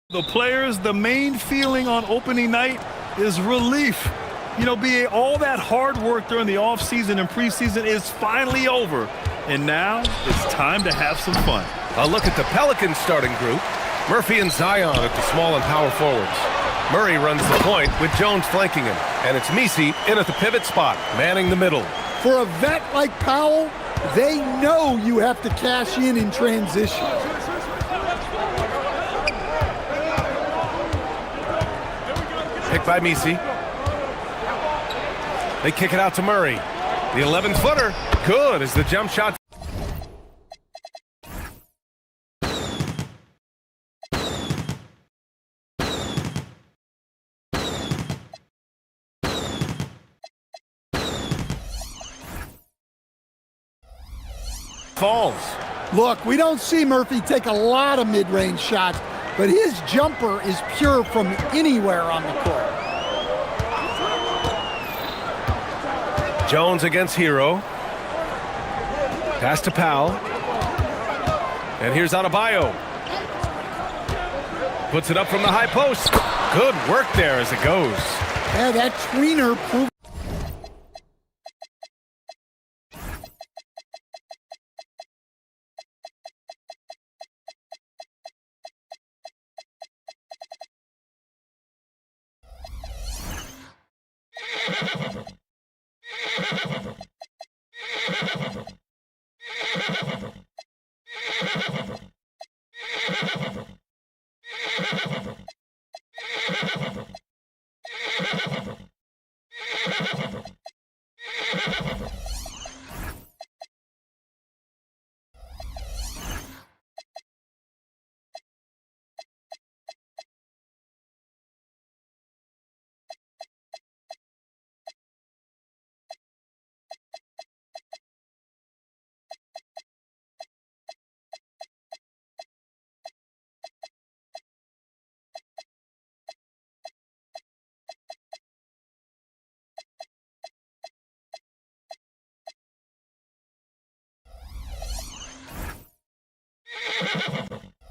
The players, the main feeling on opening night is relief. You know, all that hard work during the offseason and preseason is finally over. And now it's time to have some fun. A look at the Pelicans starting group. Murphy and Zion at the small and power forwards. Murray runs the point with Jones flanking him. And it's Misi in at the pivot spot, manning the middle. For a vet like Powell, they know you have to cash in transition. Picked by Misi. They kick it out to Murray. The 11-footer, good as the jump shot. Falls. Look, we don't see Murphy take a lot of mid-range shots, but his jumper is pure from anywhere on the court. Jones against Hero. Pass to Powell. And here's Adebayo. Puts it up from the high post. Good work there as it goes. Yeah, that tweener proved.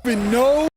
No.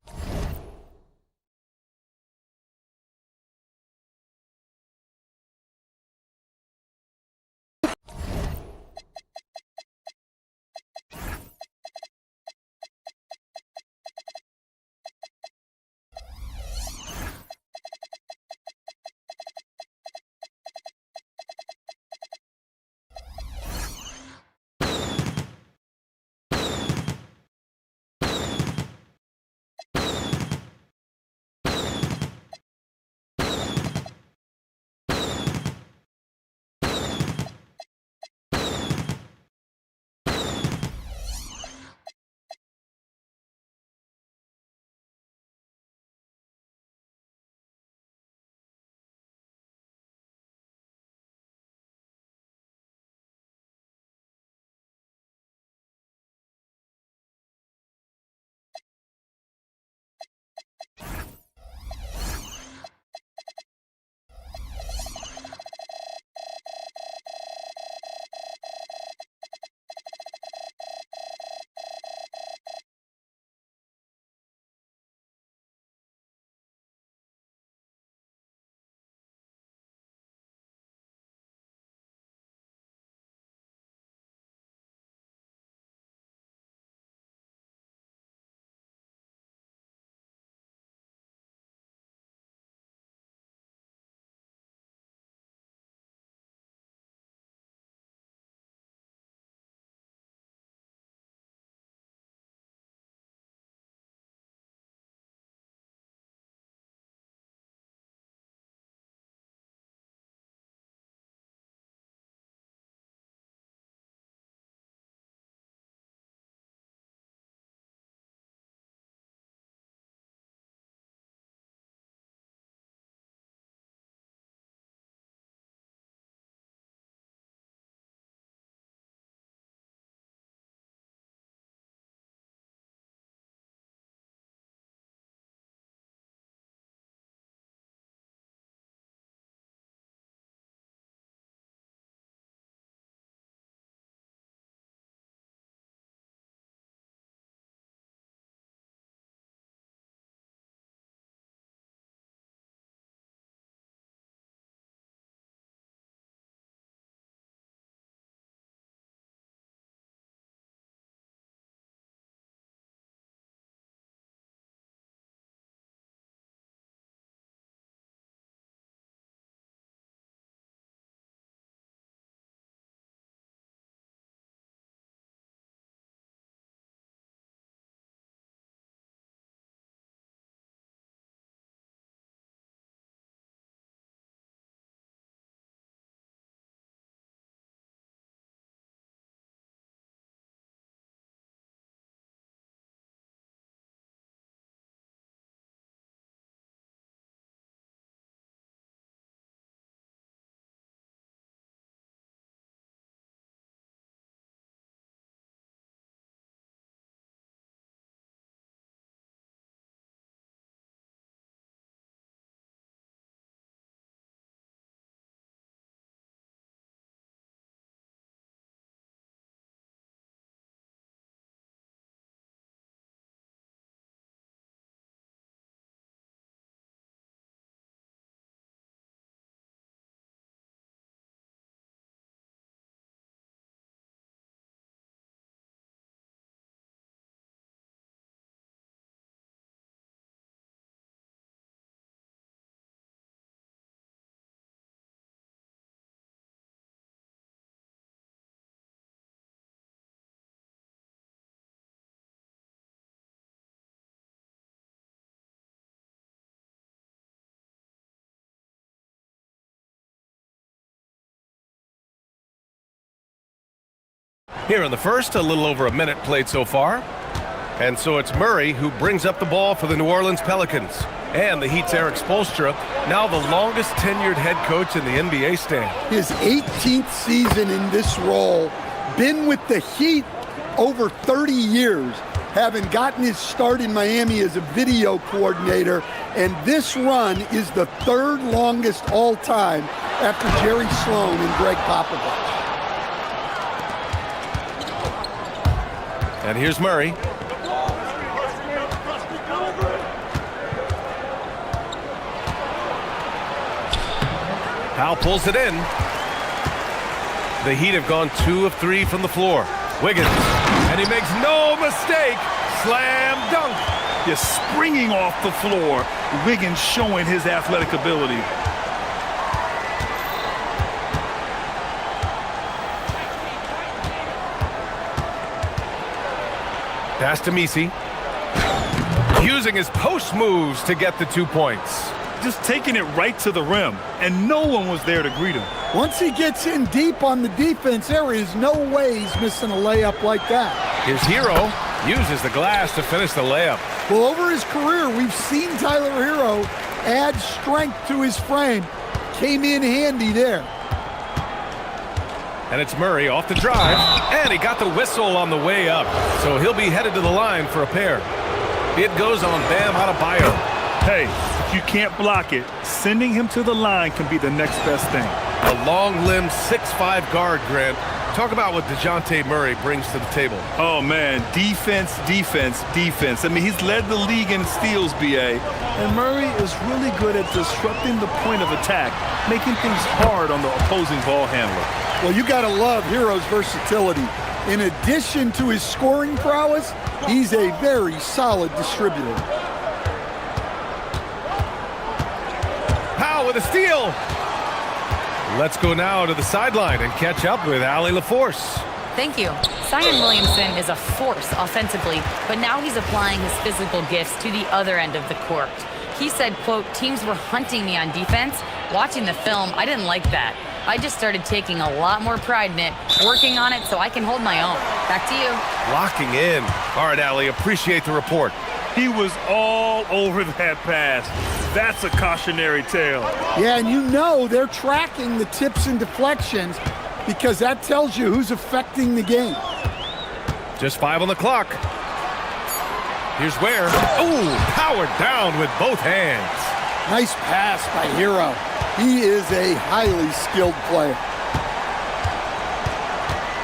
Here in the first, a little over a minute played so far. And so it's Murray who brings up the ball for the New Orleans Pelicans. And the Heat's Eric Spoelstra, now the longest tenured head coach in the NBA stand. His 18th season in this role, been with the Heat over 30 years, having gotten his start in Miami as a video coordinator, and this run is the third longest all time after Jerry Sloan and Greg Popovich. And here's Murray. Powell pulls it in. The Heat have gone 2 of 3 from the floor. Wiggins, and he makes no mistake. Slam dunk. Just springing off the floor. Wiggins showing his athletic ability. Pass to Misi. Using his post moves to get the 2 points. Just taking it right to the rim, and no one was there to greet him. Once he gets in deep on the defense, there is no way he's missing a layup like that. His hero uses the glass to finish the layup. Well, over his career, we've seen Tyler Hero add strength to his frame. Came in handy there. And it's Murray off the drive, and he got the whistle on the way up. So he'll be headed to the line for a pair. It goes on Bam Adebayo. Hey, if you can't block it, sending him to the line can be the next best thing. A long-limbed 6'5" guard, Grant. Talk about what DeJounte Murray brings to the table. Oh, man, defense, defense, defense. I mean, he's led the league in steals, B.A., and Murray is really good at disrupting the point of attack, making things hard on the opposing ball handler. Well, you got to love Hero's versatility. In addition to his scoring prowess, he's a very solid distributor. Powell with a steal. Let's go now to the sideline and catch up with Allie LaForce. Thank you. Zion Williamson is a force offensively, but now he's applying his physical gifts to the other end of the court. He said, quote, "Teams were hunting me on defense. Watching the film, I didn't like that. I just started taking a lot more pride in it, working on it so I can hold my own." Back to you. Locking in. All right, Allie, appreciate the report. He was all over that pass. That's a cautionary tale. Yeah, and you know they're tracking the tips and deflections because that tells you who's affecting the game. Just 5 on the clock. Here's Ware. Ooh, powered down with both hands. Nice pass by Hero. He is a highly skilled player.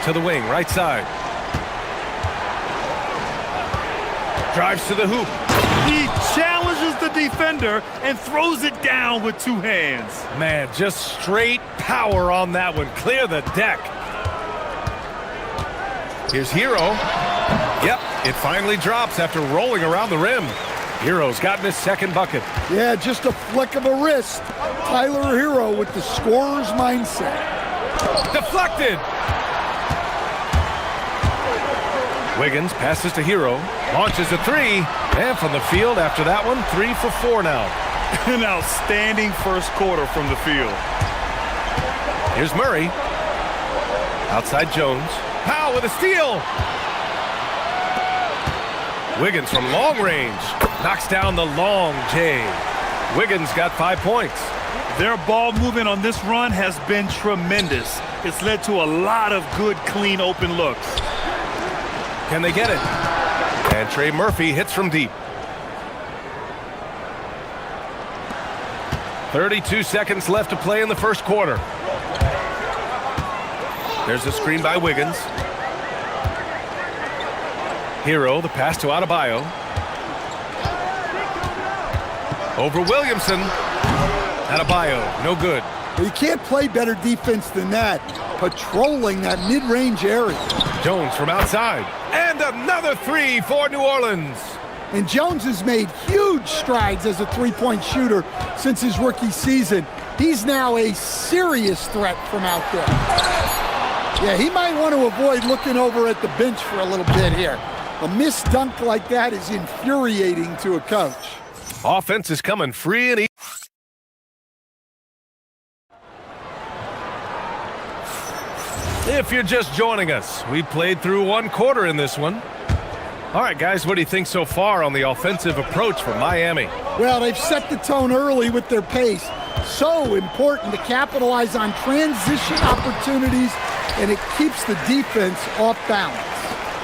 To the wing, right side. Drives to the hoop. He challenges the defender and throws it down with 2 hands. Man, just straight power on that one. Clear the deck. Here's Hero. Yep, it finally drops after rolling around the rim. Hero's gotten his second bucket. Yeah, just a flick of a wrist. Tyler Hero with the scorer's mindset. Deflected. Wiggins passes to Hero. Launches a 3. And from the field after that one, 3 for 4 now. An outstanding first quarter from the field. Here's Murray. Outside Jones. Powell with a steal. Wiggins from long range. Knocks down the long J. Wiggins got 5 points. Their ball movement on this run has been tremendous. It's led to a lot of good, clean, open looks. Can they get it? And Trey Murphy hits from deep. 32 seconds left to play in the first quarter. There's a screen by Wiggins. Hero, the pass to Adebayo. Over Williamson. Adebayo, no good. You can't play better defense than that, patrolling that mid-range area. Jones from outside. And another 3 for New Orleans. And Jones has made huge strides as a three-point shooter since his rookie season. He's now a serious threat from out there. Yeah, he might want to avoid looking over at the bench for a little bit here. A missed dunk like that is infuriating to a coach. Offense is coming free and easy. If you're just joining us, we played through one quarter in this one. All right, guys, what do you think so far on the offensive approach from Miami? Well, they've set the tone early with their pace. So important to capitalize on transition opportunities, and it keeps the defense off balance.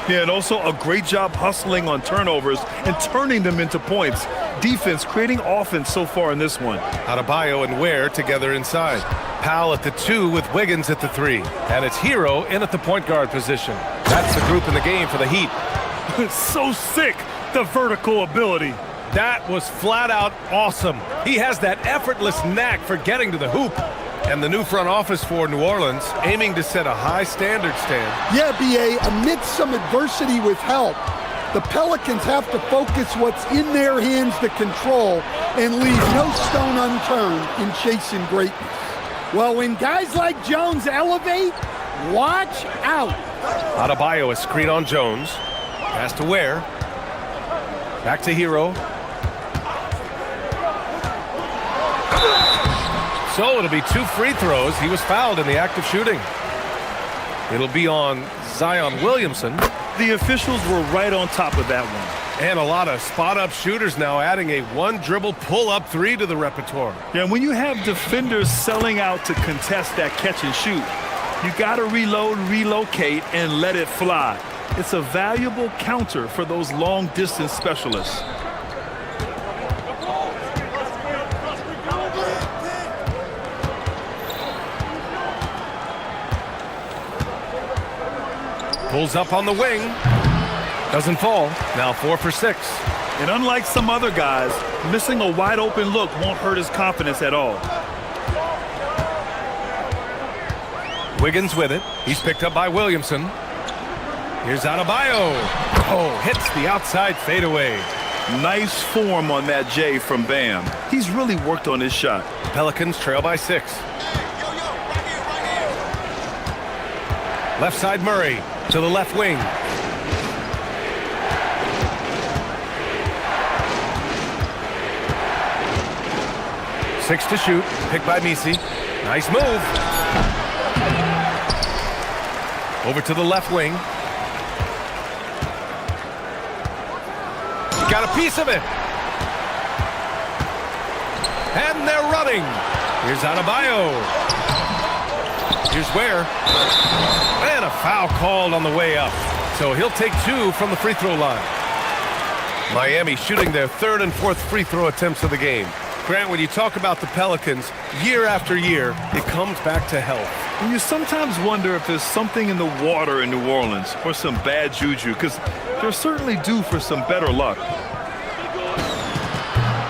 Yeah, and also a great job hustling on turnovers and turning them into points. Defense creating offense so far in this one. Adebayo and Ware together inside. Powell at the 2 with Wiggins at the 3. And it's Hero in at the point guard position. That's the group in the game for the Heat. So sick, the vertical ability. That was flat out awesome. He has that effortless knack for getting to the hoop. And the new front office for New Orleans aiming to set a high standard, Stan. Yeah, B.A., amidst some adversity with help, the Pelicans have to focus what's in their hands to control and leave no stone unturned in chasing greatness. Well, when guys like Jones elevate, watch out. Adebayo, a screen on Jones. Pass to Ware. Back to Hero. So it'll be 2 free throws. He was fouled in the act of shooting. It'll be on Zion Williamson. The officials were right on top of that one. And a lot of spot-up shooters now adding a 1-dribble pull-up 3 to the repertoire. Yeah, when you have defenders selling out to contest that catch and shoot, you got to reload, relocate, and let it fly. It's a valuable counter for those long-distance specialists. Pulls up on the wing. Doesn't fall. Now 4 for 6. And unlike some other guys, missing a wide-open look won't hurt his confidence at all. Wiggins with it. He's picked up by Williamson. Here's Adebayo. Oh, hits the outside fadeaway. Nice form on that J from Bam. He's really worked on his shot. Pelicans trail by 6. Left side Murray to the left wing. Six to shoot. Picked by Misi. Nice move. Over to the left wing. Got a piece of it. And they're running. Here's Adebayo. Here's Ware. And a foul called on the way up. So he'll take 2 from the free throw line. Miami shooting their 3rd and 4th free throw attempts of the game. Grant, when you talk about the Pelicans, year after year, it comes back to health. And you sometimes wonder if there's something in the water in New Orleans or some bad juju, because they're certainly due for some better luck.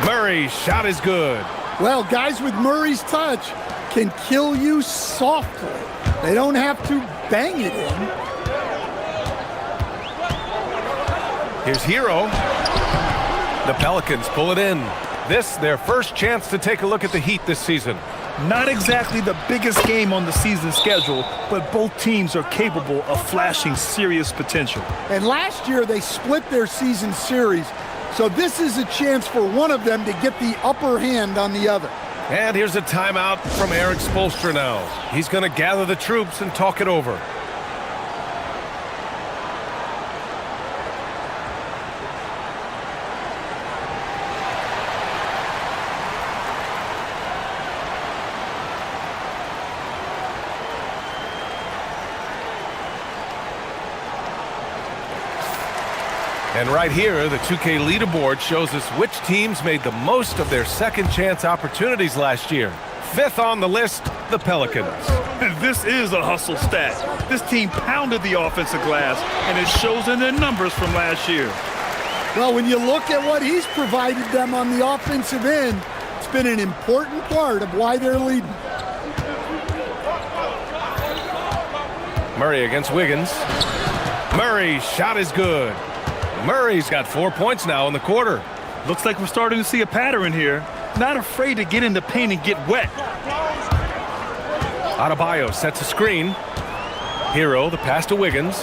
Murray's shot is good. Well, guys with Murray's touch can kill you softly. They don't have to bang it in. Here's Hero. The Pelicans pull it in. This, their first chance to take a look at the Heat this season. Not exactly the biggest game on the season schedule, but both teams are capable of flashing serious potential. And last year they split their season series, so this is a chance for one of them to get the upper hand on the other. And here's a timeout from Eric Spoelstra now. He's going to gather the troops and talk it over. And right here, the 2K leaderboard shows us which teams made the most of their second chance opportunities last year. 5th on the list, the Pelicans. This is a hustle stat. This team pounded the offensive glass, and it shows in their numbers from last year. Well, when you look at what he's provided them on the offensive end, it's been an important part of why they're leading. Murray against Wiggins. Murray's shot is good. Murray's got 4 points now in the quarter. Looks like we're starting to see a pattern here. Not afraid to get in the paint and get wet. Adebayo sets a screen. Hero, the pass to Wiggins.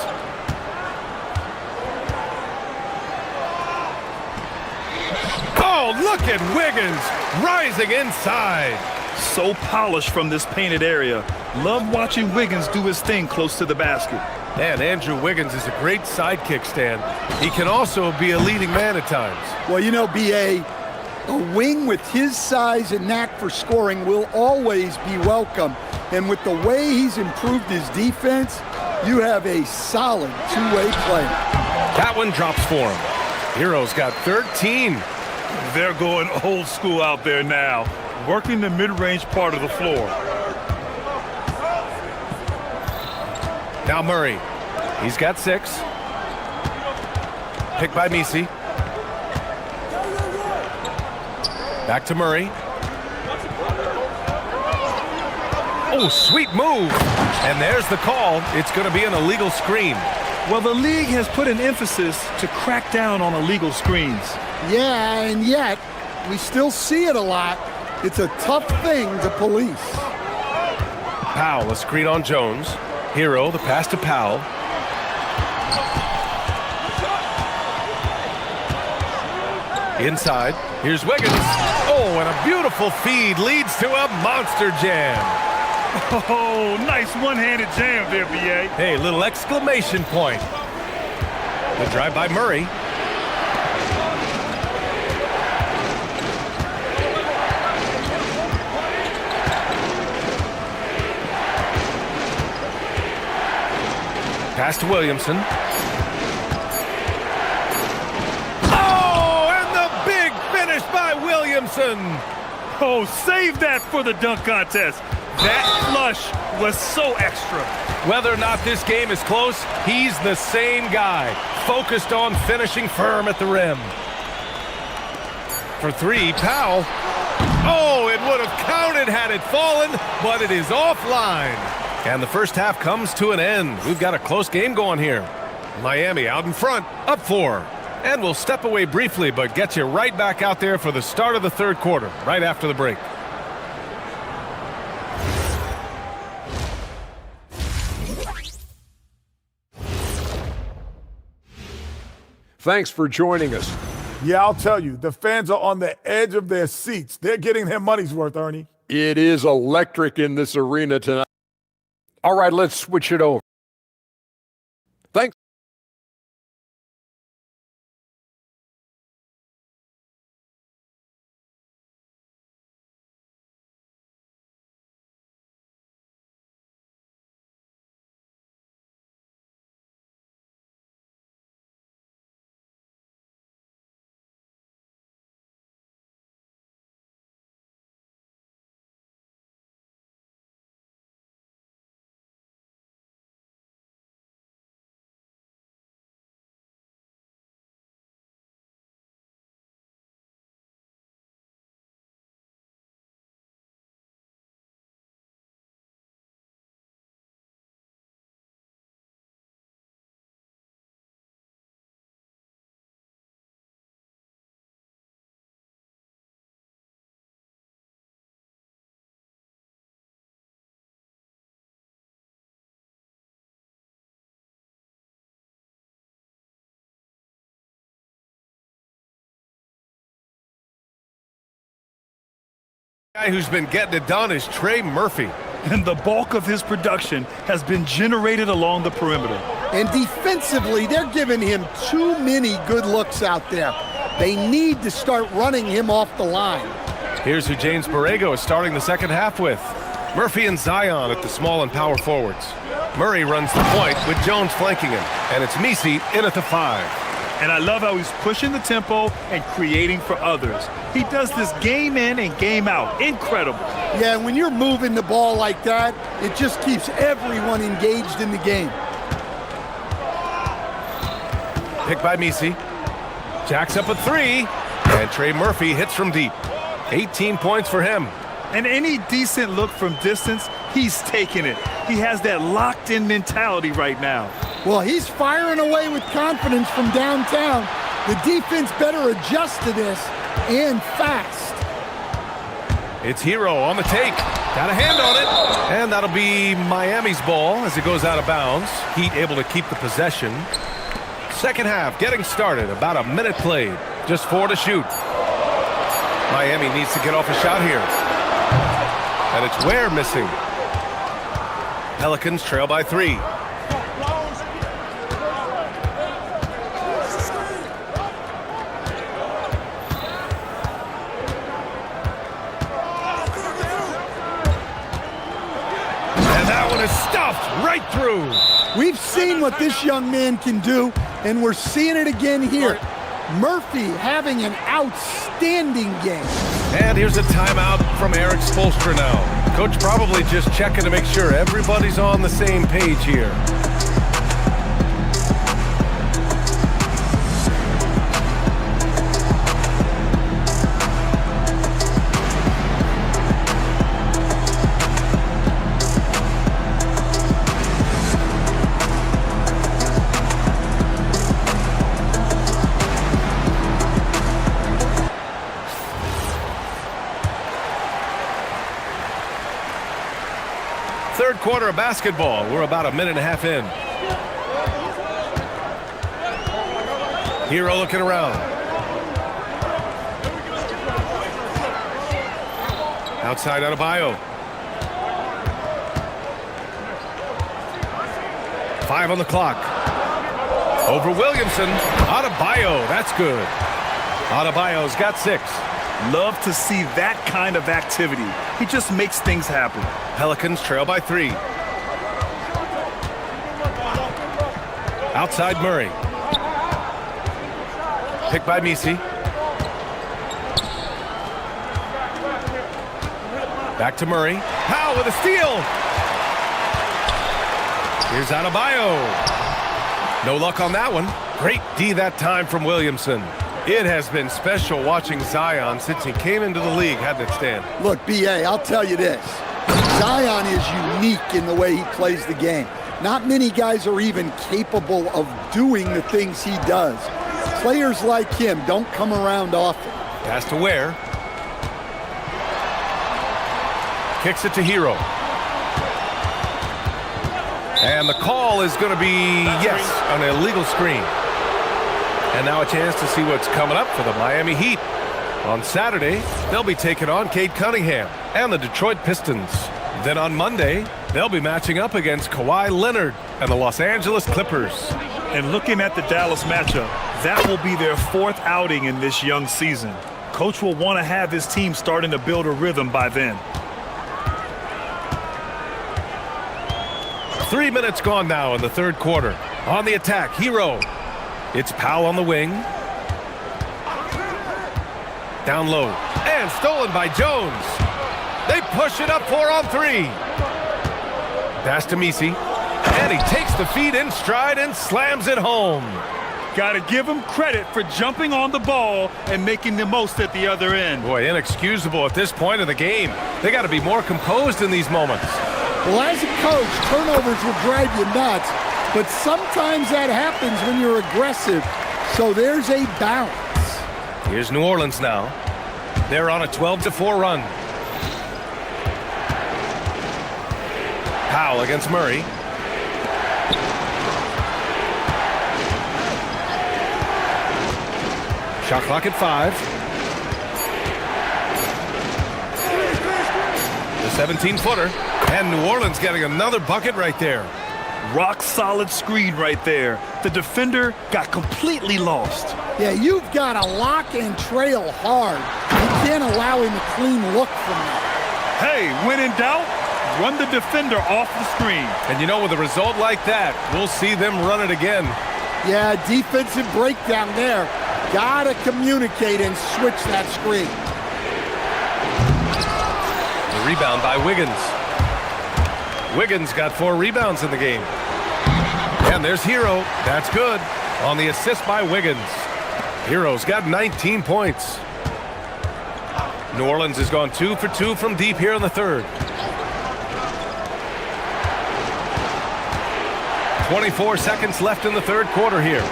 Oh, look at Wiggins rising inside. So polished from this painted area. Love watching Wiggins do his thing close to the basket. And Andrew Wiggins is a great sidekick, Stan. He can also be a leading man at times. Well, you know, B.A., a wing with his size and knack for scoring will always be welcome. And with the way he's improved his defense, you have a solid two-way player. That one drops for him. Hero's got 13. They're going old school out there now, working the mid-range part of the floor. Now Murray. He's got 6. Picked by Misi. Back to Murray. Oh, sweet move. And there's the call. It's going to be an illegal screen. Well, the league has put an emphasis to crack down on illegal screens. Yeah, and yet, we still see it a lot. It's a tough thing to police. Powell, a screen on Jones. Hero, the pass to Powell. Inside, here's Wiggins. Oh, and a beautiful feed leads to a monster jam. Oh, nice one-handed jam there, B.A. Hey, little exclamation point. The drive by Murray. Pass to Williamson. Oh, and the big finish by Williamson. Oh, save that for the dunk contest. That flush was so extra. Whether or not this game is close, he's the same guy, focused on finishing firm at the rim. For 3, Powell. Oh, it would have counted had it fallen, but it is offline. And the first half comes to an end. We've got a close game going here. Miami out in front, up 4. And we'll step away briefly, but get you right back out there for the start of the third quarter, right after the break. Thanks for joining us. Yeah, I'll tell you, the fans are on the edge of their seats. They're getting their money's worth, Ernie. It is electric in this arena tonight. All right, let's switch it over. Thanks. Guy who's been getting it done is Trey Murphy. And the bulk of his production has been generated along the perimeter. And defensively, they're giving him too many good looks out there. They need to start running him off the line. Here's who James Borrego is starting the second half with. Murphy and Zion at the small and power forwards. Murray runs the point with Jones flanking him. And it's Misi in at the 5. And I love how he's pushing the tempo and creating for others. He does this game in and game out. Incredible. Yeah, when you're moving the ball like that, it just keeps everyone engaged in the game. Picked by Misi. Jacks up a 3. And Trey Murphy hits from deep. 18 points for him. And any decent look from distance, he's taking it. He has that locked-in mentality right now. Well, he's firing away with confidence from downtown. The defense better adjust to this, and fast. It's Hero on the take. Got a hand on it. And that'll be Miami's ball as it goes out of bounds. Heat able to keep the possession. Second half getting started. About a minute played. Just 4 to shoot. Miami needs to get off a shot here. And it's Ware missing. Pelicans trail by 3. Is stuffed right through. We've seen what this young man can do, and we're seeing it again here. Murphy having an outstanding game. And here's a timeout from Eric Spoelstra now. Coach probably just checking to make sure everybody's on the same page here. Third quarter of basketball. We're about a minute and a half in. Hero looking around. Outside Adebayo. 5 on the clock. Over Williamson. Adebayo. That's good. Adebayo's got 6. Love to see that kind of activity. He just makes things happen. Pelicans trail by 3. Outside Murray. Picked by Misi. Back to Murray. Powell with a steal. Here's Adebayo. No luck on that one. Great D that time from Williamson. It has been special watching Zion since he came into the league, hasn't it, Stan? Look, B.A., I'll tell you this. Zion is unique in the way he plays the game. Not many guys are even capable of doing the things he does. Players like him don't come around often. Pass to Ware. Kicks it to Hero. And the call is going to be, yes, an illegal screen. And now a chance to see what's coming up for the Miami Heat. On Saturday, they'll be taking on Cade Cunningham and the Detroit Pistons. Then on Monday, they'll be matching up against Kawhi Leonard and the Los Angeles Clippers. And looking at the Dallas matchup, that will be their 4th outing in this young season. Coach will want to have his team starting to build a rhythm by then. 3 minutes gone now in the third quarter. On the attack, Hero. It's Powell on the wing. Down low. And stolen by Jones. They push it up 4 on 3. Pass to Misi. And he takes the feed in stride and slams it home. Got to give him credit for jumping on the ball and making the most at the other end. Boy, inexcusable at this point of the game. They got to be more composed in these moments. Well, as a coach, turnovers will drive you nuts, but sometimes that happens when you're aggressive. So there's a balance. Here's New Orleans now. They're on a 12-4 run. Powell against Murray. Shot clock at 5. The 17-footer. And New Orleans getting another bucket right there. Rock solid screen right there. The defender got completely lost. Yeah, you've got to lock and trail hard. You can't allow him a clean look from that. Hey, when in doubt, run the defender off the screen. And you know, with a result like that, we'll see them run it again. Yeah, defensive breakdown there. Gotta communicate and switch that screen. The rebound by Wiggins. Wiggins got 4 rebounds in the game. And there's Hero. That's good. On the assist by Wiggins. Hero's got 19 points. New Orleans has gone 2 for 2 from deep here in the third. 24 seconds left in the third quarter here.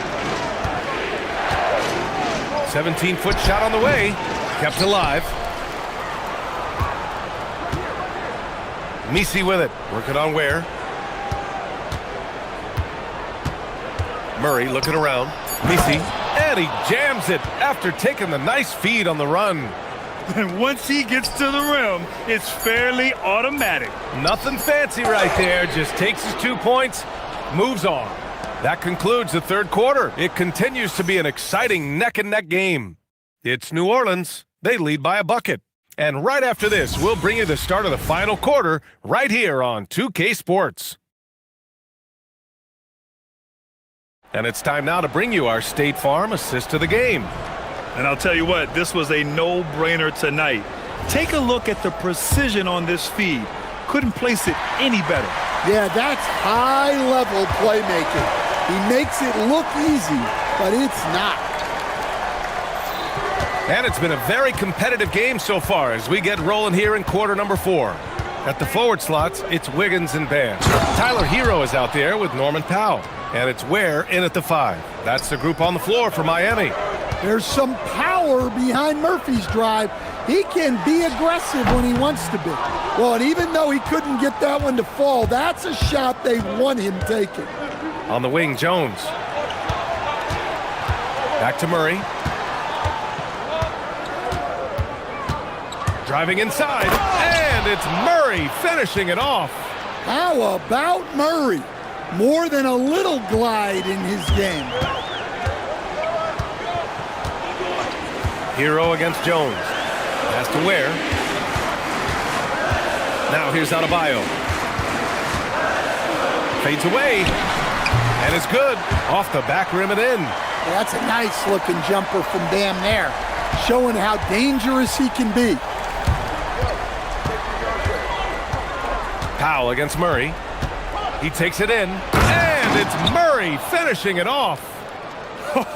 17-foot shot on the way. Kept alive. Misi with it. Working on Ware. Murray looking around. Misi. And he jams it after taking the nice feed on the run. And once he gets to the rim, it's fairly automatic. Nothing fancy right there. Just takes his 2 points, moves on. That concludes the third quarter. It continues to be an exciting neck-and-neck game. It's New Orleans. They lead by a bucket. And right after this, we'll bring you the start of the final quarter right here on 2K Sports. And it's time now to bring you our State Farm assist of the game. And I'll tell you what, this was a no-brainer tonight. Take a look at the precision on this feed. Couldn't place it any better. Yeah, that's high-level playmaking. He makes it look easy, but it's not. And it's been a very competitive game so far as we get rolling here in quarter number 4. At the forward slots, it's Wiggins and Bam. Tyler Hero is out there with Norman Powell. And it's Ware in at the 5. That's the group on the floor for Miami. There's some power behind Murphy's drive. He can be aggressive when he wants to be. Well, and even though he couldn't get that one to fall, that's a shot they want him taking. On the wing, Jones. Back to Murray. Driving inside, and it's Murray finishing it off. How about Murray? More than a little glide in his game. Hero against Jones. Pass to Ware. Now here's Adebayo. Fades away. And it's good. Off the back rim and in. Well, that's a nice-looking jumper from Bam there, showing how dangerous he can be. Powell against Murray. He takes it in, and it's Murray finishing it off.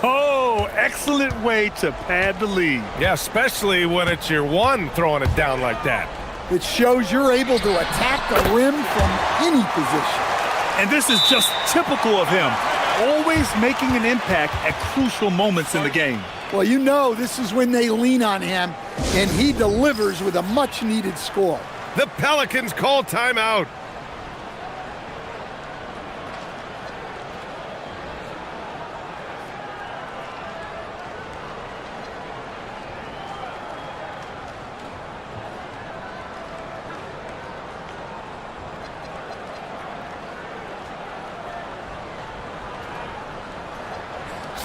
Oh, excellent way to pad the lead. Yeah, especially when it's your one throwing it down like that. It shows you're able to attack the rim from any position. And this is just typical of him, always making an impact at crucial moments in the game. Well, you know this is when they lean on him, and he delivers with a much-needed score. The Pelicans call timeout.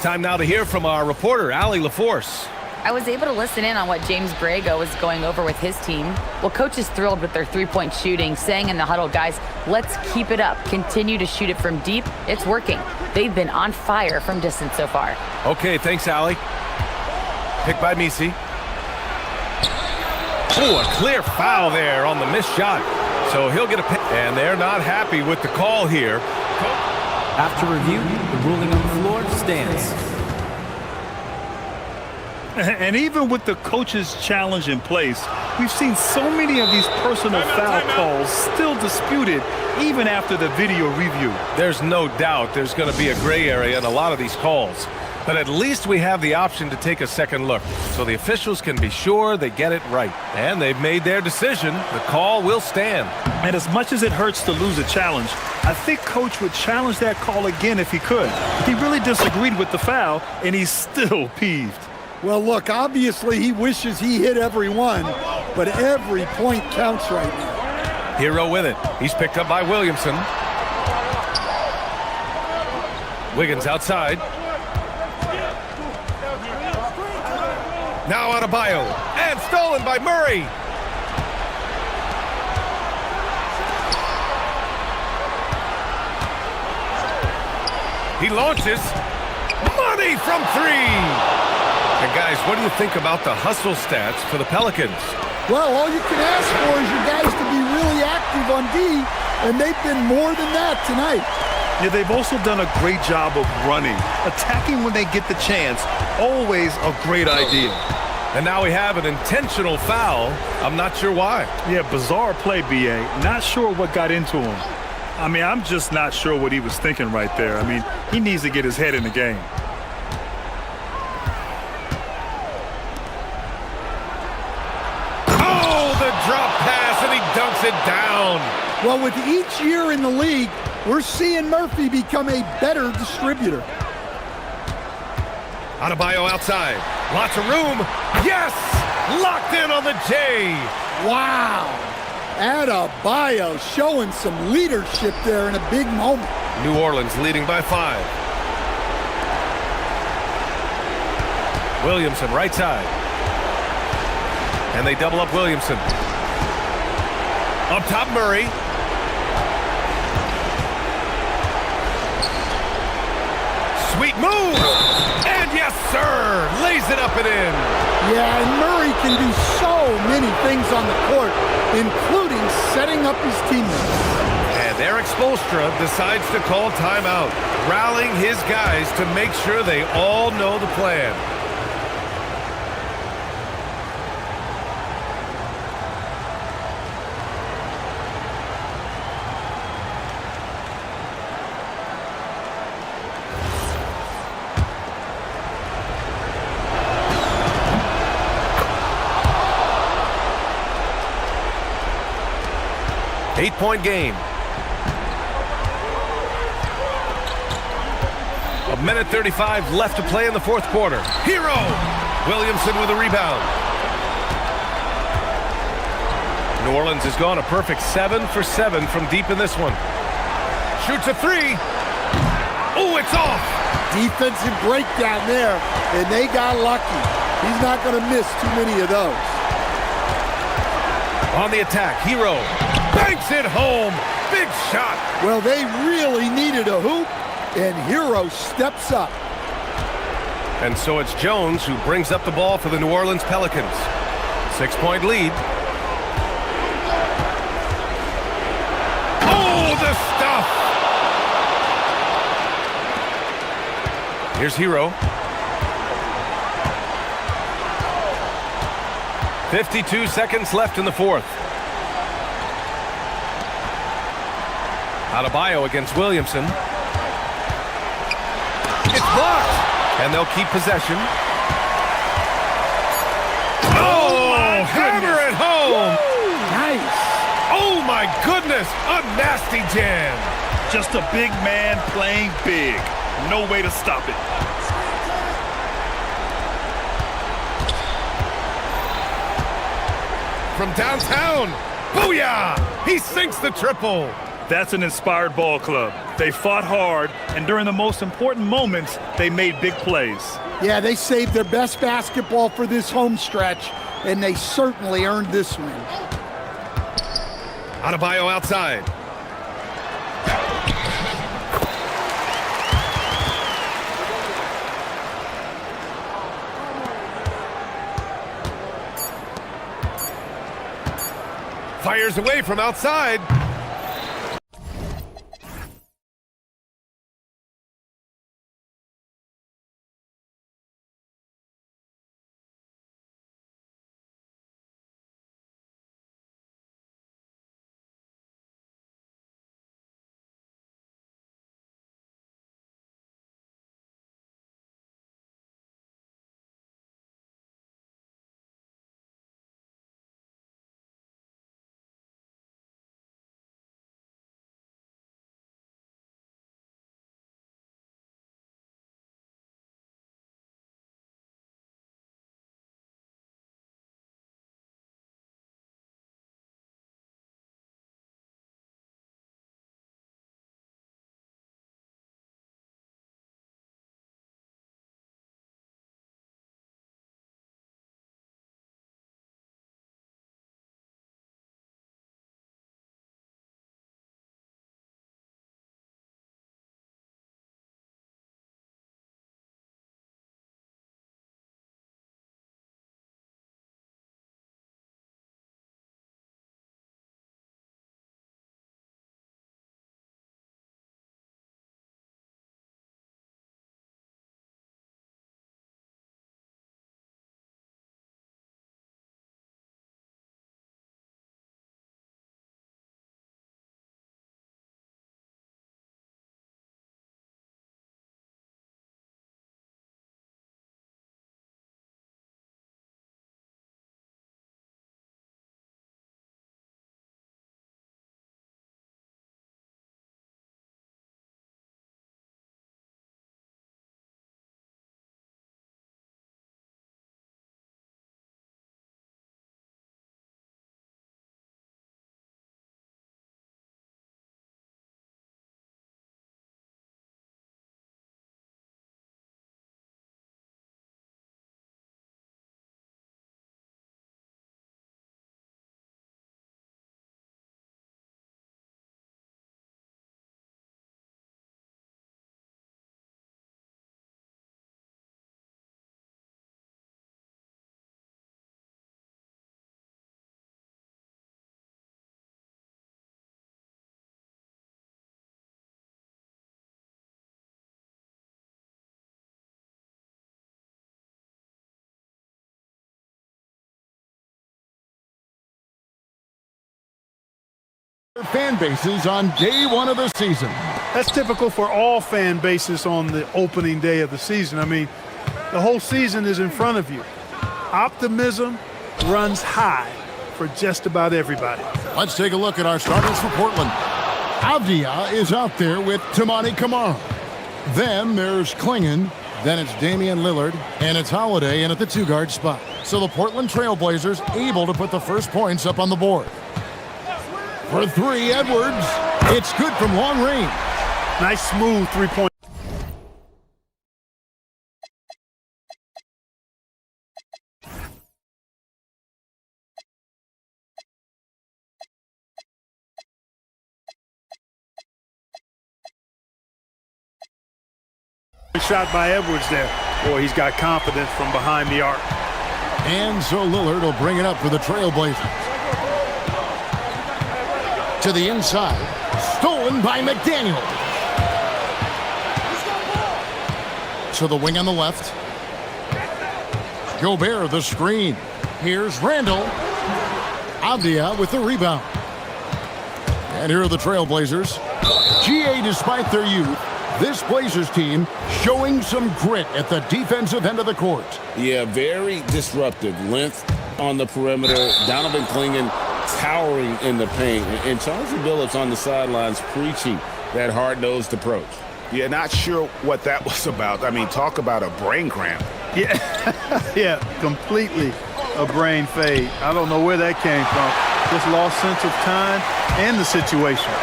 Time now to hear from our reporter, Allie LaForce. I was able to listen in on what James Borrego was going over with his team. Well, coach is thrilled with their three-point shooting, saying in the huddle, guys, let's keep it up. Continue to shoot it from deep. It's working. They've been on fire from distance so far. Okay, thanks, Allie. Picked by Misi. Oh, a clear foul there on the missed shot. So he'll get a pick. And they're not happy with the call here. After review, the ruling on the floor stands. And even with the coach's challenge in place, we've seen so many of these personal foul calls still disputed even after the video review. There's no doubt there's going to be a gray area in a lot of these calls. But at least we have the option to take a second look, so the officials can be sure they get it right. And they've made their decision. The call will stand. And as much as it hurts to lose a challenge, I think Coach would challenge that call again if he could. He really disagreed with the foul, and he's still peeved. Well, look, obviously he wishes he hit every one, but every point counts right now. Hero with it. He's picked up by Williamson. Wiggins outside. Now Adebayo, and stolen by Murray. He launches. Money from three. And guys, what do you think about the hustle stats for the Pelicans? Well, all you can ask for is your guys to be really active on D, and they've been more than that tonight. Yeah, they've also done a great job of running. Attacking when they get the chance, always a great idea. And now we have an intentional foul. I'm not sure why. Yeah, bizarre play, B.A. Not sure what got into him. I mean, I'm just not sure what he was thinking right there. I mean, he needs to get his head in the game. Oh, the drop pass, and he dunks it down. Well, with each year in the league, we're seeing Murphy become a better distributor. Adebayo outside. Lots of room. Yes! Locked in on the J. Wow. Adebayo showing some leadership there in a big moment. New Orleans leading by 5. Williamson, right side. And they double up Williamson. Up top, Murray. Sweet move! And yes, sir! Lays it up and in. Yeah, and Murray can do so many things on the court, including setting up his teammates. And Eric Spoelstra decides to call timeout, rallying his guys to make sure they all know the plan. Eight-point game. 1:35 left to play in the fourth quarter. Hero! Williamson with a rebound. New Orleans has gone a perfect 7 for 7 from deep in this one. Shoots a 3. Oh, it's off! Defensive breakdown there, and they got lucky. He's not going to miss too many of those. On the attack, Hero banks it home. Big shot. Well, they really needed a hoop, and Hero steps up. And so it's Jones who brings up the ball for the New Orleans Pelicans. 6-point lead. Oh, the stuff! Here's Hero. 52 seconds left in the fourth. Adebayo against Williamson. It's blocked! And they'll keep possession. Oh, hammer it home! Nice. Oh my goodness, a nasty jam. Just a big man playing big. No way to stop it. From downtown, booyah! He sinks the triple. That's an inspired ball club. They fought hard, and during the most important moments, they made big plays. Yeah, they saved their best basketball for this home stretch, and they certainly earned this win. Adebayo outside. Fires away from outside. Fan bases on day one of the season. That's typical for all fan bases on the opening day of the season. I mean, the whole season is in front of you. Optimism runs high for just about everybody. Let's take a look at our starters for Portland. Avdia is out there with Tamani Kamara. Then there's Klingon. Then it's Damian Lillard. And it's Holiday in at the two-guard spot. So the Portland Trailblazers able to put the first points up on the board. For three, Edwards. It's good from long range. Nice, smooth three-point. Shot by Edwards there. Boy, he's got confidence from behind the arc. And so Lillard will bring it up for the Trailblazers. To the inside. Stolen by McDaniel. To the wing on the left. Gobert, the screen. Here's Randall. Avdia with the rebound. And here are the Trailblazers. GA, despite their youth, this Blazers team showing some grit at the defensive end of the court. Yeah, very disruptive. Length on the perimeter. Donovan Klingon towering in the paint. And Charles Billups on the sidelines preaching that hard-nosed approach. Yeah, not sure what that was about. I mean, talk about a brain cramp. Yeah, yeah, completely a brain fade. I don't know where that came from. Just lost sense of time and the situation.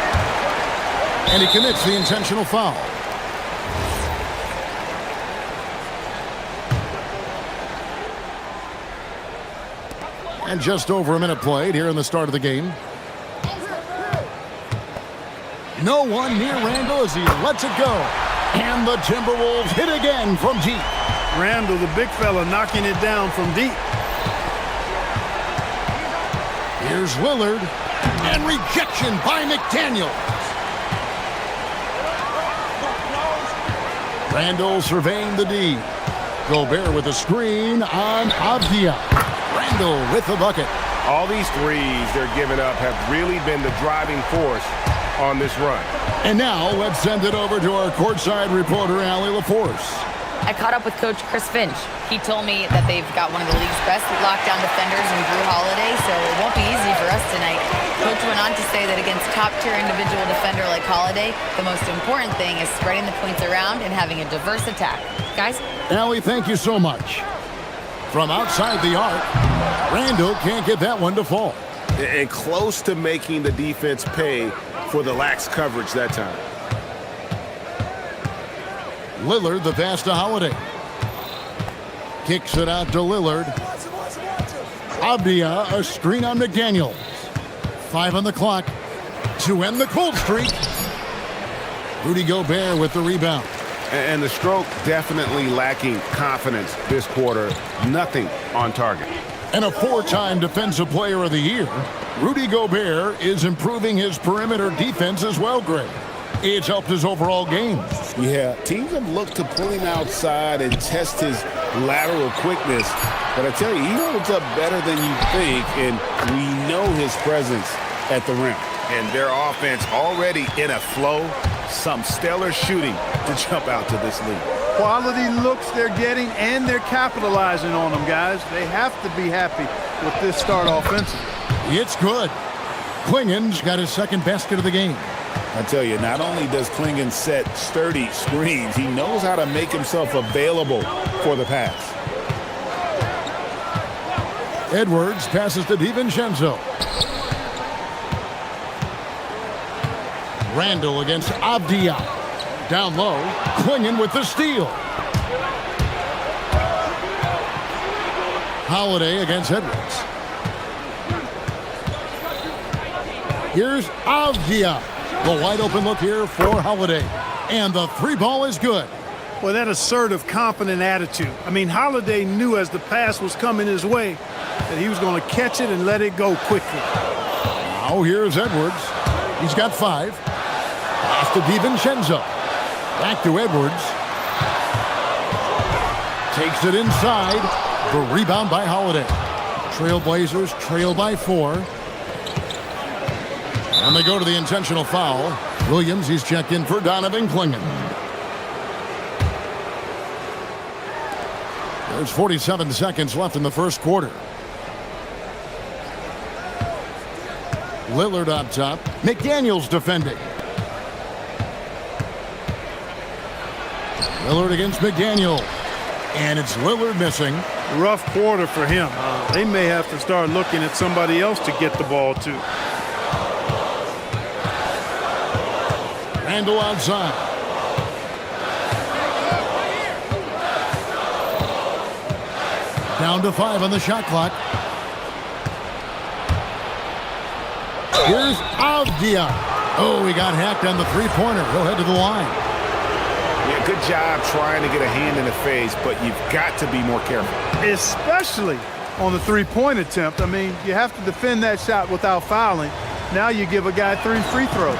And he commits the intentional foul. And just over a minute played here in the start of the game. No one near Randall as he lets it go. And the Timberwolves hit again from deep. Randall, the big fella, knocking it down from deep. Here's Lillard. And rejection by McDaniel. Randall surveying the D. Gobert with a screen on Avdia. Randall with the bucket. All these threes they're giving up have really been the driving force on this run. And now let's send it over to our courtside reporter, Allie LaForce. I caught up with Coach Chris Finch. He told me that they've got one of the league's best lockdown defenders in Drew Holiday, so it won't be easy for us tonight. Coach went on to say that against top-tier individual defender like Holiday, the most important thing is spreading the points around and having a diverse attack. Guys? Allie, thank you so much. From outside the arc, Randall can't get that one to fall. And close to making the defense pay for the lax coverage that time. Lillard, the pass to Holiday. Kicks it out to Lillard. Avdia, a screen on McDaniels. 5 on the clock to end the cold streak. Rudy Gobert with the rebound. And the stroke definitely lacking confidence this quarter. Nothing on target. And a 4-time Defensive Player of the Year, Rudy Gobert is improving his perimeter defense as well, Greg. It's helped his overall game. Yeah, teams have looked to pull him outside and test his lateral quickness. But I tell you, he holds up better than you think, and we know his presence at the rim. And their offense already in a flow. Some stellar shooting to jump out to this league. Quality looks they're getting, and they're capitalizing on them, guys. They have to be happy with this start offensively. It's good. Klingon's got his second basket of the game. I tell you, not only does Klingon set sturdy screens, he knows how to make himself available for the pass. Edwards passes to DiVincenzo. Randall against Avdia. Down low, Klingon with the steal. Holiday against Edwards. Here's Avdia. The wide open look here for Holiday. And the three ball is good. Well, that assertive, confident attitude. I mean, Holiday knew as the pass was coming his way that he was going to catch it and let it go quickly. Now here's Edwards. He's got 5. Pass to DiVincenzo. Back to Edwards. Takes it inside. The rebound by Holiday. Trailblazers trail by 4. And they go to the intentional foul. Williams, he's checked in for Donovan Klingen. There's 47 seconds left in the first quarter. Lillard up top. McDaniels defending. Lillard against McDaniel. And it's Lillard missing. Rough quarter for him. They may have to start looking at somebody else to get the ball to. Randall outside. Down to 5 on the shot clock. Here's Avdia. Oh, he got hacked on the three-pointer. He'll head to the line. Yeah, good job trying to get a hand in the face, but you've got to be more careful. Especially on the three-point attempt. I mean, you have to defend that shot without fouling. Now you give a guy 3 free throws.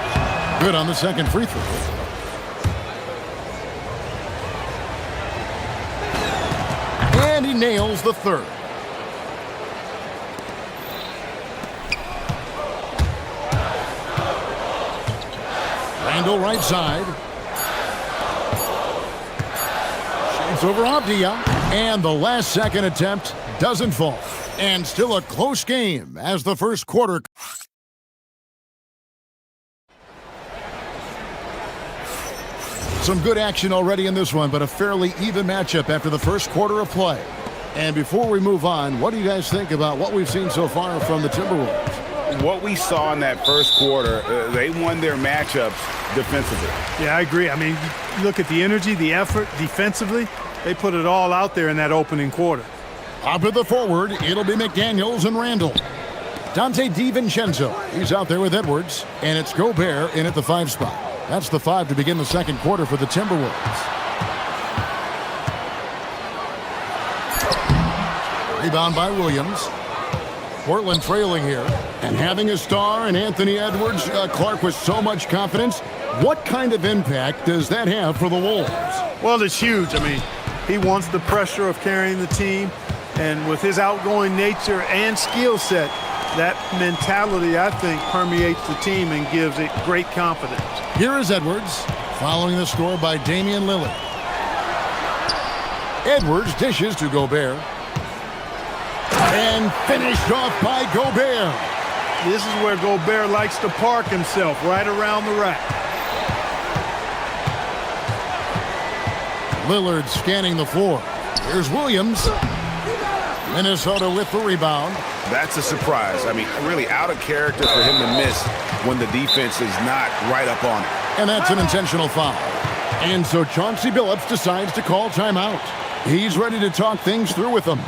Good on the second free throw. And he nails the third. Randall right side. Shades over Avdia. And the last second attempt doesn't fall. And still a close game as the first quarter. Some good action already in this one, but a fairly even matchup after the first quarter of play. And before we move on, what do you guys think about what we've seen so far from the Timberwolves? What we saw in that first quarter, they won their matchups defensively. Yeah, I agree. I mean, you look at the energy, the effort defensively. They put it all out there in that opening quarter. Up at the forward, it'll be McDaniels and Randall. Dante DiVincenzo, he's out there with Edwards. And it's Gobert in at the 5 spot. That's the 5 to begin the second quarter for the Timberwolves. Rebound by Williams. Portland trailing here. And having a star in Anthony Edwards, Clark with so much confidence. What kind of impact does that have for the Wolves? Well, it's huge. I mean, he wants the pressure of carrying the team. And with his outgoing nature and skill set, that mentality, I think, permeates the team and gives it great confidence. Here is Edwards, following the score by Damian Lillard. Edwards dishes to Gobert. And finished off by Gobert. This is where Gobert likes to park himself, right around the rack. Lillard scanning the floor. Here's Williams. Minnesota with the rebound. That's a surprise. I mean, really out of character for him to miss when the defense is not right up on it. And that's an intentional foul. And so Chauncey Billups decides to call timeout. He's ready to talk things through with them.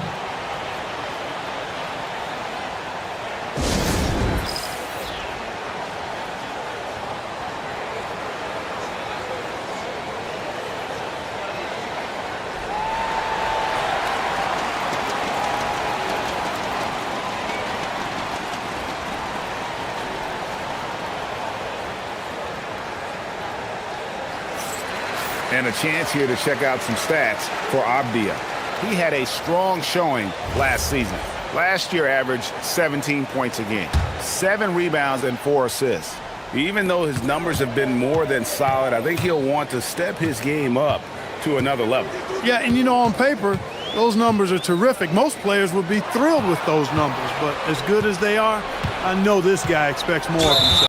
And a chance here to check out some stats for Avdia. He had a strong showing last season. Last year averaged 17 points a game, 7 rebounds and 4 assists. Even though his numbers have been more than solid, I think he'll want to step his game up to another level. Yeah, and you know, on paper, those numbers are terrific. Most players would be thrilled with those numbers, but as good as they are, I know this guy expects more of himself.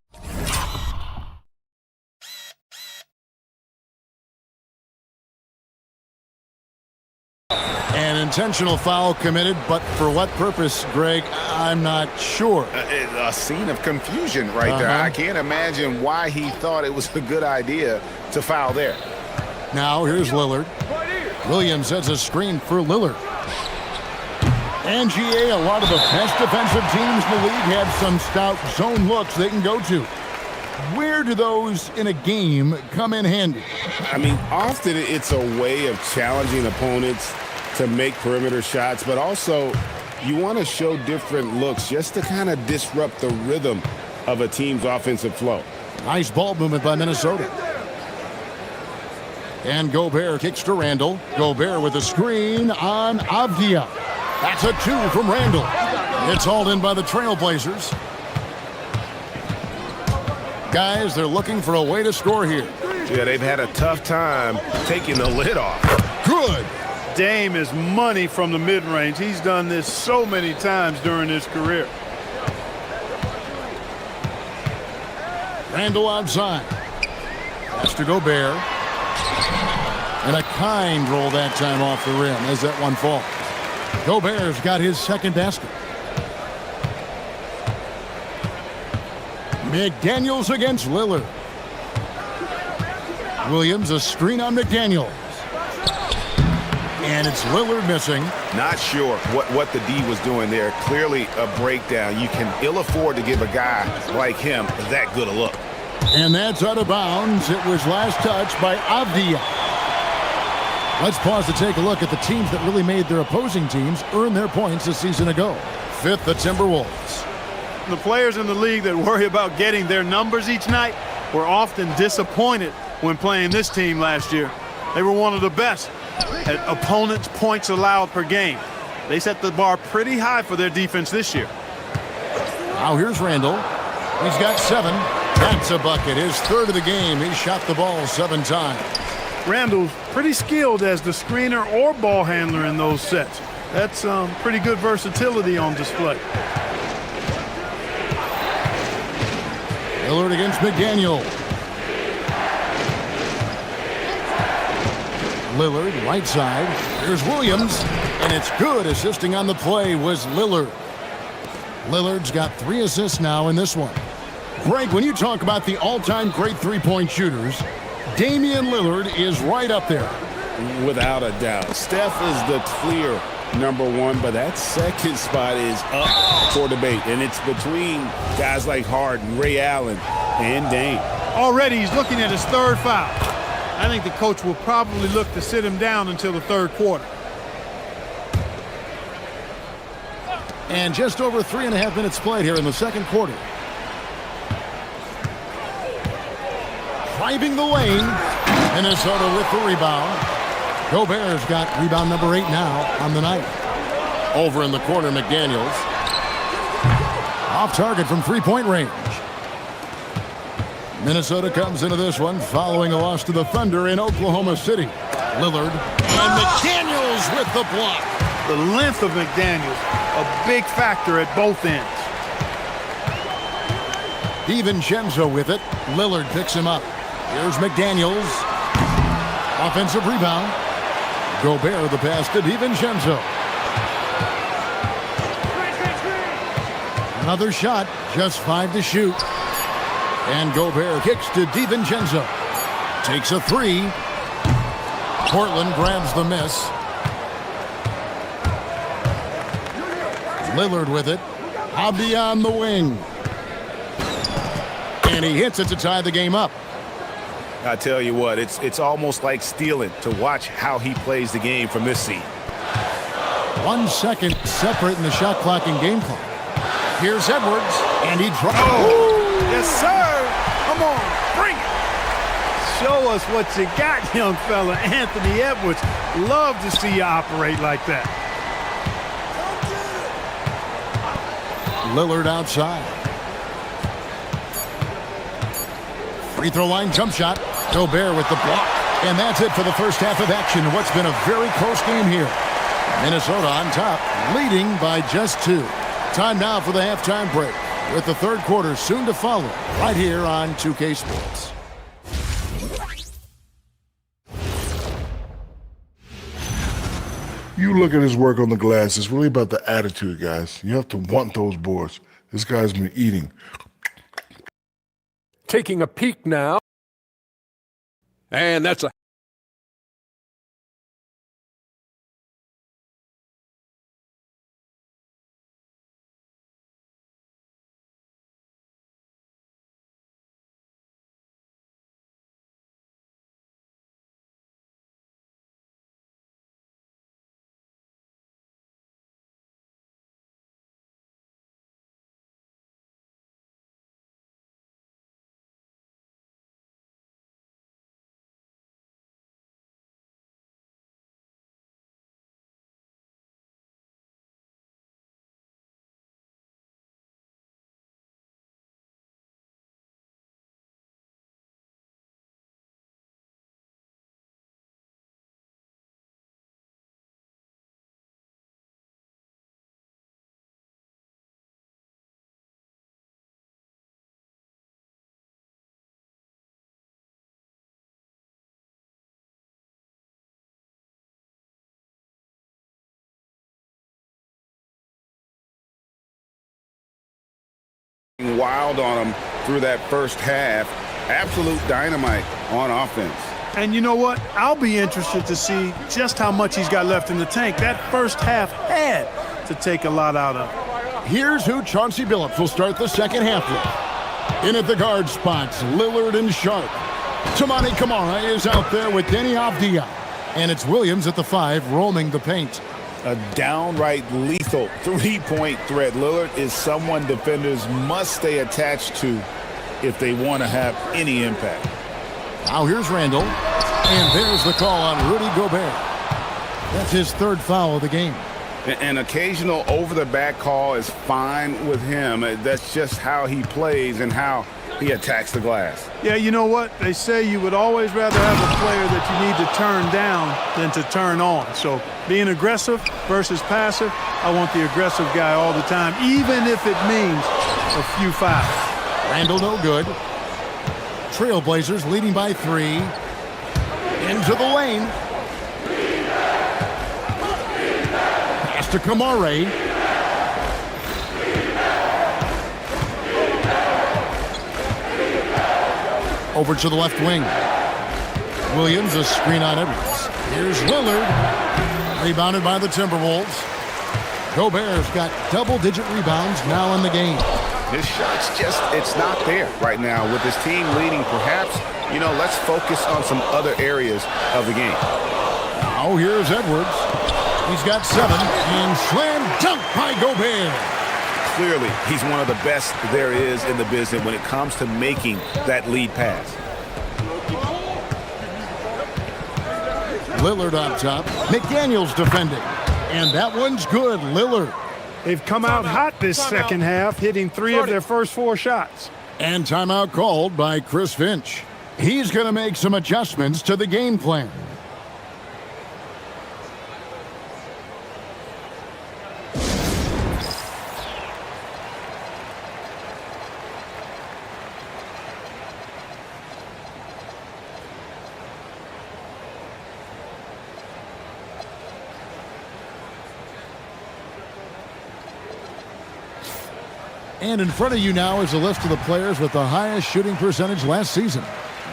An intentional foul committed, but for what purpose, Greg? I'm not sure. A scene of confusion right there. I can't imagine why he thought it was a good idea to foul there. Now here's Lillard. Williams sets a screen for Lillard. And GA, a lot of the best defensive teams in the league have some stout zone looks they can go to. Where do those in a game come in handy? I mean, often it's a way of challenging opponents to make perimeter shots, but also you want to show different looks just to kind of disrupt the rhythm of a team's offensive flow. Nice ball movement by Minnesota. And Gobert kicks to Randall. Gobert with a screen on Avdia. That's a 2 from Randall. It's hauled in by the Trailblazers. Guys, they're looking for a way to score here. Yeah, they've had a tough time taking the lid off. Good. Dame is money from the mid-range. He's done this so many times during his career. Randall outside. Has to go Gobert. And a kind roll that time off the rim as that one falls. Gobert's got his second basket. McDaniels against Lillard. Williams, a screen on McDaniels. And it's Lillard missing. Not sure what the D was doing there. Clearly a breakdown. You can ill afford to give a guy like him that good a look. And that's out of bounds. It was last touched by Avdia. Let's pause to take a look at the teams that really made their opposing teams earn their points a season ago. Fifth, the Timberwolves. The players in the league that worry about getting their numbers each night were often disappointed when playing this team last year. They were one of the best at opponents' points allowed per game. They set the bar pretty high for their defense this year. Now here's Randall. He's got 7. That's a bucket. His third of the game. He shot the ball 7 times. Randall's pretty skilled as the screener or ball handler in those sets. That's pretty good versatility on display. Lillard against McDaniel. Lillard, right side. Here's Williams, and it's good. Assisting on the play was Lillard. Lillard's got 3 assists now in this one. Greg, when you talk about the all-time great three-point shooters, Damian Lillard is right up there. Without a doubt. Steph is the clear #1, but that second spot is up for debate. And it's between guys like Harden, Ray Allen, and Dame. Already he's looking at his third foul. I think the coach will probably look to sit him down until the third quarter. And just over 3.5 minutes played here in the second quarter. Driving the lane. Minnesota with the rebound. Gobert's got rebound number 8 now on the night. Over in the corner, McDaniels. Off target from three-point range. Minnesota comes into this one following a loss to the Thunder in Oklahoma City. Lillard and McDaniels with the block. The length of McDaniels, a big factor at both ends. DiVincenzo with it. Lillard picks him up. Here's McDaniels. Offensive rebound. Gobert the pass to DiVincenzo. Another shot, just 5 to shoot. And Gobert kicks to DiVincenzo. Takes a 3. Portland grabs the miss. Lillard with it. Abdi on the wing. And he hits it to tie the game up. I tell you what, it's almost like stealing to watch how he plays the game from this seat. 1 second separate in the shot clock and game clock. Here's Edwards, and he drops. Oh, yes, sir. Come on, bring it. Show us what you got, young fella. Anthony Edwards. Love to see you operate like that. Lillard outside. Free throw line jump shot. Gobert with the block. And that's it for the first half of action. What's been a very close game here. Minnesota on top, leading by just 2. Time now for the halftime break, with the third quarter soon to follow, right here on 2K Sports. You look at his work on the glass, it's really about the attitude, guys. You have to want those boards. This guy's been eating. Taking a peek now. And that's a Wild on him through that first half. Absolute dynamite on offense. And you know what? I'll be interested to see just how much he's got left in the tank. That first half had to take a lot out of him. Here's who Chauncey Billups will start the second half with. In at the guard spots, Lillard and Sharp. Toumani Camara is out there with Deni Avdija. And it's Williams at the 5 roaming the paint. A downright lethal three-point threat. Lillard is someone defenders must stay attached to if they want to have any impact. Now here's Randall. And there's the call on Rudy Gobert. That's his 3rd foul of the game. An occasional over-the-back call is fine with him. That's just how he plays and how he attacks the glass. Yeah, you know what? They say you would always rather have a player that you need to turn down than to turn on. So being aggressive versus passive, I want the aggressive guy all the time, even if it means a few fouls. Randall no good. Trailblazers leading by 3. Into the lane. Pass to Camara. Over to the left wing. Williams, a screen on Edwards. Here's Lillard. Rebounded by the Timberwolves. Gobert's got double-digit rebounds now in the game. His shot's just, it's not there right now. With his team leading, perhaps, let's focus on some other areas of the game. Now here's Edwards. He's got 7. And slam dunk by Gobert. Clearly, he's one of the best there is in the business when it comes to making that lead pass. Lillard on top. McDaniels defending. And that one's good. Lillard. They've come out hot this second half, hitting 3 of their first 4 shots. And timeout called by Chris Finch. He's going to make some adjustments to the game plan. And in front of you now is a list of the players with the highest shooting percentage last season.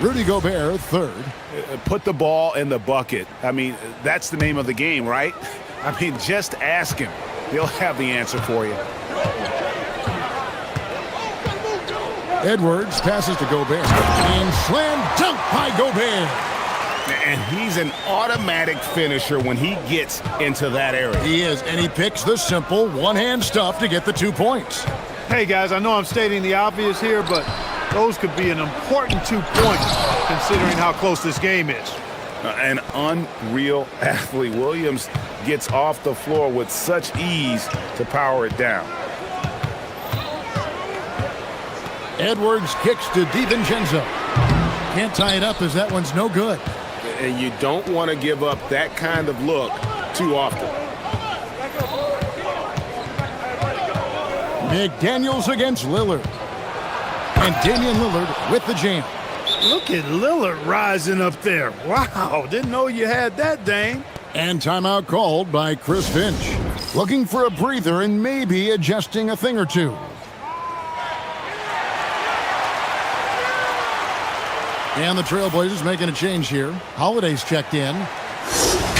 Rudy Gobert, 3rd. Put the ball in the bucket. I mean, that's the name of the game, right? I mean, just ask him. He'll have the answer for you. Edwards passes to Gobert. And slam dunk by Gobert. And he's an automatic finisher when he gets into that area. He is, and he picks the simple one-hand stuff to get the 2 points. Hey, guys, I know I'm stating the obvious here, but those could be an important 2 points considering how close this game is. An unreal athlete. Williams gets off the floor with such ease to power it down. Edwards kicks to DiVincenzo. Can't tie it up as that one's no good. And you don't want to give up that kind of look too often. McDaniels against Lillard. And Damian Lillard with the jam. Look at Lillard rising up there. Wow, didn't know you had that, Dame. And timeout called by Chris Finch. Looking for a breather and maybe adjusting a thing or 2. And the Trailblazers making a change here. Holiday's checked in.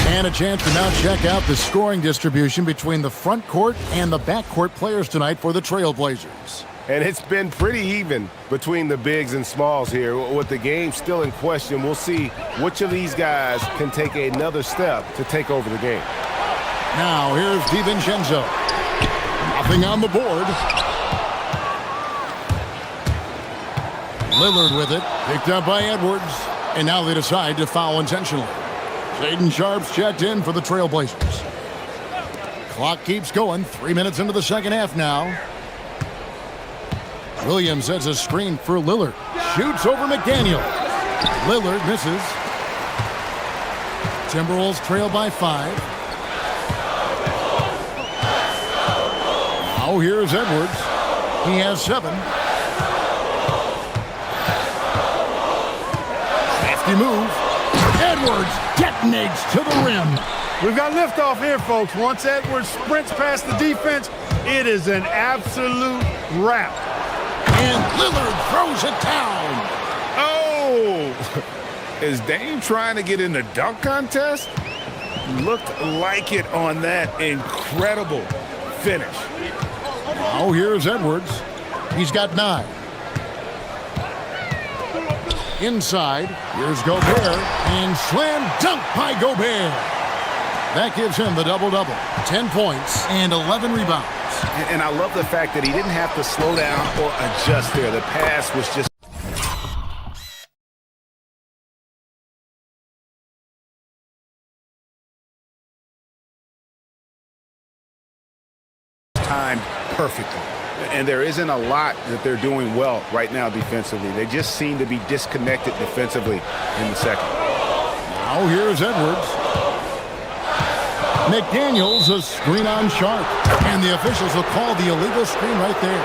And a chance to now check out the scoring distribution between the front court and the back court players tonight for the Trailblazers. And it's been pretty even between the bigs and smalls here. With the game still in question, we'll see which of these guys can take another step to take over the game. Now here's DiVincenzo. Nothing on the board. Lillard with it. Picked up by Edwards. And now they decide to foul intentionally. Shaedon Sharpe's checked in for the Trailblazers. Clock keeps going. 3 minutes into the second half now. Williams sets a screen for Lillard. Shoots over McDaniel. Lillard misses. Timberwolves trail by 5. Now here's Edwards. He has 7. Safety move. Edwards detonates to the rim. We've got liftoff here, folks. Once Edwards sprints past the defense, it is an absolute wrap. And Lillard throws it down. Oh! Is Dame trying to get in the dunk contest? Looked like it on that incredible finish. Now here's Edwards. He's got 9. Inside, here's Gobert, and slam dunk by Gobert. That gives him the double-double. 10 points and 11 rebounds. And I love the fact that he didn't have to slow down or adjust there. The pass was just timed perfectly. And there isn't a lot that they're doing well right now defensively. They just seem to be disconnected defensively in the second. Now here's Edwards. McDaniels, a screen on Sharp. And the officials will call the illegal screen right there.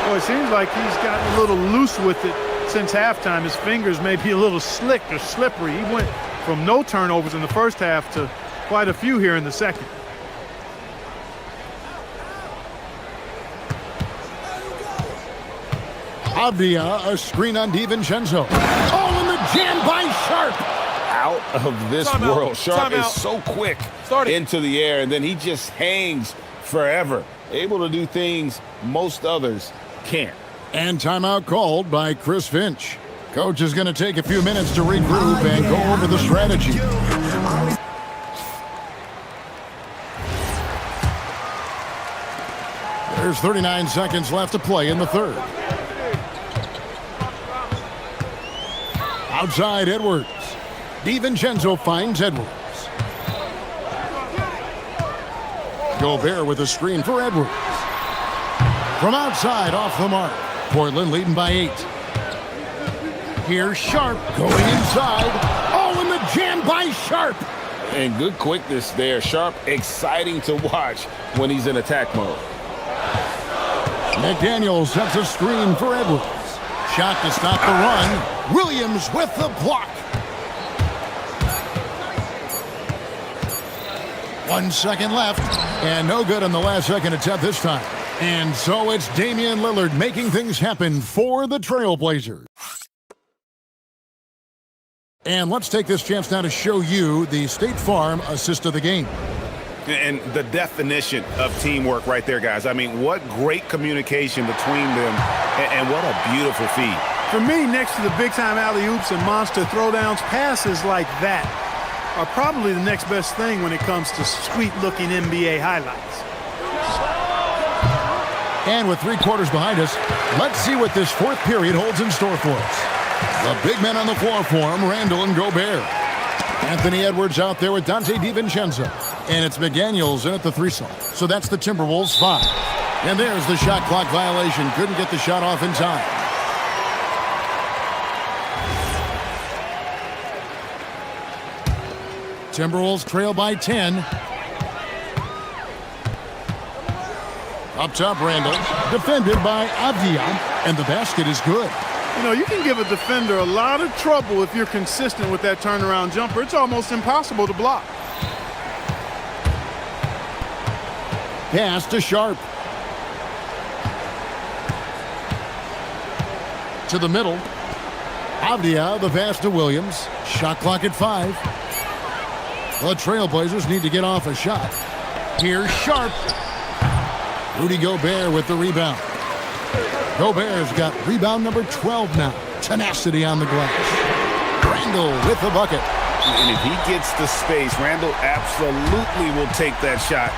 Well, it seems like he's gotten a little loose with it since halftime. His fingers may be a little slick or slippery. He went from no turnovers in the first half to quite a few here in the second. Avdia, a screen on DiVincenzo. Oh, and the jam by Sharp. Out of this world. Sharp is so quick into the air, and then he just hangs forever. Able to do things most others can't. And timeout called by Chris Finch. Coach is going to take a few minutes to regroup and go over the strategy. There's 39 seconds left to play in the third. Outside Edwards. DiVincenzo finds Edwards. Gobert with a screen for Edwards. From outside, off the mark. Portland leading by 8. Here's Sharp going inside. Oh, and the jam by Sharp. And good quickness there. Sharp, exciting to watch when he's in attack mode. McDaniels sets a screen for Edwards. Shot to stop the run. Williams with the block. 1 second left, and no good on the last second attempt this time. And so it's Damian Lillard making things happen for the Trailblazers. And let's take this chance now to show you the State Farm assist of the game. And the definition of teamwork right there, guys. I mean, what great communication between them, and what a beautiful feed. For me, next to the big-time alley-oops and monster throwdowns, passes like that are probably the next best thing when it comes to sweet-looking NBA highlights. And with 3 quarters behind us, let's see what this fourth period holds in store for us. The big men on the floor for him, Randall and Gobert. Anthony Edwards out there with Dante DiVincenzo. And it's McDaniels in at the 3 slot. So that's the Timberwolves 5. And there's the shot clock violation. Couldn't get the shot off in time. Timberwolves trail by 10. Up top, Randall. Defended by Avdia. And the basket is good. You know, you can give a defender a lot of trouble if you're consistent with that turnaround jumper. It's almost impossible to block. Pass to Sharp. To the middle. Avdia, the pass to Williams. Shot clock at 5. The Trailblazers need to get off a shot. Here's Sharp. Rudy Gobert with the rebound. Gobert's got rebound number 12 now. Tenacity on the glass. Randall with the bucket. And if he gets the space, Randall absolutely will take that shot.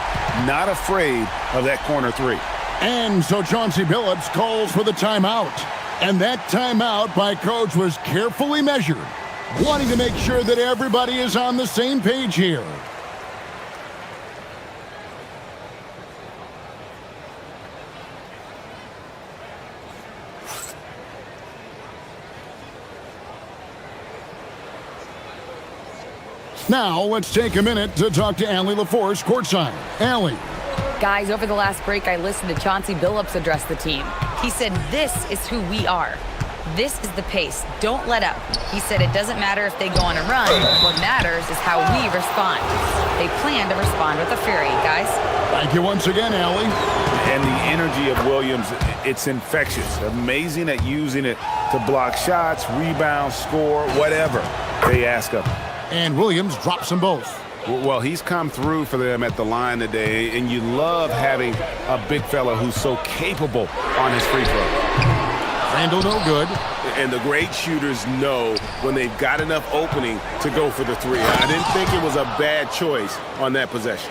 Not afraid of that corner 3. And so Chauncey Billups calls for the timeout. And that timeout by Coach was carefully measured, wanting to make sure that everybody is on the same page here. Now, let's take a minute to talk to Allie LaForce courtside. Allie. Guys, over the last break, I listened to Chauncey Billups address the team. He said, this is who we are. This is the pace. Don't let up. He said it doesn't matter if they go on a run. What matters is how we respond. They plan to respond with a fury, guys. Thank you once again, Allie. And the energy of Williams, it's infectious. Amazing at using it to block shots, rebound, score, whatever they ask of him. And Williams drops them both. Well, he's come through for them at the line today, and you love having a big fella who's so capable on his free throw. Randall no good. And the great shooters know when they've got enough opening to go for the three. I didn't think it was a bad choice on that possession.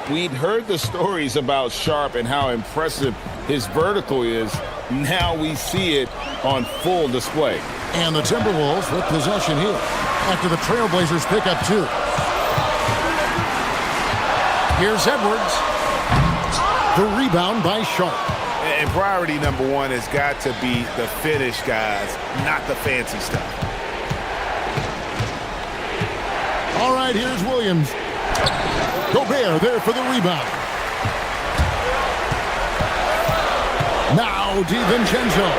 We'd heard the stories about Sharp and how impressive his vertical is. Now we see it on full display. And the Timberwolves with possession here after the Trailblazers pick up 2. Here's Edwards. The rebound by Sharp. And priority number one has got to be the finish, guys, not the fancy stuff. All right, here's Williams. Gobert there for the rebound. Now DiVincenzo.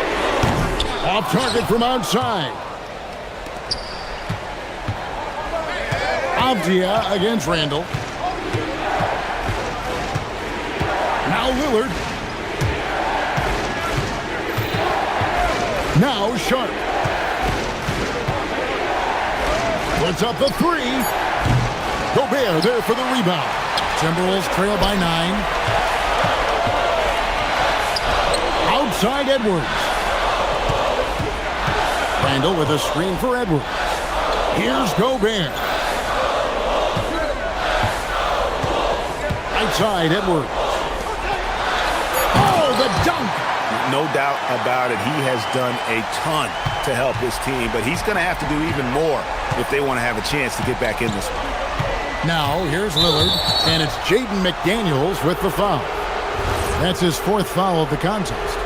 Off target from outside. Avdia against Randall. Now Lillard. Now Sharp. Puts up the 3. Gobert there for the rebound. Timberwolves trail by 9. Outside Edwards. Randall with a screen for Edwards. Here's Gobert. Outside Edwards. Oh, the dunk! No doubt about it, he has done a ton to help his team, but he's going to have to do even more if they want to have a chance to get back in this one. Now, here's Lillard, and it's Jaden McDaniels with the foul. That's his 4th foul of the contest.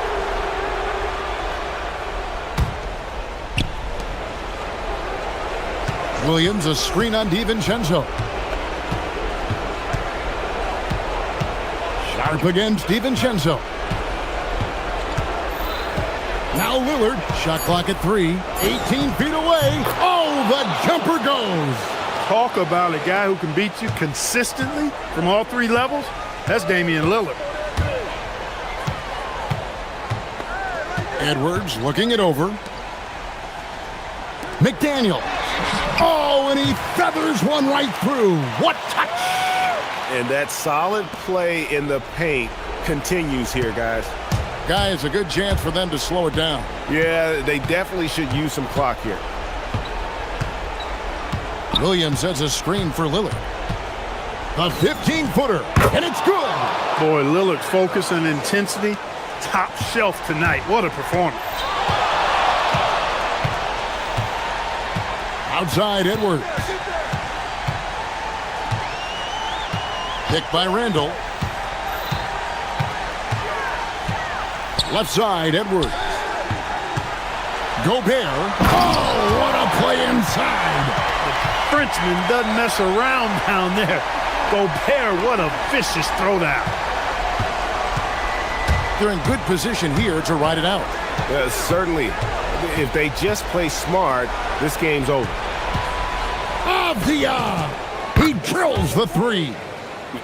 Williams, a screen on DiVincenzo. Sharp against DiVincenzo. Now Lillard, shot clock at 3, 18 feet away. Oh, the jumper goes. Talk about a guy who can beat you consistently from all 3 levels. That's Damian Lillard. Edwards looking it over. McDaniel. Oh, and he feathers one right through. What touch! And that solid play in the paint continues here, guys. Guys, a good chance for them to slow it down. Yeah, they definitely should use some clock here. Williams has a screen for Lillard. A 15-footer, and it's good. Boy, Lillard's focus and intensity, top shelf tonight. What a performance. Outside Edwards. Picked by Randall. Left side, Edwards. Gobert. Oh, what a play inside. The Frenchman doesn't mess around down there. Gobert, what a vicious throwdown. They're in good position here to ride it out. Certainly. If they just play smart, this game's over. Avdia! He drills the 3.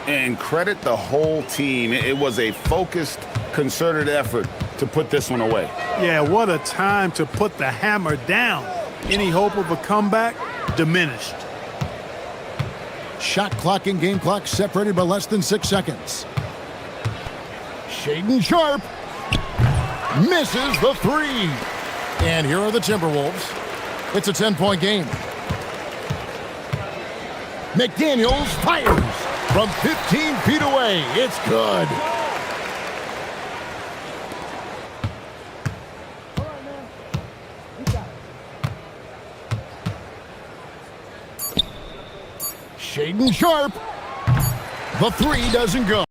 And credit the whole team. It was a focused, concerted effort to put this one away. Yeah, what a time to put the hammer down. Any hope of a comeback diminished. Shot clock and game clock separated by less than 6 seconds. Shaedon Sharp misses the 3. And here are the Timberwolves. It's a 10-point game. McDaniels fires from 15 feet away. It's good. Shaedon Sharp. The 3 doesn't go.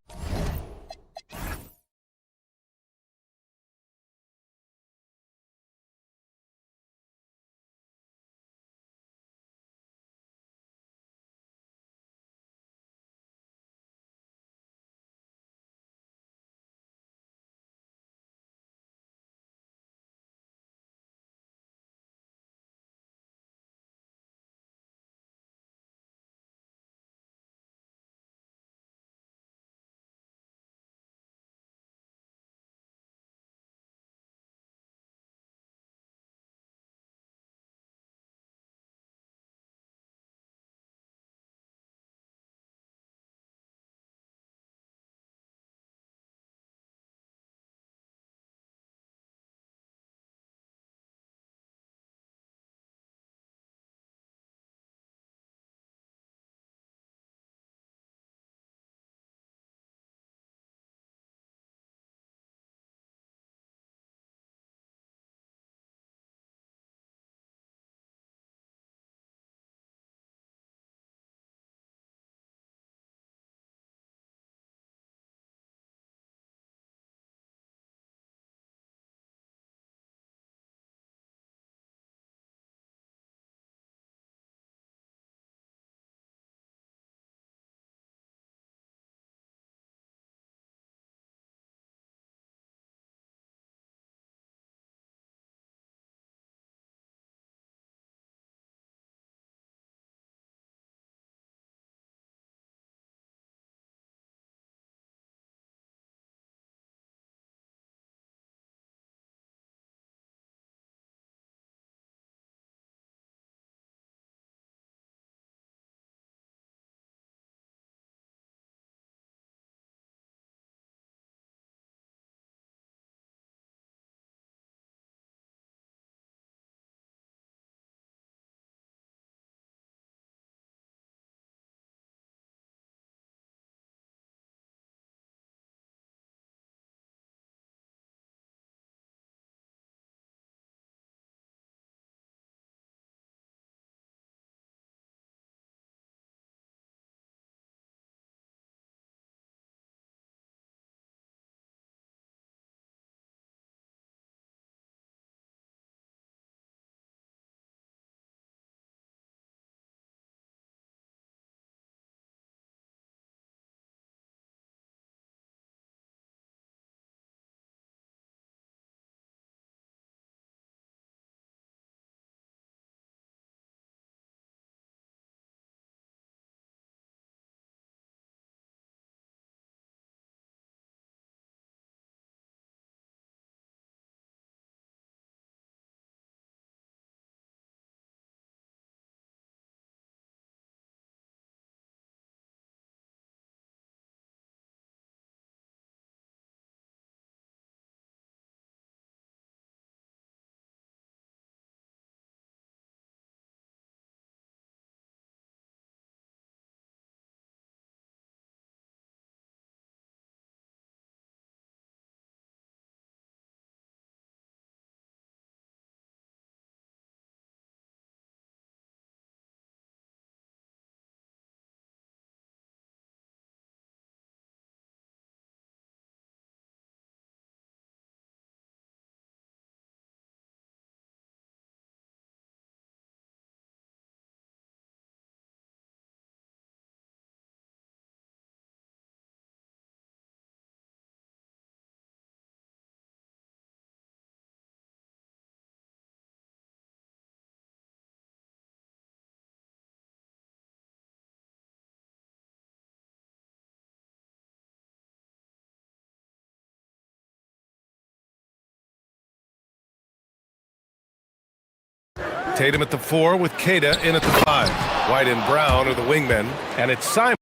Tatum at the 4 with Keita in at the 5. White and Brown are the wingmen, and it's Simon.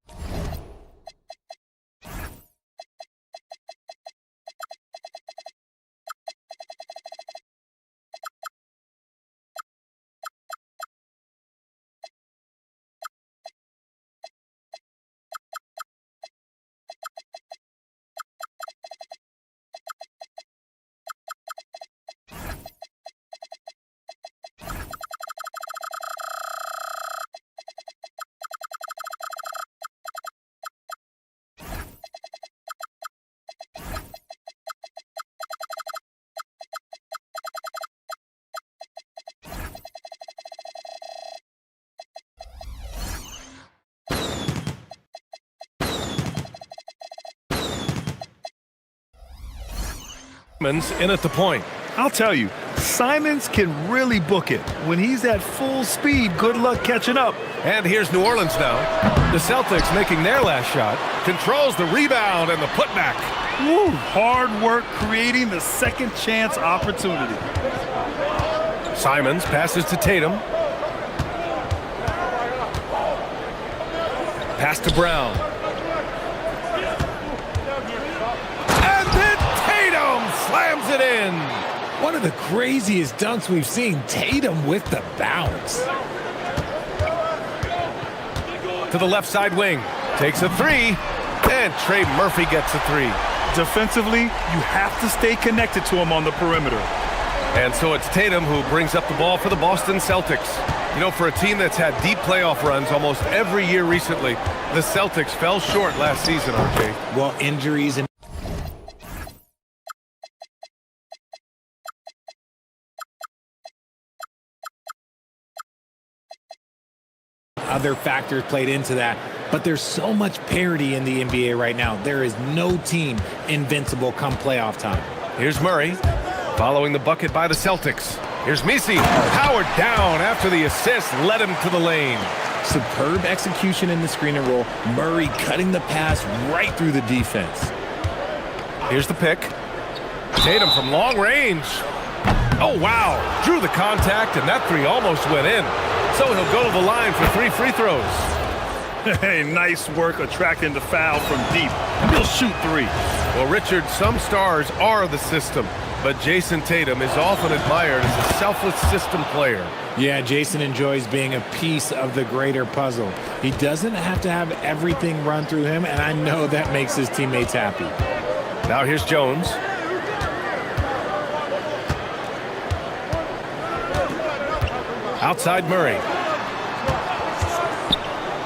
In at the point. I'll tell you, Simons can really book it. When he's at full speed, good luck catching up. And here's New Orleans now. The Celtics making their last shot. Controls the rebound and the putback. Woo, hard work creating the second chance opportunity. Simons passes to Tatum. Pass to Brown. Slams it in. One of the craziest dunks we've seen. Tatum with the bounce. To the left side wing. Takes a 3. And Trey Murphy gets a 3. Defensively, you have to stay connected to him on the perimeter. And so it's Tatum who brings up the ball for the Boston Celtics. You know, for a team that's had deep playoff runs almost every year recently, the Celtics fell short last season, RJ. Well, injuries and other factors played into that, but there's so much parity in the NBA right now. There is no team invincible come playoff time. Here's Murray, following the bucket by the Celtics. Here's Messi, powered down after the assist led him to the lane. Superb execution in the screen and roll. Murray cutting the pass right through the defense. Here's the pick. Tatum from long range. Oh, wow. Drew the contact, and that 3 almost went in. So he'll go to the line for 3 free throws. Hey, nice work attracting the foul from deep. He'll shoot 3. Well, Richard, some stars are the system, but Jason Tatum is often admired as a selfless system player. Yeah, Jason enjoys being a piece of the greater puzzle. He doesn't have to have everything run through him, and I know that makes his teammates happy. Now here's Jones. Outside Murray.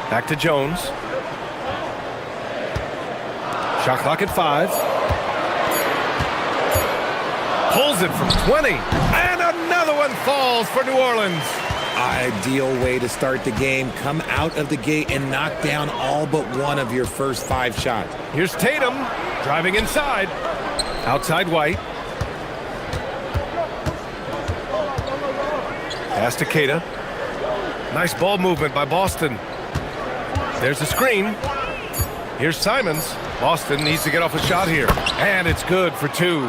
Back to Jones. Shot clock at 5. Pulls it from 20. And another one falls for New Orleans. Ideal way to start the game. Come out of the gate and knock down all but one of your first 5 shots. Here's Tatum driving inside. Outside White. Pass to Keita. Nice ball movement by Boston. There's a screen. Here's Simons. Boston needs to get off a shot here. And it's good for 2.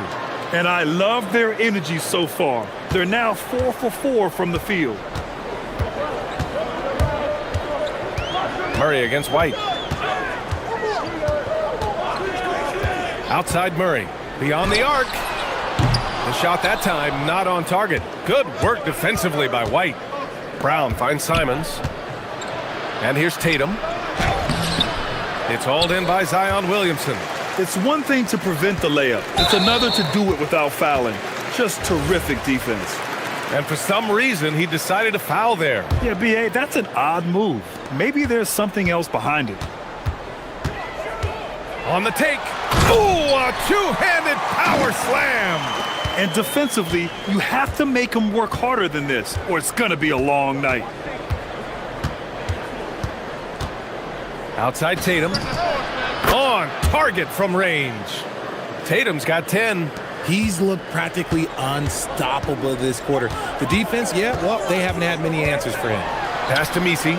And I love their energy so far. They're now 4 for 4 from the field. Murray against White. Outside Murray. Beyond the arc. The shot that time not on target. Good work defensively by White. Brown finds Simons. And here's Tatum. It's hauled in by Zion Williamson. It's one thing to prevent the layup. It's another to do it without fouling. Just terrific defense. And for some reason, he decided to foul there. Yeah, B.A., that's an odd move. Maybe there's something else behind it. On the take. Ooh, a two-handed power slam. And defensively, you have to make him work harder than this, or it's going to be a long night. Outside Tatum. On target from range. Tatum's got 10. He's looked practically unstoppable this quarter. The defense, yeah, well, they haven't had many answers for him. Pass to Messi.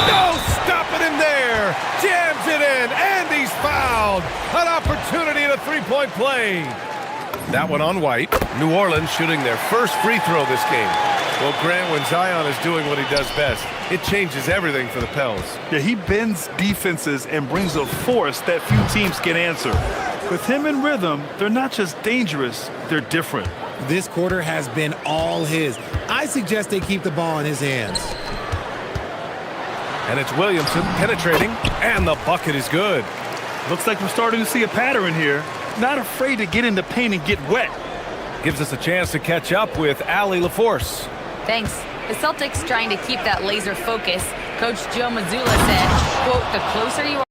No, stopping him there. Jams it in, and he's fouled. An opportunity at a three-point play. That one on White. New Orleans shooting their first free throw this game. Well, Grant, when Zion is doing what he does best, it changes everything for the Pels. Yeah, he bends defenses and brings a force that few teams can answer. With him in rhythm, they're not just dangerous, they're different. This quarter has been all his. I suggest they keep the ball in his hands. And it's Williamson penetrating, and the bucket is good. Looks like we're starting to see a pattern here. Not afraid to get in the paint and get wet. Gives us a chance to catch up with Allie LaForce. Thanks. The Celtics trying to keep that laser focus. Coach Joe Mazzulla said, quote, the closer you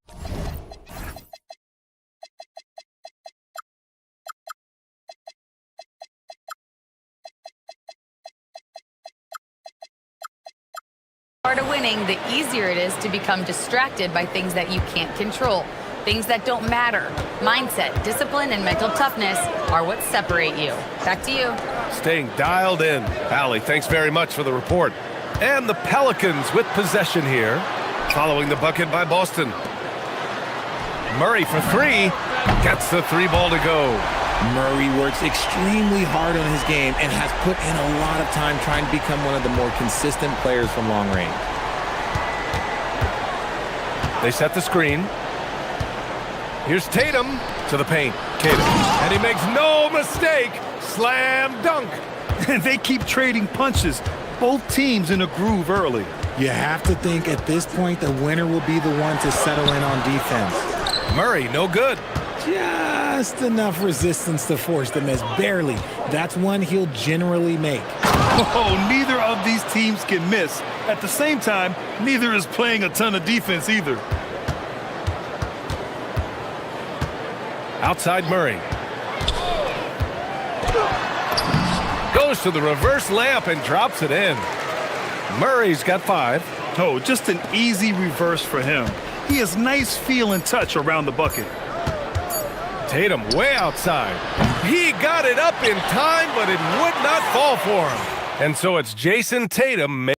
are to winning, the easier it is to become distracted by things that you can't control. Things that don't matter. Mindset, discipline, and mental toughness are what separate you. Back to you. Staying dialed in. Allie, thanks very much for the report. And the Pelicans with possession here, following the bucket by Boston. Murray for three, gets the three ball to go. Murray works extremely hard on his game and has put in a lot of time trying to become one of the more consistent players from long range. They set the screen. Here's Tatum to the paint. Tatum. And he makes no mistake. Slam dunk. And they keep trading punches. Both teams in a groove early. You have to think at this point the winner will be the one to settle in on defense. Murray, no good. Just enough resistance to force the miss. Barely. That's one he'll generally make. Oh, neither of these teams can miss. At the same time, neither is playing a ton of defense either. Outside Murray. Goes to the reverse layup and drops it in. Murray's got 5. Oh, just an easy reverse for him. He has nice feel and touch around the bucket. Tatum way outside. He got it up in time, but it would not fall for him. And so it's Jason Tatum.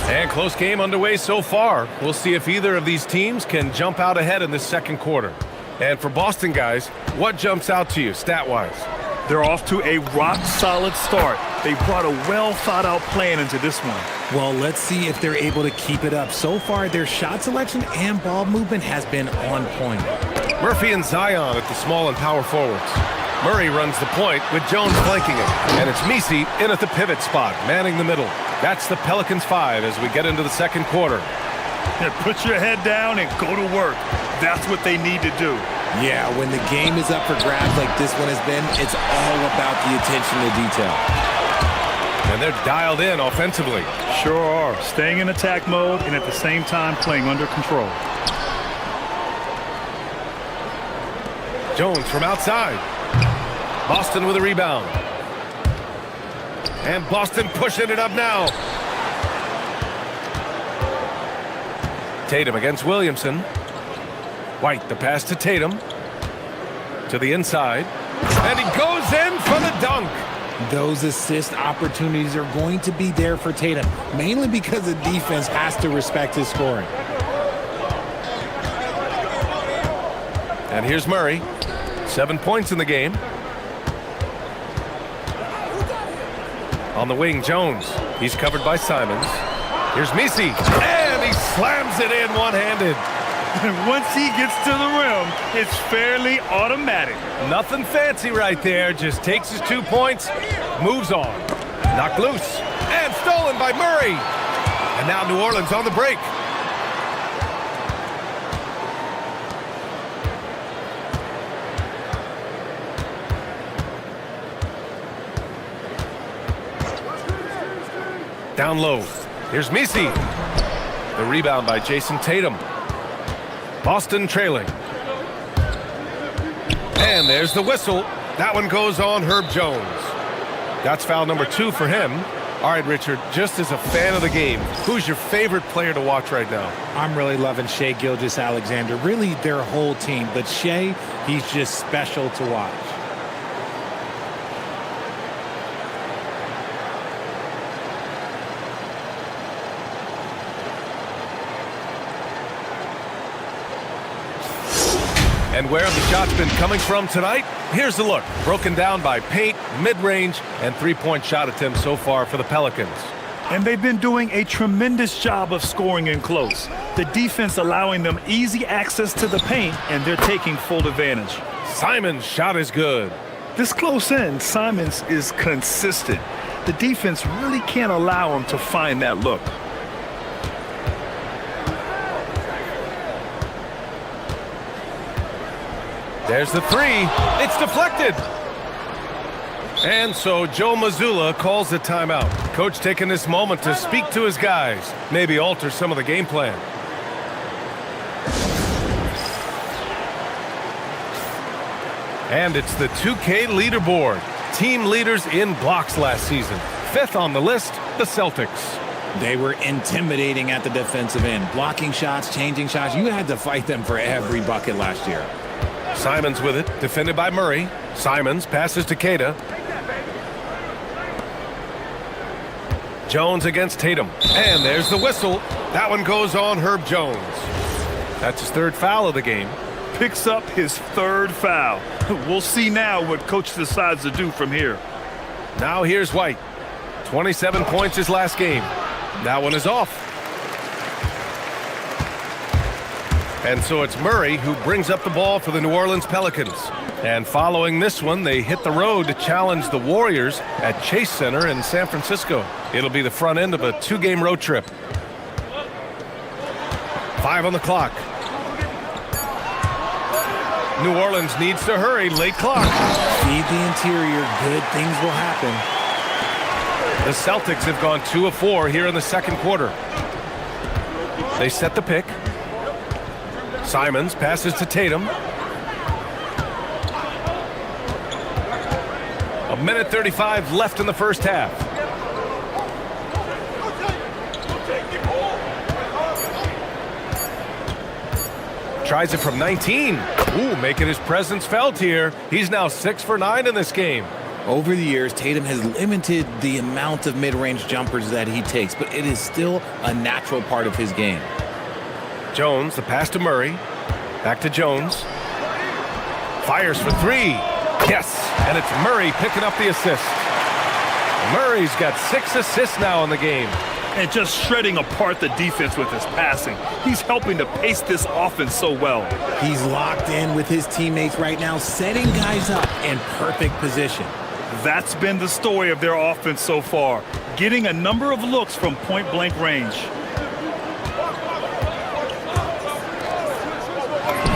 And close game underway so far. We'll see if either of these teams can jump out ahead in this second quarter. And for Boston guys, what jumps out to you stat-wise? They're off to a rock-solid start. They brought a well-thought-out plan into this one. Well, let's see if they're able to keep it up. So far, their shot selection and ball movement has been on point. Murphy and Zion at the small and power forwards. Murray runs the point with Jones flanking him. And it's Misi in at the pivot spot, manning the middle. That's the Pelicans 5 as we get into the second quarter. And put your head down and go to work. That's what they need to do. Yeah, when the game is up for grabs like this one has been, it's all about the attention to detail. And they're dialed in offensively. Sure are. Staying in attack mode and at the same time playing under control. Jones from outside. Boston with a rebound. And Boston pushing it up now. Tatum against Williamson. White, the pass to Tatum. To the inside. And he goes in for the dunk. Those assist opportunities are going to be there for Tatum, mainly because the defense has to respect his scoring. And here's Murray. 7 points in the game. On the wing, Jones. He's covered by Simons. Here's Misi. And he slams it in one-handed. And once he gets to the rim, it's fairly automatic. Nothing fancy right there. Just takes his 2 points, moves on. Knocked loose. And stolen by Murray. And now New Orleans on the break. Down low. Here's Misi. The rebound by Jason Tatum. Boston trailing. And there's the whistle. That one goes on Herb Jones. That's foul number 2 for him. All right, Richard, just as a fan of the game, who's your favorite player to watch right now? I'm really loving Shai Gilgeous-Alexander. Really, their whole team. But Shai, he's just special to watch. And where have the shots been coming from tonight? Here's the look, broken down by paint, mid-range, and three-point shot attempts so far for the Pelicans. And they've been doing a tremendous job of scoring in close. The defense allowing them easy access to the paint, and they're taking full advantage. Simon's shot is good. This close in, Simons is consistent. The defense really can't allow him to find that look. There's the three. It's deflected. And so Joe Mazzulla calls the timeout. Coach taking this moment to speak to his guys, maybe alter some of the game plan. And it's the 2K leaderboard. Team leaders in blocks last season. 5th on the list, the Celtics. They were intimidating at the defensive end, blocking shots, changing shots. You had to fight them for every bucket last year. Simons with it, defended by Murray. Simons passes to Queta. Jones against Tatum. And there's the whistle. That one goes on Herb Jones. That's his 3rd foul of the game. Picks up his 3rd foul. We'll see now what coach decides to do from here. Now here's White. 27 points his last game. That one is off. And so it's Murray who brings up the ball for the New Orleans Pelicans. And following this one, they hit the road to challenge the Warriors at Chase Center in San Francisco. It'll be the front end of a 2-game road trip. 5 on the clock. New Orleans needs to hurry, late clock. Feed the interior, good things will happen. The Celtics have gone 2 of 4 here in the second quarter. They set the pick. Simons passes to Tatum. 1:35 left in the first half. Tries it from 19. Ooh, making his presence felt here. He's now 6 for 9 in this game. Over the years, Tatum has limited the amount of mid-range jumpers that he takes, but it is still a natural part of his game. Jones, the pass to Murray. Back to Jones. Fires for 3. Yes, and it's Murray picking up the assist. Murray's got 6 assists now in the game. And just shredding apart the defense with his passing. He's helping to pace this offense so well. He's locked in with his teammates right now, setting guys up in perfect position. That's been the story of their offense so far, getting a number of looks from point-blank range.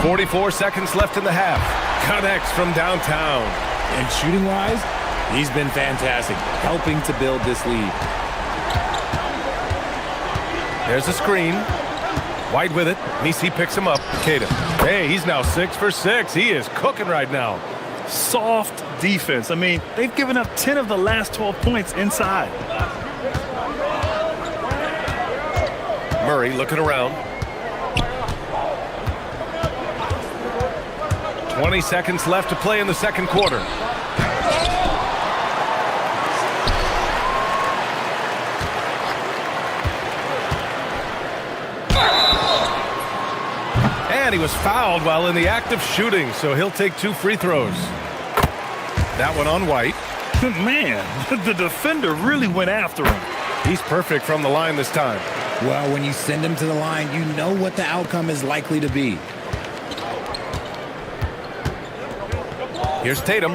44 seconds left in the half. Connects from downtown. And shooting-wise, he's been fantastic, helping to build this lead. There's a screen. White with it. Nisi picks him up. Queta. Hey, he's now 6 for 6. He is cooking right now. Soft defense. I mean, they've given up 10 of the last 12 points inside. Murray looking around. 20 seconds left to play in the second quarter. And he was fouled while in the act of shooting, so he'll take 2 free throws. That one on White. Man, the defender really went after him. He's perfect from the line this time. Well, when you send him to the line, you know what the outcome is likely to be. Here's Tatum.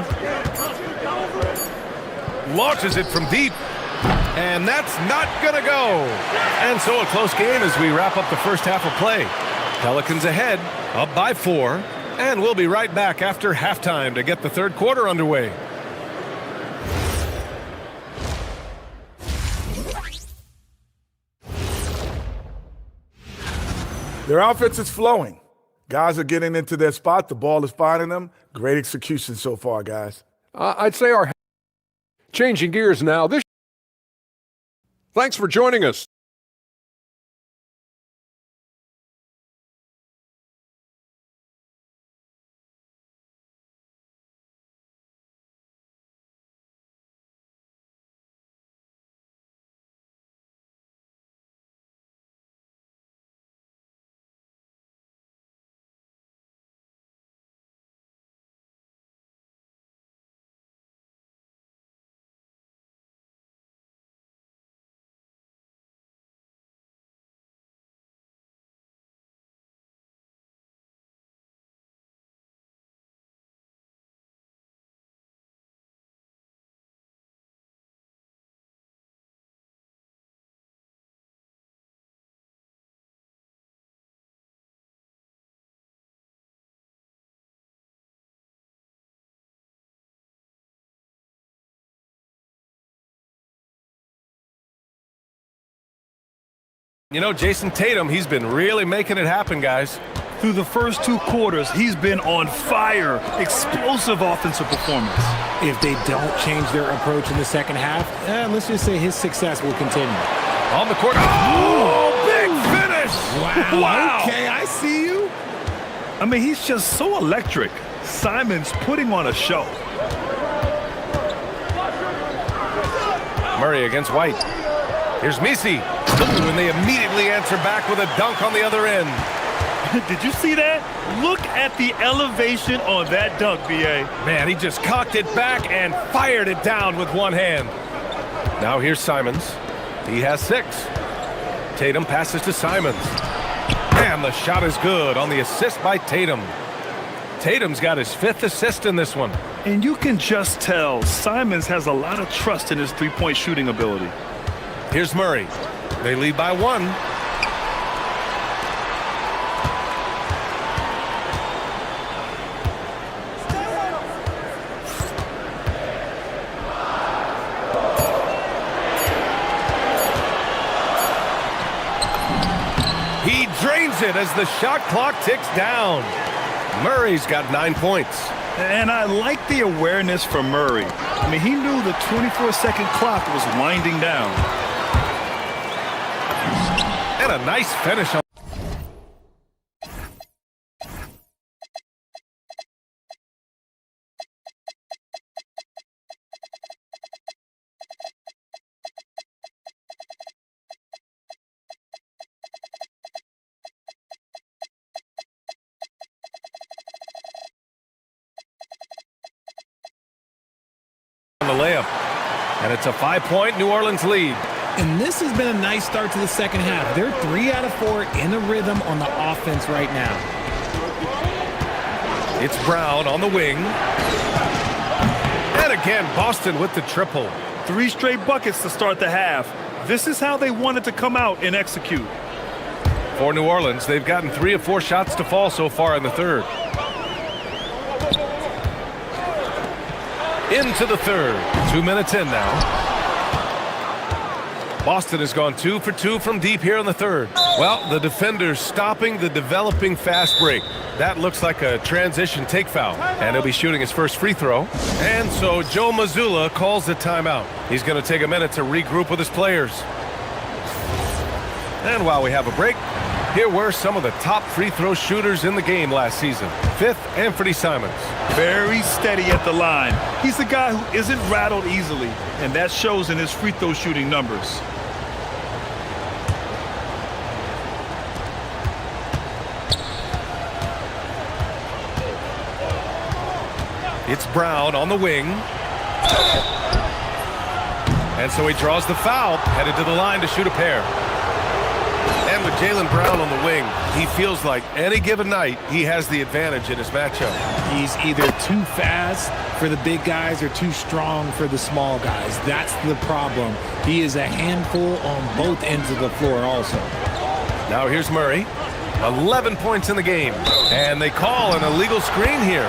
Launches it from deep. And that's not going to go. And so a close game as we wrap up the first half of play. Pelicans ahead, up by 4. And we'll be right back after halftime to get the third quarter underway. Their offense is flowing. Guys are getting into their spot. The ball is finding them. Great execution so far, guys. I'd say our changing gears now. Thanks for joining us. You know, Jason Tatum, he's been really making it happen, guys. Through the first 2 quarters, he's been on fire. Explosive offensive performance. If they don't change their approach in the second half, let's just say his success will continue. On the court. Oh, big finish! Wow. Okay, I see you. I mean, he's just so electric. Simons putting on a show. Murray against White. Here's Misi. Ooh, and they immediately answer back with a dunk on the other end. Did you see that? Look at the elevation on that dunk, B.A. Man, he just cocked it back and fired it down with one hand. Now here's Simons. He has 6. Tatum passes to Simons. And the shot is good on the assist by Tatum. Tatum's got his 5th assist in this one. And you can just tell Simons has a lot of trust in his three-point shooting ability. Here's Murray. They lead by 1. He drains it as the shot clock ticks down. Murray's got 9 points. And I like the awareness from Murray. I mean, he knew the 24-second clock was winding down. And a nice finish on. The layup, and it's a 5-point New Orleans lead. And this has been a nice start to the second half. They're 3 out of 4 in a rhythm on the offense right now. It's Brown on the wing. And again, Boston with the triple. 3 straight buckets to start the half. This is how they wanted to come out and execute. For New Orleans, they've gotten 3 of 4 shots to fall so far in the third. Into the third. 2 minutes in now. Boston has gone 2 for 2 from deep here in the third. Well, the defender's stopping the developing fast break. That looks like a transition take foul. And he'll be shooting his first free throw. And so Joe Mazzulla calls the timeout. He's going to take a minute to regroup with his players. And while we have a break, here were some of the top free throw shooters in the game last season. 5th, Anthony Simons. Very steady at the line. He's a guy who isn't rattled easily, and that shows in his free throw shooting numbers. It's Brown on the wing. And so he draws the foul, headed to the line to shoot a pair. And with Jaylen Brown on the wing, he feels like any given night he has the advantage in his matchup. He's either too fast for the big guys or too strong for the small guys. That's the problem. He is a handful on both ends of the floor also. Now here's Murray. 11 points in the game. And they call an illegal screen here.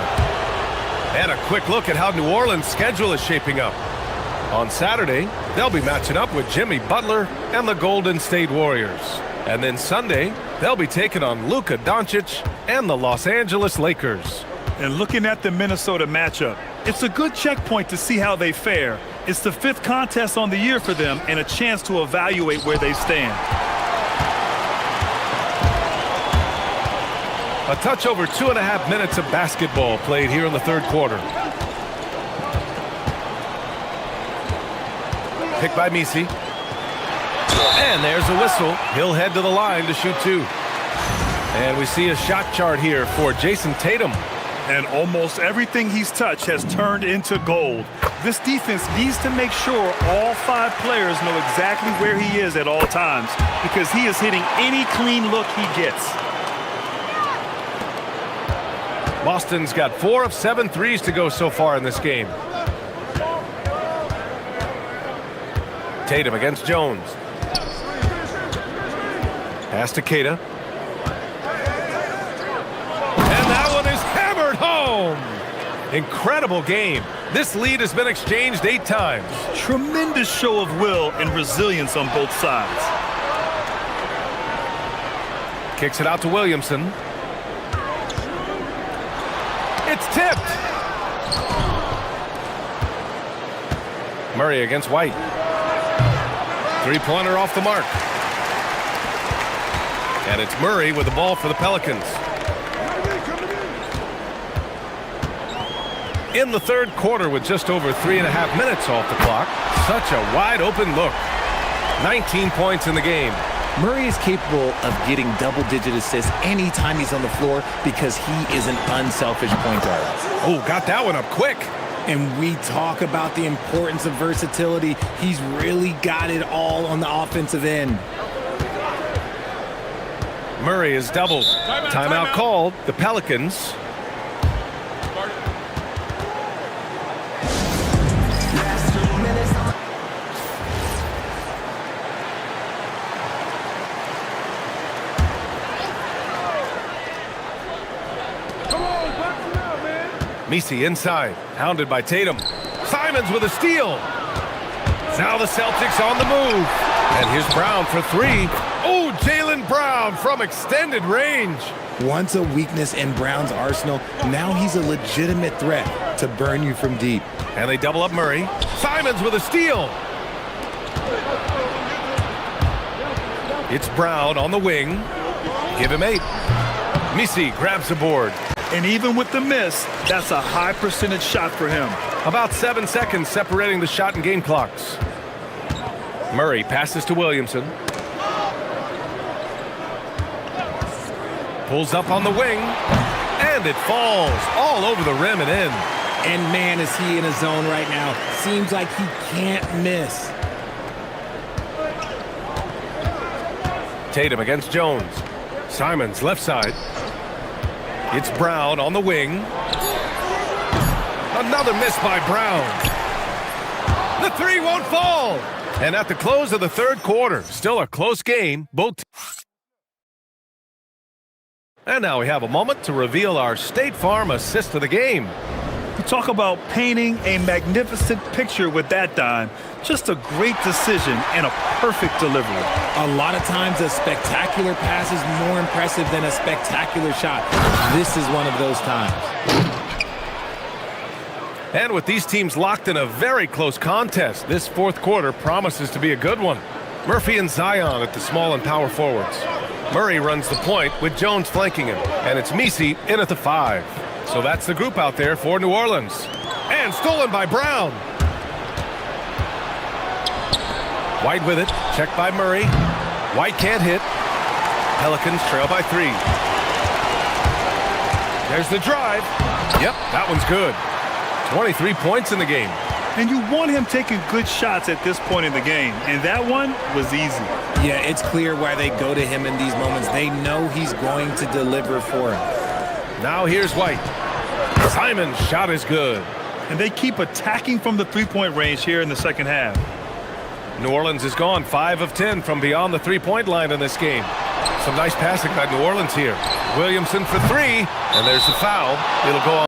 And a quick look at how New Orleans' schedule is shaping up. On Saturday, they'll be matching up with Jimmy Butler and the Golden State Warriors. And then Sunday, they'll be taking on Luka Doncic and the Los Angeles Lakers. And looking at the Minnesota matchup, it's a good checkpoint to see how they fare. It's the 5th contest on the year for them and a chance to evaluate where they stand. A touch over 2.5 minutes of basketball played here in the third quarter. Picked by Misi. And there's a whistle. He'll head to the line to shoot 2. And we see a shot chart here for Jason Tatum. And almost everything he's touched has turned into gold. This defense needs to make sure all 5 players know exactly where he is at all times, because he is hitting any clean look he gets. Boston's got 4 of 7 threes to go so far in this game. Tatum against Jones. Pass to Keita. And that one is hammered home. Incredible game. This lead has been exchanged 8 times. Tremendous show of will and resilience on both sides. Kicks it out to Williamson. It's tipped. Murray against White. Three-pointer off the mark. And it's Murray with the ball for the Pelicans. In the third quarter with just over 3.5 minutes off the clock. Such a wide-open look. 19 points in the game. Murray is capable of getting double-digit assists anytime he's on the floor because he is an unselfish point guard. Oh, got that one up quick. And we talk about the importance of versatility. He's really got it all on the offensive end. Murray is doubled. Timeout called. The Pelicans. Messi inside, hounded by Tatum. Simons with a steal. Now the Celtics on the move. And here's Brown for three. Oh, Jaylen Brown from extended range. Once a weakness in Brown's arsenal, now he's a legitimate threat to burn you from deep. And they double up Murray. Simons with a steal. It's Brown on the wing. Give him 8. Messi grabs the board. And even with the miss, that's a high percentage shot for him. About 7 seconds separating the shot and game clocks. Murray passes to Williamson. Pulls up on the wing. And it falls all over the rim and in. And man, is he in a zone right now. Seems like he can't miss. Tatum against Jones. Simons left side. It's Brown on the wing. Another miss by Brown. The three won't fall. And at the close of the third quarter, still a close game. And now we have a moment to reveal our State Farm assist of the game. You talk about painting a magnificent picture with that dime. Just a great decision and a perfect delivery. A lot of times a spectacular pass is more impressive than a spectacular shot. This is one of those times. And with these teams locked in a very close contest, this fourth quarter promises to be a good one. Murphy and Zion at the small and power forwards. Murray runs the point with Jones flanking him. And it's Messi in at the 5. So that's the group out there for New Orleans. And stolen by Brown. White with it. Checked by Murray. White can't hit. Pelicans trail by 3. There's the drive. Yep, that one's good. 23 points in the game. And you want him taking good shots at this point in the game. And that one was easy. Yeah, it's clear why they go to him in these moments. They know he's going to deliver for him. Now here's White. Simon's shot is good. And they keep attacking from the three-point range here in the second half. New Orleans has gone 5 of 10 from beyond the three-point line in this game. Some nice passing by New Orleans here. Williamson for 3, and there's the foul. It'll go on.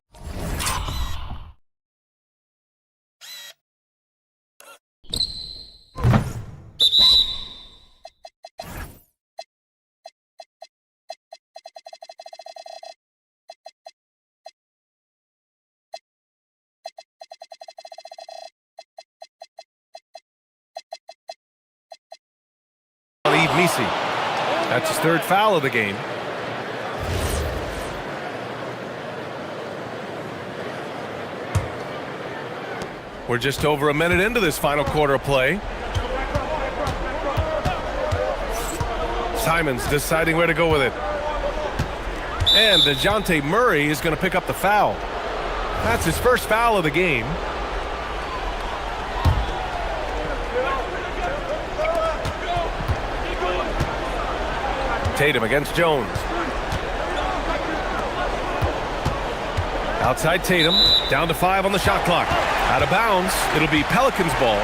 Messi. That's his 3rd foul of the game. We're just over a minute into this final quarter of play. Simons deciding where to go with it. And DeJounte Murray is going to pick up the foul. That's his 1st foul of the game. Tatum against Jones. Outside Tatum, down to 5 on the shot clock. Out of bounds, it'll be Pelicans ball.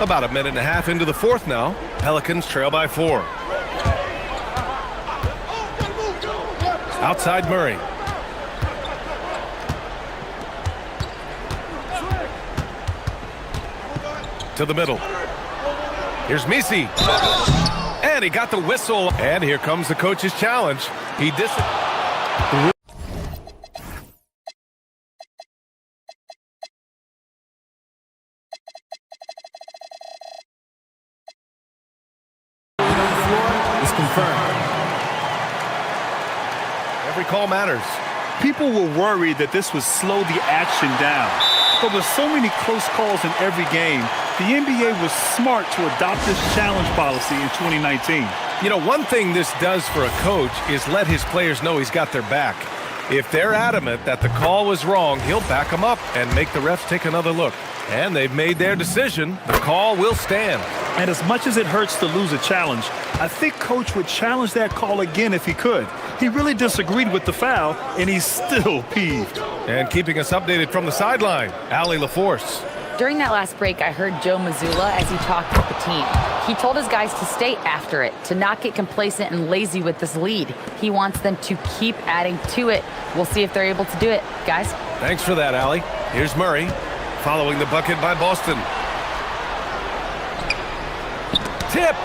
About a minute and a half into the fourth now. Pelicans trail by 4. Outside Murray. To the middle. Here's Misi. And he got the whistle. And here comes the coach's challenge. He is confirmed. Every call matters. People were worried that this would slow the action down. But with so many close calls in every game, the NBA was smart to adopt this challenge policy in 2019. You know, one thing this does for a coach is let his players know he's got their back. If they're adamant that the call was wrong, he'll back them up and make the refs take another look. And they've made their decision. The call will stand. And as much as it hurts to lose a challenge, I think Coach would challenge that call again if he could. He really disagreed with the foul, and he's still peeved. And keeping us updated from the sideline, Allie LaForce. During that last break, I heard Joe Mazzulla as he talked with the team. He told his guys to stay after it, to not get complacent and lazy with this lead. He wants them to keep adding to it. We'll see if they're able to do it. Guys? Thanks for that, Allie. Here's Murray, following the bucket by Boston. Tipped!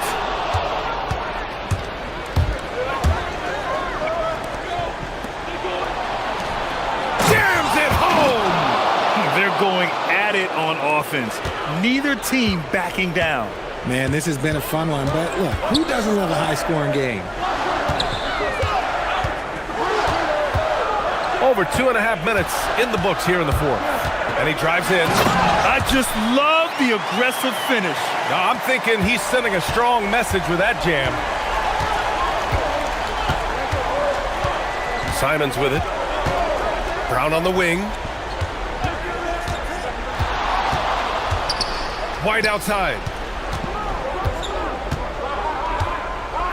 Jams it home! They're going at it on offense. Neither team backing down. Man, this has been a fun one, but look, who doesn't love a high-scoring game? Over 2.5 minutes in the books here in the fourth. And he drives in. I just love the aggressive finish. Now, I'm thinking he's sending a strong message with that jam. Simons with it. Brown on the wing. White outside.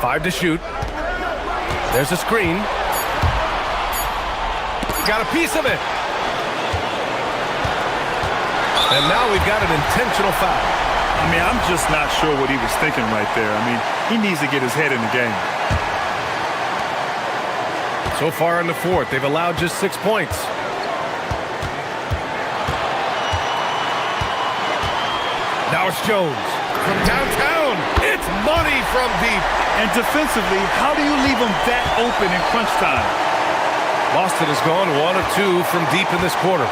5 to shoot. There's a screen. Got a piece of it. And now we've got an intentional foul. I mean, I'm just not sure what he was thinking right there. I mean, he needs to get his head in the game. So far in the fourth, they've allowed just 6 points. Now it's Jones from downtown. It's money from deep. And defensively, how do you leave them that open in crunch time? Boston has gone 1 of 2 from deep in this quarter.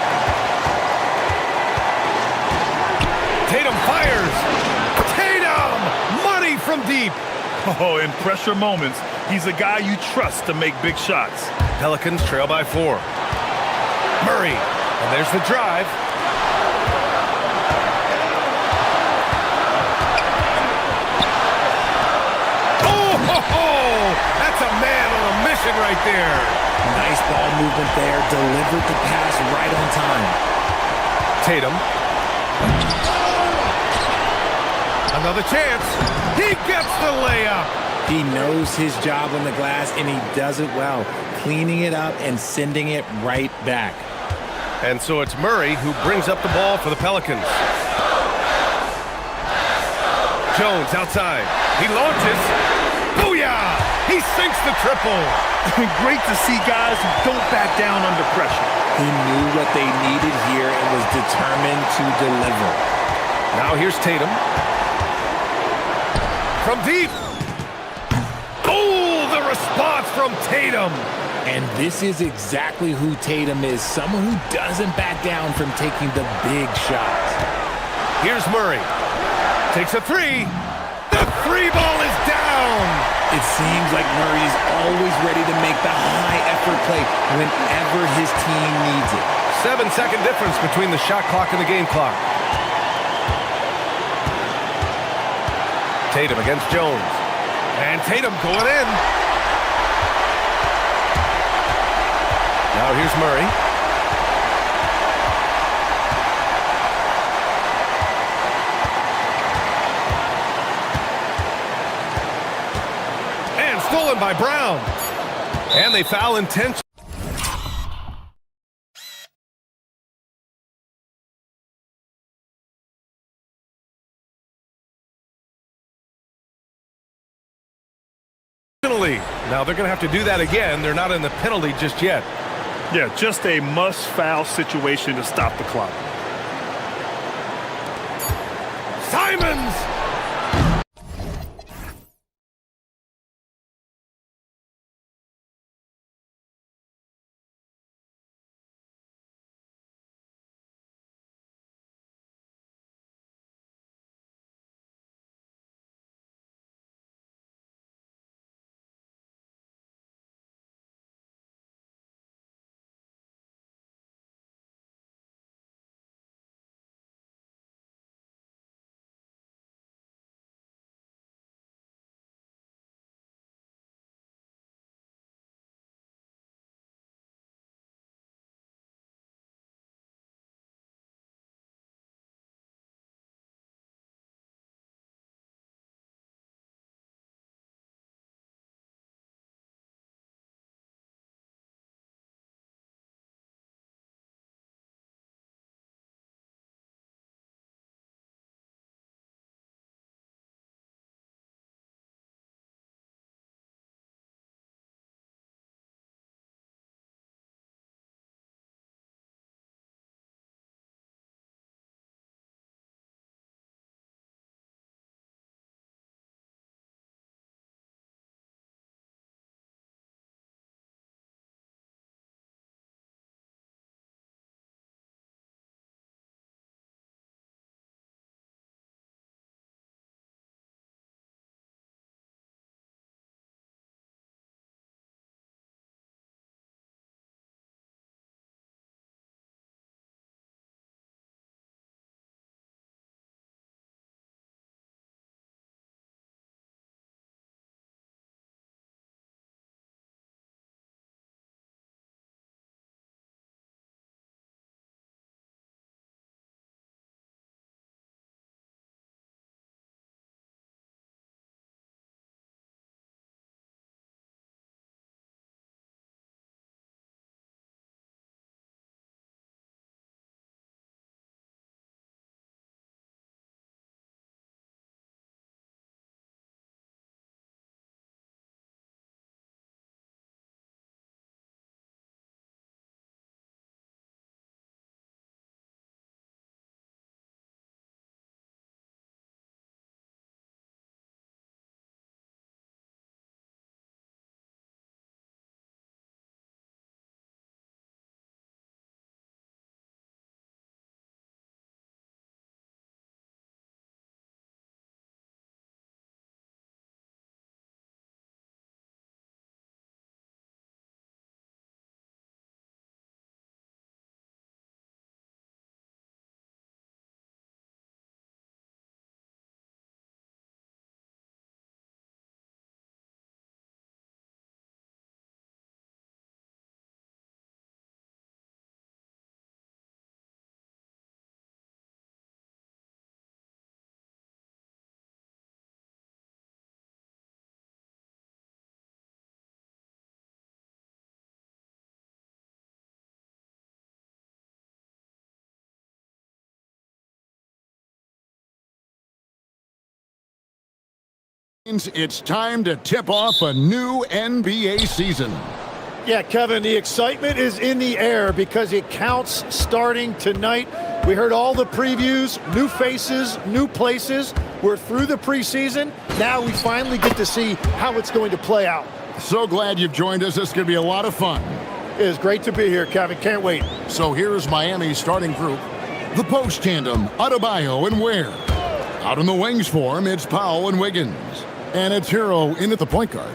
Tatum fires. Tatum! Money from deep. Oh, in pressure moments, he's a guy you trust to make big shots. Pelicans trail by 4. Murray. And there's the drive. That's a man on a mission right there. Nice ball movement there. Delivered the pass right on time. Tatum. Another chance. He gets the layup. He knows his job on the glass, and he does it well. Cleaning it up and sending it right back. And so it's Murray who brings up the ball for the Pelicans. Jones outside. He launches. Booyah! He sinks the triple. Great to see guys who don't back down under pressure. He knew what they needed here and was determined to deliver. Now here's Tatum. From deep. Oh, the response from Tatum. And this is exactly who Tatum is. Someone who doesn't back down from taking the big shots. Here's Murray. Takes a 3. The 3 ball is down. It seems like Murray is always ready to make the high-effort play whenever his team needs it. 7-second difference between the shot clock and the game clock. Tatum against Jones. And Tatum going in. Now here's Murray. Stolen by Brown. And they foul intentionally. Now they're going to have to do that again. They're not in the penalty just yet. Yeah, just a must-foul situation to stop the clock. Simons! It's time to tip off a new NBA season. Yeah, Kevin, the excitement is in the air because it counts starting tonight. We heard all the previews, new faces, new places. We're through the preseason. Now we finally get to see how it's going to play out. So glad you've joined us. This is going to be a lot of fun. It is great to be here, Kevin. Can't wait. So here's Miami's starting group. The post tandem, Adebayo and Ware. Out in the wings for him, it's Powell and Wiggins. And it's Hero in at the point guard.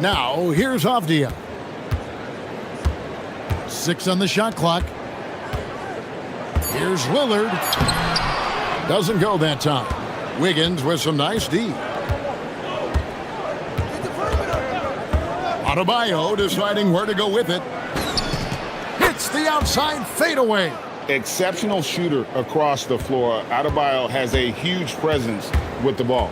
Now, here's Avdia. 6 on the shot clock. Here's Lillard. Doesn't go that time. Wiggins with some nice D. Adebayo deciding where to go with it. Hits the outside fadeaway. Exceptional shooter across the floor. Adebayo has a huge presence with the ball.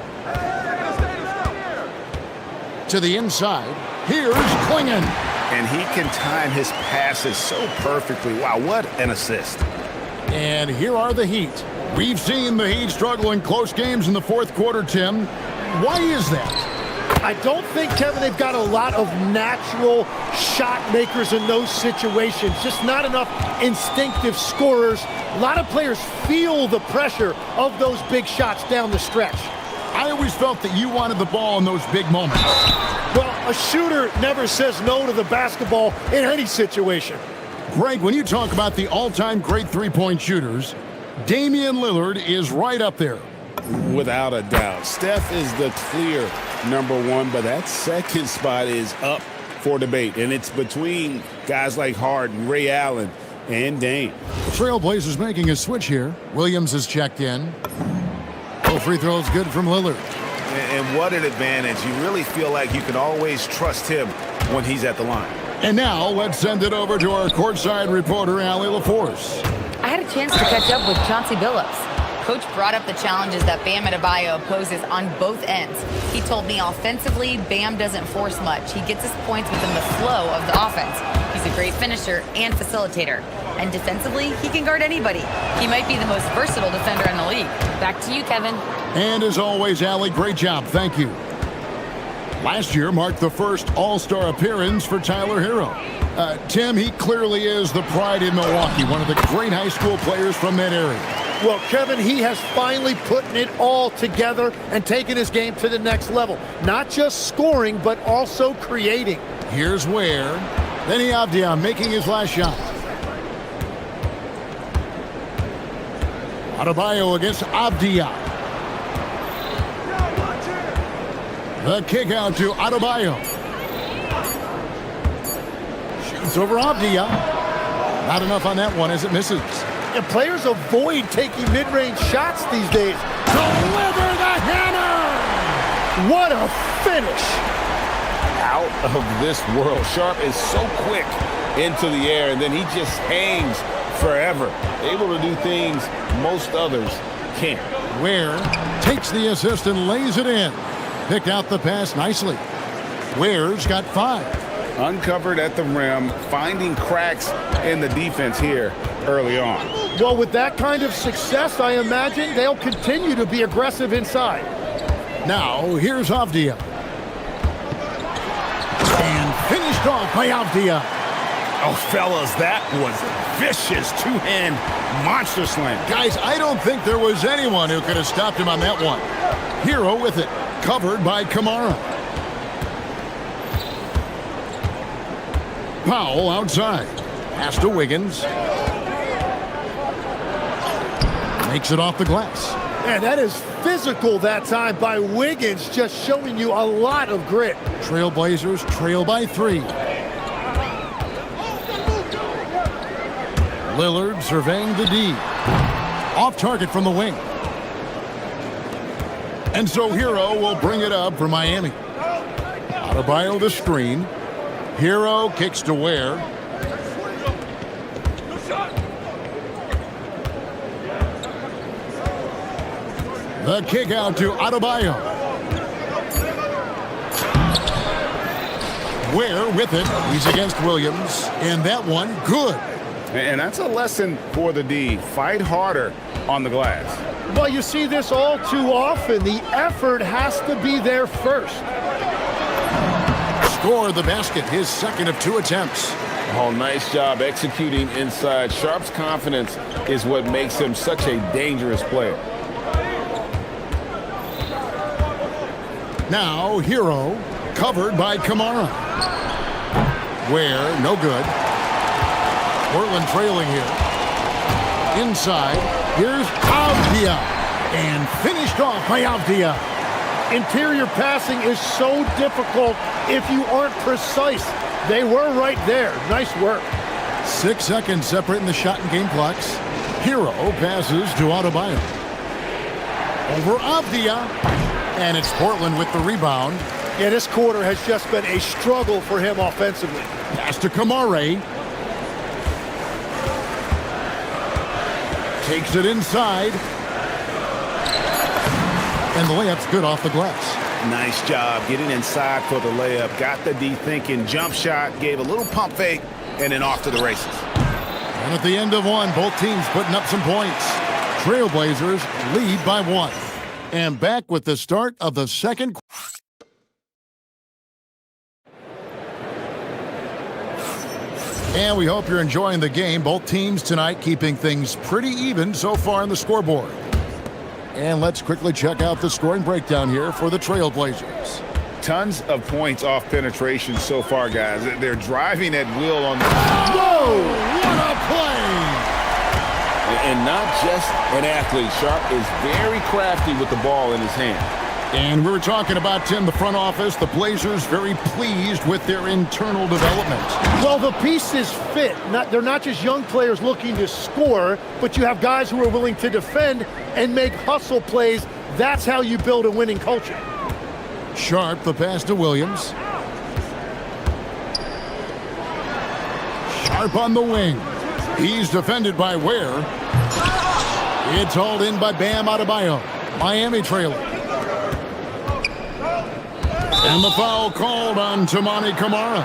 To the inside, here's Klingon. And he can time his passes so perfectly. Wow, what an assist. And here are the Heat. We've seen the Heat struggle in close games in the fourth quarter, Tim. Why is that? I don't think, Kevin, they've got a lot of natural shot makers in those situations. Just not enough instinctive scorers. A lot of players feel the pressure of those big shots down the stretch. I always felt that you wanted the ball in those big moments. Well, a shooter never says no to the basketball in any situation. Greg, when you talk about the all-time great three-point shooters, Damian Lillard is right up there. Without a doubt. Steph is the clear #1, but that second spot is up for debate. And it's between guys like Harden, Ray Allen, and Dame. Trailblazers making a switch here. Williams has checked in. Free throw is good from Lillard. And what an advantage. You really feel like you can always trust him when he's at the line. And now let's send it over to our courtside reporter, Allie LaForce. I had a chance to catch up with Chauncey Billups. Coach brought up the challenges that Bam Adebayo poses on both ends. He told me offensively, Bam doesn't force much. He gets his points within the flow of the offense. He's a great finisher and facilitator. And defensively, he can guard anybody. He might be the most versatile defender in the league. Back to you, Kevin. And as always, Allie, great job. Thank you. Last year marked the first All-Star appearance for Tyler Hero. Tim, he clearly is the pride in Milwaukee, one of the great high school players from that area. Well, Kevin, he has finally put it all together and taken his game to the next level. Not just scoring, but also creating. Here's Ware. Then Avdia making his last shot. Adebayo against Avdia. The kick out to Adebayo. Shoots over Avdia. Not enough on that one as it misses. And players avoid taking mid-range shots these days. Deliver the hammer! What a finish! Out of this world. Sharp is so quick into the air, and then he just hangs forever. Able to do things most others can't. Ware takes the assist and lays it in. Picked out the pass nicely. Ware's got 5. Uncovered at the rim, finding cracks in the defense here early on. Well, with that kind of success, I imagine they'll continue to be aggressive inside. Now, here's Avdia. And finished off by Avdia. Oh, fellas, that was a vicious two-hand monster slam. Guys, I don't think there was anyone who could have stopped him on that one. Hero with it, covered by Kamara. Powell outside. Pass to Wiggins. Makes it off the glass. Man, that is physical that time by Wiggins, just showing you a lot of grit. Trailblazers trail by 3. Lillard surveying the D. Off target from the wing. And so Hero will bring it up for Miami. Adebayo the screen. Hero kicks to Ware. The kick out to Adebayo. Ware with it. He's against Williams. And that one, good. And that's a lesson for the D. Fight harder on the glass. Well, you see this all too often. The effort has to be there first. Score the basket, his second of 2 attempts. Oh, nice job executing inside. Sharp's confidence is what makes him such a dangerous player. Now, Hero, covered by Kamara. Ware, no good. Portland trailing here. Inside, here's Avdia. And finished off by Avdia. Interior passing is so difficult if you aren't precise. They were right there. Nice work. 6 seconds separating the shot and game clocks. Hero passes to Adebayo. Over Avdia. And it's Portland with the rebound. Yeah, this quarter has just been a struggle for him offensively. Pass to Kamara. Takes it inside. And the layup's good off the glass. Nice job getting inside for the layup. Got the D thinking, jump shot, gave a little pump fake, and then off to the races. And at the end of one, both teams putting up some points. Trailblazers lead by 1. And back with the start of the second. And we hope you're enjoying the game. Both teams tonight keeping things pretty even so far on the scoreboard. And let's quickly check out the scoring breakdown here for the Trailblazers. Tons of points off penetration so far, guys. They're driving at will on the... Whoa! What a play! And not just an athlete. Sharp is very crafty with the ball in his hand. And we were talking about, Tim, the front office. The Blazers very pleased with their internal development. Well, the pieces fit. They're not just young players looking to score, but you have guys who are willing to defend and make hustle plays. That's how you build a winning culture. Sharp, the pass to Williams. Sharp on the wing. He's defended by Ware. It's hauled in by Bam Adebayo. Miami trailing. And the foul called on Toumani Camara.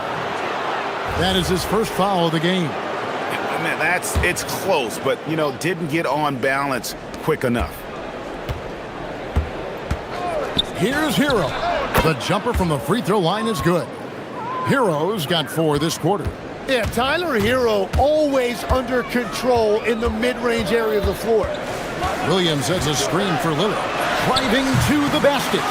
That is his first foul of the game. Man, it's close, but, didn't get on balance quick enough. Here's Hero. The jumper from the free throw line is good. Hero's got 4 this quarter. Yeah, Tyler Hero always under control in the mid-range area of the floor. Williams has a screen for Lillard. Driving to the basket.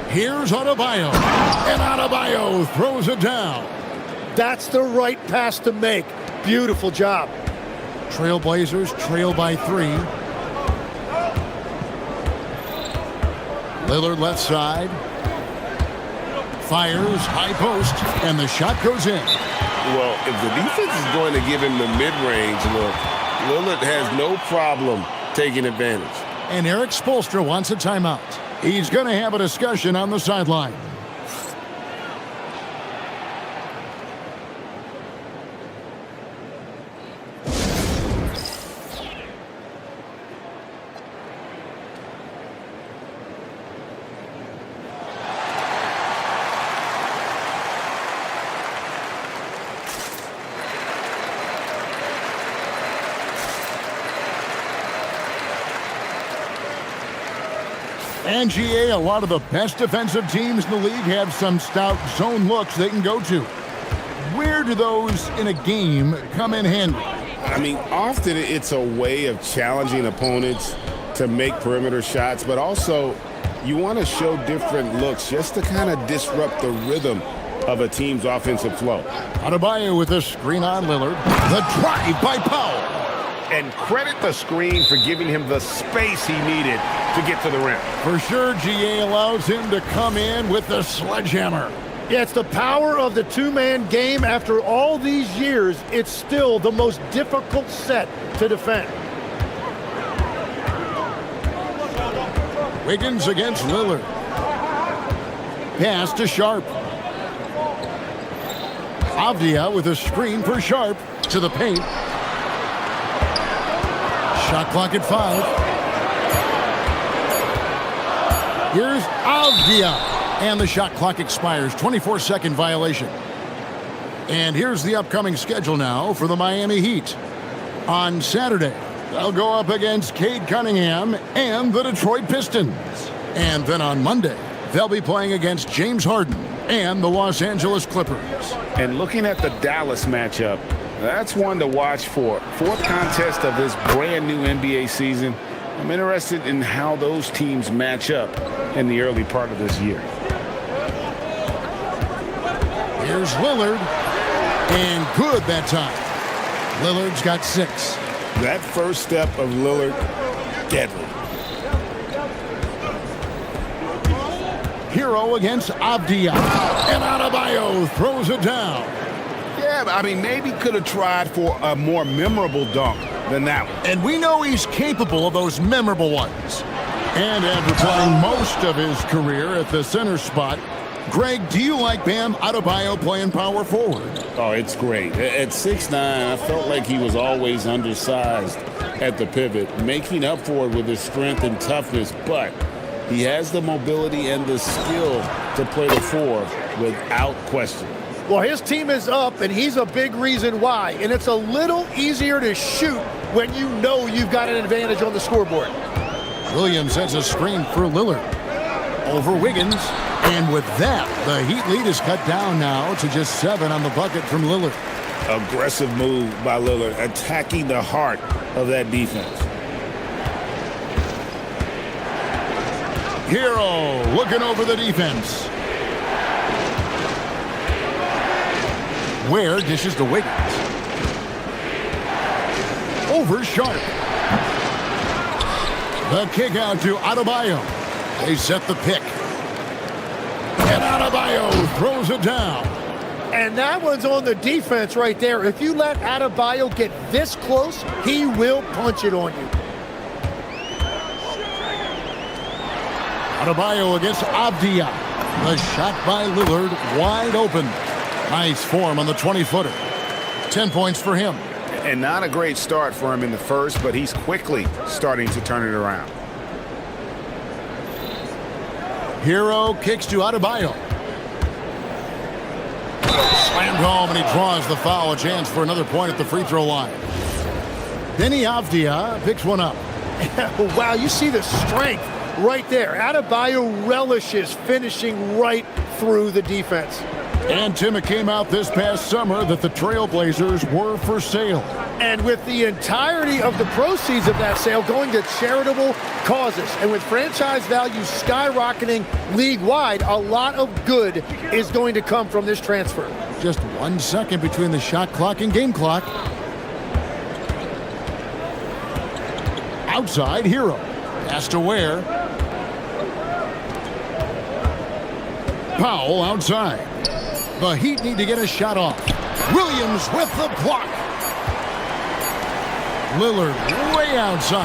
Here's Adebayo. And Adebayo throws it down. That's the right pass to make. Beautiful job. Trailblazers trail by 3. Lillard left side. Fires, high post, and the shot goes in. Well, if the defense is going to give him the mid-range look, Lillard has no problem taking advantage. And Eric Spoelstra wants a timeout. He's going to have a discussion on the sideline. And GA, a lot of the best defensive teams in the league have some stout zone looks they can go to. Where do those in a game come in handy? I mean, often it's a way of challenging opponents to make perimeter shots, but also you want to show different looks just to kind of disrupt the rhythm of a team's offensive flow. Adebayo with a screen on Lillard. The drive by Powell. And credit the screen for giving him the space he needed to get to the rim. For sure, GA allows him to come in with the sledgehammer. Yeah, it's the power of the two-man game. After all these years, it's still the most difficult set to defend. Wiggins against Lillard. Pass to Sharp. Avdia with a screen for Sharp to the paint. Shot clock at 5. Here's Avdia. And the shot clock expires. 24-second violation. And here's the upcoming schedule now for the Miami Heat. On Saturday, they'll go up against Cade Cunningham and the Detroit Pistons. And then on Monday, they'll be playing against James Harden and the Los Angeles Clippers. And looking at the Dallas matchup, that's one to watch for. Fourth contest of this brand new NBA season. I'm interested in how those teams match up in the early part of this year. Here's Lillard, and good that time. Lillard's got 6. That first step of Lillard, deadly. Hero against Avdia, and Adebayo throws it down. Yeah, I mean, maybe could have tried for a more memorable dunk than that one. And we know he's capable of those memorable ones. And after playing most of his career at the center spot, Greg, do you like Bam Adebayo playing power forward? Oh, it's great. At 6'9", I felt like he was always undersized at the pivot, making up for it with his strength and toughness, but he has the mobility and the skill to play the 4 without question. Well, his team is up, and he's a big reason why. And it's a little easier to shoot when you know you've got an advantage on the scoreboard. Williams sets a screen for Lillard. Over Wiggins. And with that, the Heat lead is cut down now to just 7 on the bucket from Lillard. Aggressive move by Lillard, attacking the heart of that defense. Hero looking over the defense. Ware dishes to Wiggins. Over Sharp. The kick out to Adebayo. They set the pick. And Adebayo throws it down. And that one's on the defense right there. If you let Adebayo get this close, he will punch it on you. Adebayo against Avdia. The shot by Lillard wide open. Nice form on the 20-footer. 10 points for him. And not a great start for him in the first, but he's quickly starting to turn it around. Hero kicks to Adebayo. Slammed home, and he draws the foul. A chance for another point at the free throw line. Denny Avdia picks one up. Wow, you see the strength right there. Adebayo relishes finishing right through the defense. And Tim, it came out this past summer that the Trailblazers were for sale. And with the entirety of the proceeds of that sale going to charitable causes, and with franchise value skyrocketing league-wide, a lot of good is going to come from this transfer. Just 1 second between the shot clock and game clock. Outside, Hero. Pass to Ware. Powell outside. The Heat need to get a shot off. Williams with the block. Lillard way outside.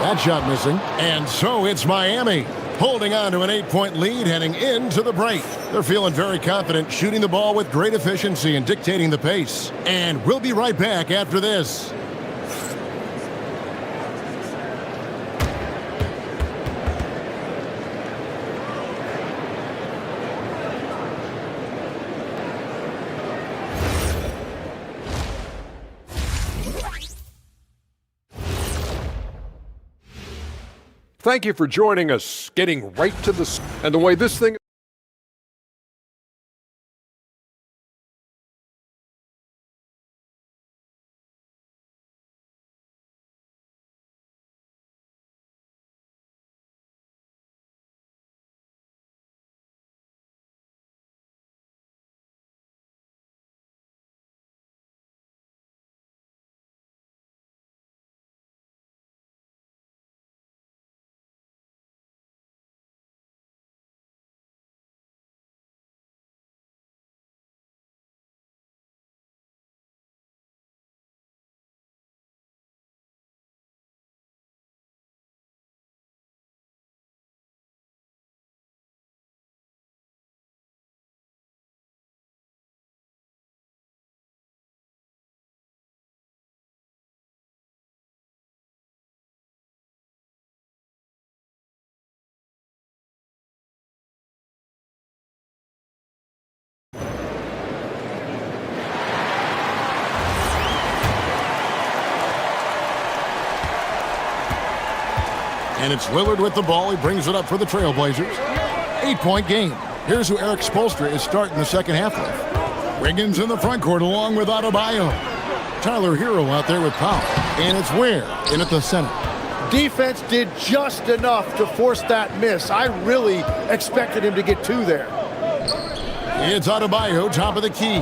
That shot missing. And so it's Miami holding on to an 8-point lead heading into the break. They're feeling very confident, shooting the ball with great efficiency and dictating the pace. And we'll be right back after this. Thank you for joining us, getting right to the... And the way this thing... And it's Lillard with the ball. He brings it up for the Trailblazers. 8-point game. Here's who Eric Spoelstra is starting the second half with. Wiggins in the front court along with Adebayo. Tyler Hero out there with Powell. And it's Ware in at the center. Defense did just enough to force that miss. I really expected him to get two there. It's Adebayo, top of the key.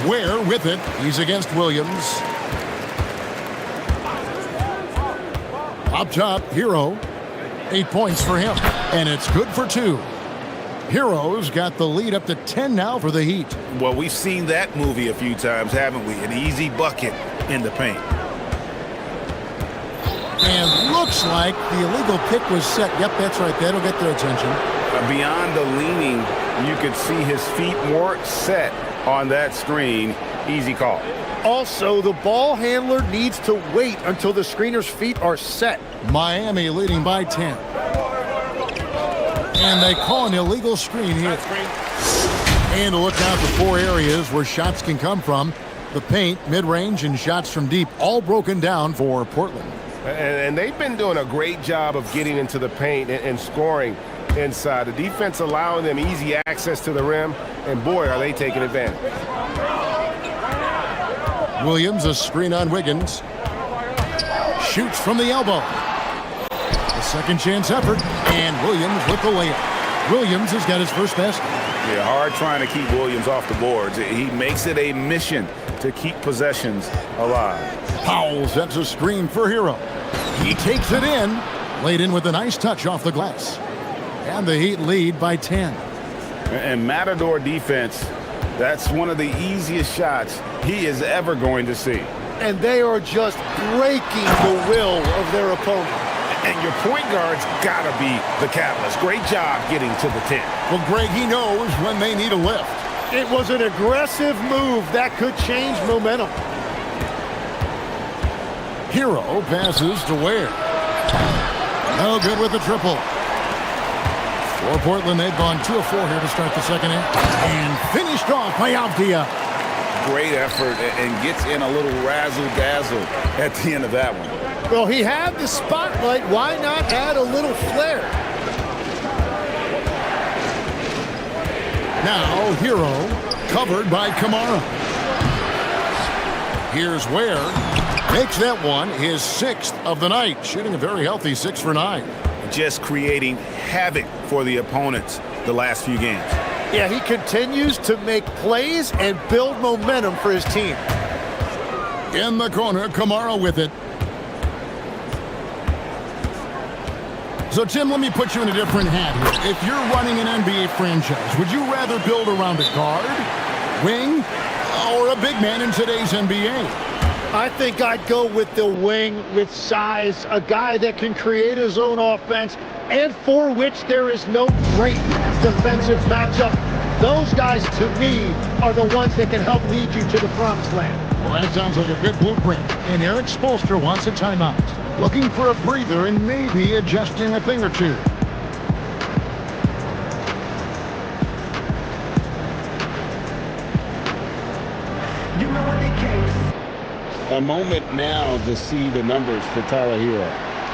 Ware with it. He's against Williams. Up top, Hero. 8 points for him. And it's good for two. Hero's got the lead up to 10 now for the Heat. Well, we've seen that movie a few times, haven't we? An easy bucket in the paint. And looks like the illegal pick was set. Yep, that's right. That'll get their attention. Beyond the leaning, you could see his feet more set on that screen. Easy call. Also, the ball handler needs to wait until the screener's feet are set. Miami leading by 10. And they call an illegal screen here. And to look out the four areas where shots can come from. The paint, mid-range, and shots from deep, all broken down for Portland. And they've been doing a great job of getting into the paint and scoring inside. The defense allowing them easy access to the rim, and boy, are they taking advantage. Williams, a screen on Wiggins. Shoots from the elbow. A second chance effort, and Williams with the layup. Williams has got his first basket. Yeah, hard trying to keep Williams off the boards. He makes it a mission to keep possessions alive. Powell sets a screen for Hero. He takes it in. Laid in with a nice touch off the glass. And the Heat lead by 10. And Matador defense, that's one of the easiest shots he is ever going to see. And they are just breaking the will of their opponent. And your point guard's got to be the catalyst. Great job getting to the 10. Well, Greg, he knows when they need a lift. It was an aggressive move that could change momentum. Hero passes to Ware. No good with the triple. For Portland, they've gone 2 of 4 here to start the second half. And finished off by Avdia. Great effort and gets in a little razzle-dazzle at the end of that one. Well, he had the spotlight. Why not add a little flair? Now, Hero, covered by Kamara. Here's Ware. Makes that one his 6th of the night, shooting a very healthy 6 for 9. Just creating havoc for the opponents the last few games. Yeah, he continues to make plays and build momentum for his team. In the corner, Kamara with it. So, Tim, let me put you in a different hat here. If you're running an NBA franchise, would you rather build around a guard, wing, or a big man in today's NBA? I think I'd go with the wing with size, a guy that can create his own offense and for which there is no great defensive matchup. Those guys, to me, are the ones that can help lead you to the promised land. Well, that sounds like a good blueprint. And Eric Spoelstra wants a timeout. Looking for a breather and maybe adjusting a thing or two. You know what they came. A moment now to see the numbers for Tyler Hero.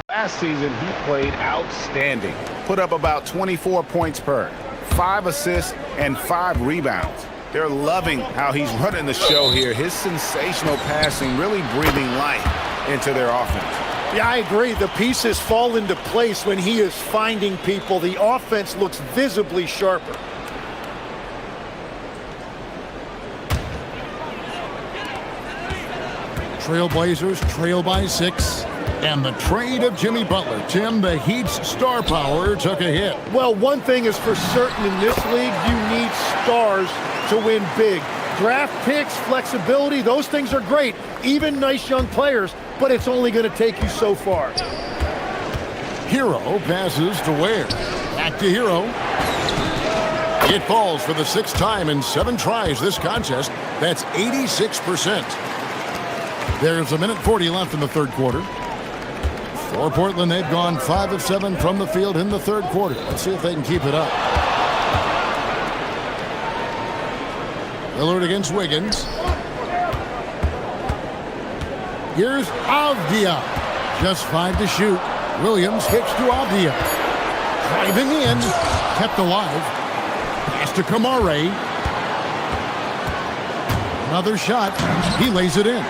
Last season, he played outstanding. Put up about 24 points per, 5 assists, and 5 rebounds. They're loving how he's running the show here. His sensational passing really breathing life into their offense. Yeah, I agree. The pieces fall into place when he is finding people. The offense looks visibly sharper. Trailblazers trail by 6. And the trade of Jimmy Butler. Tim, the Heat's star power took a hit. Well, one thing is for certain in this league, you need stars to win big. Draft picks, flexibility, those things are great. Even nice young players, but it's only going to take you so far. Hero passes to Ware. Back to Hero. It falls for the 6th time in 7 tries this contest. That's 86%. There's 1:40 left in the third quarter. For Portland, they've gone 5 of 7 from the field in the third quarter. Let's see if they can keep it up. Lillard against Wiggins. Here's Avdia. Just 5 to shoot. Williams kicks to Avdia. Driving in. Kept alive. Pass to Kamare. Another shot. He lays it in.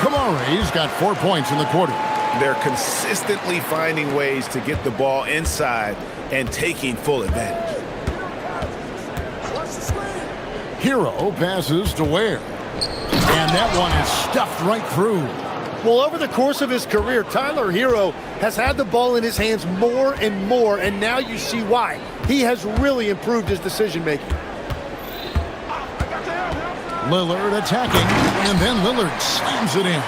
Kamare's got 4 points in the quarter. They're consistently finding ways to get the ball inside and taking full advantage. Hero passes to Ware. And that one is stuffed right through. Well, over the course of his career, Tyler Hero has had the ball in his hands more and more, and now you see why. He has really improved his decision-making. Lillard attacking, and then Lillard slams it in.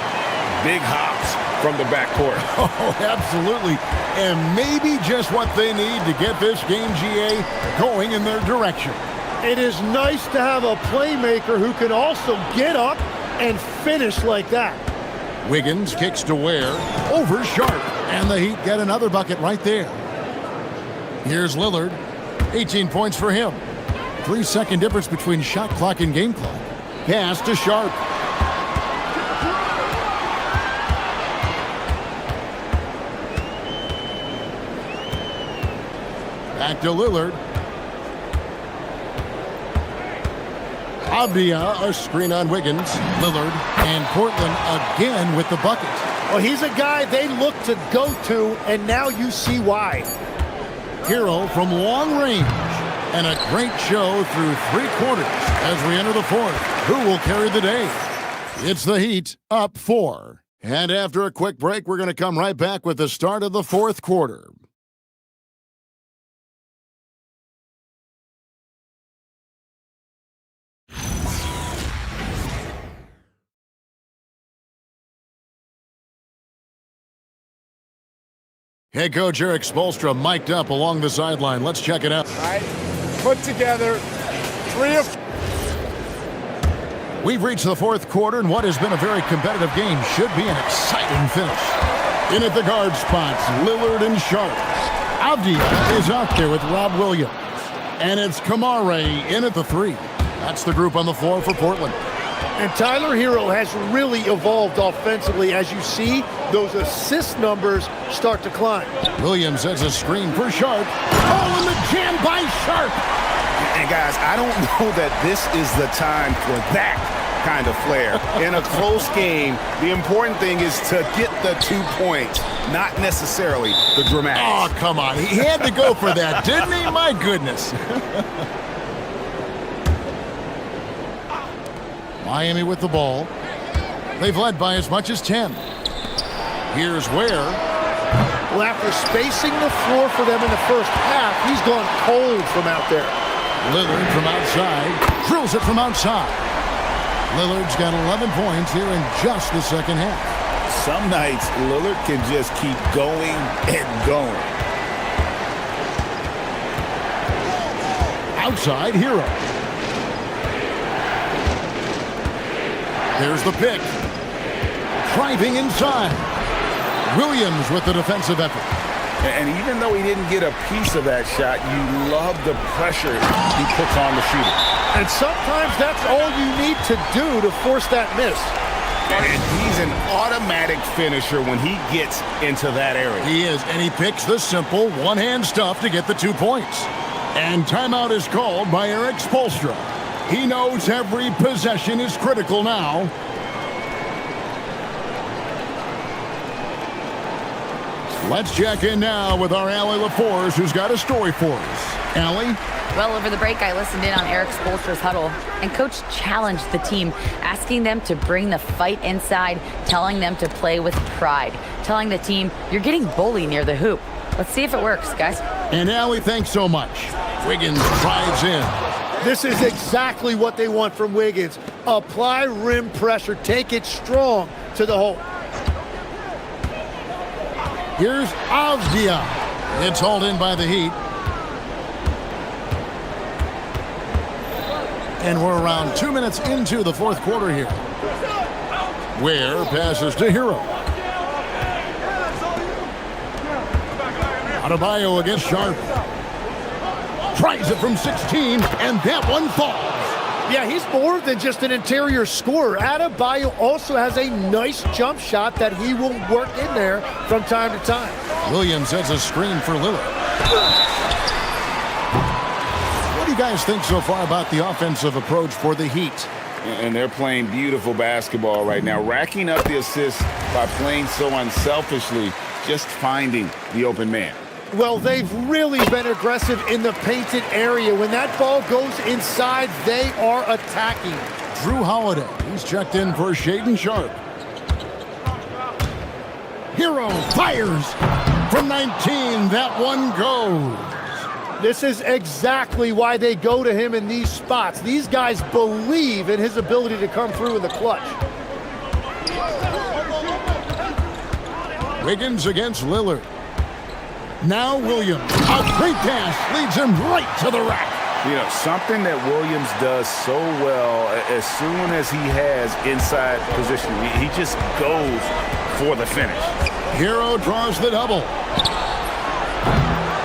Big hops from the backcourt. Oh, absolutely. And maybe just what they need to get this game, GA, going in their direction. It is nice to have a playmaker who can also get up and finish like that. Wiggins kicks to Ware, over Sharp, and the Heat get another bucket right there. Here's Lillard, 18 points for him. 3-second difference between shot clock and game clock. Pass to Sharp. Back to Lillard. Avdia, a screen on Wiggins. Lillard and Portland again with the bucket. Well, he's a guy they look to go to, and now you see why. Hero from long range. And a great show through 3 quarters as we enter the 4th. Who will carry the day? It's the Heat, up 4. And after a quick break, we're going to come right back with the start of the 4th quarter. Head coach Erik Spoelstra mic'd up along the sideline. Let's check it out. All right, put together 3 of... We've reached the 4th quarter, and what has been a very competitive game should be an exciting finish. In at the guard spots, Lillard and Sharp. Avdia is out there with Rob Williams. And it's Kamare in at the 3. That's the group on the floor for Portland. And Tyler Hero has really evolved offensively. As you see, those assist numbers start to climb. Williams has a screen for Sharp. Oh, and the jam by Sharp. And guys, I don't know that this is the time for that kind of flair. In a close game, the important thing is to get the 2 points, not necessarily the dramatics. Oh, come on. He had to go for that, didn't he? My goodness. Miami with the ball. They've led by as much as 10. Here's Ware. Well, after spacing the floor for them in the first half, he's gone cold from out there. Lillard from outside. Drills it from outside. Lillard's got 11 points here in just the second half. Some nights, Lillard can just keep going and going. Outside, Hero. There's the pick. Driving inside. Williams with the defensive effort. And even though he didn't get a piece of that shot, you love the pressure he puts on the shooter. And sometimes that's all you need to do to force that miss. And he's an automatic finisher when he gets into that area. He is, and he picks the simple one-hand stuff to get the 2 points. And timeout is called by Erik Spoelstra. He knows every possession is critical now. Let's check in now with our Allie LaForce, who's got a story for us. Allie? Well, over the break, I listened in on Erik Spoelstra's huddle, and Coach challenged the team, asking them to bring the fight inside, telling them to play with pride, telling the team, you're getting bullied near the hoop. Let's see if it works, guys. And Allie, thanks so much. Wiggins drives in. This is exactly what they want from Wiggins. Apply rim pressure. Take it strong to the hole. Here's Avdia. It's hauled in by the Heat. And we're around 2 minutes into the 4th quarter here. Ware passes to Hero. Adebayo against Sharp. Tries it from 16, and that one falls. Yeah, he's more than just an interior scorer. Adebayo also has a nice jump shot that he will work in there from time to time. Williams has a screen for Lillard. What do you guys think so far about the offensive approach for the Heat? And they're playing beautiful basketball right now, racking up the assists by playing so unselfishly, just finding the open man. Well, they've really been aggressive in the painted area. When that ball goes inside, they are attacking. Drew Holiday, he's checked in for Shaedon Sharp. Hero fires from 19. That one goes. This is exactly why they go to him in these spots. These guys believe in his ability to come through in the clutch. Wiggins against Lillard. Now Williams. A great pass leads him right to the rack. You know, something that Williams does so well, as soon as he has inside position, he just goes for the finish. Hero draws the double.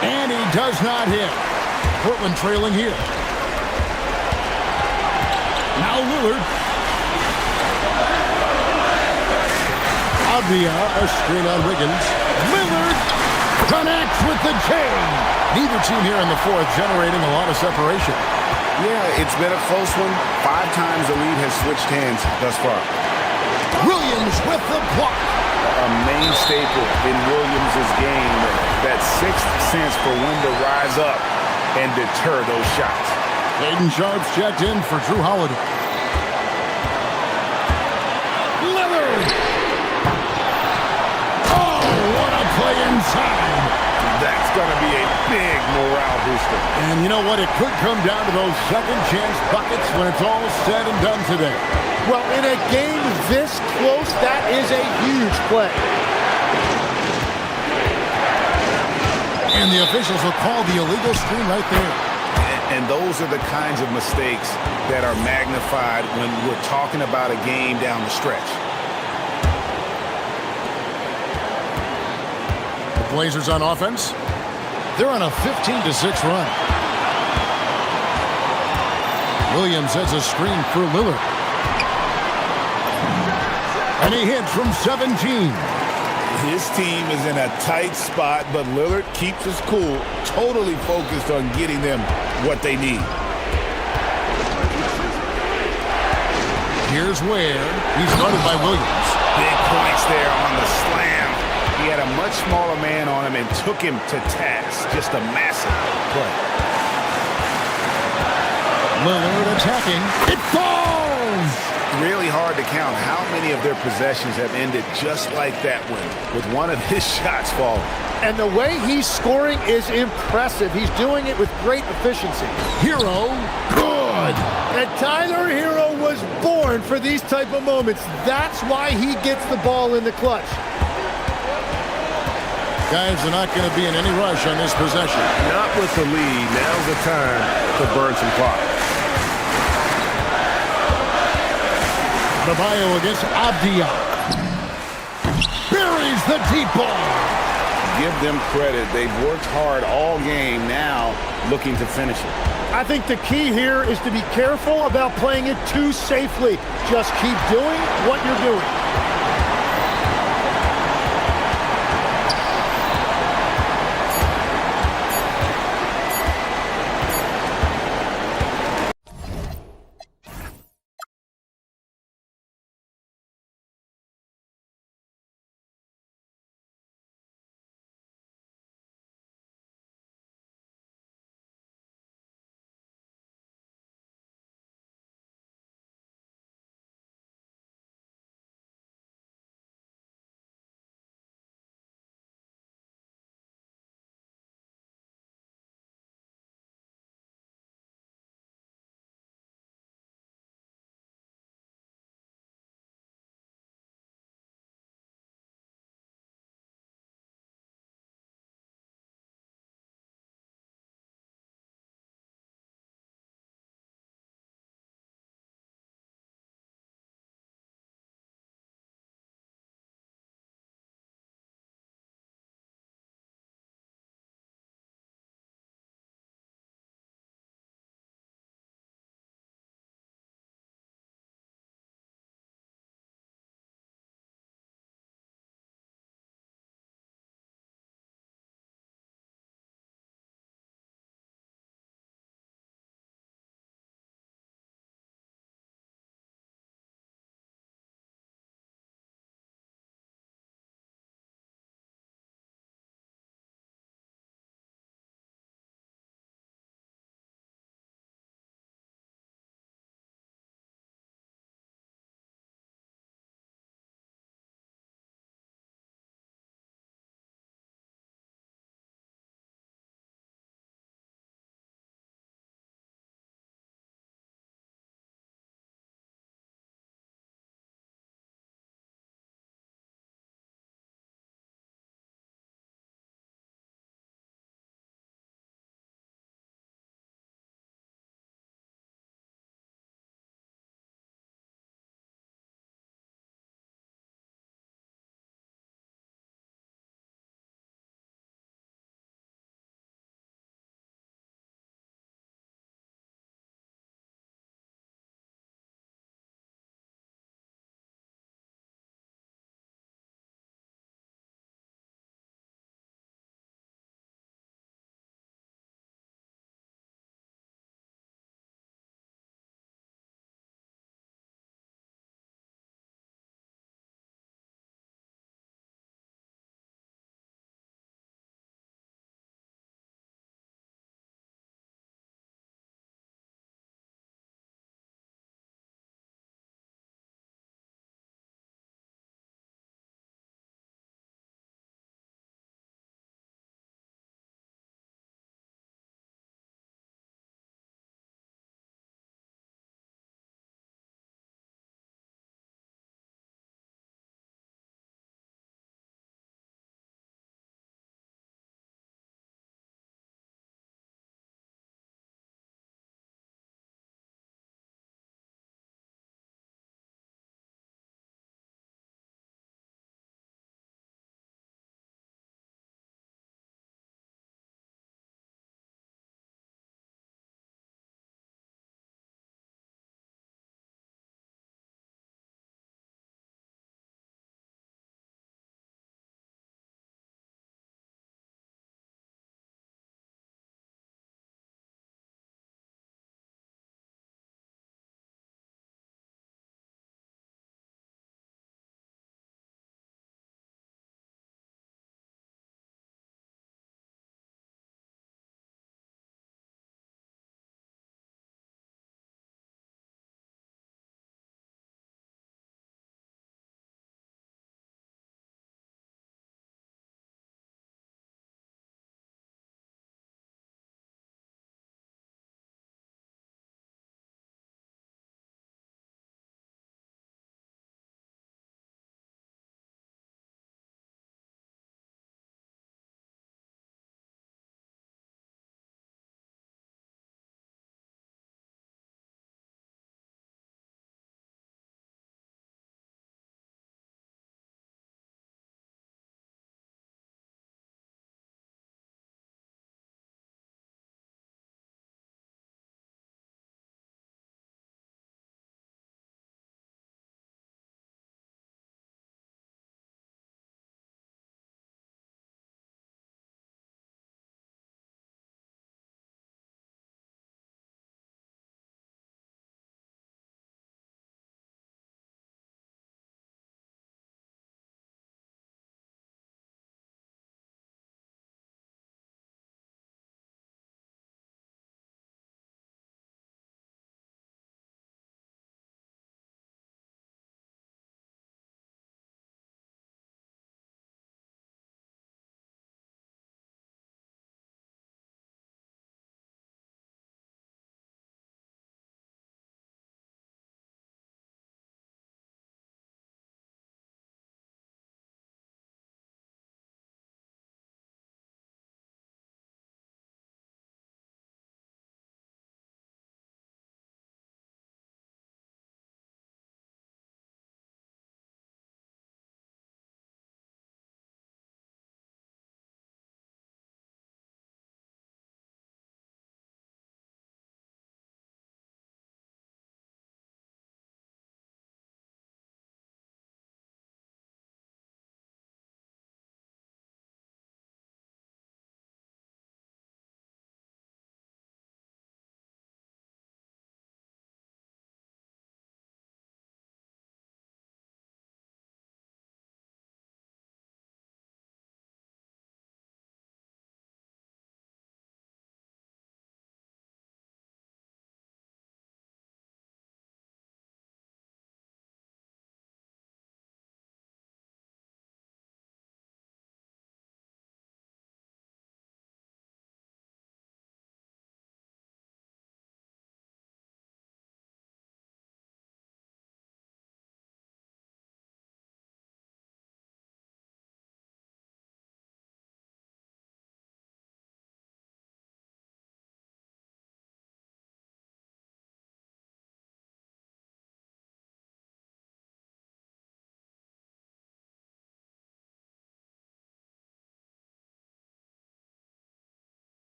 And he does not hit. Portland trailing here. Now Lillard. Avdia, a screen on Wiggins. Lillard connects with the chain. Neither team here in the fourth generating a lot of separation. Yeah, it's been a close one. 5 times the lead has switched hands thus far. Williams with the block. A main staple in Williams' game, that sixth sense for when to rise up and deter those shots. Shaedon Sharp's checked in for Drew Holiday. Lillard! Oh, what a play inside! That's going to be a big morale booster. And you know what? It could come down to those second chance buckets when it's all said and done today. Well, in a game this close, that is a huge play. And the officials will call the illegal screen right there. And those are the kinds of mistakes that are magnified when we're talking about a game down the stretch. The Blazers on offense. They're on a 15-6 run. Williams has a screen for Lillard. And he hits from 17. His team is in a tight spot, but Lillard keeps his cool, totally focused on getting them what they need. Here's where he's guarded by Williams. Big points there on the slam. He had a much smaller man on him and took him to task. Just a massive play. Lillard attacking. It falls! Really hard to count how many of their possessions have ended just like that one, with one of his shots falling. And the way he's scoring is impressive. He's doing it with great efficiency. Hero, good! And Tyler Hero was born for these type of moments. That's why he gets the ball in the clutch. Guys are not going to be in any rush on this possession. Not with the lead. Now's the time to burn some clock. Adebayo against Avdia. Buries the deep ball. Give them credit. They've worked hard all game, now looking to finish it. I think the key here is to be careful about playing it too safely. Just keep doing what you're doing.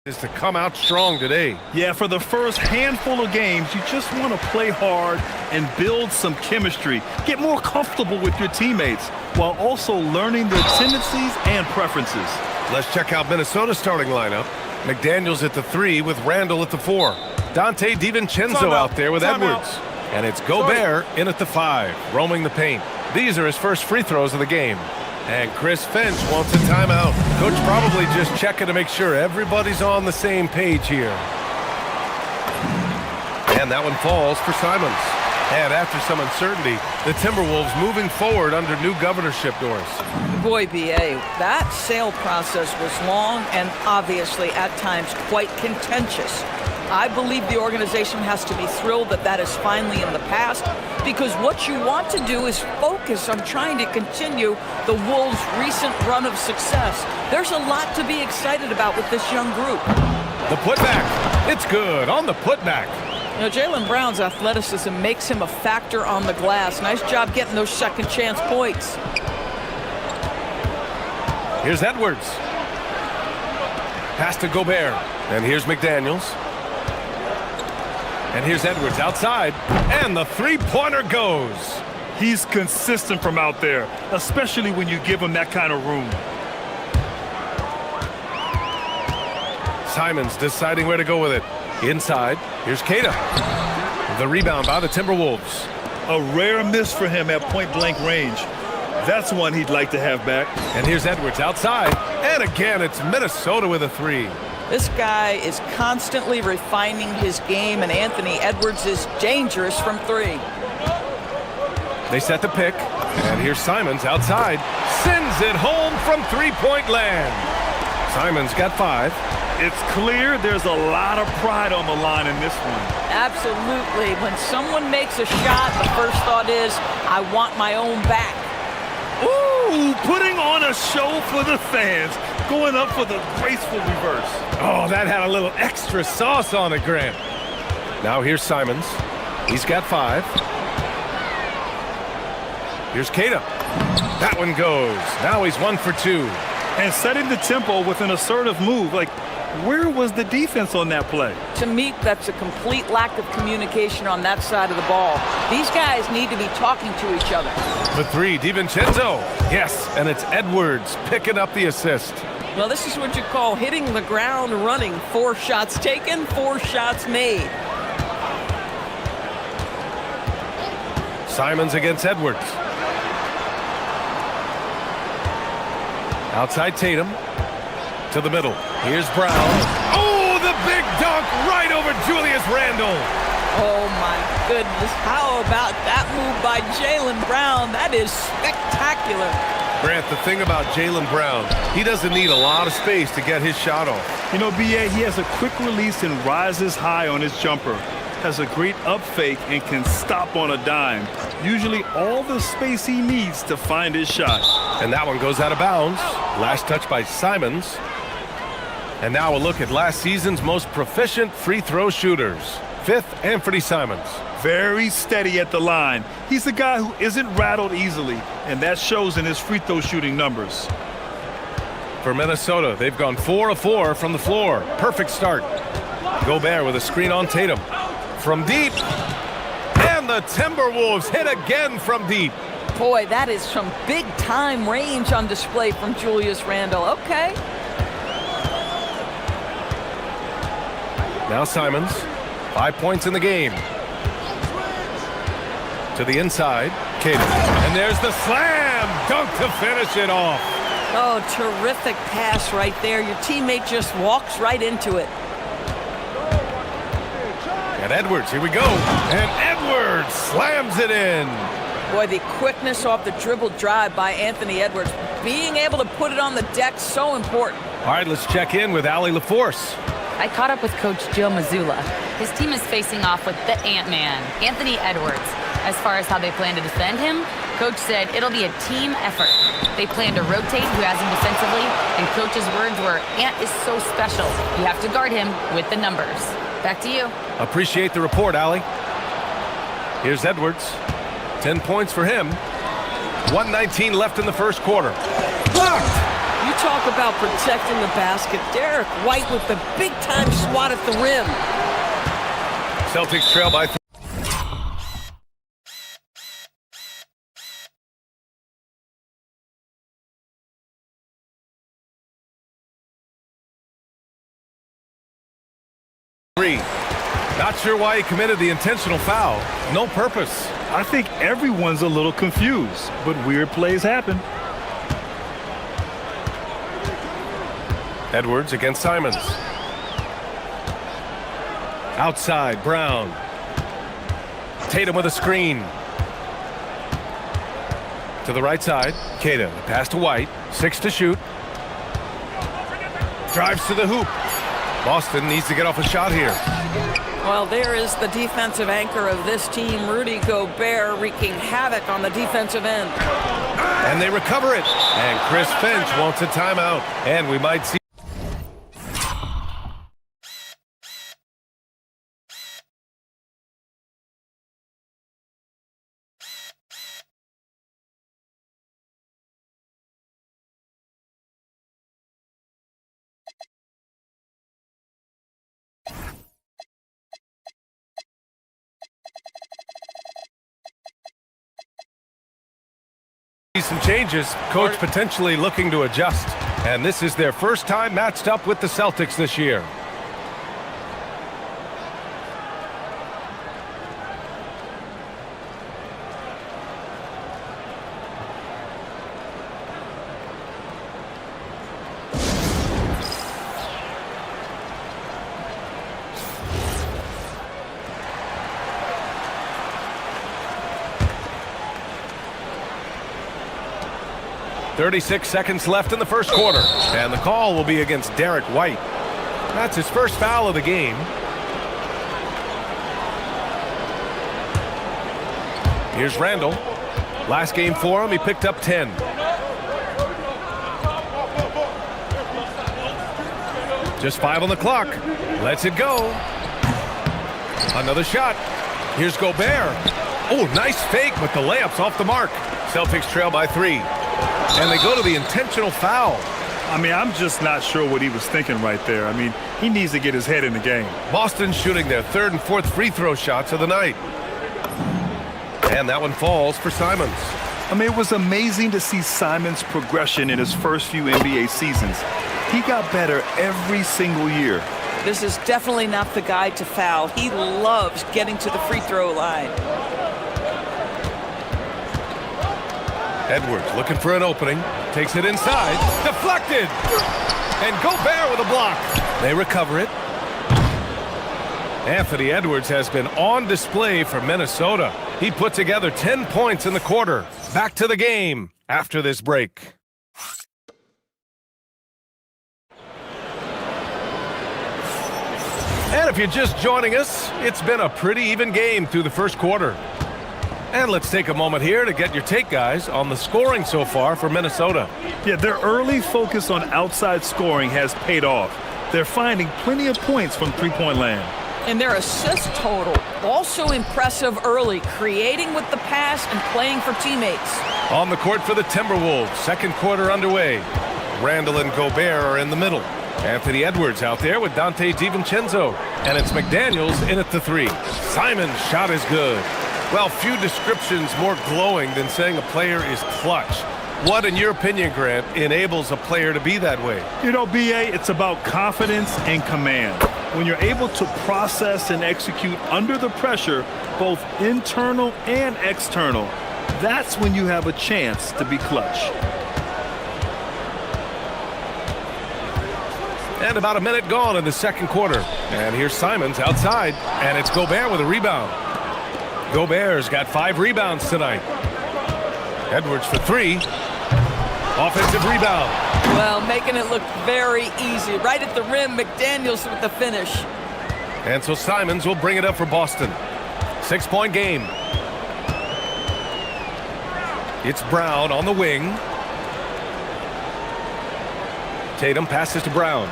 is to come out strong today. Yeah, for the first handful of games, you just want to play hard and build some chemistry. Get more comfortable with your teammates while also learning their tendencies and preferences. Let's check out Minnesota's starting lineup. McDaniels at the 3 with Randall at the 4. Dante DiVincenzo out there with Edwards. And it's Gobert in at the 5, roaming the paint. These are his first free throws of the game. And Chris Finch wants a timeout. Coach probably just checking to make sure everybody's on the same page here. And that one falls for Simons. And after some uncertainty, the Timberwolves moving forward under new governorship doors. Boy, B.A., that sale process was long and obviously at times quite contentious. I believe the organization has to be thrilled that that is finally in the past, because what you want to do is focus on trying to continue the Wolves' recent run of success. There's a lot to be excited about with this young group. The putback. It's good on the putback. You know, Jaylen Brown's athleticism makes him a factor on the glass. Nice job getting those second chance points. Here's Edwards. Pass to Gobert. And here's McDaniels. And here's Edwards outside, and the three-pointer goes. He's consistent from out there, especially when you give him that kind of room. Simons deciding where to go with it. Inside, here's Queta. The rebound by the Timberwolves. A rare miss for him at point-blank range. That's one he'd like to have back. And here's Edwards outside, and again, it's Minnesota with a 3. This guy is constantly refining his game, and Anthony Edwards is dangerous from 3. They set the pick, and here's Simons outside. Sends it home from three-point land. Simons got 5. It's clear there's a lot of pride on the line in this one. Absolutely. When someone makes a shot, the first thought is, I want my own back. Ooh, putting on a show for the fans. Going up for the graceful reverse. Oh, that had a little extra sauce on it, Grant. Now here's Simons. He's got 5. Here's Queta. That one goes. Now he's 1 for 2. And setting the tempo with an assertive move. Like, where was the defense on that play? To me, that's a complete lack of communication on that side of the ball. These guys need to be talking to each other. The 3, DiVincenzo. Yes, and it's Edwards picking up the assist. Well, this is what you call hitting the ground running. 4 shots taken, 4 shots made. Simons against Edwards. Outside Tatum. To the middle. Here's Brown. Oh, the big dunk right over Julius Randle. Oh, my goodness. How about that move by Jaylen Brown? That is spectacular. Grant, the thing about Jaylen Brown, he doesn't need a lot of space to get his shot off. You know, B.A., he has a quick release and rises high on his jumper. Has a great up fake and can stop on a dime. Usually all the space he needs to find his shot. And that one goes out of bounds. Last touch by Simons. And now a look at last season's most proficient free throw shooters. 5th, Anthony Simons. Very steady at the line. He's a guy who isn't rattled easily, and that shows in his free throw shooting numbers. For Minnesota, they've gone 4 of 4 from the floor. Perfect start. Gobert with a screen on Tatum. From deep. And the Timberwolves hit again from deep. Boy, that is some big-time range on display from Julius Randle. Okay. Now Simons. 5 points in the game. To the inside, Queta. And there's the slam dunk to finish it off. Oh, terrific pass right there. Your teammate just walks right into it. And Edwards, here we go. And Edwards slams it in. Boy, the quickness off the dribble drive by Anthony Edwards. Being able to put it on the deck, so important. All right, let's check in with Allie LaForce. I caught up with Coach Joe Mazzulla. His team is facing off with the Ant-Man, Anthony Edwards. As far as how they plan to defend him, Coach said it'll be a team effort. They plan to rotate who has him defensively, and Coach's words were, Ant is so special. You have to guard him with the numbers. Back to you. Appreciate the report, Allie. Here's Edwards. 10 points for him. 1:19 left in the first quarter. Blocked! You talk about protecting the basket. Derek White with the big-time swat at the rim. Celtics trail by 3. Not sure why he committed the intentional foul. No purpose. I think everyone's a little confused, but weird plays happen. Edwards against Simons. Outside, Brown. Tatum with a screen. To the right side, Keita. Pass to White. 6 to shoot. Drives to the hoop. Boston needs to get off a shot here. Well, there is the defensive anchor of this team, Rudy Gobert, wreaking havoc on the defensive end. And they recover it. And Chris Finch wants a timeout. And we might see some changes. Coach potentially looking to adjust. And this is their first time matched up with the Celtics this year. .36 seconds left in the first quarter. And the call will be against Derek White. That's his first foul of the game. Here's Randall. Last game for him, he picked up 10. Just 5 on the clock. Lets it go. Another shot. Here's Gobert. Oh, nice fake, but the layup's off the mark. Celtics trail by 3. And they go to the intentional foul. I mean, I'm just not sure what he was thinking right there. I mean, he needs to get his head in the game. Boston shooting their 3rd and 4th free throw shots of the night. And that one falls for Simons. I mean, it was amazing to see Simons' progression in his first few NBA seasons. He got better every single year. This is definitely not the guy to foul. He loves getting to the free throw line. Edwards looking for an opening. Takes it inside. Deflected. And Gobert with a block. They recover it. Anthony Edwards has been on display for Minnesota. He put together 10 points in the quarter. Back to the game after this break. And if you're just joining us, it's been a pretty even game through the first quarter. And let's take a moment here to get your take, guys, on the scoring so far for Minnesota. Yeah, their early focus on outside scoring has paid off. They're finding plenty of points from three-point land. And their assist total, also impressive early, creating with the pass and playing for teammates. On the court for the Timberwolves, second quarter underway. Randall and Gobert are in the middle. Anthony Edwards out there with Dante DiVincenzo. And it's McDaniels in at the 3. Simon's shot is good. Well, few descriptions more glowing than saying a player is clutch. What, in your opinion, Grant, enables a player to be that way? You know, B.A., it's about confidence and command. When you're able to process and execute under the pressure, both internal and external, that's when you have a chance to be clutch. And about a minute gone in the second quarter. And here's Simons outside, and it's Gobert with a rebound. Gobert's got 5 rebounds tonight. Edwards for 3. Offensive rebound. Well, making it look very easy. Right at the rim, McDaniels with the finish. And so Simons will bring it up for Boston. 6-point game. It's Brown on the wing. Tatum passes to Brown.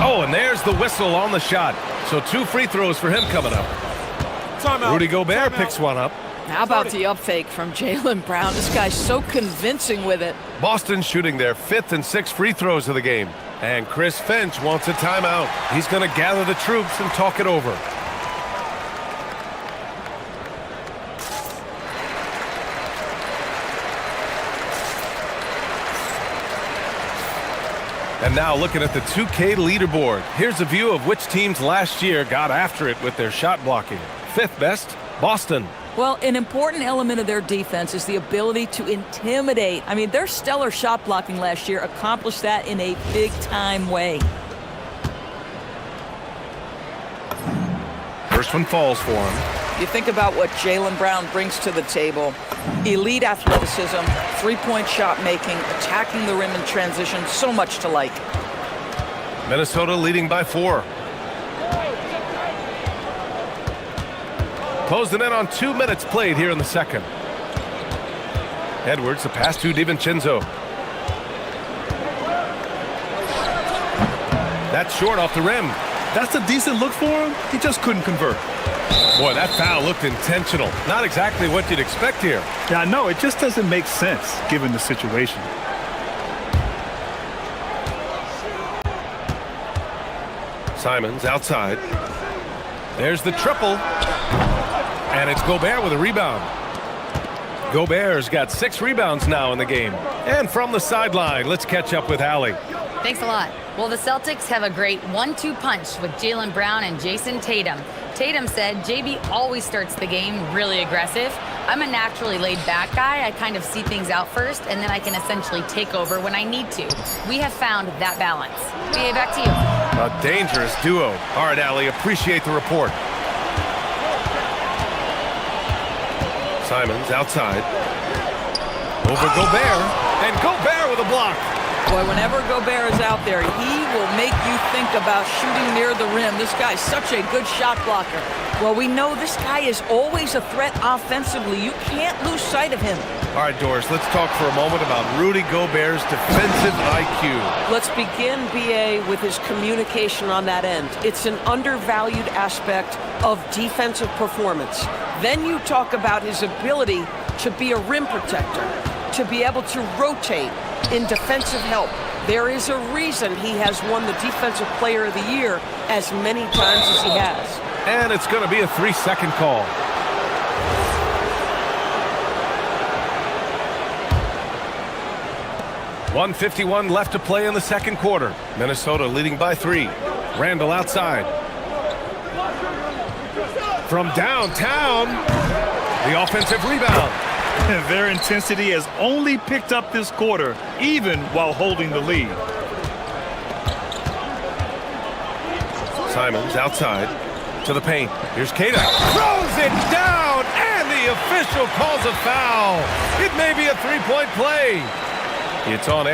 Oh, and there's the whistle on the shot. So 2 free throws for him coming up. Rudy Gobert picks one up. How about the up fake from Jaylen Brown? This guy's so convincing with it. Boston shooting their 5th and 6th free throws of the game. And Chris Finch wants a timeout. He's going to gather the troops and talk it over. And now looking at the 2K leaderboard. Here's a view of which teams last year got after it with their shot blocking. 5th best, Boston. Well, an important element of their defense is the ability to intimidate. I mean, their stellar shot blocking last year accomplished that in a big-time way. First one falls for him. You think about what Jaylen Brown brings to the table. Elite athleticism, three-point shot making, attacking the rim in transition, so much to like. Minnesota leading by 4. Closing in on 2 minutes played here in the second. Edwards, the pass to DiVincenzo. That's short off the rim. That's a decent look for him. He just couldn't convert. Boy, that foul looked intentional. Not exactly what you'd expect here. Yeah, I know. It just doesn't make sense given the situation. Simons outside. There's the triple. And it's Gobert with a rebound. Gobert's got 6 rebounds now in the game. And from the sideline, let's catch up with Allie. Thanks a lot. Well, the Celtics have a great 1-2 punch with Jaylen Brown and Jason Tatum. Tatum said, JB always starts the game really aggressive. I'm a naturally laid-back guy. I kind of see things out first, and then I can essentially take over when I need to. We have found that balance. BA, back to you. A dangerous duo. All right, Allie, appreciate the report. Simons outside. Over Gobert. And Gobert with a block. Boy, whenever Gobert is out there, he will make you think about shooting near the rim. This guy's such a good shot blocker. Well, we know this guy is always a threat offensively. You can't lose sight of him. All right, Doris, let's talk for a moment about Rudy Gobert's defensive IQ. Let's begin, BA, with his communication on that end. It's an undervalued aspect of defensive performance. Then you talk about his ability to be a rim protector, to be able to rotate in defensive help. There is a reason he has won the Defensive Player of the Year as many times as he has. And it's going to be a 3-second call. .151 left to play in the second quarter. Minnesota leading by 3. Randall outside. From downtown, the offensive rebound. Their intensity has only picked up this quarter, even while holding the lead. Simons outside to the paint. Here's Kata. Throws it down, and the official calls a foul. It may be a 3-point play. It's on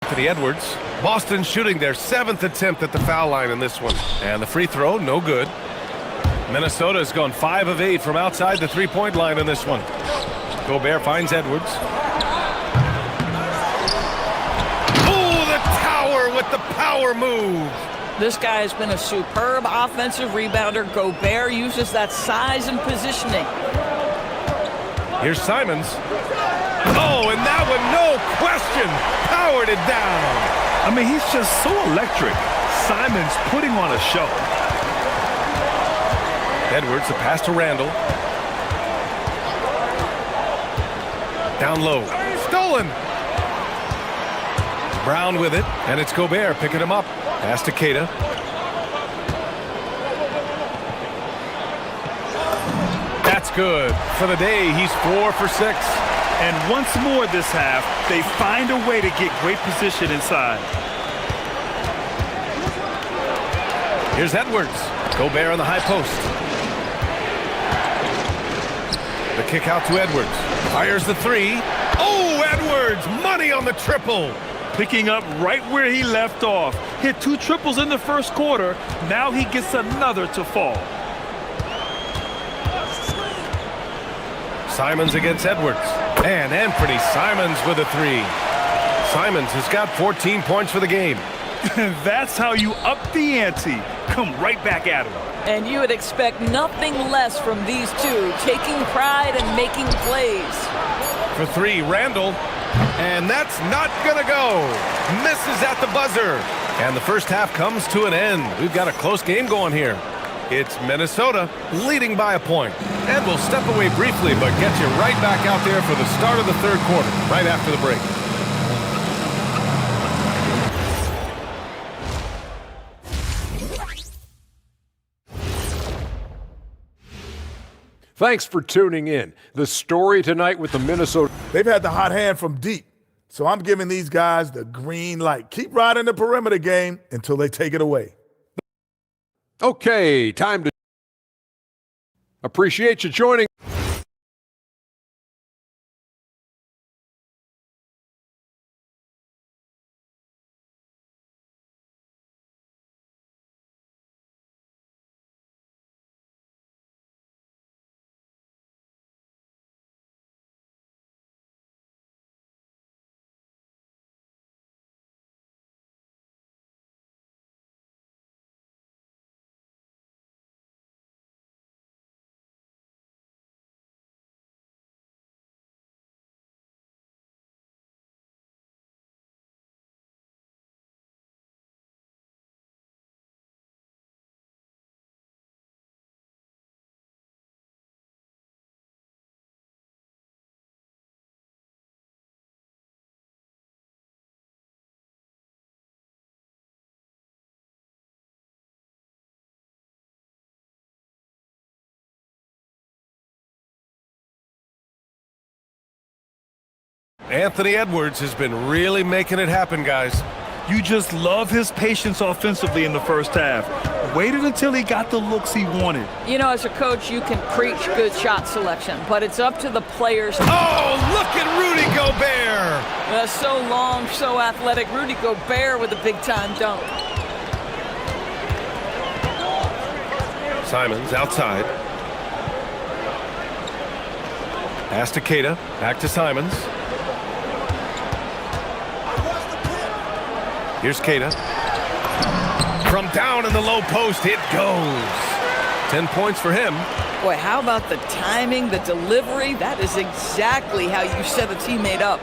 Anthony Edwards. Boston shooting their 7th attempt at the foul line in this one. And the free throw, no good. Minnesota has gone 5 of 8 from outside the 3-point line in this one. Gobert finds Edwards. Oh, the tower with the power move. This guy has been a superb offensive rebounder. Gobert uses that size and positioning. Here's Simons. Oh, and that one, no question, powered it down. I mean, he's just so electric. Simons putting on a show. Edwards, the pass to Randall. Down low. Stolen. Brown with it, and it's Gobert picking him up. Pass to Kata. That's good. For the day, he's 4 for 6. And once more this half, they find a way to get great position inside. Here's Edwards. Gobert on the high post. The kick out to Edwards. Fires the 3. Oh, Edwards! Money on the triple. Picking up right where he left off. Hit 2 triples in the first quarter. Now he gets another to fall. Simons against Edwards. And Anthony Simons with a 3. Simons has got 14 points for the game. That's how you up the ante. Come right back at him. And you would expect nothing less from these two, taking pride and making plays. For three, Randall. And that's not gonna go. Misses at the buzzer. And the first half comes to an end. We've got a close game going here. It's Minnesota leading by a point. And we'll step away briefly, but get you right back out there for the start of the third quarter, right after the break. Thanks for tuning in. The story tonight with the Minnesota. They've had the hot hand from deep. So I'm giving these guys the green light. Keep riding the perimeter game until they take it away. Okay, time to appreciate you joining. Anthony Edwards has been really making it happen, guys. You just love his patience offensively in the first half. Waited until he got the looks he wanted. You know, as a coach, you can preach good shot selection, but it's up to the players. Oh, look at Rudy Gobert! So long, so athletic. Rudy Gobert with a big-time dunk. Simons outside. Pass to Keita, back to Simons. Here's Keita. From down in the low post, it goes. 10 points for him. Boy, how about the timing, the delivery? That is exactly how you set a teammate up.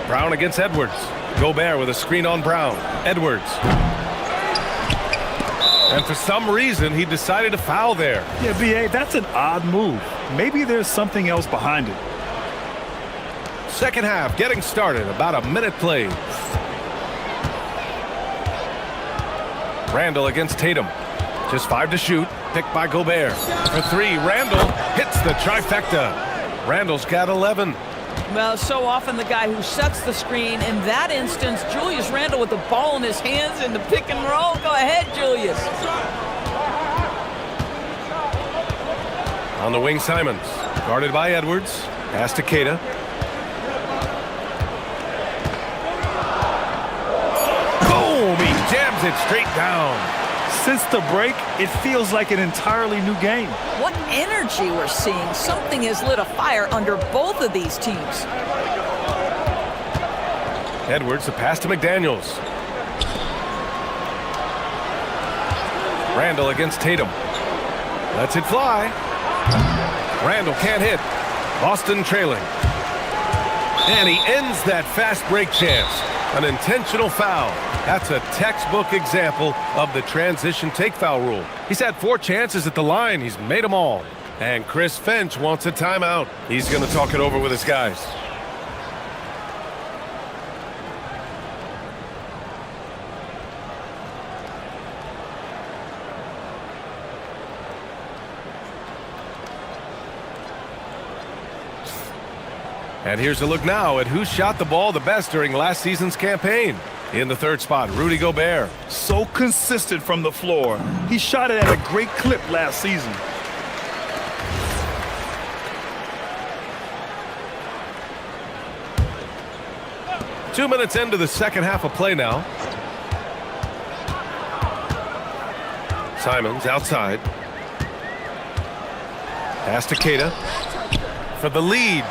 Brown against Edwards. Gobert with a screen on Brown. Edwards. And for some reason, he decided to foul there. Yeah, B.A., that's an odd move. Maybe there's something else behind it. Second half getting started, about a minute played. Randall against Tatum. Just 5 to shoot, picked by Gobert. For 3, Randall hits the trifecta. Randall's got 11. Well, so often the guy who sets the screen. In that instance, Julius Randle with the ball in his hands in the pick and roll. Go ahead, Julius. On the wing, Simons. Guarded by Edwards. Pass to Keita. Boom! He jams it straight down. Since the break, it feels like an entirely new game. What energy we're seeing. Something has lit a fire under both of these teams. Edwards, a pass to McDaniels. Randall against Tatum. Lets it fly. Randall can't hit. Boston trailing. And he ends that fast break chance. An intentional foul. That's a textbook example of the transition take foul rule. He's had 4 chances at the line. He's made them all. And Chris Finch wants a timeout. He's going to talk it over with his guys. And here's a look now at who shot the ball the best during last season's campaign. In the third spot, Rudy Gobert. So consistent from the floor. He shot it at a great clip last season. Two minutes into the second half of play now. Simons outside. Pass to Keita for the lead.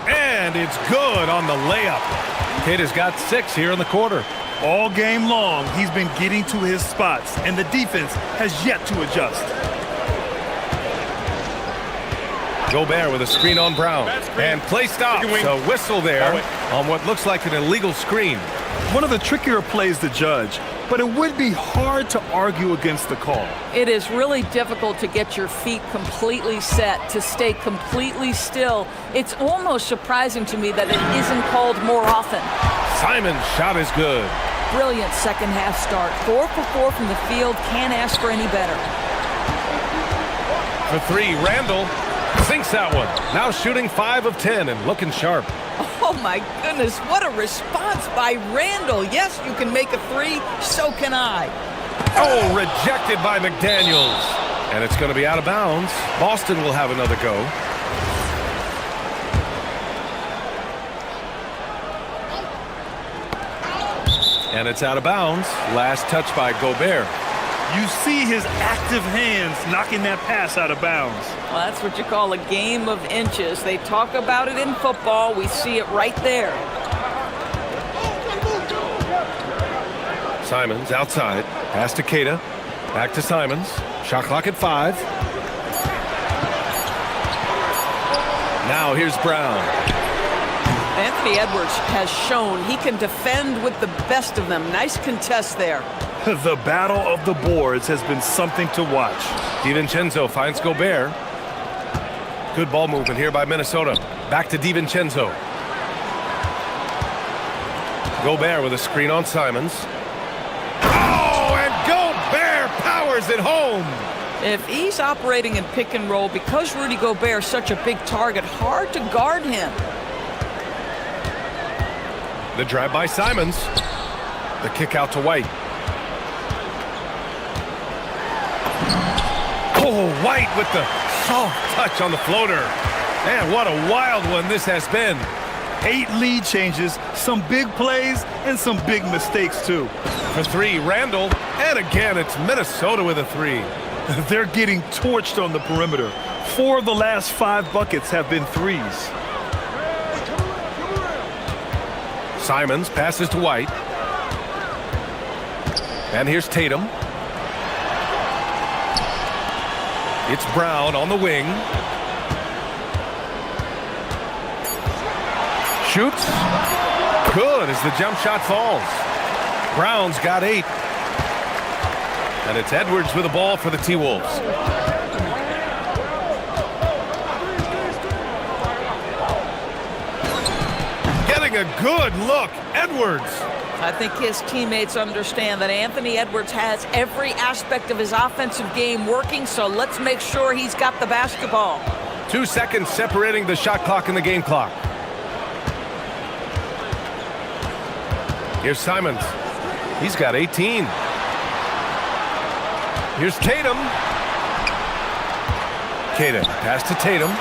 And it's good on the layup. Cater's got 6 here in the quarter. All game long, he's been getting to his spots, and the defense has yet to adjust. Gobert with a screen on Brown. And play stops. A whistle there on what looks like an illegal screen. One of the trickier plays to judge, but it would be hard to argue against the call. It is really difficult to get your feet completely set, to stay completely still. It's almost surprising to me that it isn't called more often. Simon's shot is good. Brilliant second half start. 4 for 4 from the field. Can't ask for any better. For 3, Randall sinks that one. Now shooting 5 of 10 and looking sharp. Oh my goodness, what a response by Randall. Yes, you can make a 3, so can I. Oh, rejected by McDaniels. And it's going to be out of bounds. Boston will have another go. And it's out of bounds. Last touch by Gobert. You see his active hands knocking that pass out of bounds. Well, that's what you call a game of inches. They talk about it in football. We see it right there. Simons outside. Pass to Keita. Back to Simons. Shot clock at 5. Now here's Brown. Anthony Edwards has shown he can defend with the best of them. Nice contest there. The battle of the boards has been something to watch. DiVincenzo finds Gobert. Good ball movement here by Minnesota. Back to DiVincenzo. Gobert with a screen on Simons. Oh, and Gobert powers it home. If he's operating in pick and roll, because Rudy Gobert is such a big target, hard to guard him. The drive by Simons. The kick out to White. Oh, White with the soft touch on the floater. Man, what a wild one this has been. 8 lead changes, some big plays, and some big mistakes, too. For 3, Randall. And again, it's Minnesota with a 3. They're getting torched on the perimeter. 4 of the last 5 buckets have been 3s. Simons passes to White. And here's Tatum. It's Brown on the wing. Shoots. Good as the jump shot falls. Brown's got 8. And it's Edwards with the ball for the T-Wolves. Getting a good look. Edwards. I think his teammates understand that Anthony Edwards has every aspect of his offensive game working, so let's make sure he's got the basketball. 2 seconds separating the shot clock and the game clock. Here's Simons. He's got 18. Here's Tatum. Keita, pass to Tatum.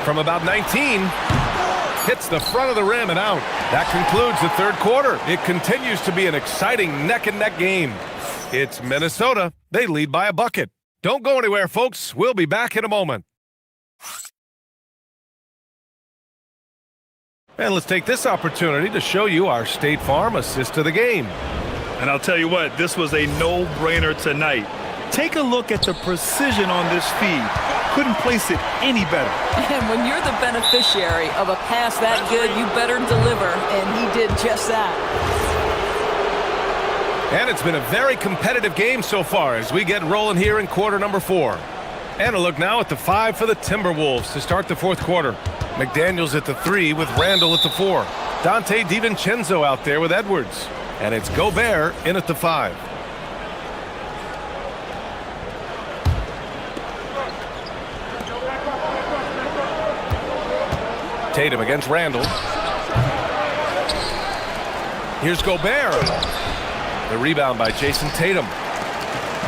From about 19. Hits the front of the rim and out. That concludes the third quarter. It continues to be an exciting neck-and-neck game. It's Minnesota. They lead by a bucket. Don't go anywhere, folks. We'll be back in a moment. And let's take this opportunity to show you our State Farm assist to the game. And I'll tell you what, this was a no-brainer tonight. Take a look at the precision on this feed. Couldn't place it any better. And when you're the beneficiary of a pass that good, you better deliver, and he did just that. And it's been a very competitive game so far as we get rolling here in quarter number 4. And a look now at the 5 for the Timberwolves to start the fourth quarter. McDaniels at the 3 with Randall at the 4. Dante DiVincenzo out there with Edwards. And it's Gobert in at the 5. Tatum against Randall. Here's Gobert. The rebound by Jason Tatum.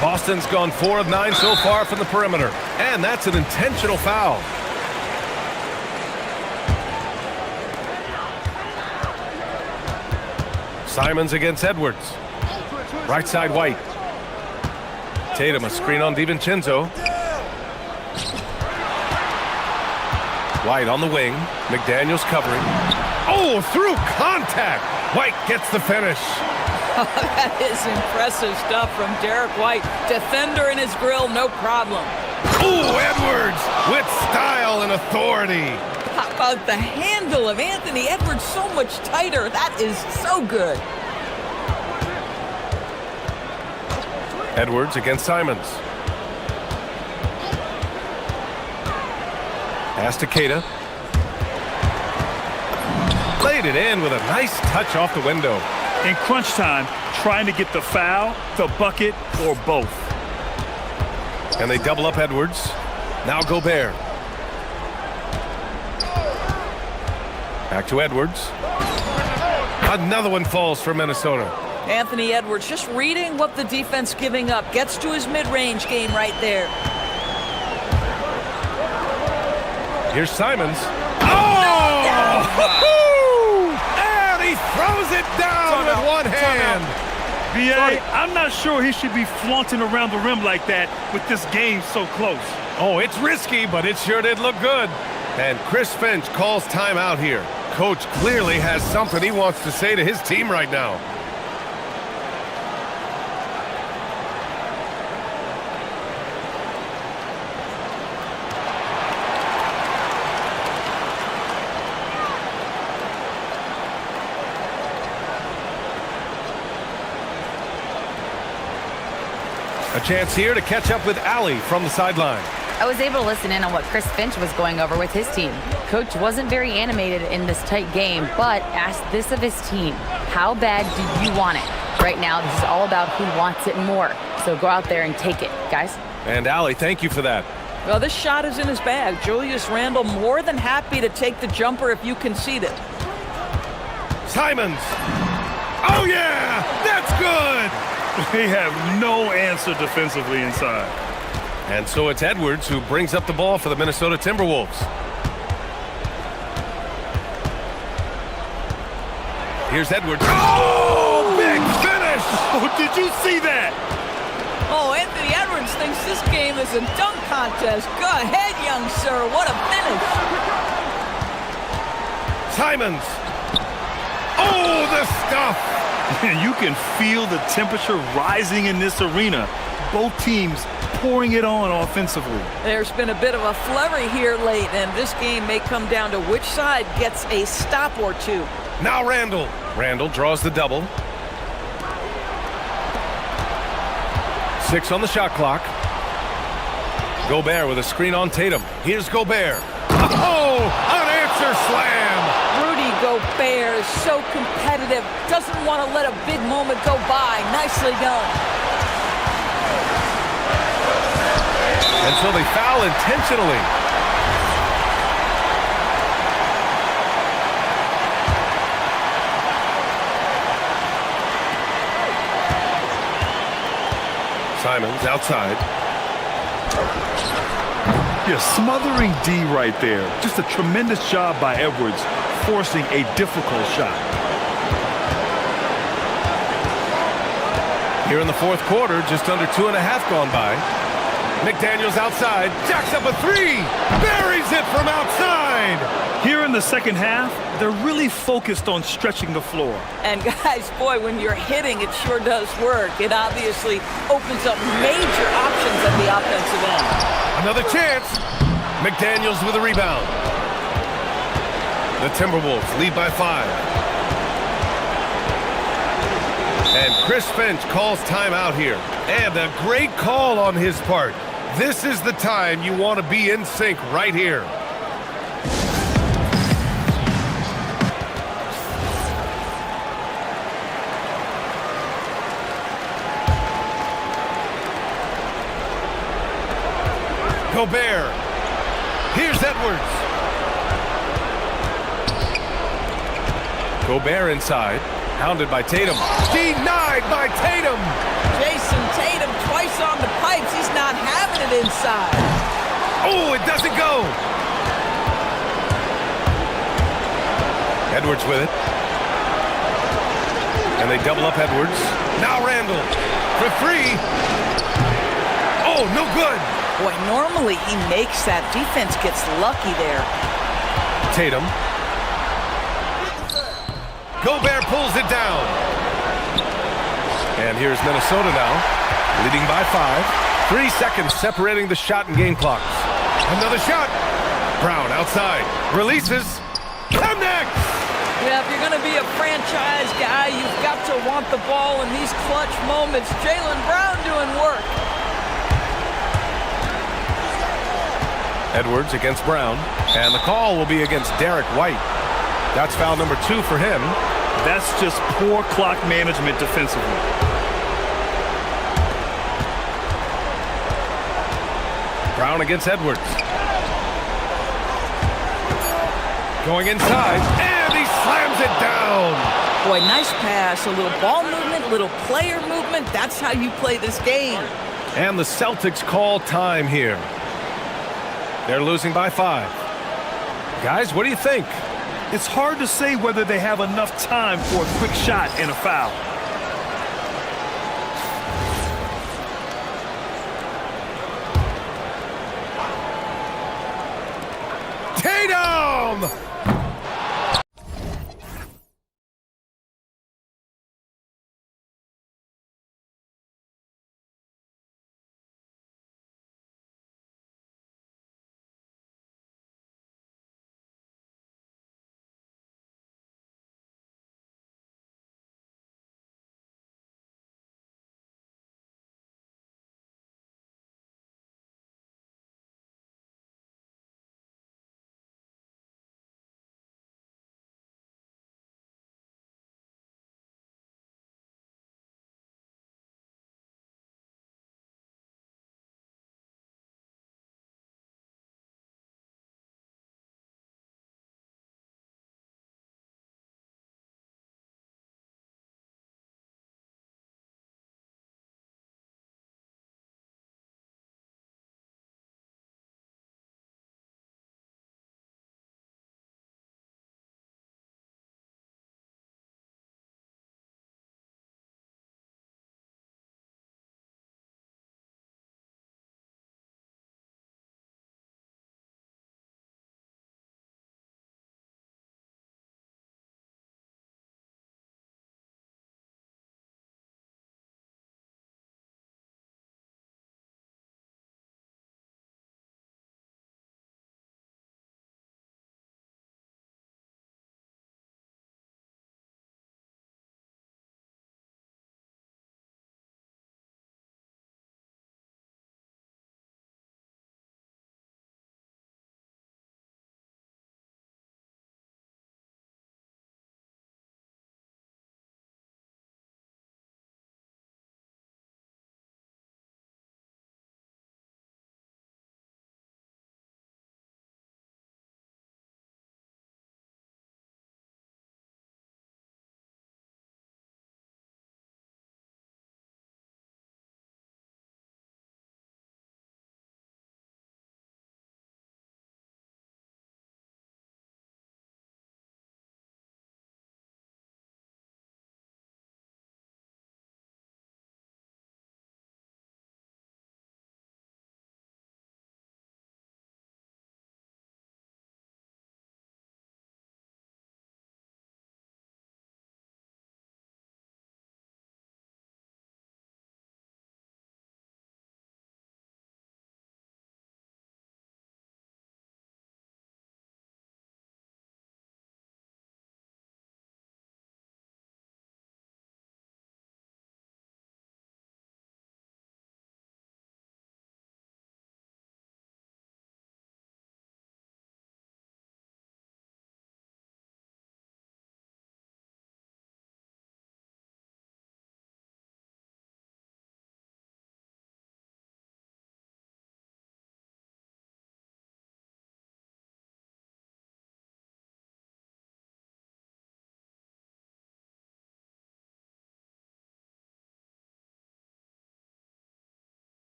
Boston's gone 4 of 9 so far from the perimeter. And that's an intentional foul. Simons against Edwards. Right side White. Tatum a screen on DiVincenzo. White on the wing. McDaniels covering. Oh, through contact. White gets the finish. That is impressive stuff from Derek White. Defender in his grill, no problem. Oh, Edwards with style and authority. How about the handle of Anthony Edwards so much tighter? That is so good. Edwards against Simons. Pass to Keita. Played it in with a nice touch off the window. In crunch time, trying to get the foul, the bucket, or both. And they double up Edwards. Now Gobert. Back to Edwards. Another one falls for Minnesota. Anthony Edwards just reading what the defense giving up. Gets to his mid-range game right there. Here's Simons. Oh! And he throws it down with one hand. B.A., I'm not sure he should be flaunting around the rim like that with this game so close. Oh, it's risky, but it sure did look good. And Chris Finch calls timeout here. Coach clearly has something he wants to say to his team right now. A chance here to catch up with Allie from the sideline. I was able to listen in on what Chris Finch was going over with his team. Coach wasn't very animated in this tight game, but asked this of his team. How bad do you want it? Right now, this is all about who wants it more. So go out there and take it, guys. And Allie, thank you for that. Well, this shot is in his bag. Julius Randle more than happy to take the jumper if you concede it. Simons. Oh, yeah! That's good! They have no answer defensively inside. And so it's Edwards who brings up the ball for the Minnesota Timberwolves. Here's Edwards. Oh, big finish! Oh, did you see that? Oh, Anthony Edwards thinks this game is a dunk contest. Go ahead, young sir. What a finish. Simons. Oh, the stuff. You can feel the temperature rising in this arena. Both teams pouring it on offensively. There's been a bit of a flurry here late, and this game may come down to which side gets a stop or two. Now Randle. Randle draws the double. 6 on the shot clock. Gobert with a screen on Tatum. Here's Gobert. Oh, unanswered slam. Rudy Gobert is so competitive. Doesn't want to let a big moment go by. Nicely done. And so they foul intentionally. Simons outside. Yeah, smothering D right there. Just a tremendous job by Edwards, forcing a difficult shot. Here in the fourth quarter, just under 2.5 gone by. McDaniels outside, jacks up a 3, buries it from outside. Here in the second half, they're really focused on stretching the floor. And guys, boy, when you're hitting, it sure does work. It obviously opens up major options at the offensive end. Another chance. McDaniels with a rebound. The Timberwolves lead by 5. And Chris Finch calls timeout here. And a great call on his part. This is the time you want to be in sync right here. Gobert. Here's Edwards. Gobert inside. Hounded by Tatum. Denied by Tatum. Jason Tatum twice on the pipes. He's not having it inside. Oh, it doesn't go. Edwards with it. And they double up Edwards. Now Randle for 3. Oh, no good. Boy, normally he makes that. Defense gets lucky there. Tatum. Gobert pulls it down. And here's Minnesota now, leading by 5. 3 seconds separating the shot and game clocks. Another shot. Brown outside. Releases. Connects! Yeah, if you're going to be a franchise guy, you've got to want the ball in these clutch moments. Jaylen Brown doing work. Edwards against Brown, and the call will be against Derek White. That's foul number 2 for him. That's just poor clock management defensively. Brown against Edwards. Going inside, and he slams it down. Boy, nice pass, a little ball movement, a little player movement. That's how you play this game. And the Celtics call time here. They're losing by 5. Guys, what do you think? It's hard to say whether they have enough time for a quick shot and a foul. Tatum!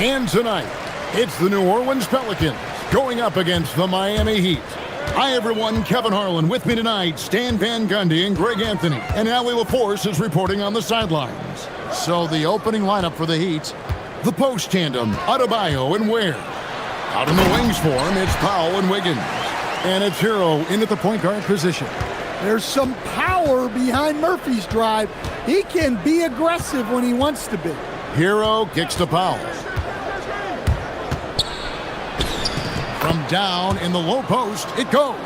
And tonight, it's the New Orleans Pelicans going up against the Miami Heat. Hi, everyone. Kevin Harlan with me tonight. Stan Van Gundy and Greg Anthony. And Allie LaForce is reporting on the sidelines. So the opening lineup for the Heat, the post tandem, Adebayo and Ware. Out in the wings for him, it's Powell and Wiggins. And it's Hero in at the point guard position. There's some power behind Murphy's drive. He can be aggressive when he wants to be. Hero kicks to Powell. From down in the low post, it goes.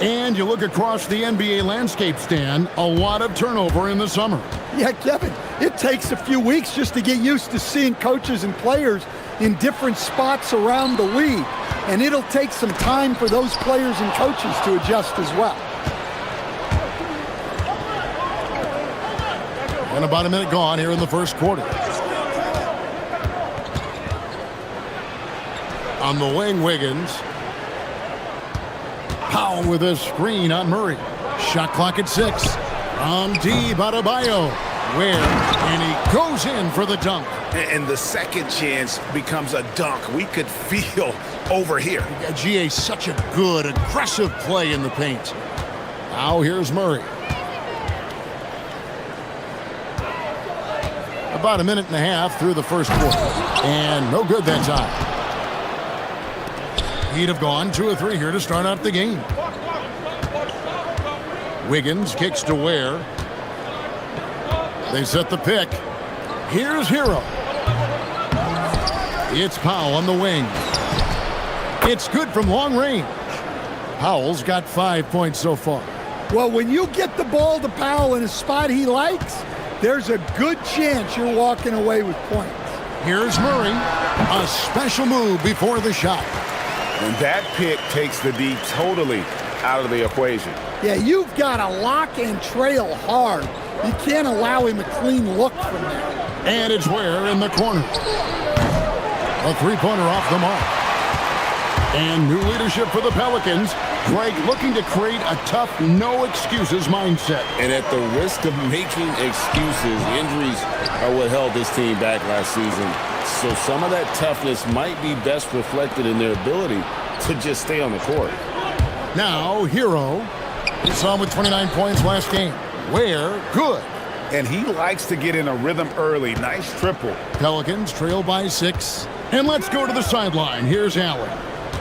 And you look across the NBA landscape, Stan, a lot of turnover in the summer. Yeah, Kevin, it takes a few weeks just to get used to seeing coaches and players in different spots around the league. And it'll take some time for those players and coaches to adjust as well. And about a minute gone here in the first quarter. On the wing, Wiggins. Powell with a screen on Murray. Shot clock at 6. From deep, Adebayo. Where? And he goes in for the dunk. And the second chance becomes a dunk. We could feel over here. GA, such a good, aggressive play in the paint. Now here's Murray. About a minute and a half through the first quarter. And no good that time. He'd have gone 2 or 3 here to start out the game. Wiggins kicks to Ware. They set the pick. Here's Hero. It's Powell on the wing. It's good from long range. Powell's got 5 points so far. Well, when you get the ball to Powell in a spot he likes, there's a good chance you're walking away with points. Here's Murray. A special move before the shot. And that pick takes the D totally out of the equation. Yeah, you've got to lock and trail hard. You can't allow him a clean look from there. And it's Ware in the corner. A three-pointer off the mark. And new leadership for the Pelicans. Greg looking to create a tough, no-excuses mindset. And at the risk of making excuses, injuries are what held this team back last season. So some of that toughness might be best reflected in their ability to just stay on the court. Now, Hero. We saw him with 29 points last game. Ware, good. And he likes to get in a rhythm early. Nice triple. Pelicans trail by 6. And let's go to the sideline. Here's Allen.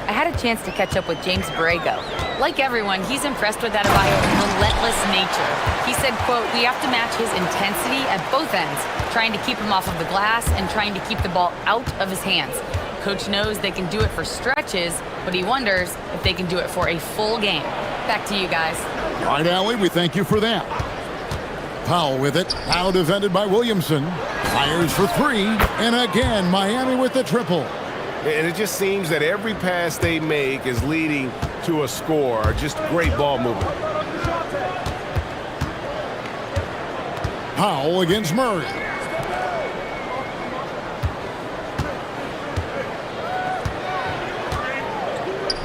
I had a chance to catch up with James Borrego. Like everyone, he's impressed with Adebayo's relentless nature. He said, quote, "We have to match his intensity at both ends, trying to keep him off of the glass and trying to keep the ball out of his hands. Coach knows they can do it for stretches, but he wonders if they can do it for a full game." Back to you guys. All right, Allie, we thank you for that. Powell with it. Now defended by Williamson. Fires for 3. And again, Miami with the triple. And it just seems that every pass they make is leading to a score. Just great ball movement. Powell against Murray.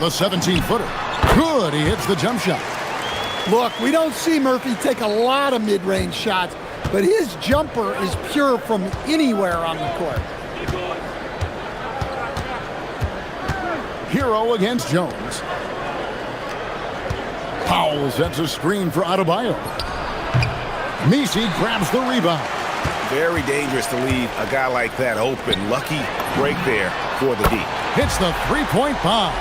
The 17-footer. Good. He hits the jump shot. Look, we don't see Murphy take a lot of mid-range shots, but his jumper is pure from anywhere on the court. Hero against Jones. Powell sets a screen for Adebayo. Messi grabs the rebound. Very dangerous to leave a guy like that open. Lucky break there for the D. Hits the three-point bomb.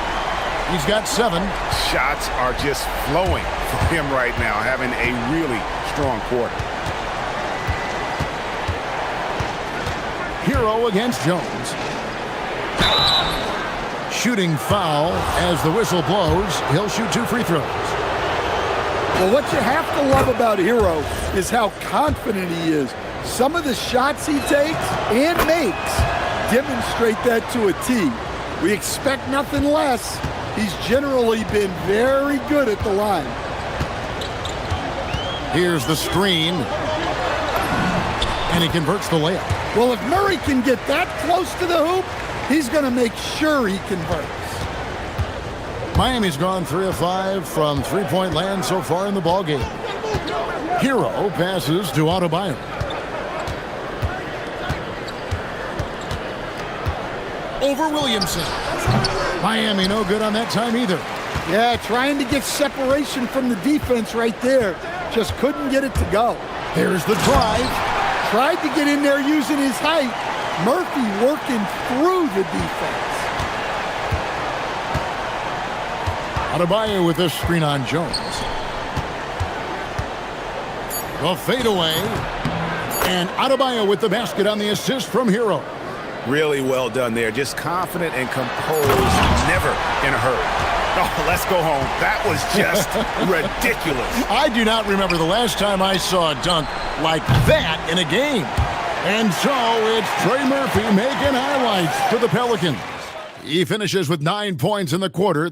He's got 7. Shots are just flowing for him right now, having a really strong quarter. Hero against Jones. Shooting foul as the whistle blows. He'll shoot 2 free throws. Well, what you have to love about Hero is how confident he is. Some of the shots he takes and makes demonstrate that to a T. We expect nothing less. He's generally been very good at the line. Here's the screen. And he converts the layup. Well, if Murray can get that close to the hoop, he's going to make sure he converts. Miami's gone 3 of 5 from three-point land so far in the ballgame. Hero passes to Adebayo. over Williamson. Miami no good on that time either. Yeah, trying to get separation from the defense right there. Just couldn't get it to go. There's the drive. Tried to get in there using his height. Murphy working through the defense. Adebayo with this screen on Jones. The fadeaway. And Adebayo with the basket on the assist from Hero. Really well done there. Just confident and composed, never in a hurry. Oh, let's go home. That was just ridiculous. I do not remember the last time I saw a dunk like that in a game. And so it's Trey Murphy making highlights for the Pelicans. He finishes with 9 points in the quarter.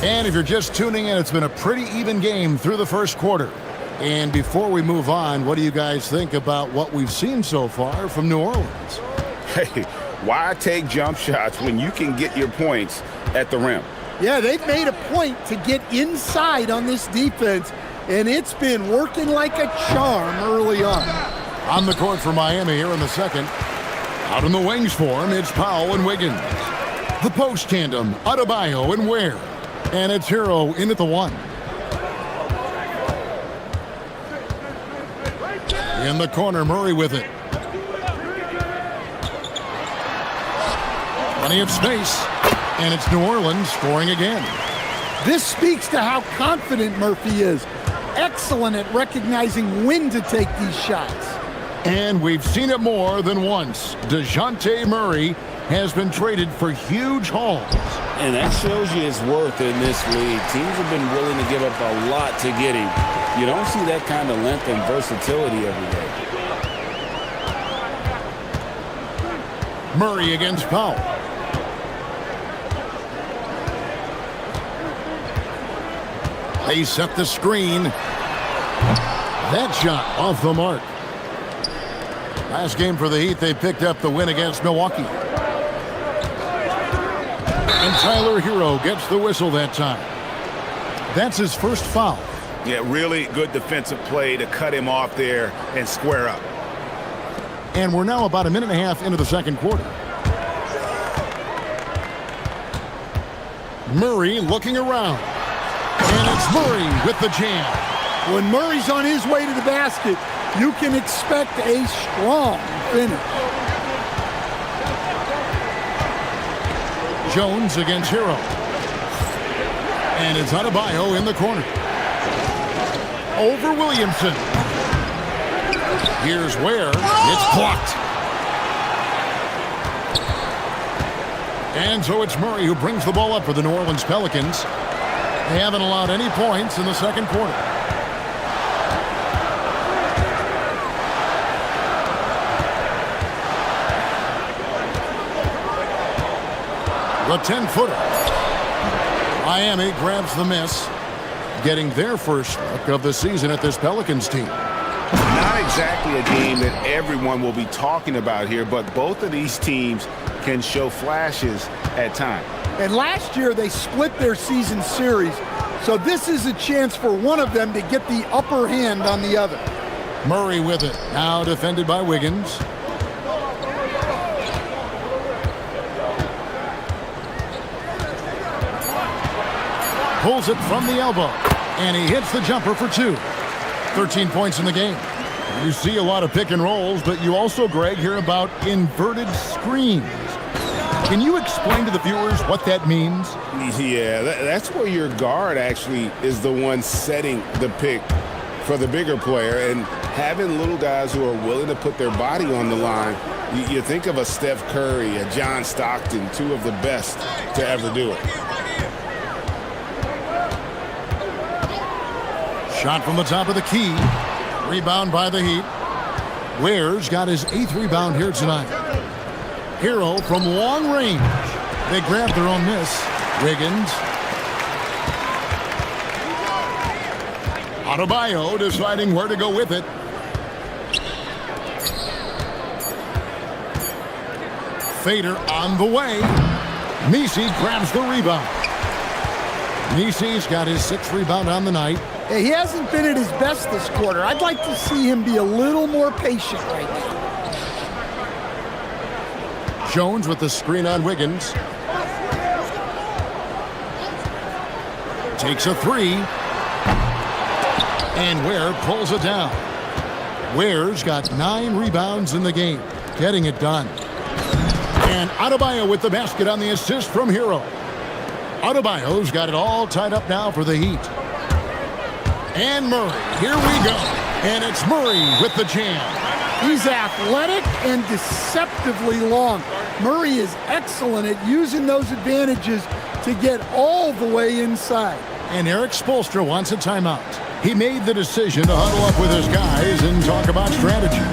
And if you're just tuning in, it's been a pretty even game through the first quarter. And before we move on, what do you guys think about what we've seen so far from New Orleans? Hey, why take jump shots when you can get your points at the rim? Yeah, they've made a point to get inside on this defense, and it's been working like a charm early on. On the court for Miami here in the second. Out in the wings for him, it's Powell and Wiggins. The post tandem, Adebayo and Ware. And it's Hero in at the 1. In the corner, Murray with it. Plenty of space. And it's New Orleans scoring again. This speaks to how confident Murphy is. Excellent at recognizing when to take these shots. And we've seen it more than once. DeJounte Murray has been traded for huge hauls. And that shows you his worth in this league. Teams have been willing to give up a lot to get him. You don't see that kind of length and versatility every day. Murray against Powell. They set the screen. That shot off the mark. Last game for the Heat, they picked up the win against Milwaukee. And Tyler Hero gets the whistle that time. That's his first foul. Yeah, really good defensive play to cut him off there and square up. And we're now about a minute and a half into the second quarter. Murray looking around. And it's Murray with the jam. When Murray's on his way to the basket, you can expect a strong finish. Jones against Hero. And it's Adebayo in the corner. Over Williamson. Here's Ware. It's blocked. And so it's Murray who brings the ball up for the New Orleans Pelicans. They haven't allowed any points in the second quarter. The 10-footer. Miami grabs the miss, getting their first look of the season at this Pelicans team. Not exactly a game that everyone will be talking about here, but both of these teams can show flashes at times. And last year they split their season series, so this is a chance for one of them to get the upper hand on the other. Murray with it, now defended by Wiggins. Pulls it from the elbow, and he hits the jumper for 2. 13 points in the game. You see a lot of pick and rolls, but you also, Greg, hear about inverted screens. Can you explain to the viewers what that means? Yeah, that's where your guard actually is the one setting the pick for the bigger player, and having little guys who are willing to put their body on the line. You think of a Steph Curry, a John Stockton, two of the best to ever do it. Shot from the top of the key. Rebound by the Heat. Ware's got his 8th rebound here tonight. Hero from long range. They grab their own miss. Wiggins. Adebayo deciding where to go with it. Fader on the way. Nisi grabs the rebound. Nisi's got his 6th rebound on the night. Yeah, he hasn't been at his best this quarter. I'd like to see him be a little more patient right now. Jones with the screen on Wiggins. Takes a three. And Ware pulls it down. Ware's got 9 rebounds in the game, getting it done. And Adebayo with the basket on the assist from Hero. Adebayo's got it all tied up now for the Heat. And Murray, here we go. And it's Murray with the jam. He's athletic and deceptively long. Murray is excellent at using those advantages to get all the way inside. And Eric Spoelstra wants a timeout. He made the decision to huddle up with his guys and talk about strategy.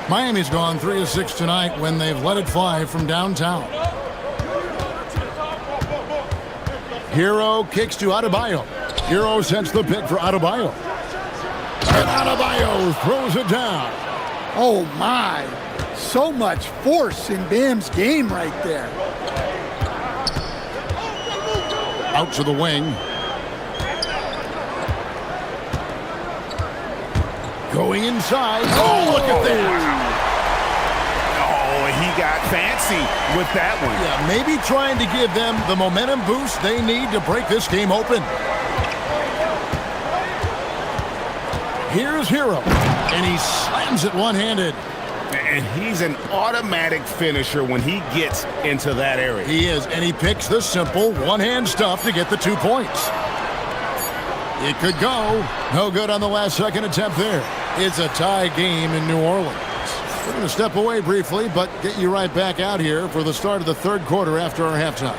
Miami's gone 3 of 6 tonight when they've let it fly from downtown. Hero kicks to Adebayo. Hero sets the pick for Adebayo. And Adebayo throws it down. Oh my, so much force in Bam's game right there. Out to the wing. Going inside. Oh, look at that. Oh, he got fancy with that one. Yeah, maybe trying to give them the momentum boost they need to break this game open. Here's Hero, and he slams it one-handed. And he's an automatic finisher when he gets into that area. He is, and he picks the simple one-hand stuff to get the 2 points. It could go. No good on the last second attempt there. It's a tie game in New Orleans. We're going to step away briefly, but get you right back out here for the start of the third quarter after our halftime.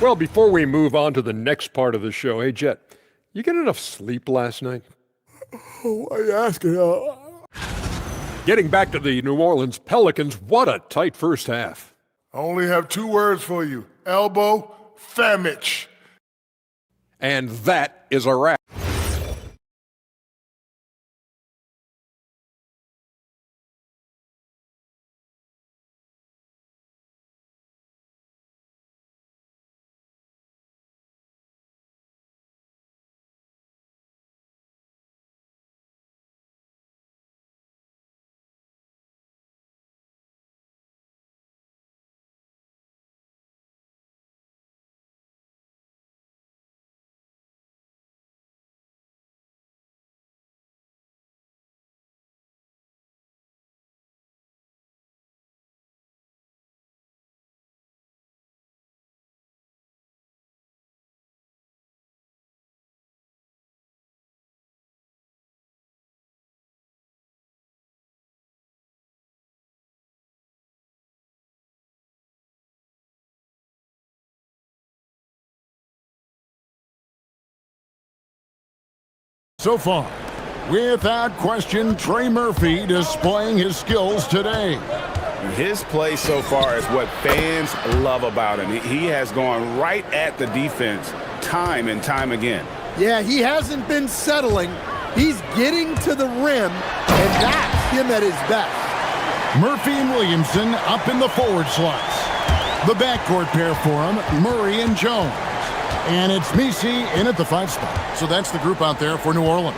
Well, before we move on to the next part of the show, hey, Jet, you get enough sleep last night? Oh, why are you asking? Getting back to the New Orleans Pelicans, what a tight first half. I only have 2 words for you. Elbow, famich. And that is a wrap. So far, without question, Trey Murphy displaying his skills today. His play so far is what fans love about him. He has gone right at the defense time and time again. Yeah, he hasn't been settling. He's getting to the rim, and that's him at his best. Murphy and Williamson up in the forward slots. The backcourt pair for him, Murray and Jones. And it's Messi in at the 5 spot. So that's the group out there for New Orleans.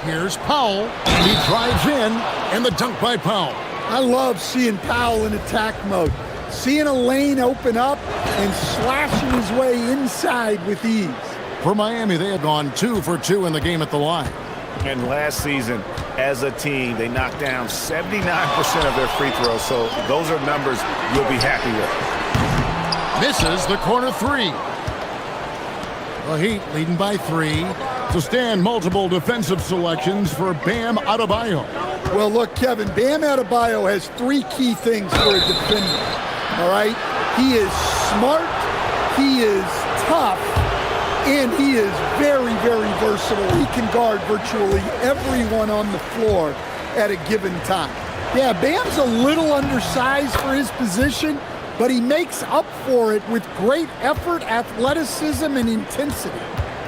Here's Powell. He drives in, and the dunk by Powell. I love seeing Powell in attack mode. Seeing a lane open up and slashing his way inside with ease. For Miami, they have gone 2 for 2 in the game at the line. And last season, as a team, they knocked down 79% of their free throws. So those are numbers you'll be happy with. Misses the corner 3. The Heat leading by 3. To stand multiple defensive selections for Bam Adebayo. Well, look, Kevin, Bam Adebayo has 3 key things for a defender. All right? He is smart, he is tough, And he is very, very versatile. He can guard virtually everyone on the floor at a given time. Yeah, Bam's a little undersized for his position, but he makes up for it with great effort, athleticism, and intensity.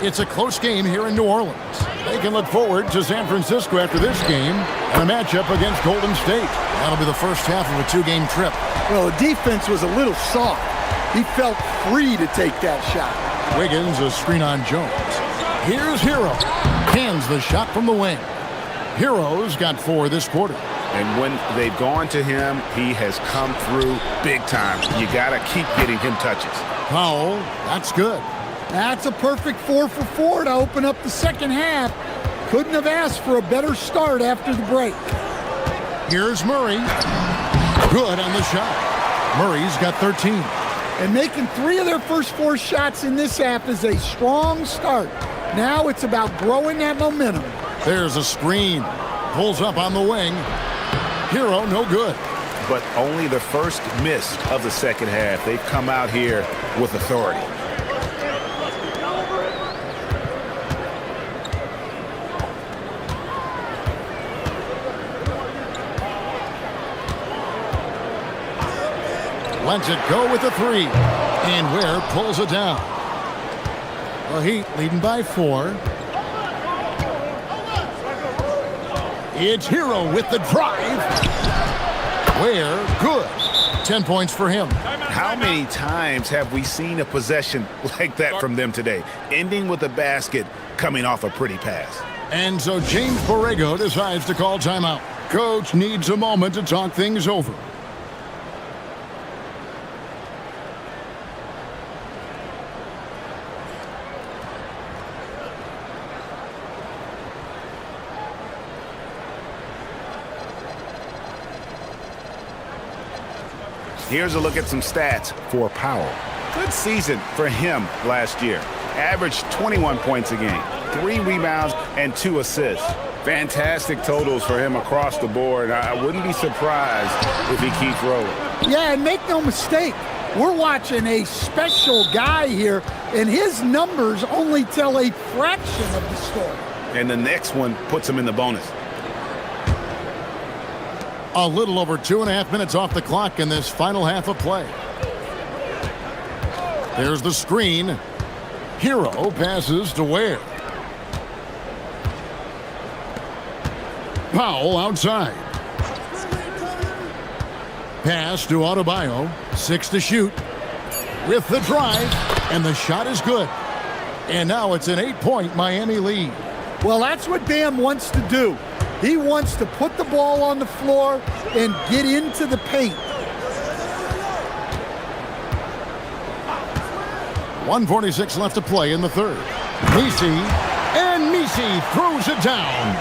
It's a close game here in New Orleans. They can look forward to San Francisco after this game and a matchup against Golden State. That'll be the first half of a two-game trip. Well, the defense was a little soft. He felt free to take that shot. Wiggins, a screen on Jones. Here's Hero. Hands the shot from the wing. Hero's got 4 this quarter. And when they've gone to him, he has come through big time. You got to keep getting him touches. Powell, that's good. That's a perfect 4 for 4 to open up the second half. Couldn't have asked for a better start after the break. Here's Murray. Good on the shot. Murray's got 13. And making 3 of their first 4 shots in this half is a strong start. Now it's about growing that momentum. There's a screen. Pulls up on the wing. Hero, no good. But only the first miss of the second half. They've come out here with authority. Lets it go with the 3. And Ware pulls it down. The Heat leading by 4. It's Hero with the drive. Ware, good. 10 points for him. How many times have we seen a possession like that from them today? Ending with a basket, coming off a pretty pass. And so James Borrego decides to call timeout. Coach needs a moment to talk things over. Here's a look at some stats for Powell. Good season for him last year. Averaged 21 points a game, 3 rebounds, and 2 assists. Fantastic totals for him across the board. I wouldn't be surprised if he keeps rolling. Yeah, and make no mistake, we're watching a special guy here, and his numbers only tell a fraction of the story. And the next one puts him in the bonus. A little over 2.5 minutes off the clock in this final half of play. There's the screen. Hero passes to Ware. Powell outside. Pass to Adebayo. 6 to shoot. With the drive. And the shot is good. And now it's an 8-point Miami lead. Well, that's what Bam wants to do. He wants to put the ball on the floor and get into the paint. 1:46 left to play in the third. Messi throws it down.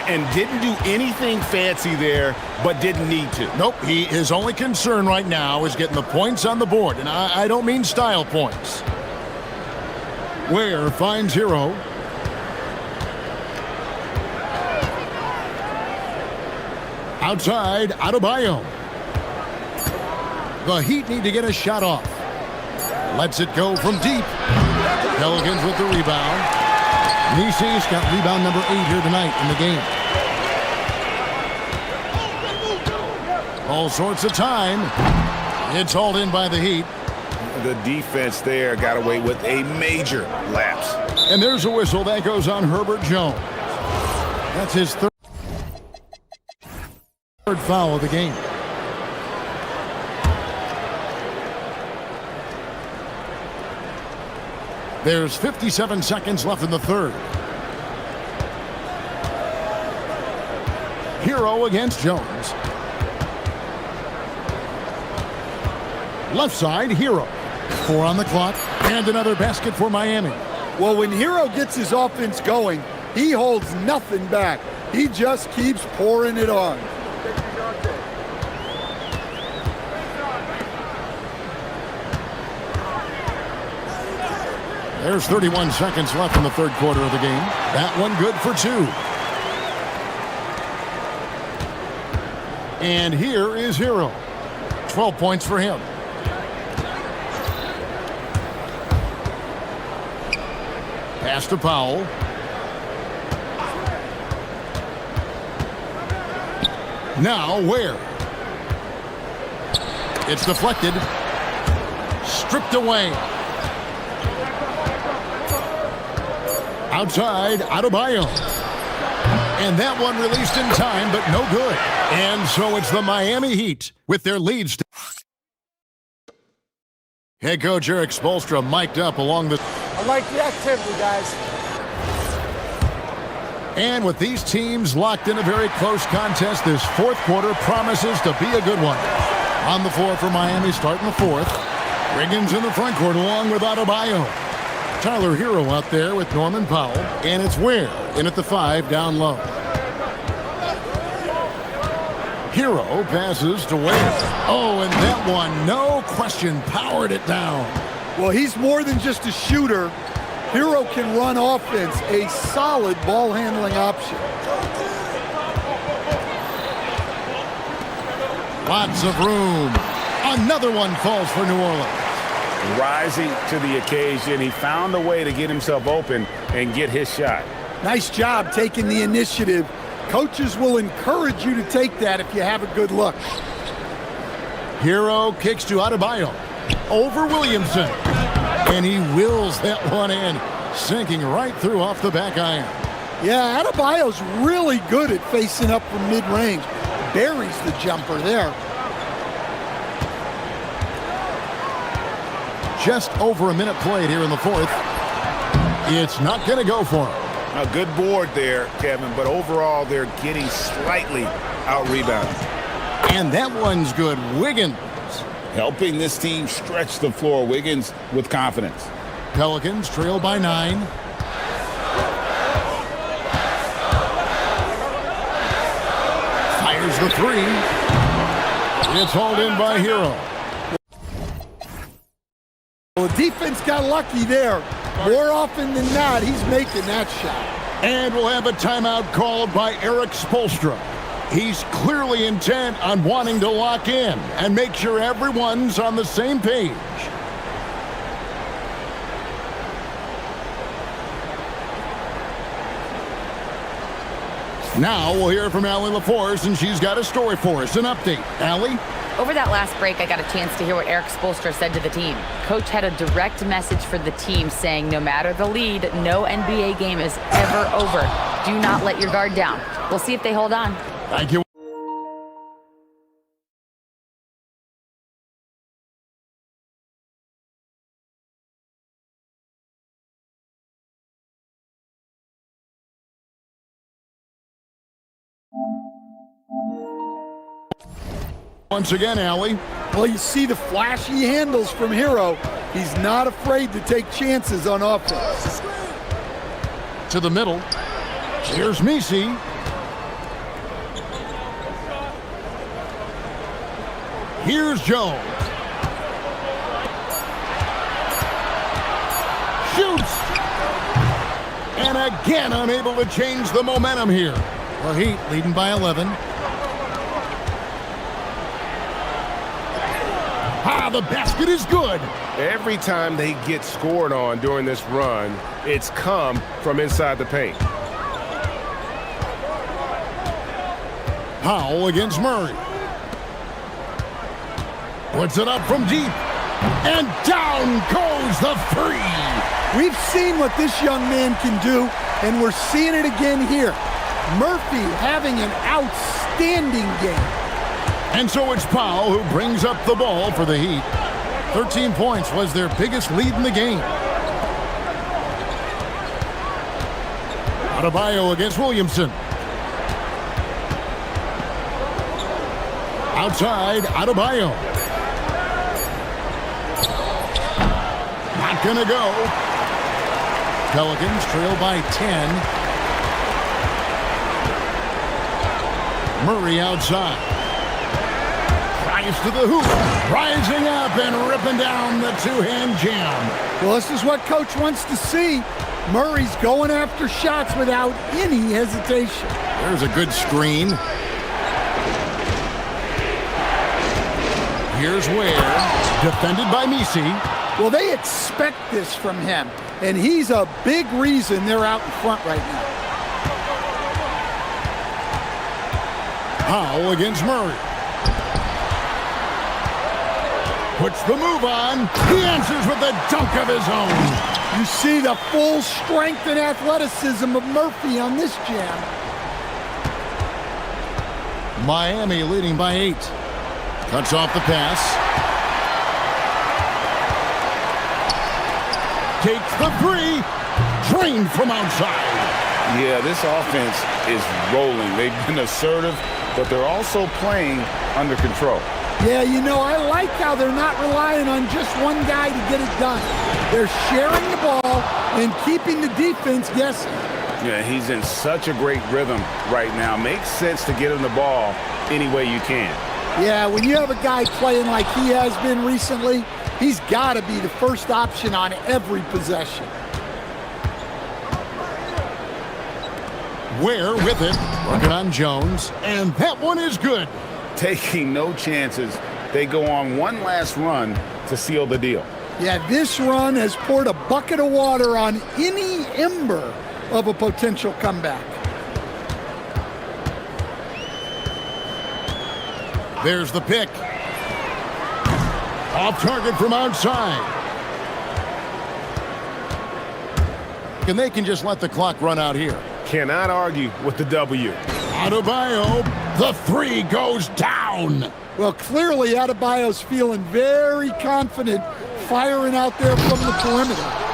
And didn't do anything fancy there, but didn't need to. Nope, his only concern right now is getting the points on the board, and I don't mean style points. Ware finds Hero. Outside, Adebayo. The Heat need to get a shot off. Lets it go from deep. Pelicans with the rebound. Messi's got rebound number 8 here tonight in the game. All sorts of time. It's hauled in by the Heat. The defense there got away with a major lapse. And there's a whistle that goes on Herbert Jones. That's his third foul of the game. There's 57 seconds left in the third. Hero against Jones. Left side, Hero. 4 on the clock, and another basket for Miami. Well, when Hero gets his offense going, he holds nothing back. He just keeps pouring it on. There's 31 seconds left in the third quarter of the game. That one good for 2. And here is Hero. 12 points for him. Pass to Powell. Now where? It's deflected. Stripped away. Outside, Adebayo. And that one released in time, but no good. And so it's the Miami Heat with their leads. Head coach Eric Spoelstra mic'd up along the... I like the activity, guys. And with these teams locked in a very close contest, this fourth quarter promises to be a good one. On the floor for Miami, starting the fourth. Wiggins in the front court along with Adebayo. Tyler Hero out there with Norman Powell. And it's Ware in at the 5 down low. Hero passes to Ware. Oh, and that one, no question, powered it down. Well, he's more than just a shooter. Hero can run offense, a solid ball handling option. Lots of room. Another one falls for New Orleans. Rising to the occasion, he found a way to get himself open and get his shot. Nice job taking the initiative. Coaches will encourage you to take that if you have a good look. Hero kicks to Adebayo. Over Williamson. And he wills that one in, sinking right through off the back iron. Yeah, Adebayo's really good at facing up from mid-range. Buries the jumper there. Just over a minute played here in the fourth. It's not going to go for him. A good board there, Kevin, but overall they're getting slightly out-rebounded. And that one's good. Wiggins. Helping this team stretch the floor. Wiggins with confidence. Pelicans trail by 9. Fires the 3. It's hauled in by Hero. Well, the defense got lucky there. More often than not, he's making that shot. And we'll have a timeout called by Eric Spoelstra. He's clearly intent on wanting to lock in and make sure everyone's on the same page. Now we'll hear from Allie LaForce, and she's got a story for us. An update. Allie? Over that last break, I got a chance to hear what Eric Spoelstra said to the team. Coach had a direct message for the team saying no matter the lead, no NBA game is ever over. Do not let your guard down. We'll see if they hold on. Thank you. Once again, Allie. Well, you see the flashy handles from Hero. He's not afraid to take chances on offense. To the middle. Here's Misi. Here's Jones. Shoots. And again, unable to change the momentum here. The Heat leading by 11. The basket is good. Every time they get scored on during this run, it's come from inside the paint. Powell against Murray. Puts it up from deep. And down goes the three. We've seen what this young man can do, and we're seeing it again here. Murphy having an outstanding game. And so it's Powell who brings up the ball for the Heat. 13 points was their biggest lead in the game. Adebayo against Williamson. Outside, Adebayo. Not gonna go. Pelicans trail by 10. Murray outside. To the hoop, rising up and ripping down the two-hand jam. Well, this is what Coach wants to see. Murray's going after shots without any hesitation. There's a good screen. Here's Ware, defended by Misi. Well, they expect this from him, and he's a big reason they're out in front right now. Powell against Murray. Puts the move on. He answers with a dunk of his own. You see the full strength and athleticism of Murphy on this jam. Miami leading by 8. Cuts off the pass. Takes the 3. Drained from outside. Yeah, this offense is rolling. They've been assertive, but they're also playing under control. Yeah, you know, I like how they're not relying on just one guy to get it done. They're sharing the ball and keeping the defense guessing. Yeah, he's in such a great rhythm right now. Makes sense to get him the ball any way you can. Yeah, when you have a guy playing like he has been recently, he's got to be the first option on every possession. Ware with it. Working on Jones. And that one is good. Taking no chances. They go on one last run to seal the deal. Yeah, this run has poured a bucket of water on any ember of a potential comeback. There's the pick. Off target from outside. And they can just let the clock run out here. Cannot argue with the W. Adebayo, the 3 goes down. Well, clearly Adebayo's feeling very confident firing out there from the perimeter.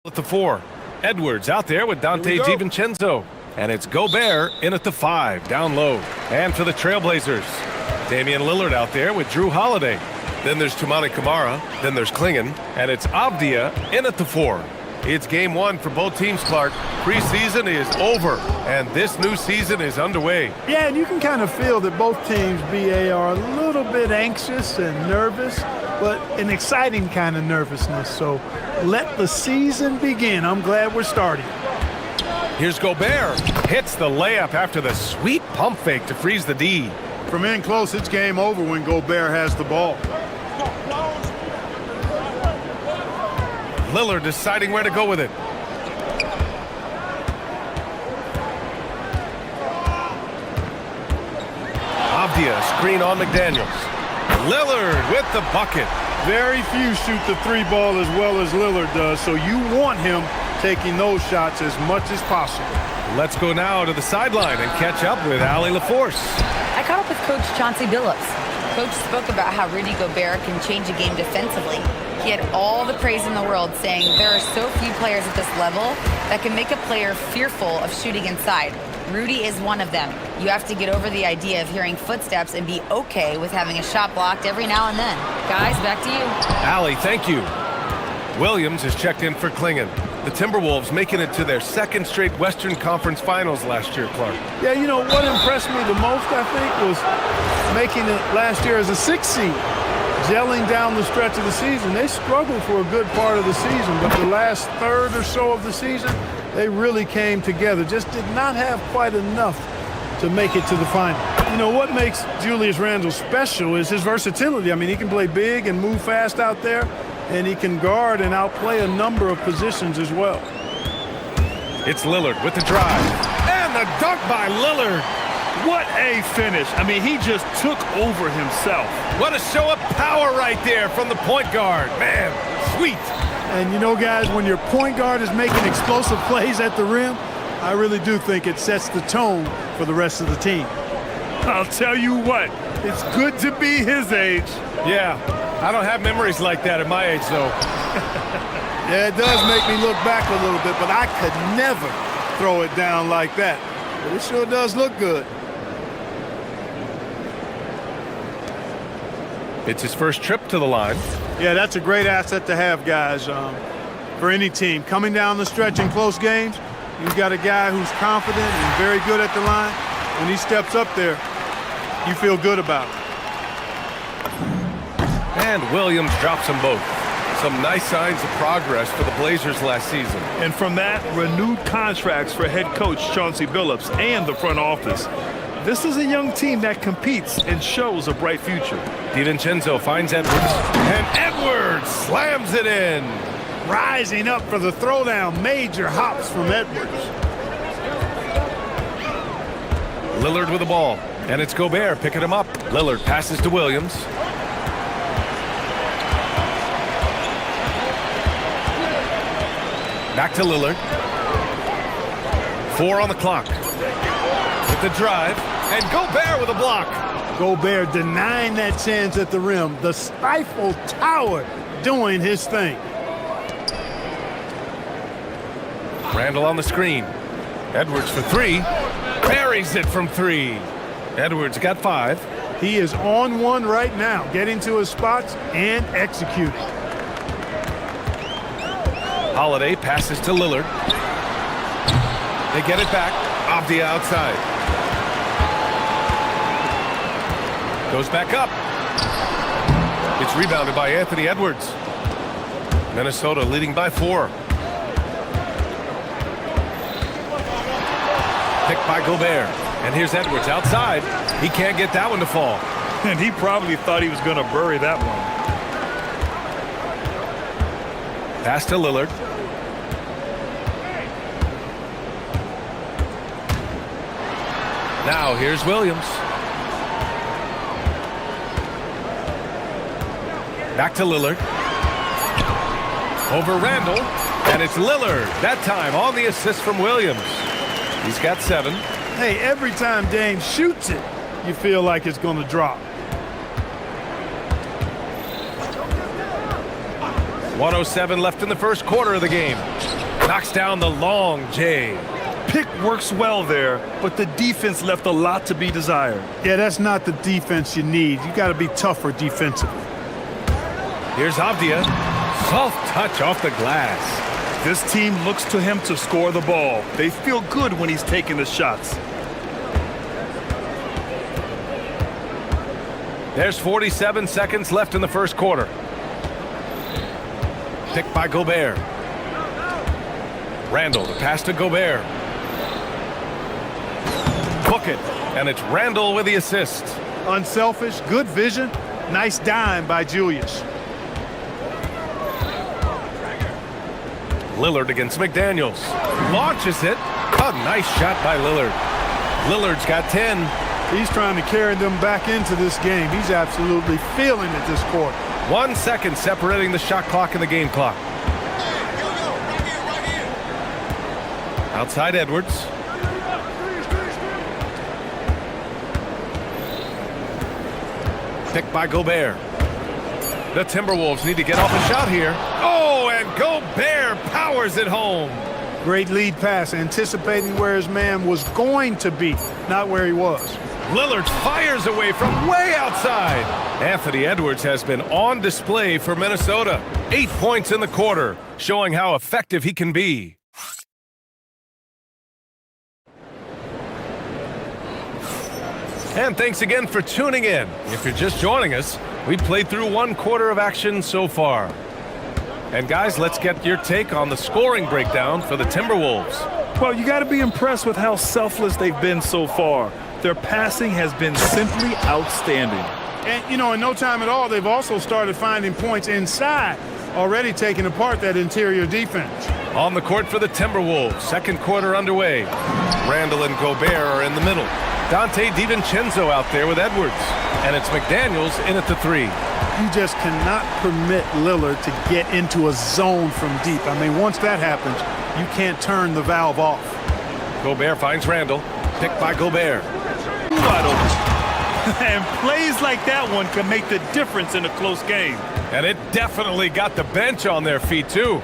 At the 4. Edwards out there with Dante DiVincenzo. And it's Gobert in at the 5, down low. And for the Trailblazers, Damian Lillard out there with Drew Holiday. Then there's Toumani Camara. Then there's Klingon. And it's Avdia in at the 4. It's game 1 for both teams, Clark. Preseason is over, and this new season is underway. Yeah, and you can kind of feel that both teams, BA, are a little bit anxious and nervous, but an exciting kind of nervousness. So let the season begin. I'm glad we're starting. Here's Gobert. Hits the layup after the sweet pump fake to freeze the D. From in close, it's game over when Gobert has the ball. Lillard deciding where to go with it. Avdia screen on McDaniels. Lillard with the bucket. Very few shoot the 3 ball as well as Lillard does, so you want him taking those shots as much as possible. Let's go now to the sideline and catch up with Allie LaForce. I caught up with Coach Chauncey Billups. Coach spoke about how Rudy Gobert can change a game defensively. He had all the praise in the world, saying there are so few players at this level that can make a player fearful of shooting inside. Rudy is one of them. You have to get over the idea of hearing footsteps and be okay with having a shot blocked every now and then. Guys, back to you. Allie, thank you. Williams is checked in for Klingon. The Timberwolves making it to their 2nd straight Western Conference Finals last year, Clark. Yeah, you know, what impressed me the most, I think, was making it last year as a 6th seed. Gelling down the stretch of the season. They struggled for a good part of the season, but the last third or so of the season, they really came together. Just did not have quite enough to make it to the final. You know, what makes Julius Randle special is his versatility. I mean, he can play big and move fast out there, and he can guard and outplay a number of positions as well. It's Lillard with the drive. And the dunk by Lillard. What a finish. I mean, he just took over himself. What a show of power right there from the point guard. Man, sweet. And you know, guys, when your point guard is making explosive plays at the rim, I really do think it sets the tone for the rest of the team. I'll tell you what, it's good to be his age. Yeah, I don't have memories like that at my age, though. Yeah, it does make me look back a little bit, but I could never throw it down like that. But it sure does look good. It's his first trip to the line. Yeah, that's a great asset to have, guys, for any team. Coming down the stretch in close games, you've got a guy who's confident and very good at the line. When he steps up there, you feel good about it. And Williams drops them both. Some nice signs of progress for the Blazers last season. And from that, renewed contracts for head coach Chauncey Billups and the front office. This is a young team that competes and shows a bright future. DiVincenzo finds Edwards. And Edwards slams it in. Rising up for the throwdown. Major hops from Edwards. Lillard with the ball. And it's Gobert picking him up. Lillard passes to Williams. Back to Lillard. 4 on the clock. With the drive. And Gobert with a block. Gobert denying that chance at the rim. The stifled tower doing his thing. Randle on the screen. Edwards for 3. Buries it from 3. Edwards got 5. He is on one right now, getting to his spots and executing. Holiday passes to Lillard. They get it back. Avdia outside. Goes back up. It's rebounded by Anthony Edwards. Minnesota leading by 4. Picked by Gobert. And here's Edwards outside. He can't get that one to fall. And he probably thought he was going to bury that one. Pass to Lillard. Now here's Williams. Back to Lillard. Over Randle. And it's Lillard. That time on the assist from Williams. He's got 7. Hey, every time Dame shoots it, you feel like it's going to drop. 1:07 left in the first quarter of the game. Knocks down the long J. Pick works well there, but the defense left a lot to be desired. Yeah, that's not the defense you need. You got to be tougher defensively. Here's Avdia. Soft touch off the glass. This team looks to him to score the ball. They feel good when he's taking the shots. There's 47 seconds left in the first quarter. Picked by Gobert. Randall, the pass to Gobert. Book it, and it's Randall with the assist. Unselfish, good vision, nice dime by Julius. Lillard against McDaniels. Launches it. A nice shot by Lillard. Lillard's got 10. He's trying to carry them back into this game. He's absolutely feeling it this quarter. 1 second separating the shot clock and the game clock. Outside Edwards. Picked by Gobert. The Timberwolves need to get off a shot here. Oh, and Gobert powers it home. Great lead pass, anticipating where his man was going to be, not where he was. Lillard fires away from way outside. Anthony Edwards has been on display for Minnesota. 8 points in the quarter, showing how effective he can be. And thanks again for tuning in. If you're just joining us, we played through 1 quarter of action so far. And guys, let's get your take on the scoring breakdown for the Timberwolves. Well, you got to be impressed with how selfless they've been so far. Their passing has been simply outstanding. And, you know, in no time at all, they've also started finding points inside, already taking apart that interior defense. On the court for the Timberwolves, second quarter underway. Randall and Gobert are in the middle. Dante DiVincenzo out there with Edwards. And it's McDaniels in at the 3. You just cannot permit Lillard to get into a zone from deep. I mean, once that happens, you can't turn the valve off. Gobert finds Randall. Picked by Gobert. Wide open. And plays like that one can make the difference in a close game. And it definitely got the bench on their feet, too.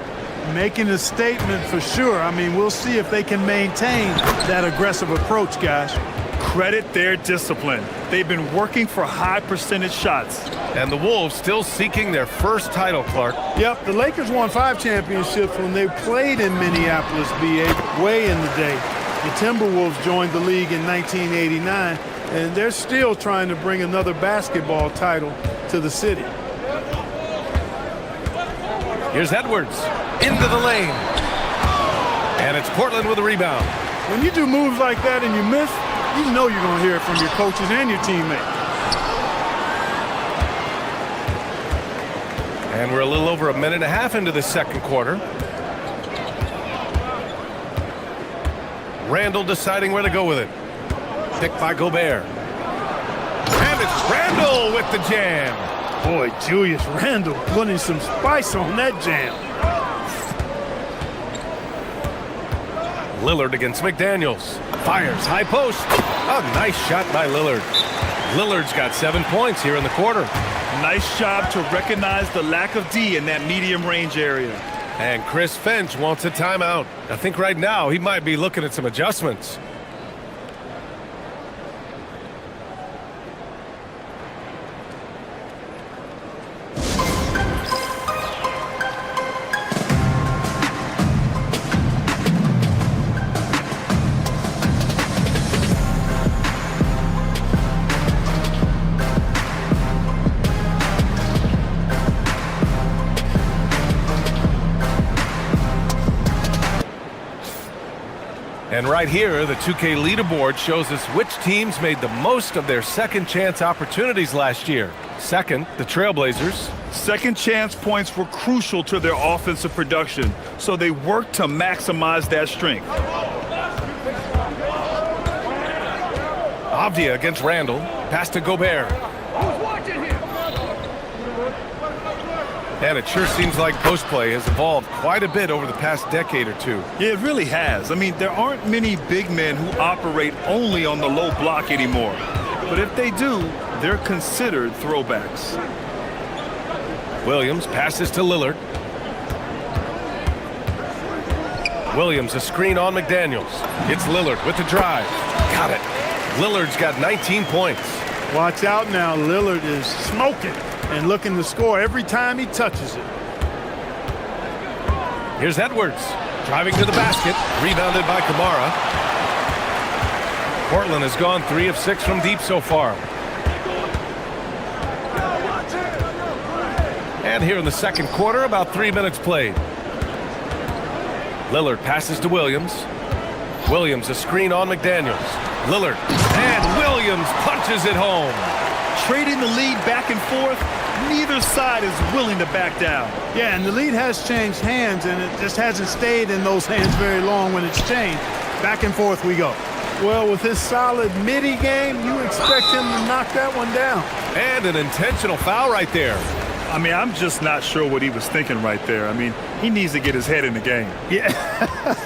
Making a statement for sure. I mean, we'll see if they can maintain that aggressive approach, guys. Credit their discipline. They've been working for high percentage shots. And the Wolves still seeking their first title, Clark. Yep, the Lakers won 5 championships when they played in Minneapolis, BA, way in the day. The Timberwolves joined the league in 1989, and they're still trying to bring another basketball title to the city. Here's Edwards into the lane. And it's Portland with a rebound. When you do moves like that and you miss, you know you're going to hear it from your coaches and your teammates. And we're a little over a minute and a half into the second quarter. Randall deciding where to go with it. Picked by Gobert. And it's Randall with the jam. Boy, Julius Randall putting some spice on that jam. Lillard against McDaniels. Fires high post. A nice shot by Lillard. Lillard's got 7 points here in the quarter. Nice job to recognize the lack of D in that medium range area. And Chris Finch wants a timeout. I think right now he might be looking at some adjustments. And right here, the 2K leaderboard shows us which teams made the most of their second chance opportunities last year. Second, the Trailblazers. Second chance points were crucial to their offensive production, so they worked to maximize that strength. Avdia against Randall. Pass to Gobert. And it sure seems like post play has evolved quite a bit over the past decade or two. Yeah, it really has. I mean, there aren't many big men who operate only on the low block anymore. But if they do, they're considered throwbacks. Williams passes to Lillard. Williams, a screen on McDaniels. It's Lillard with the drive. Got it. Lillard's got 19 points. Watch out now. Lillard is smoking and looking to score every time he touches it. Here's Edwards, driving to the basket, rebounded by Kamara. Portland has gone 3 of 6 from deep so far. And here in the second quarter, about 3 minutes played. Lillard passes to Williams. Williams, a screen on McDaniels. Lillard, and Williams punches it home. Trading the lead back and forth, neither side is willing to back down. Yeah, and the lead has changed hands, and it just hasn't stayed in those hands very long when it's changed. Back and forth we go. Well, with his solid midi game, you expect him to knock that one down. And an intentional foul right there. I mean, I'm just not sure what he was thinking right there. I mean, he needs to get his head in the game. Yeah,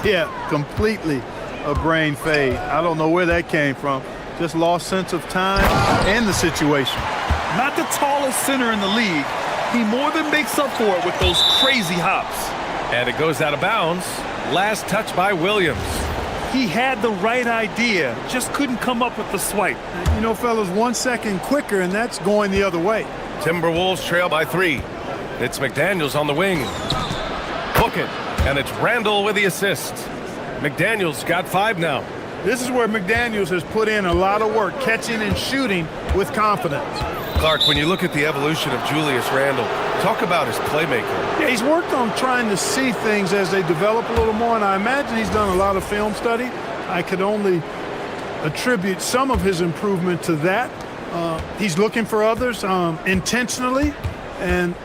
yeah, completely a brain fade. I don't know where that came from. Just lost sense of time and the situation. Not the tallest center in the league. He more than makes up for it with those crazy hops. And it goes out of bounds. Last touch by Williams. He had the right idea, just couldn't come up with the swipe. You know, fellas, 1 second quicker, and that's going the other way. Timberwolves trail by 3. It's McDaniels on the wing. Hook it, and it's Randall with the assist. McDaniels got 5 now. This is where McDaniels has put in a lot of work, catching and shooting with confidence. Clark, when you look at the evolution of Julius Randle, talk about his playmaker. Yeah, he's worked on trying to see things as they develop a little more, and I imagine he's done a lot of film study. I could only attribute some of his improvement to that. He's looking for others intentionally and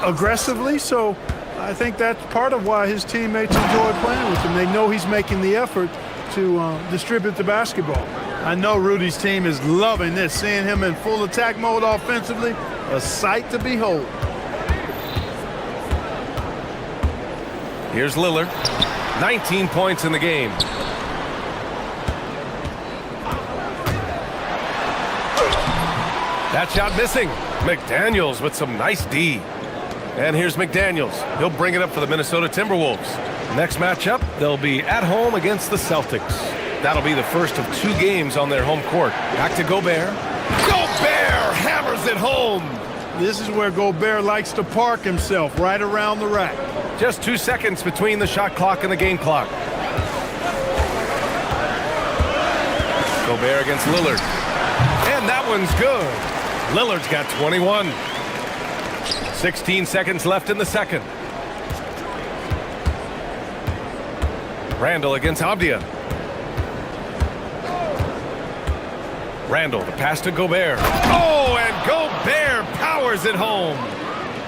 aggressively, so I think that's part of why his teammates enjoy playing with him. They know he's making the effort to distribute the basketball. I know Rudy's team is loving this, seeing him in full attack mode offensively, a sight to behold. Here's Lillard, 19 points in the game. That shot missing. McDaniels with some nice D. And here's McDaniels. He'll bring it up for the Minnesota Timberwolves. Next matchup, they'll be at home against the Celtics. That'll be the first of 2 games on their home court. Back to Gobert. Gobert hammers it home. This is where Gobert likes to park himself, right around the rack. Just 2 seconds between the shot clock and the game clock. Gobert against Lillard. And that one's good. Lillard's got 21. 16 seconds left in the second. Randall against Avdia. Randall, the pass to Gobert. Oh, and Gobert powers it home.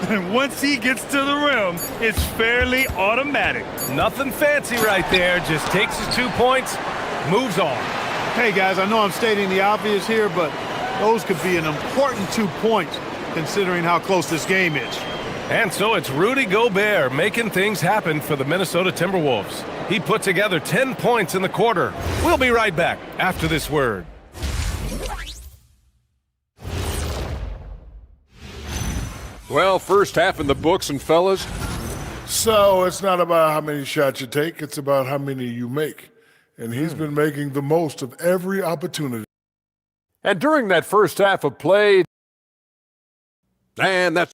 And once he gets to the rim, it's fairly automatic. Nothing fancy right there. Just takes his 2 points, moves on. Hey, guys, I know I'm stating the obvious here, but those could be an important 2 points considering how close this game is. And so it's Rudy Gobert making things happen for the Minnesota Timberwolves. He put together 10 points in the quarter. We'll be right back after this word. Well, first half in the books, and fellas. So it's not about how many shots you take, it's about how many you make. And he's been making the most of every opportunity. And during that first half of play, and that's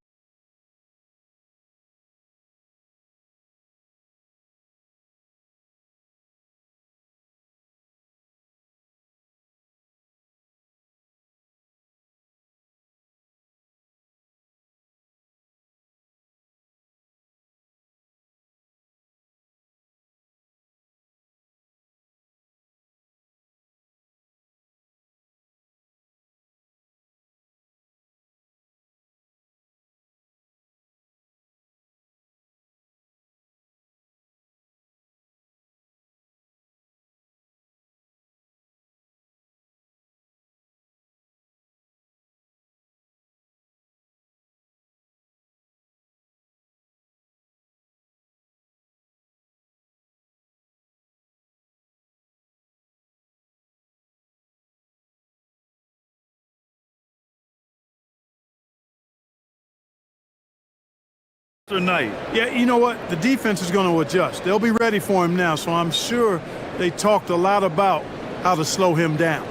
Night. Yeah, you know what? The defense is going to adjust. They'll be ready for him now, so I'm sure they talked a lot about how to slow him down.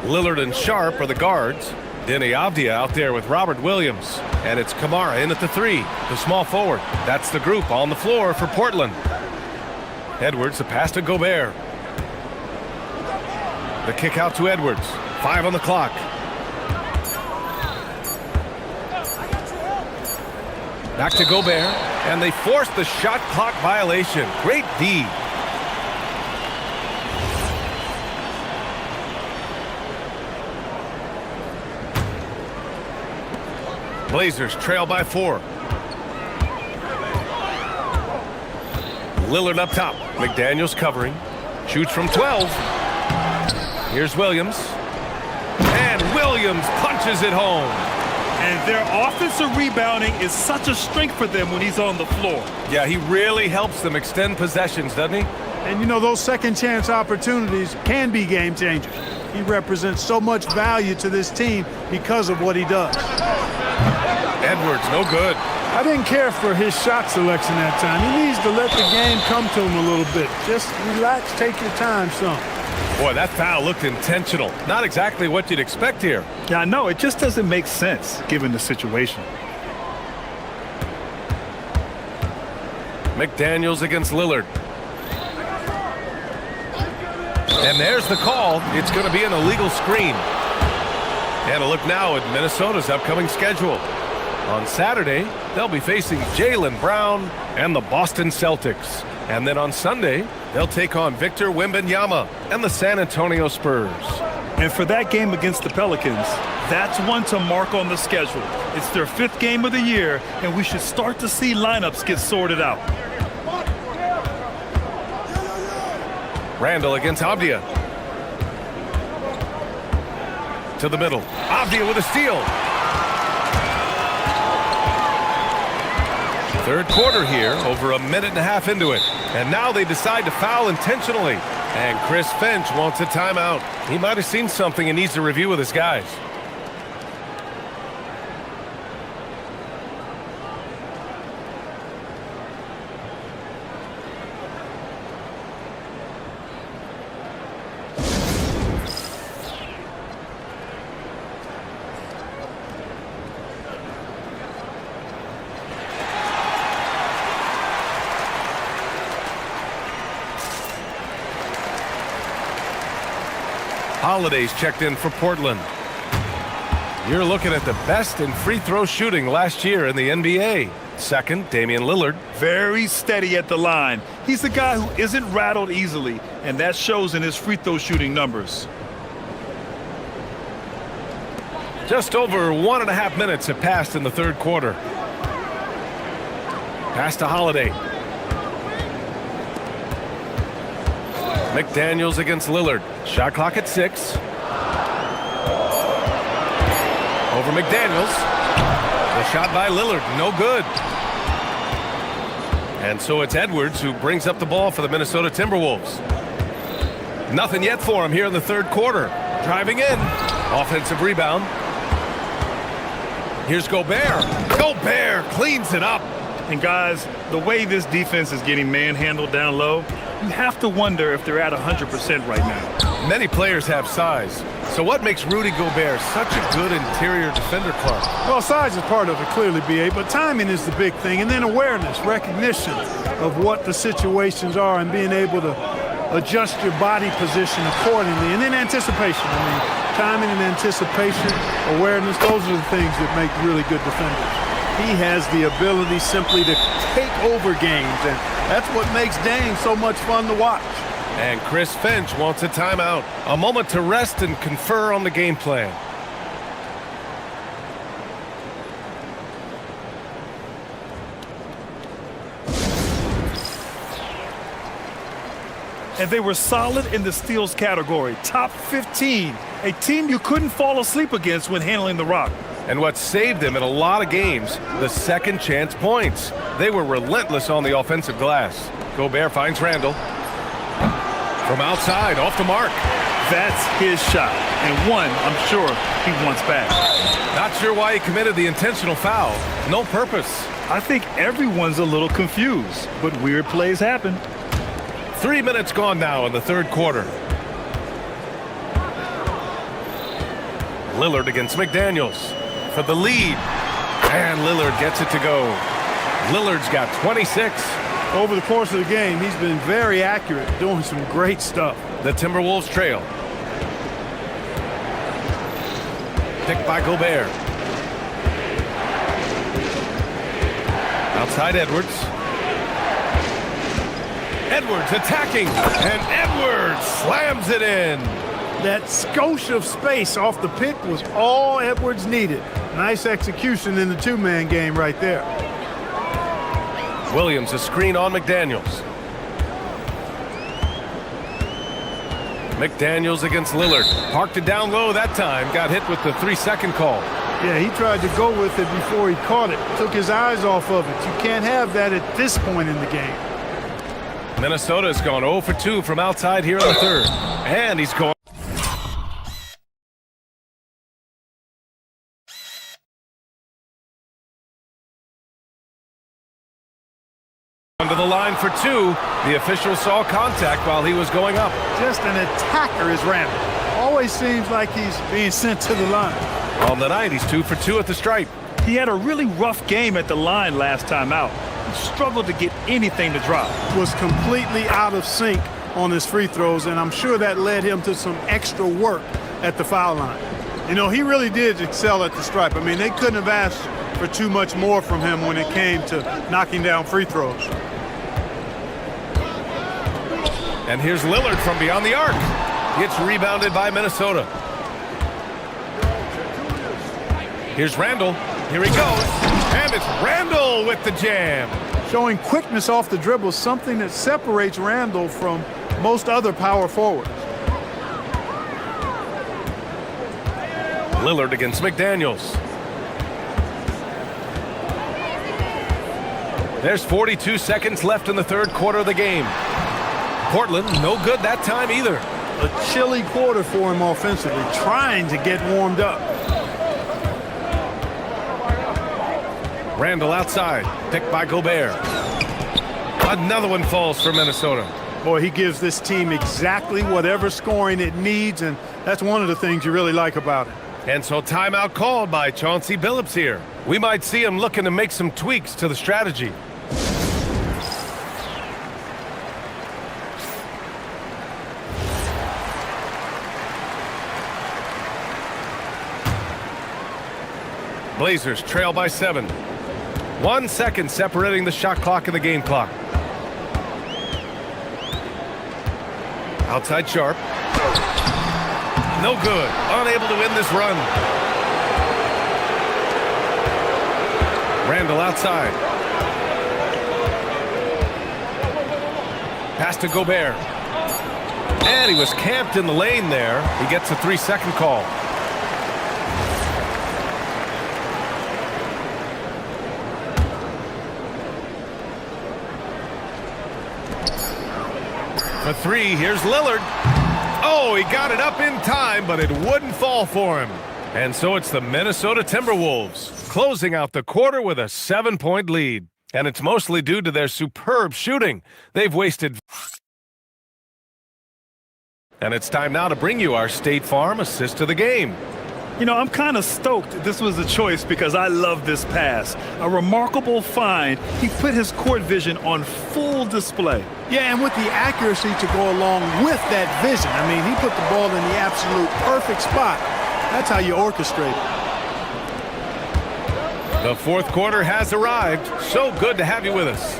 Lillard and Sharp are the guards. Denny Avdia out there with Robert Williams. And it's Kamara in at the 3, the small forward. That's the group on the floor for Portland. Edwards, the pass to Gobert. The kick out to Edwards. 5 on the clock. Back to Gobert. And they force the shot clock violation. Great D. Blazers trail by 4. Lillard up top. McDaniels covering. Shoots from 12. Here's Williams. And Williams punches it home. And their offensive rebounding is such a strength for them when he's on the floor. Yeah, he really helps them extend possessions, doesn't he? And you know, those second chance opportunities can be game changers. He represents so much value to this team because of what he does. Edwards, no good. I didn't care for his shot selection that time. He needs to let the game come to him a little bit. Just relax, take your time some. Boy, that foul looked intentional. Not exactly what you'd expect here. Yeah, I know. It just doesn't make sense given the situation. McDaniels against Lillard. And there's the call. It's going to be an illegal screen. And a look now at Minnesota's upcoming schedule. On Saturday, they'll be facing Jaylen Brown and the Boston Celtics. And then on Sunday, they'll take on Victor Wembanyama and the San Antonio Spurs. And for that game against the Pelicans, that's one to mark on the schedule. It's their 5th game of the year, and we should start to see lineups get sorted out. Randall against Avdia. To the middle. Avdia with a steal. Third quarter here, over a minute and a half into it. And now they decide to foul intentionally. And Chris Finch wants a timeout. He might have seen something and needs to review with his guys. Holiday's checked in for Portland. You're looking at the best in free throw shooting last year in the NBA. Second, Damian Lillard. Very steady at the line. He's the guy who isn't rattled easily, and that shows in his free throw shooting numbers. Just over 1.5 minutes have passed in the third quarter. Pass to Holiday. McDaniels against Lillard. Shot clock at 6. Over McDaniels. The shot by Lillard, no good. And so it's Edwards who brings up the ball for the Minnesota Timberwolves. Nothing yet for him here in the third quarter. Driving in. Offensive rebound. Here's Gobert. Gobert cleans it up. And guys, the way this defense is getting manhandled down low, you have to wonder if they're at 100% right now. Many players have size. So what makes Rudy Gobert such a good interior defender, Clark? Well, size is part of it, clearly, B.A., but timing is the big thing. And then awareness, recognition of what the situations are and being able to adjust your body position accordingly. And then anticipation. I mean, timing and anticipation, awareness, those are the things that make really good defenders. He has the ability simply to take over games, and that's what makes Dame so much fun to watch. And Chris Finch wants a timeout. A moment to rest and confer on the game plan. And they were solid in the steals category, top 15, a team you couldn't fall asleep against when handling the rock. And what saved them in a lot of games, the second chance points. They were relentless on the offensive glass. Gobert finds Randall. From outside, off the mark. That's his shot, and one I'm sure he wants back. Not sure why he committed the intentional foul. No purpose. I think everyone's a little confused, but weird plays happen. 3 minutes gone now in the third quarter. Lillard against McDaniels for the lead. And Lillard gets it to go. Lillard's got 26. Over the course of the game, he's been very accurate, doing some great stuff. The Timberwolves trail. Picked by Gobert. Outside Edwards. Edwards attacking, and Edwards slams it in. That skosh of space off the pick was all Edwards needed. Nice execution in the two-man game right there. Williams a screen on McDaniels. McDaniels against Lillard. Parked it down low that time. Got hit with the 3-second call. Yeah, he tried to go with it before he caught it. Took his eyes off of it. You can't have that at this point in the game. Minnesota's gone 0 for 2 from outside here in the third. And he's going. To the line for two. The official saw contact while he was going up. Just an attacker is Randall. Always seems like he's being sent to the line. On the night, he's 2 for 2 at the stripe. He had a really rough game at the line last time out. He struggled to get anything to drop. Was completely out of sync on his free throws, and I'm sure that led him to some extra work at the foul line. You know, he really did excel at the stripe. I mean, they couldn't have asked for too much more from him when it came to knocking down free throws. And here's Lillard from beyond the arc. It's rebounded by Minnesota. Here's Randall. Here he goes. And it's Randall with the jam. Showing quickness off the dribble, something that separates Randall from most other power forwards. Lillard against McDaniels. There's 42 seconds left in the third quarter of the game. Portland, no good that time either. A chilly quarter for him offensively, trying to get warmed up. Randall outside, picked by Gobert. Another one falls for Minnesota. Boy, he gives this team exactly whatever scoring it needs, and that's one of the things you really like about it. And so timeout called by Chauncey Billups here. We might see him looking to make some tweaks to the strategy. Blazers trail by 7. 1 second separating the shot clock and the game clock. Outside Sharp. No good. Unable to win this run. Randall outside. Pass to Gobert. And he was camped in the lane there. He gets a 3-second call. For 3, here's Lillard. Oh, he got it up in time, but it wouldn't fall for him. And so it's the Minnesota Timberwolves closing out the quarter with a 7-point lead. And it's mostly due to their superb shooting. They've wasted. And it's time now to bring you our State Farm assist of the game. You know, I'm kind of stoked this was a choice because I love this pass. A remarkable find. He put his court vision on full display. Yeah, and with the accuracy to go along with that vision. I mean, he put the ball in the absolute perfect spot. That's how you orchestrate it. The fourth quarter has arrived. So good to have you with us.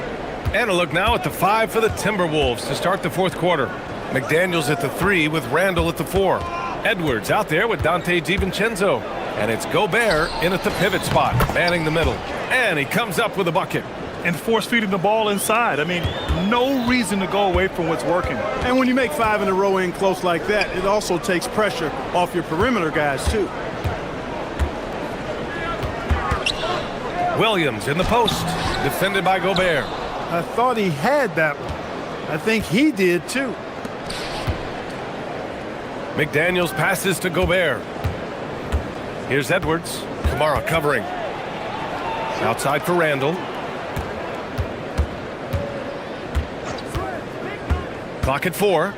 And a look now at the 5 for the Timberwolves to start the fourth quarter. McDaniels at the 3 with Randall at the 4. Edwards out there with Dante DiVincenzo. And it's Gobert in at the pivot spot, manning the middle. And he comes up with a bucket. And force-feeding the ball inside. I mean, no reason to go away from what's working. And when you make 5 in a row in close like that, it also takes pressure off your perimeter guys, too. Williams in the post, defended by Gobert. I thought he had that one. I think he did, too. McDaniels passes to Gobert. Here's Edwards. Kamara covering. Outside for Randall. Clock at 4.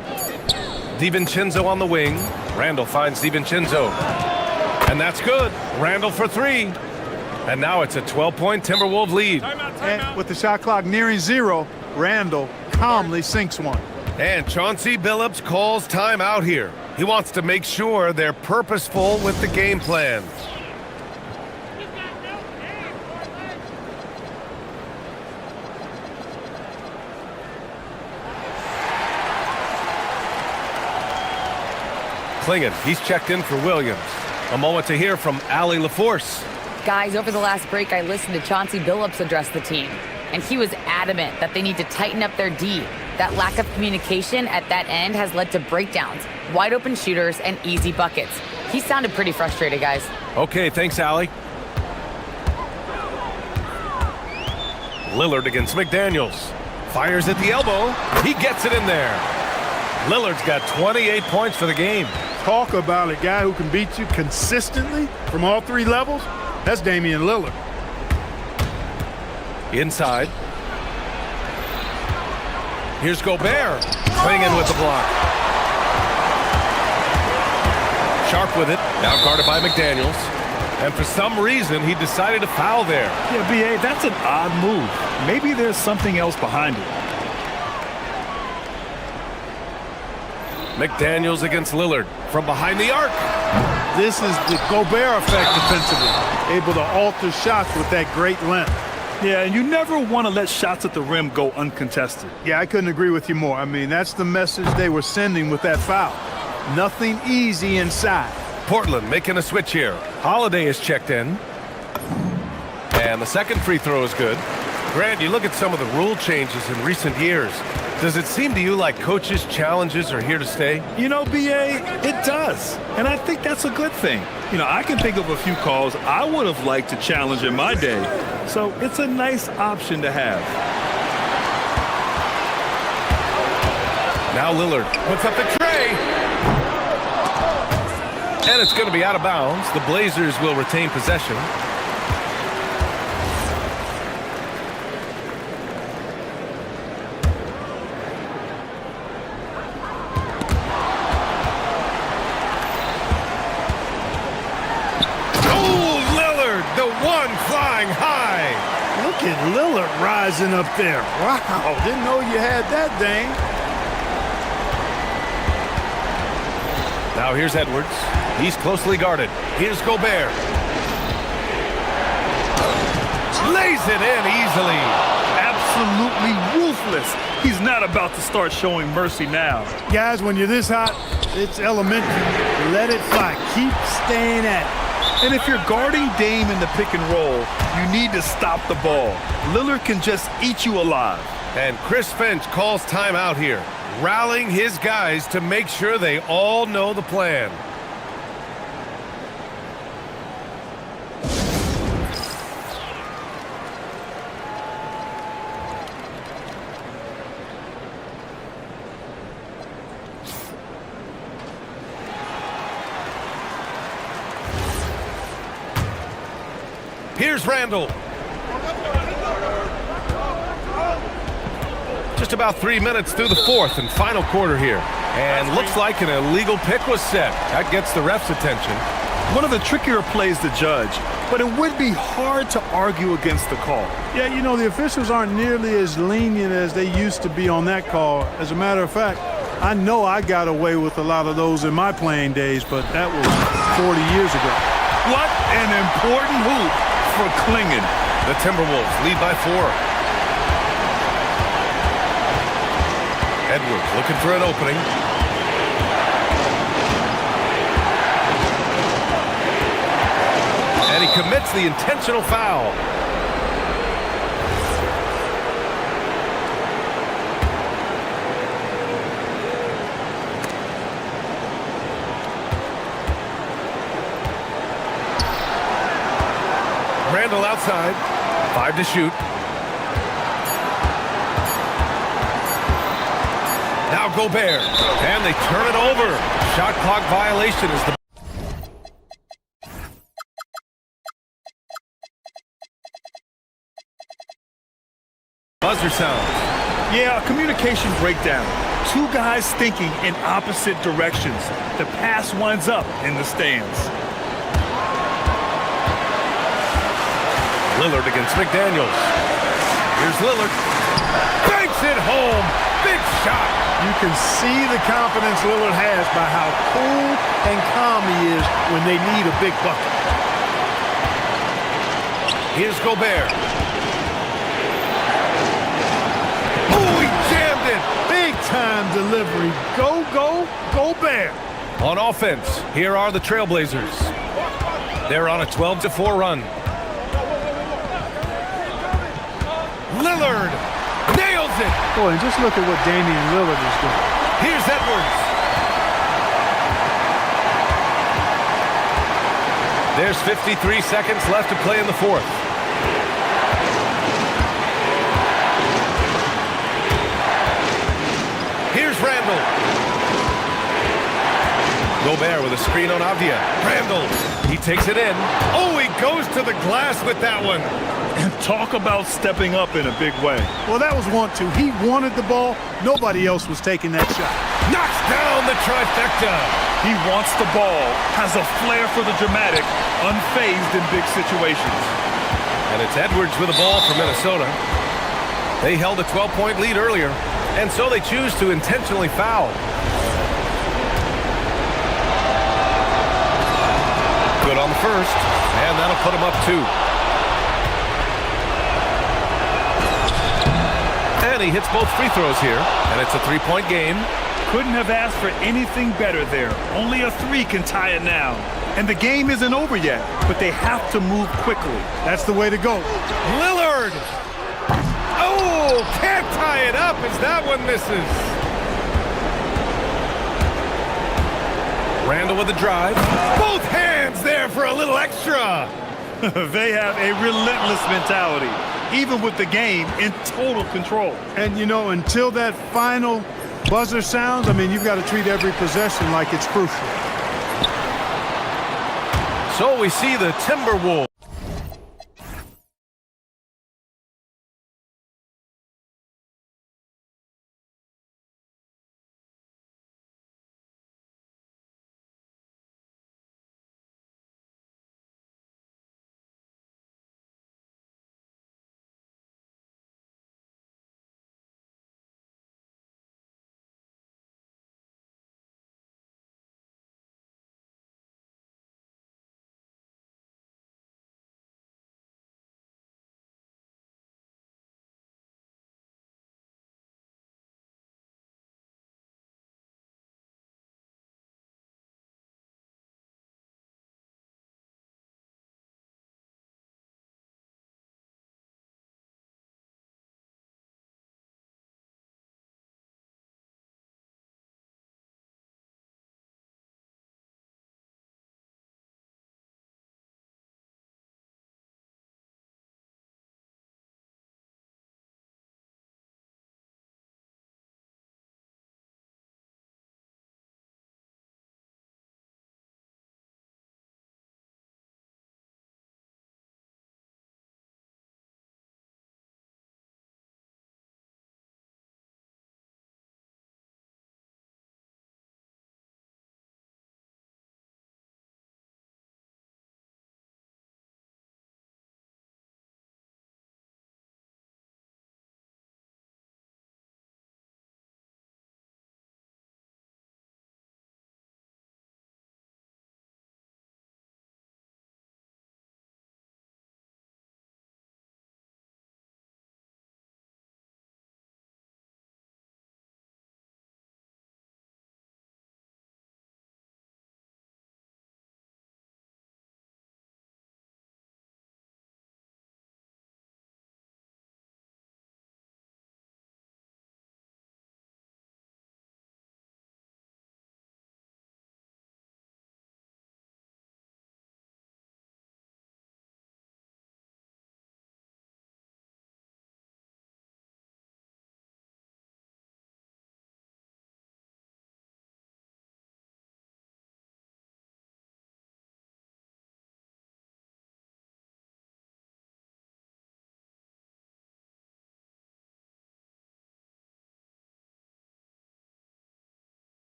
DiVincenzo on the wing. Randall finds DiVincenzo. And that's good. Randall for 3. And now it's a 12-point Timberwolves lead. And with the shot clock nearing 0, Randall calmly sinks one. And Chauncey Billups calls timeout here. He wants to make sure they're purposeful with the game plan. Klingon, he's checked in for Williams. A moment to hear from Allie LaForce. Guys, over the last break, I listened to Chauncey Billups address the team, and he was adamant that they need to tighten up their D. That lack of communication at that end has led to breakdowns, wide open shooters, and easy buckets. He sounded pretty frustrated, guys. Okay, thanks, Allie. Lillard against McDaniels. Fires at the elbow. He gets it in there. Lillard's got 28 points for the game. Talk about a guy who can beat you consistently from all 3 levels. That's Damian Lillard. Inside. Here's Gobert. Klingon with the block. Sharp with it. Now guarded by McDaniels. And for some reason, he decided to foul there. Yeah, B.A., that's an odd move. Maybe there's something else behind it. McDaniels against Lillard from behind the arc. This is the Gobert effect defensively. Able to alter shots with that great length. Yeah, and you never want to let shots at the rim go uncontested. Yeah, I couldn't agree with you more. I mean, that's the message they were sending with that foul. Nothing easy inside. Portland making a switch here. Holiday is checked in. And the second free throw is good. Grant, you look at some of the rule changes in recent years. Does it seem to you like coaches' challenges are here to stay? You know, B.A., it does. And I think that's a good thing. You know, I can think of a few calls I would have liked to challenge in my day. So it's a nice option to have. Now Lillard puts up the tray. And it's going to be out of bounds. The Blazers will retain possession. Look at Lillard rising up there. Wow, didn't know you had that, Dane. Now here's Edwards. He's closely guarded. Here's Gobert. Lays it in easily. Absolutely ruthless. He's not about to start showing mercy now. Guys, when you're this hot, it's elementary. Let it fly. Keep staying at it. And if you're guarding Dame in the pick and roll, you need to stop the ball. Lillard can just eat you alive. And Chris Finch calls timeout here, rallying his guys to make sure they all know the plan. Here's Randall. Just about 3 minutes through the fourth and final quarter here. And looks like an illegal pick was set. That gets the ref's attention. One of the trickier plays to judge, but it would be hard to argue against the call. Yeah, you know, the officials aren't nearly as lenient as they used to be on that call. As a matter of fact, I know I got away with a lot of those in my playing days, but that was 40 years ago. What an important hoop for Klingon. The Timberwolves lead by 4. Edwards looking for an opening. And he commits the intentional foul. Randall outside. 5 to shoot. Now Gobert. And they turn it over. Shot clock violation is the... buzzer sound. Yeah, a communication breakdown. Two guys thinking in opposite directions. The pass winds up in the stands. Lillard against McDaniels. Here's Lillard. Banks it home. Big shot. You can see the confidence Lillard has by how cool and calm he is when they need a big bucket. Here's Gobert. Oh, he jammed it. Big time delivery. Go, go, Gobert. On offense, here are the Trailblazers. They're on a 12-4 run. Lillard nails it. Boy, and just look at what Damian Lillard is doing. Here's Edwards. There's 53 seconds left to play in the fourth. Here's Randall. Gobert with a screen on Avdia. Randall, he takes it in. Oh, he goes to the glass with that one. Talk about stepping up in a big way. Well, that was 1-2. He wanted the ball. Nobody else was taking that shot. Knocks down the trifecta. He wants the ball, has a flair for the dramatic, unfazed in big situations. And it's Edwards with the ball for Minnesota. They held a 12-point lead earlier, and so they choose to intentionally foul. Good on the first, and that'll put him up 2. And he hits both free throws here, and it's a 3-point game. Couldn't have asked for anything better there. Only a 3 can tie it now. And the game isn't over yet, but they have to move quickly. That's the way to go. Lillard! Oh, can't tie it up as that one misses. Randall with a drive. Both hands there for a little extra. They have a relentless mentality, even with the game in total control. And, you know, until that final buzzer sounds, I mean, you've got to treat every possession like it's crucial. So we see the Timberwolves.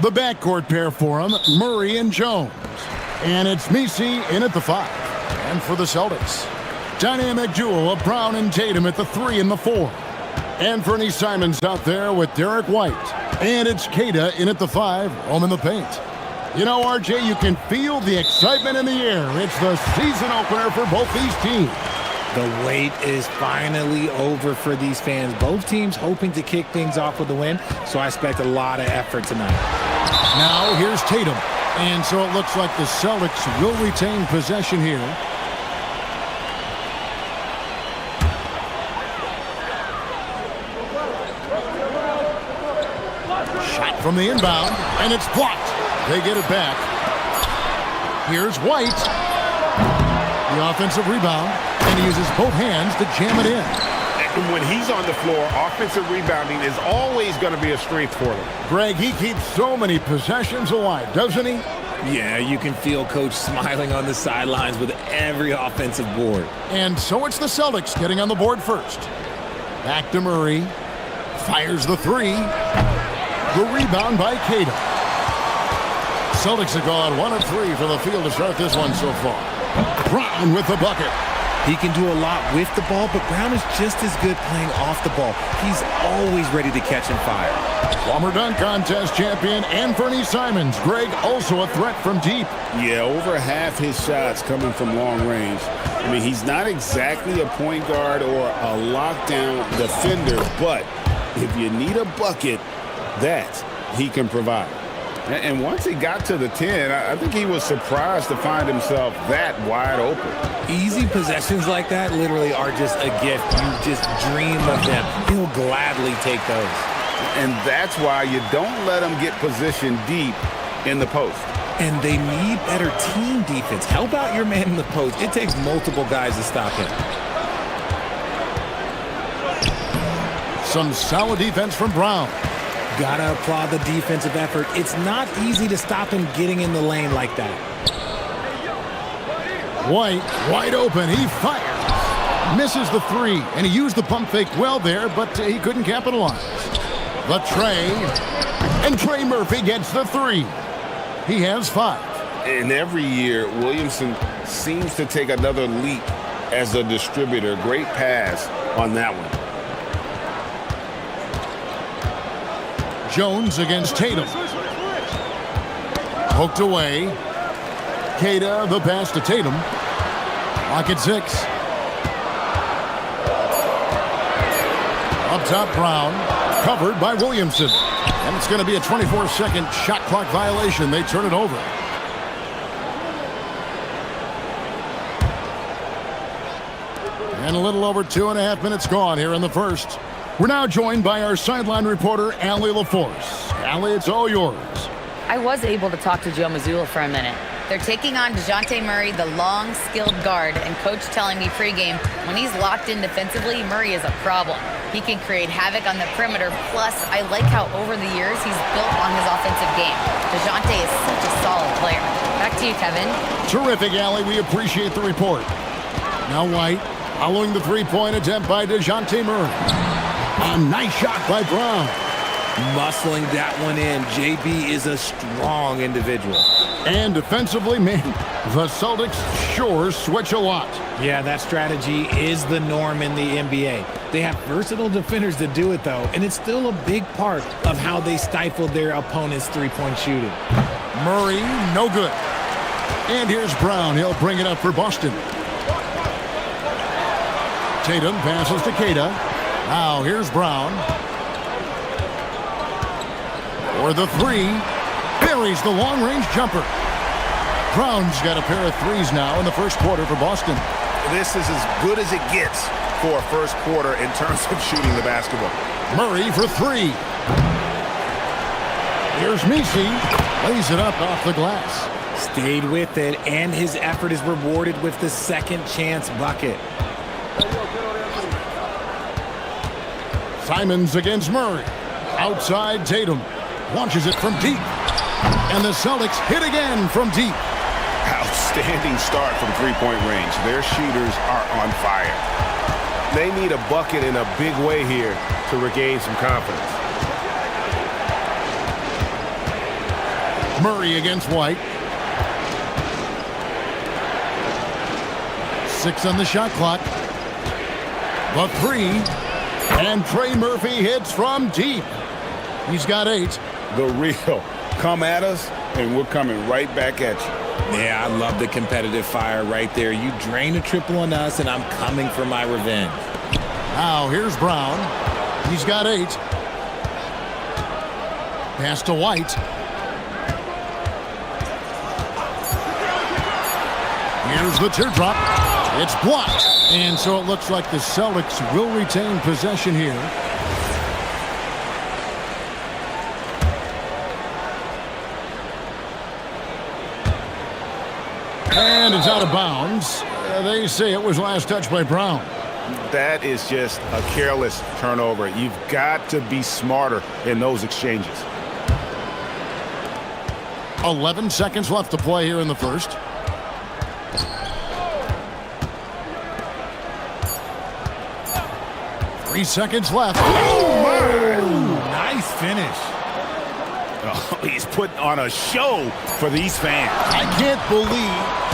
The backcourt pair for him, Murray and Jones. And it's Messi in at the 5. And for the Celtics, dynamic duo of Brown and Tatum at the 3 and the 4. Anthony Simons out there with Derek White. And it's Keita in at the 5, home in the paint. You know, RJ, you can feel the excitement in the air. It's the season opener for both these teams. The wait is finally over for these fans. Both teams hoping to kick things off with a win, so I expect a lot of effort tonight. Now here's Tatum. And so it looks like the Celtics will retain possession here. Shot from the inbound, and it's blocked. They get it back. Here's White. The offensive rebound, and he uses both hands to jam it in. And when he's on the floor, offensive rebounding is always going to be a strength for them. Greg, he keeps so many possessions alive, doesn't he? Yeah, you can feel Coach smiling on the sidelines with every offensive board. And so it's the Celtics getting on the board first. Back to Murray. Fires the 3. The rebound by Keita. Celtics have gone 1 of 3 for the field to start this one so far. Brown with the bucket. He can do a lot with the ball, but Brown is just as good playing off the ball. He's always ready to catch and fire. Former dunk contest champion Anthony Simons. Greg, also a threat from deep. Yeah, over half his shots coming from long range. I mean, he's not exactly a point guard or a lockdown defender, but if you need a bucket, that he can provide. And once he got to the 10, I think he was surprised to find himself that wide open. Easy possessions like that literally are just a gift. You just dream of them. He'll gladly take those. And that's why you don't let him get positioned deep in the post. And they need better team defense. Help out your man in the post. It takes multiple guys to stop him. Some solid defense from Brown. Gotta applaud the defensive effort. It's not easy to stop him getting in the lane like that. White, wide open. He fires. Misses the 3, and he used the pump fake well there, but he couldn't capitalize. The Trey, and Trey Murphy gets the 3. He has 5. And every year, Williamson seems to take another leap as a distributor. Great pass on that one. Jones against Tatum. Poked away. Keita, the pass to Tatum. Lock at 6. Up top, Brown. Covered by Williamson. And it's going to be a 24-second shot clock violation. They turn it over. And a little over 2.5 minutes gone here in the first. We're now joined by our sideline reporter, Allie LaForce. Allie, it's all yours. I was able to talk to Joe Mazzulla for a minute. They're taking on DeJounte Murray, the long, skilled guard, and coach telling me pregame, when he's locked in defensively, Murray is a problem. He can create havoc on the perimeter, plus I like how over the years he's built on his offensive game. DeJounte is such a solid player. Back to you, Kevin. Terrific, Allie. We appreciate the report. Now White, following the three-point attempt by DeJounte Murray. A nice shot by Brown. Muscling that one in. JB is a strong individual. And defensively, man, the Celtics sure switch a lot. Yeah, that strategy is the norm in the NBA. They have versatile defenders to do it, though, and it's still a big part of how they stifled their opponent's three-point shooting. Murray, no good. And here's Brown. He'll bring it up for Boston. Tatum passes to Keita. Now here's Brown. For the 3. Buries the long-range jumper. Brown's got a pair of 3s now in the first quarter for Boston. This is as good as it gets for a first quarter in terms of shooting the basketball. Murray for 3. Here's Messi. Lays it up off the glass. Stayed with it, and his effort is rewarded with the second chance bucket. Simons against Murray. Outside Tatum. Launches it from deep. And the Celtics hit again from deep. Outstanding start from three-point range. Their shooters are on fire. They need a bucket in a big way here to regain some confidence. Murray against White. 6 on the shot clock. The 3. And Trey Murphy hits from deep. He's got 8. The real. Come at us, and we're coming right back at you. Yeah, I love the competitive fire right there. You drain a triple on us, and I'm coming for my revenge. Now here's Brown. He's got 8. Pass to White. Here's the teardrop. It's blocked. And so it looks like the Celtics will retain possession here. And it's out of bounds. They say it was last touched by Brown. That is just a careless turnover. You've got to be smarter in those exchanges. 11 seconds left to play here in the first. Three seconds left. Nice finish. Oh, he's putting on a show for these fans. I can't believe.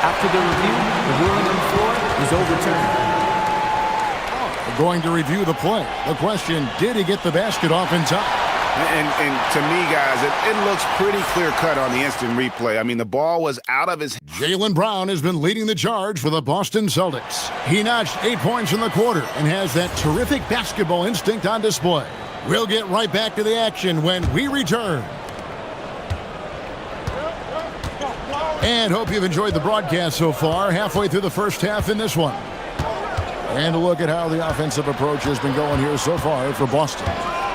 After the review, the ruling on the floor is overturned. We're going to review the play. The question, did he get the basket off in time? And to me, guys, it looks pretty clear-cut on the instant replay. I mean, the ball was out of his... Jaylen Brown has been leading the charge for the Boston Celtics. He notched 8 points in the quarter and has that terrific basketball instinct on display. We'll get right back to the action when we return. And hope you've enjoyed the broadcast so far. Halfway through the first half in this one. And a look at how the offensive approach has been going here so far for Boston.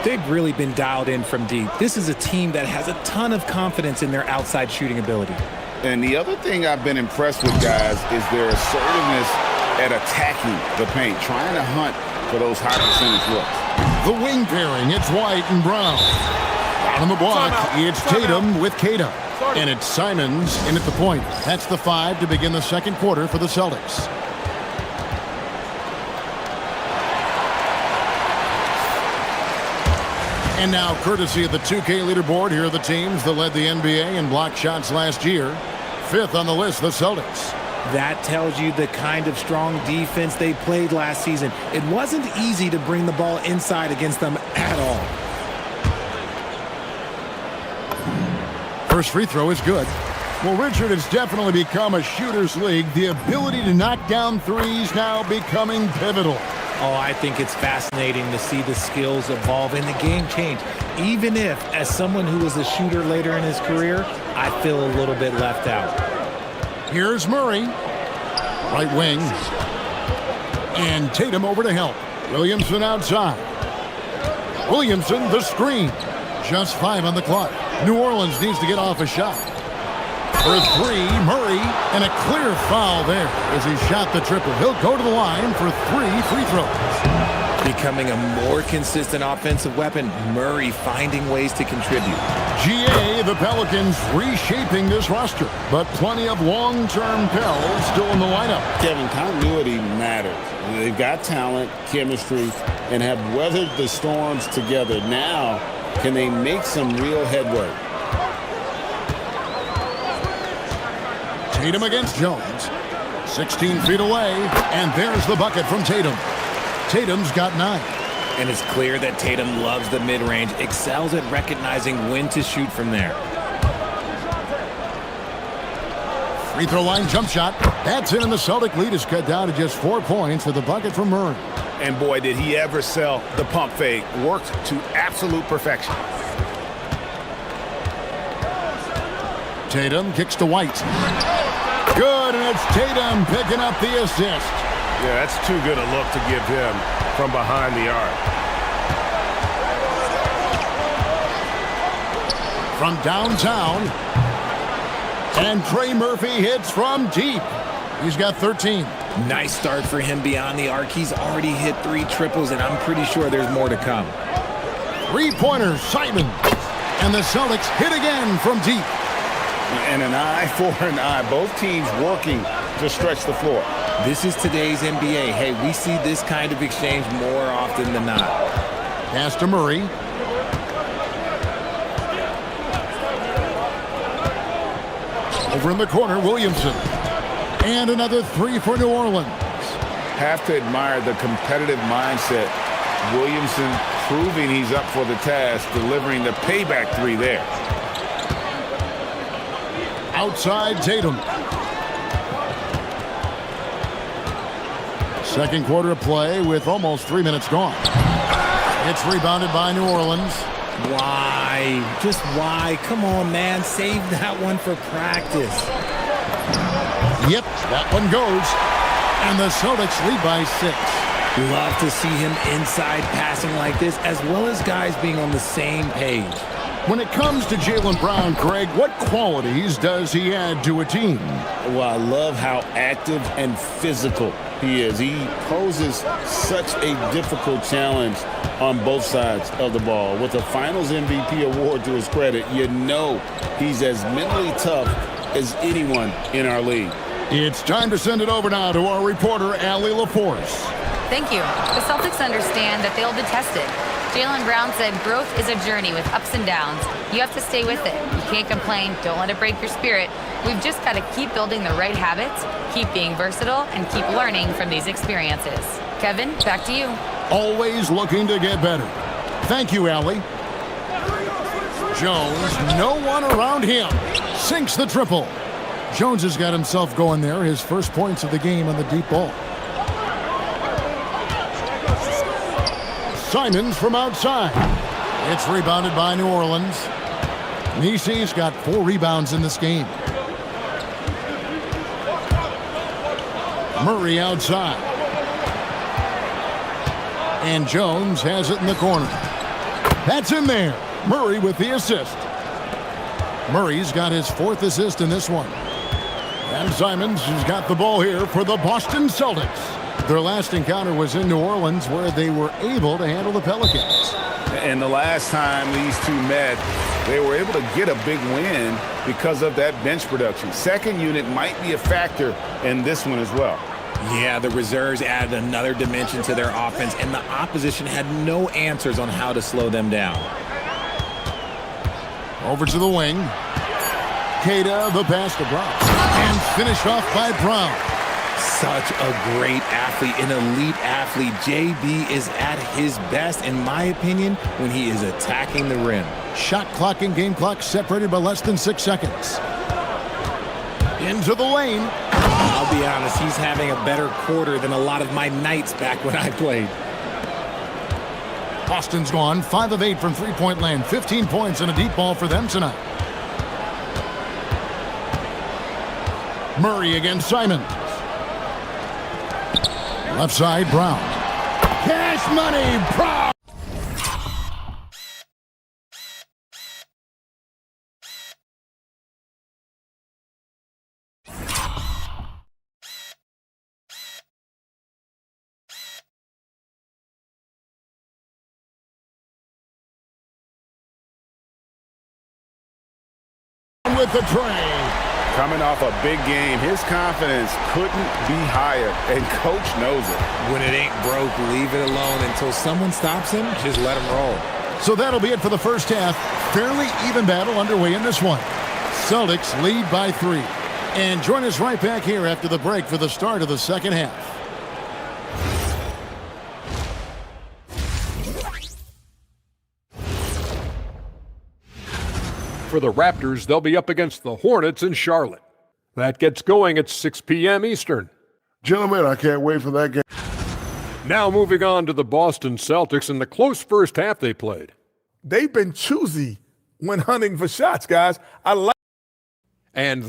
They've really been dialed in from deep. This is a team that has a ton of confidence in their outside shooting ability. And the other thing I've been impressed with, guys, is their assertiveness at attacking the paint, trying to hunt for those high percentage looks. The wing pairing, it's White and Brown. Out on the block, it's Tatum with Kata. And it's Simons in at the point. That's the 5 to begin the second quarter for the Celtics. And now, courtesy of the 2K leaderboard, here are the teams that led the NBA in block shots last year. 5th on the list, the Celtics. That tells you the kind of strong defense they played last season. It wasn't easy to bring the ball inside against them at all. First free throw is good. Well, Richard, it's definitely become a shooter's league. The ability to knock down threes now becoming pivotal. Oh, I think it's fascinating to see the skills evolve and the game change. Even if, as someone who was a shooter later in his career, I feel a little bit left out. Here's Murray. Right wing. And Tatum over to help. Williamson outside. Williamson, the screen. Just 5 on the clock. New Orleans needs to get off a shot. For 3, Murray, and a clear foul there as he shot the triple. He'll go to the line for 3 free throws. Becoming a more consistent offensive weapon, Murray finding ways to contribute. GA, the Pelicans reshaping this roster, but plenty of long-term Pels still in the lineup. Kevin, continuity matters. They've got talent, chemistry, and have weathered the storms together. Now, can they make some real headway? Tatum against Jones. 16 feet away, and there's the bucket from Tatum. Tatum's got 9. And it's clear that Tatum loves the mid-range, excels at recognizing when to shoot from there. Free throw line jump shot. That's in, and the Celtic lead is cut down to just 4 points with the bucket from Murray. And boy, did he ever sell the pump fake. Worked to absolute perfection. Tatum kicks to White. Good, and it's Tatum picking up the assist. Yeah, that's too good a look to give him from behind the arc. From downtown. And Trey Murphy hits from deep. He's got 13. Nice start for him beyond the arc. He's already hit 3 triples, and I'm pretty sure there's more to come. 3-pointer, Simon. And the Celtics hit again from deep. And an eye for an eye. Both teams working to stretch the floor. This is today's NBA. Hey, we see this kind of exchange more often than not. Pass to Murray. Over in the corner, Williamson. And another three for New Orleans. Have to admire the competitive mindset. Williamson proving he's up for the task, delivering the payback three there. Outside Tatum. Second quarter of play with almost 3 minutes gone. It's rebounded by New Orleans. Why? Just why? Come on, man. Save that one for practice. Yep, that one goes. And the Celtics lead by 6. Love to see him inside passing like this, as well as guys being on the same page. When it comes to Jaylen Brown, Greg, what qualities does he add to a team? Well, I love how active and physical he is. He poses such a difficult challenge on both sides of the ball. With a Finals MVP award to his credit, you know he's as mentally tough as anyone in our league. It's time to send it over now to our reporter, Allie LaForce. Thank you. The Celtics understand that they'll be tested. Jaylen Brown said growth is a journey with ups and downs. You have to stay with it. You can't complain. Don't let it break your spirit. We've just got to keep building the right habits, keep being versatile, and keep learning from these experiences. Kevin, back to you. Always looking to get better. Thank you, Allie. Jones, no one around him. Sinks the triple. Jones has got himself going there. His first points of the game on the deep ball. Simons from outside. It's rebounded by New Orleans. Nisi's got 4 rebounds in this game. Murray outside. And Jones has it in the corner. That's in there. Murray with the assist. Murray's got his 4th assist in this one. And Simons has got the ball here for the Boston Celtics. Their last encounter was in New Orleans, where they were able to handle the Pelicans. And the last time these two met, they were able to get a big win because of that bench production. Second unit might be a factor in this one as well. Yeah, the reserves added another dimension to their offense, and the opposition had no answers on how to slow them down. Over to the wing. Queta, the pass to Brown. And finished off by Brown. Such a great athlete, an elite athlete. JB is at his best, in my opinion, when he is attacking the rim. Shot clock and game clock separated by less than 6 seconds. Into the lane. I'll be honest, he's having a better quarter than a lot of my nights back when I played. Boston's gone 5 of 8 from three-point land. 15 points and a deep ball for them tonight. Murray against Simons. Left side, Brown. Cash money, Brown. With the tray. Coming off a big game, his confidence couldn't be higher, and coach knows it. When it ain't broke, leave it alone until someone stops him. Just let him roll. So that'll be it for the first half. Fairly even battle underway in this one. Celtics lead by 3. And join us right back here after the break for the start of the second half. For the Raptors, they'll be up against the Hornets in Charlotte. That gets going at 6 p.m. Eastern. Gentlemen, I can't wait for that game. Now moving on to the Boston Celtics and the close first half they played. They've been choosy when hunting for shots, guys. I like. And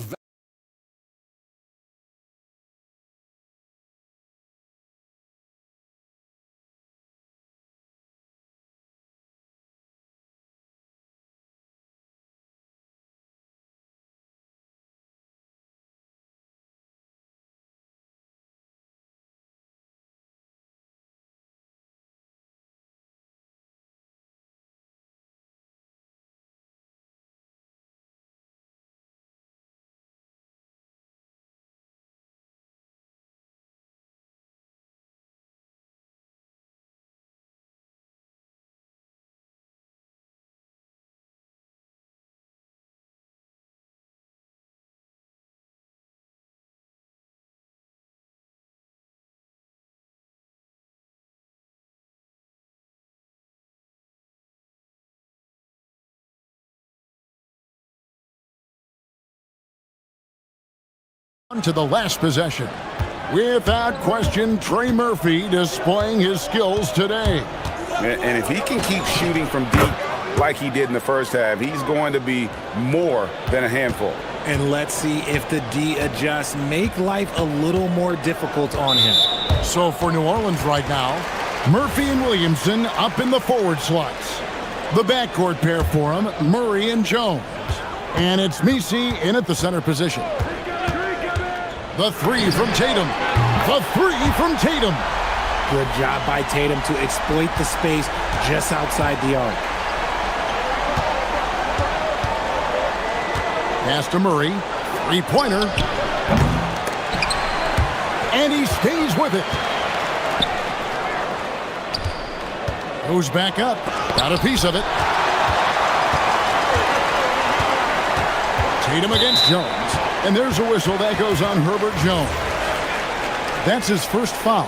On to the last possession. Without question, Trey Murphy displaying his skills today. And if he can keep shooting from deep like he did in the first half, he's going to be more than a handful. And let's see if the D adjusts, make life a little more difficult on him. So for New Orleans right now, Murphy and Williamson up in the forward slots. The backcourt pair for him, Murray and Jones. And it's Messi in at the center position. The three from Tatum. The three from Tatum. Good job by Tatum to exploit the space just outside the arc. Pass to Murray. Three-pointer. And he stays with it. Goes back up. Got a piece of it. Tatum against Jones. And there's a whistle that goes on Herbert Jones. That's his first foul.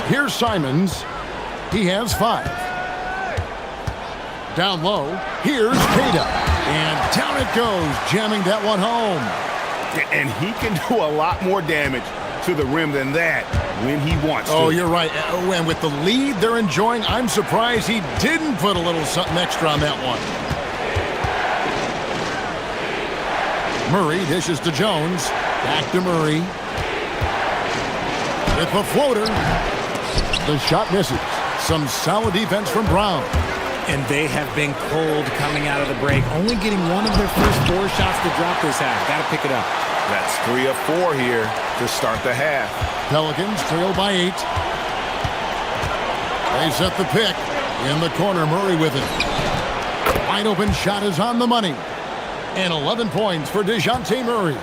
Here's Simons. He has 5. Down low. Here's Tatum. And down it goes, jamming that one home. And he can do a lot more damage to the rim than that when he wants to. Oh, you're right. And with the lead they're enjoying, I'm surprised he didn't put a little something extra on that one. Murray dishes to Jones. Back to Murray. With the floater. The shot misses. Some solid defense from Brown. And they have been cold coming out of the break. Only getting one of their first 4 shots to drop this half. Got to pick it up. That's 3 of 4 here to start the half. Pelicans trail by 8. They set the pick. In the corner, Murray with it. Wide open shot is on the money. And 11 points for DeJounte Murray.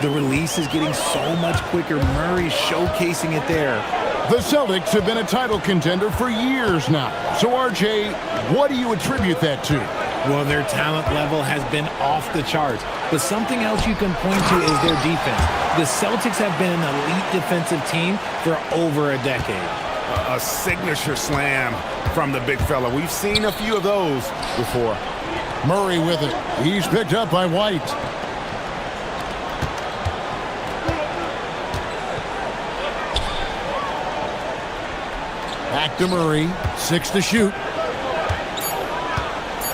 The release is getting so much quicker. Murray showcasing it there. The Celtics have been a title contender for years now. So, RJ, what do you attribute that to? Well, their talent level has been off the charts. But something else you can point to is their defense. The Celtics have been an elite defensive team for over a decade. A signature slam from the big fella. We've seen a few of those before. Murray with it. He's picked up by White. Back to Murray. 6 to shoot.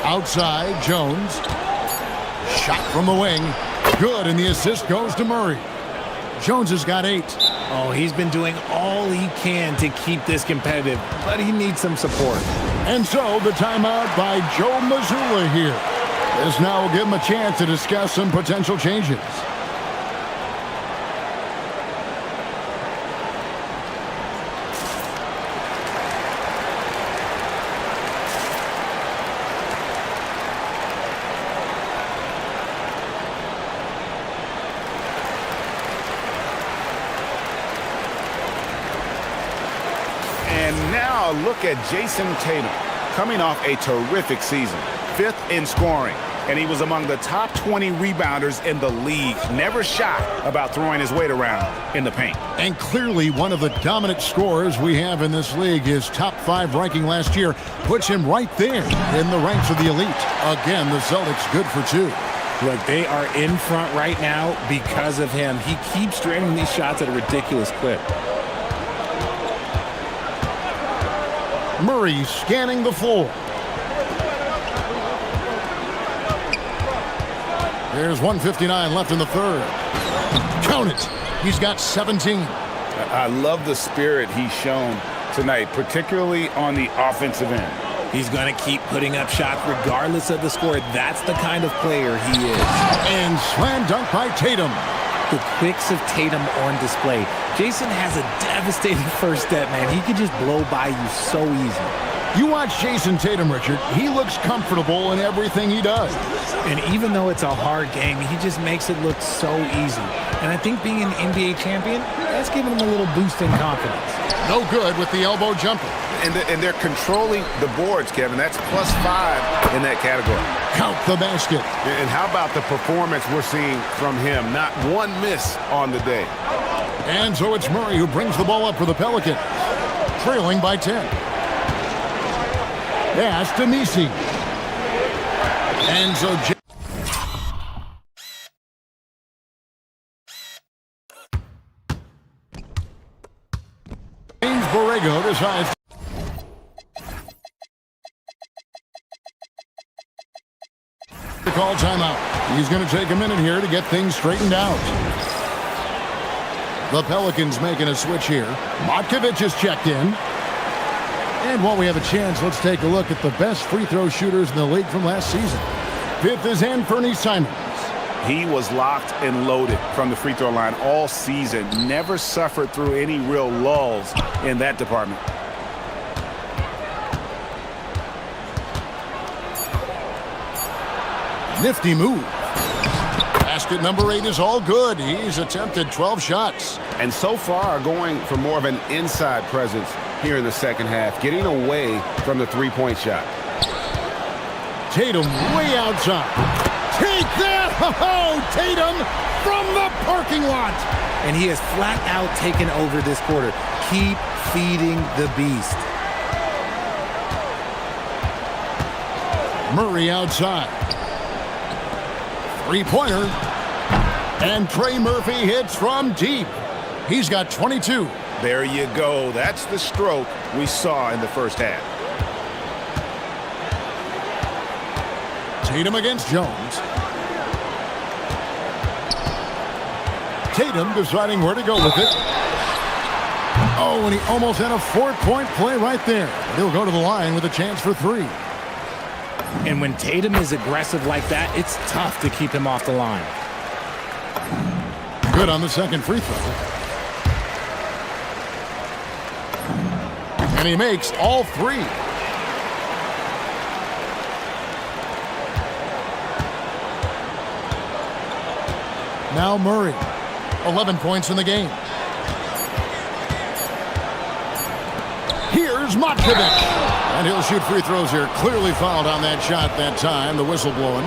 Outside, Jones. Shot from the wing. Good, and the assist goes to Murray. Jones has got 8. Oh, he's been doing all he can to keep this competitive, but he needs some support. And so the timeout by Joe Mazzulla here. This now will give him a chance to discuss some potential changes. And now look at Jason Tatum coming off a terrific season. 5th in scoring. And he was among the top 20 rebounders in the league. Never shy about throwing his weight around in the paint. And clearly one of the dominant scorers we have in this league. His top 5 ranking last year puts him right there in the ranks of the elite. Again, the Celtics good for 2. Look, they are in front right now because of him. He keeps draining these shots at a ridiculous clip. Murray scanning the floor. There's 1:59 left in the third. Count it. He's got 17. I love the spirit he's shown tonight, particularly on the offensive end. He's going to keep putting up shots regardless of the score. That's the kind of player he is. And slam dunk by Tatum. The quicks of Tatum on display. Jason has a devastating first step, man. He could just blow by you so easy. You watch Jason Tatum, Richard. He looks comfortable in everything he does. And even though it's a hard game, he just makes it look so easy. And I think being an NBA champion, that's giving him a little boost in confidence. No good with the elbow jumper. And they're controlling the boards, Kevin. That's +5 in that category. Count the basket. And how about the performance we're seeing from him? Not one miss on the day. And so it's Murray who brings the ball up for the Pelicans. Trailing by 10. Pass to Messi. And so decides. To call timeout. He's going to take a minute here to get things straightened out. The Pelicans making a switch here. Matkovic is checked in. And while we have a chance, let's take a look at the best free throw shooters in the league from last season. Fifth is Anthony Simons. He was locked and loaded from the free throw line all season. Never suffered through any real lulls in that department. Nifty move. Basket number 8 is all good. He's attempted 12 shots. And so far going for more of an inside presence here in the second half, getting away from the three-point shot. Tatum way outside. Take that! Oh, Tatum from the parking lot. And he has flat out taken over this quarter. Keep feeding the beast. Murray outside. Three-pointer. And Trey Murphy hits from deep. He's got 22. There you go. That's the stroke we saw in the first half. Tatum against Jones. Tatum deciding where to go with it. Oh, and he almost had a 4-point play right there. He'll go to the line with a chance for 3. And when Tatum is aggressive like that, it's tough to keep him off the line. Good on the second free throw. And he makes all 3. Now Murray, 11 points in the game. Here's Matkovic. And he'll shoot free throws here. Clearly fouled on that shot that time. The whistle blowing.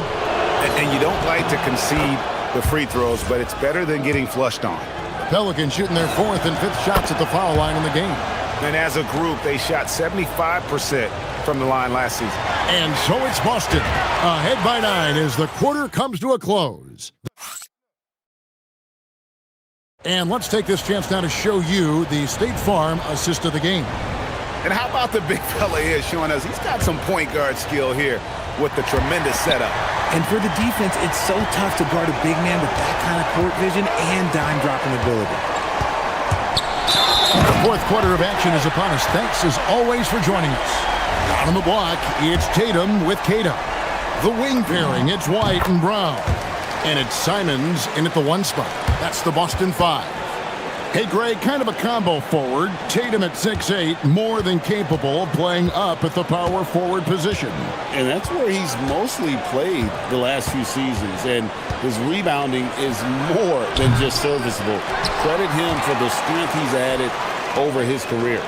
And you don't like to concede the free throws, but it's better than getting flushed on. The Pelicans shooting their 4th and 5th shots at the foul line in the game. And as a group, they shot 75% from the line last season. And so it's Boston, ahead by 9 as the quarter comes to a close. And let's take this chance now to show you the State Farm assist of the game. And how about the big fella here showing us he's got some point guard skill here with the tremendous setup. And for the defense, it's so tough to guard a big man with that kind of court vision and dime dropping ability. The fourth quarter of action is upon us. Thanks as always for joining us. On the block, it's Tatum with Cato. The wing pairing, it's White and Brown. And it's Simons in at the 1 spot. That's the Boston 5. Hey, Greg, kind of a combo forward. Tatum at 6'8", more than capable of playing up at the power forward position. And that's where he's mostly played the last few seasons. And his rebounding is more than just serviceable. Credit him for the strength he's added over his career.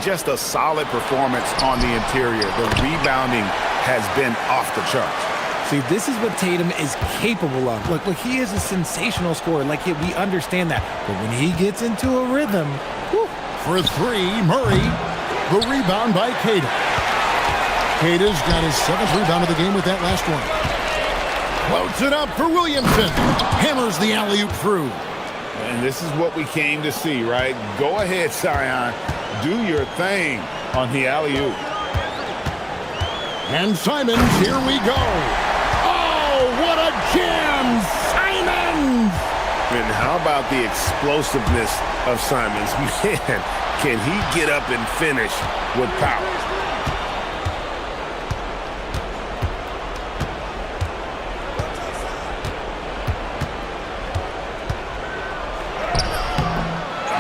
Just a solid performance on the interior. The rebounding has been off the charts. See, this is what Tatum is capable of. Look, he is a sensational scorer. Like, we understand that. But when he gets into a rhythm, whew. For 3, Murray. The rebound by Cato. Cato's got his 7th rebound of the game with that last one. Floats it up for Williamson. Hammers the alley-oop through. And this is what we came to see, right? Go ahead, Zion. Do your thing on the alley-oop. And Simons, here we go. What a jam! Simons! And how about the explosiveness of Simons? Man, can he get up and finish with power?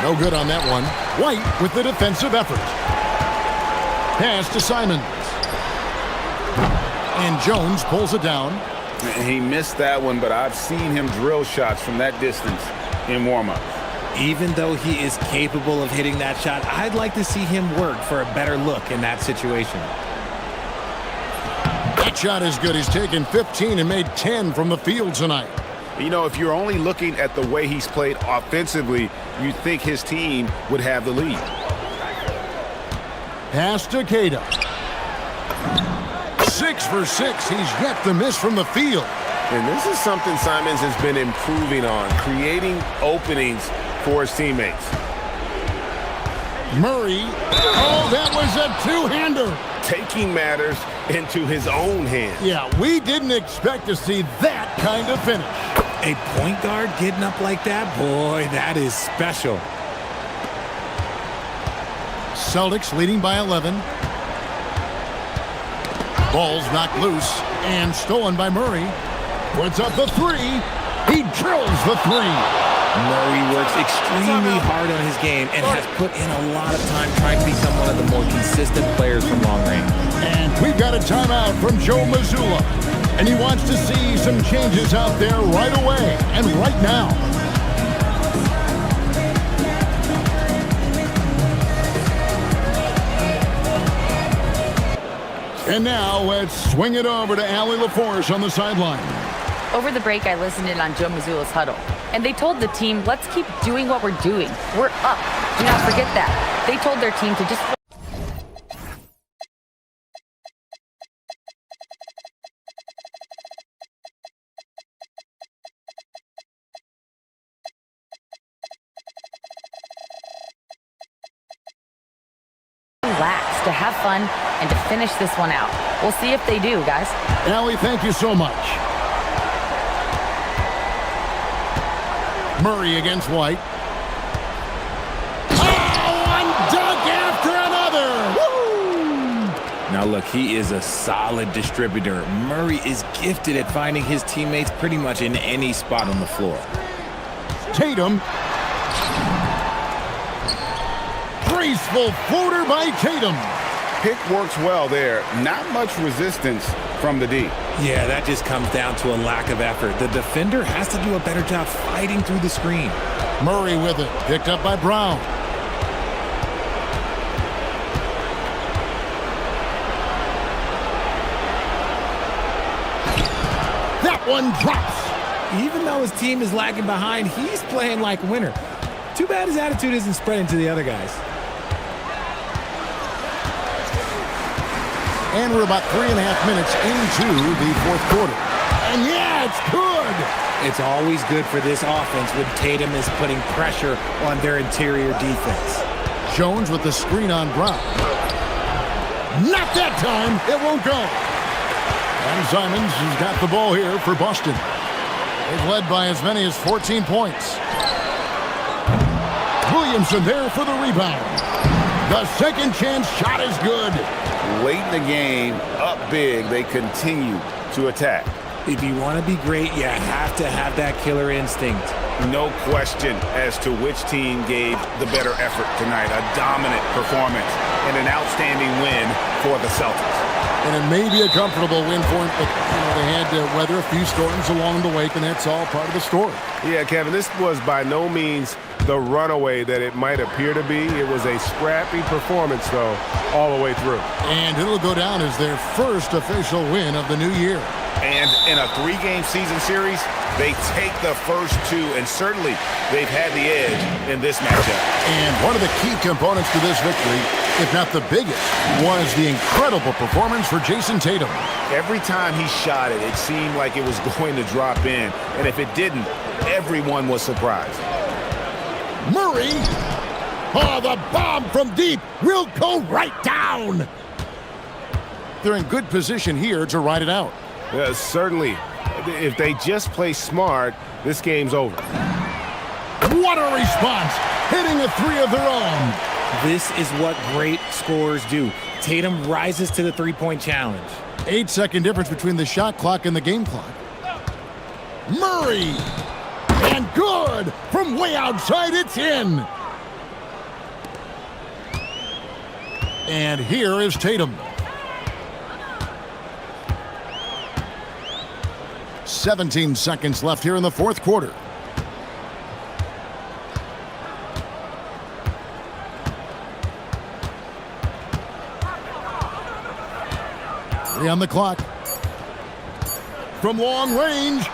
No good on that one. White with the defensive effort. Pass to Simons. And Jones pulls it down. He missed that one, but I've seen him drill shots from that distance in warm-up. Even though he is capable of hitting that shot, I'd like to see him work for a better look in that situation. That shot is good. He's taken 15 and made 10 from the field tonight. You know, if you're only looking at the way he's played offensively, you'd think his team would have the lead. Pass to Cato. 6 for 6. He's yet to miss from the field. And this is something Simons has been improving on, creating openings for his teammates. Murray. Oh, that was a two-hander. Taking matters into his own hands. Yeah, we didn't expect to see that kind of finish. A point guard getting up like that? Boy, that is special. Celtics leading by 11. Ball's knocked loose and stolen by Murray. Puts up the three. He drills the three. Murray works extremely hard on his game and has put in a lot of time trying to become one of the more consistent players from long range. And we've got a timeout from Joe Mazzulla. And he wants to see some changes out there right away and right now. And now let's swing it over to Allie LaForce on the sideline. Over the break, I listened in on Joe Mazzulla's huddle, and they told the team, let's keep doing what we're doing. We're up. Do not forget that. They told their team to just... relax, to have fun, and to finish this one out. We'll see if they do, guys. Allie, thank you so much. Murray against White. Oh, one dunk after another! Woo! Now look, he is a solid distributor. Murray is gifted at finding his teammates pretty much in any spot on the floor. Tatum. Graceful floater by Tatum. Pick works well there. Not much resistance from the D. Yeah, that just comes down to a lack of effort. The defender has to do a better job fighting through the screen. Murray with it. Picked up by Brown. That one drops. Even though his team is lagging behind, he's playing like a winner. Too bad his attitude isn't spreading to the other guys. And we're about 3.5 minutes into the fourth quarter. And yeah, it's good. It's always good for this offense when Tatum is putting pressure on their interior defense. Jones with the screen on Brown. Not that time. It won't go. And Simons has got the ball here for Boston. They've led by as many as 14 points. Williamson there for the rebound. The second chance shot is good. Late in the game, up big, they continue to attack. If you want to be great, you have to have that killer instinct. No question as to which team gave the better effort tonight. A dominant performance and an outstanding win for the Celtics. And it may be a comfortable win for them, but they had to weather a few storms along the way, and that's all part of the story. Yeah, Kevin, this was by no means the runaway that it might appear to be. It was a scrappy performance, though, all the way through. And it'll go down as their first official win of the new year. And in a 3-game season series, they take the first 2, and certainly they've had the edge in this matchup. And one of the key components to this victory, if not the biggest, was the incredible performance for Jason Tatum. Every time he shot it, it seemed like it was going to drop in. And if it didn't, everyone was surprised. Murray. Oh, the bomb from deep will go right down. They're in good position here to ride it out. Yeah, certainly. If they just play smart, this game's over. What a response. Hitting a three of their own. This is what great scorers do. Tatum rises to the three-point challenge. 8-second difference between the shot clock and the game clock. Murray. And good. From way outside, it's in. And here is Tatum. 17 seconds left here in the fourth quarter. Three on the clock. From long range.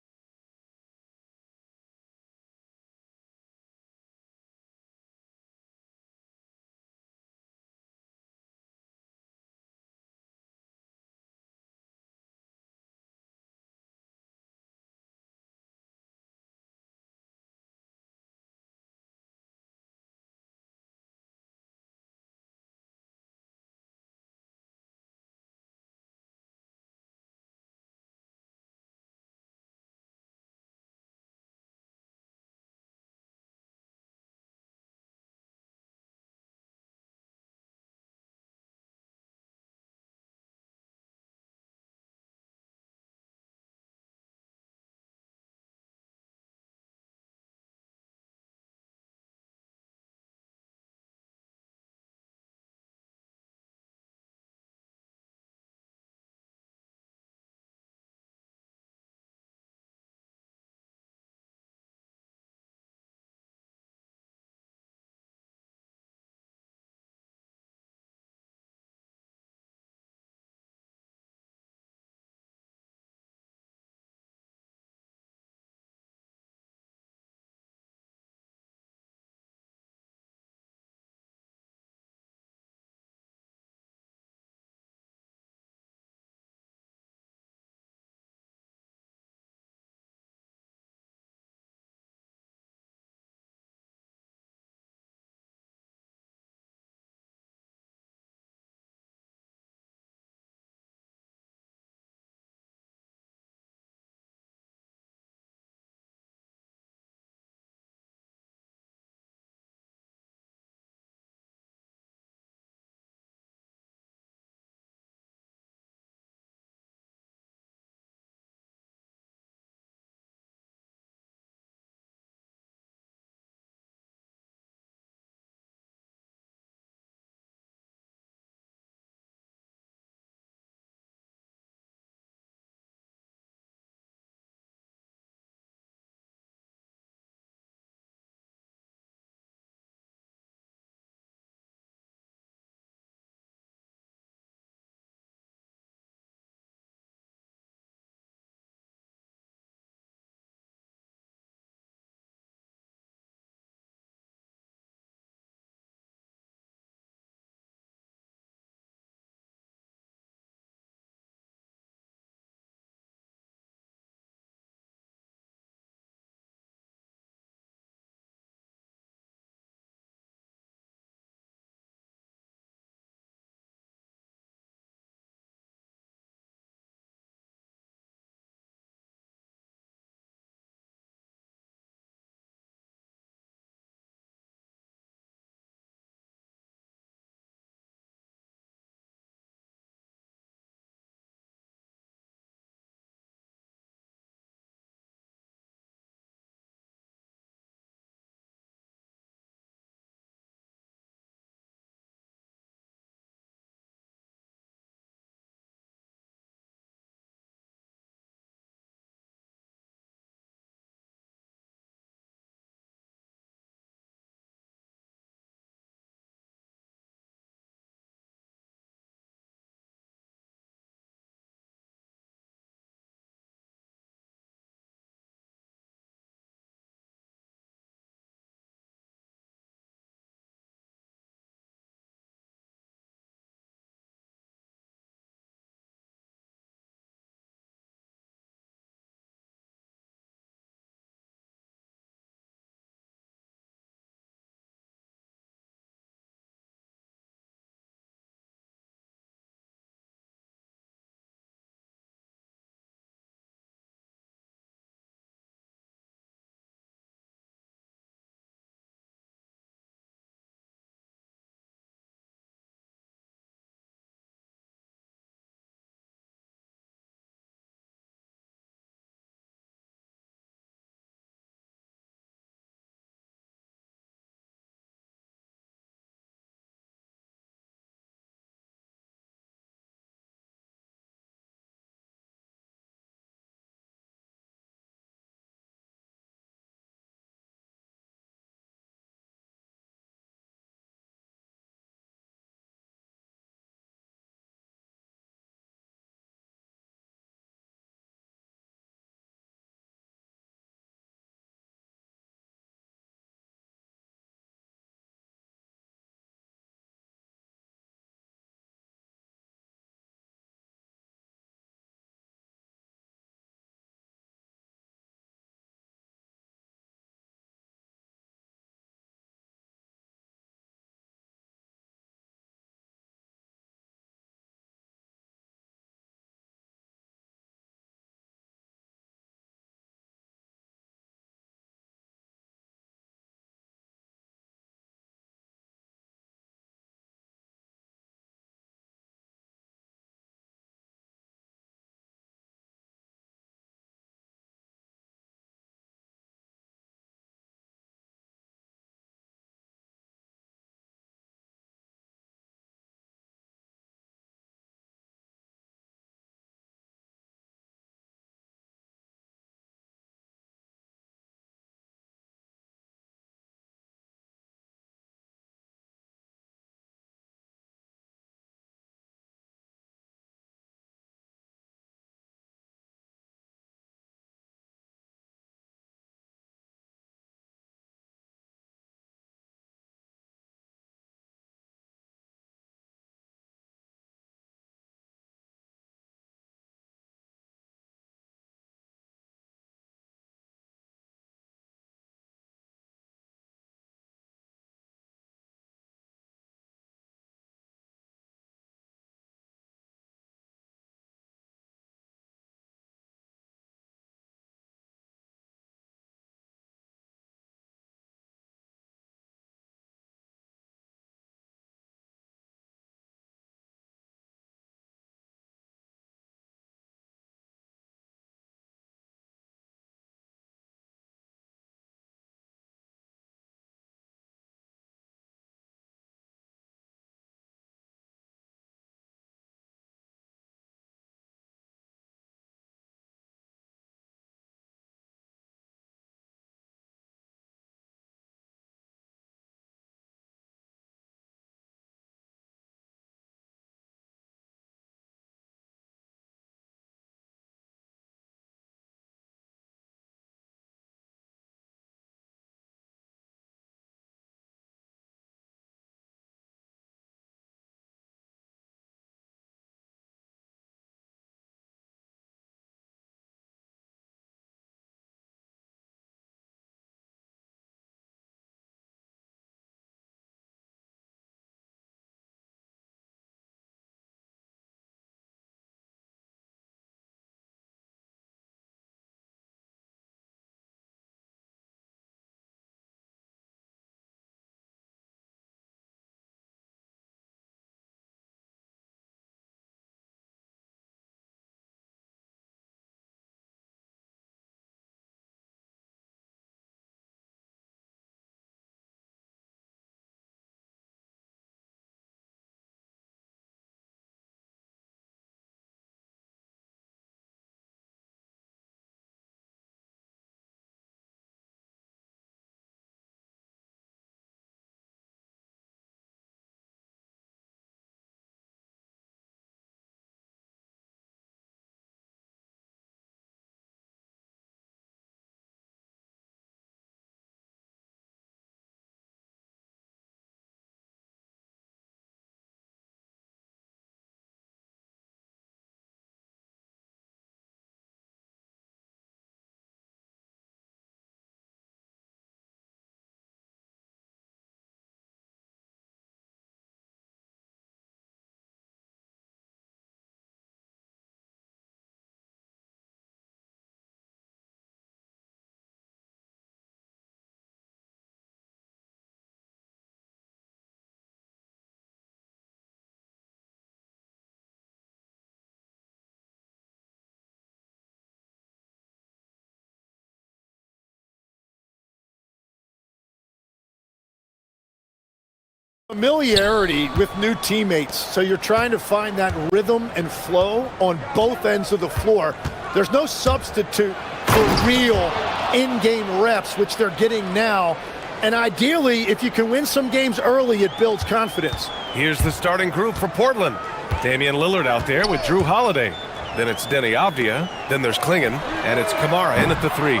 Familiarity with new teammates, so you're trying to find that rhythm and flow on both ends of the floor. There's no substitute for real in-game reps, which they're getting now. And ideally, if you can win some games early, it builds confidence. Here's the starting group for Portland. Damian Lillard out there with Drew Holiday. Then it's Denny Avdia. Then there's Klingen. And it's Kamara in at the 3.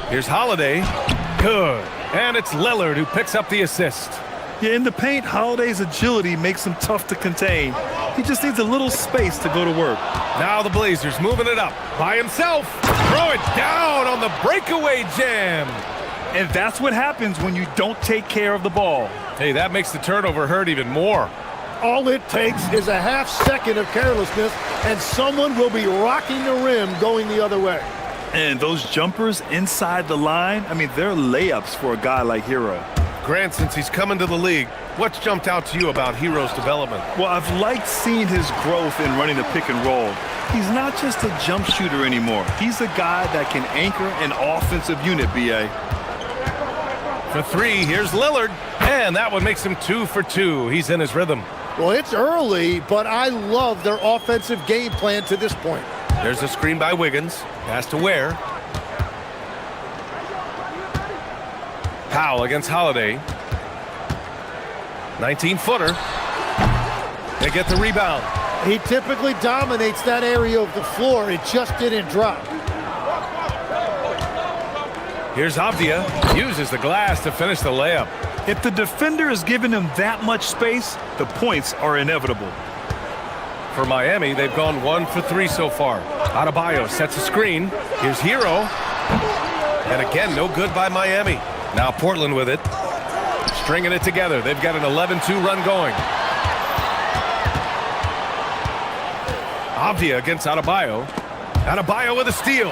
Here's Holiday. Good. And it's Lillard who picks up the assist. Yeah, in the paint, Holiday's agility makes him tough to contain. He just needs a little space to go to work. Now the Blazers moving it up by himself. Throw it down on the breakaway jam. And that's what happens when you don't take care of the ball. Hey, that makes the turnover hurt even more. All it takes is a half second of carelessness, and someone will be rocking the rim going the other way. And those jumpers inside the line, I mean, they're layups for a guy like Hero. Grant, since he's coming to the league, what's jumped out to you about Hero's development? Well, I've liked seeing his growth in running the pick and roll. He's not just a jump shooter anymore. He's a guy that can anchor an offensive unit, B.A. For 3, here's Lillard. And that one makes him 2 for 2. He's in his rhythm. Well, it's early, but I love their offensive game plan to this point. There's a screen by Wiggins. Pass to Ware. Powell against Holiday. 19-footer. They get the rebound. He typically dominates that area of the floor. It just didn't drop. Here's Avdia. Uses the glass to finish the layup. If the defender is giving him that much space, the points are inevitable. For Miami, they've gone 1 for 3 so far. Adebayo sets a screen. Here's Hero. And again, no good by Miami. Now Portland with it. Stringing it together. They've got an 11-2 run going. Avdia against Adebayo. Adebayo with a steal.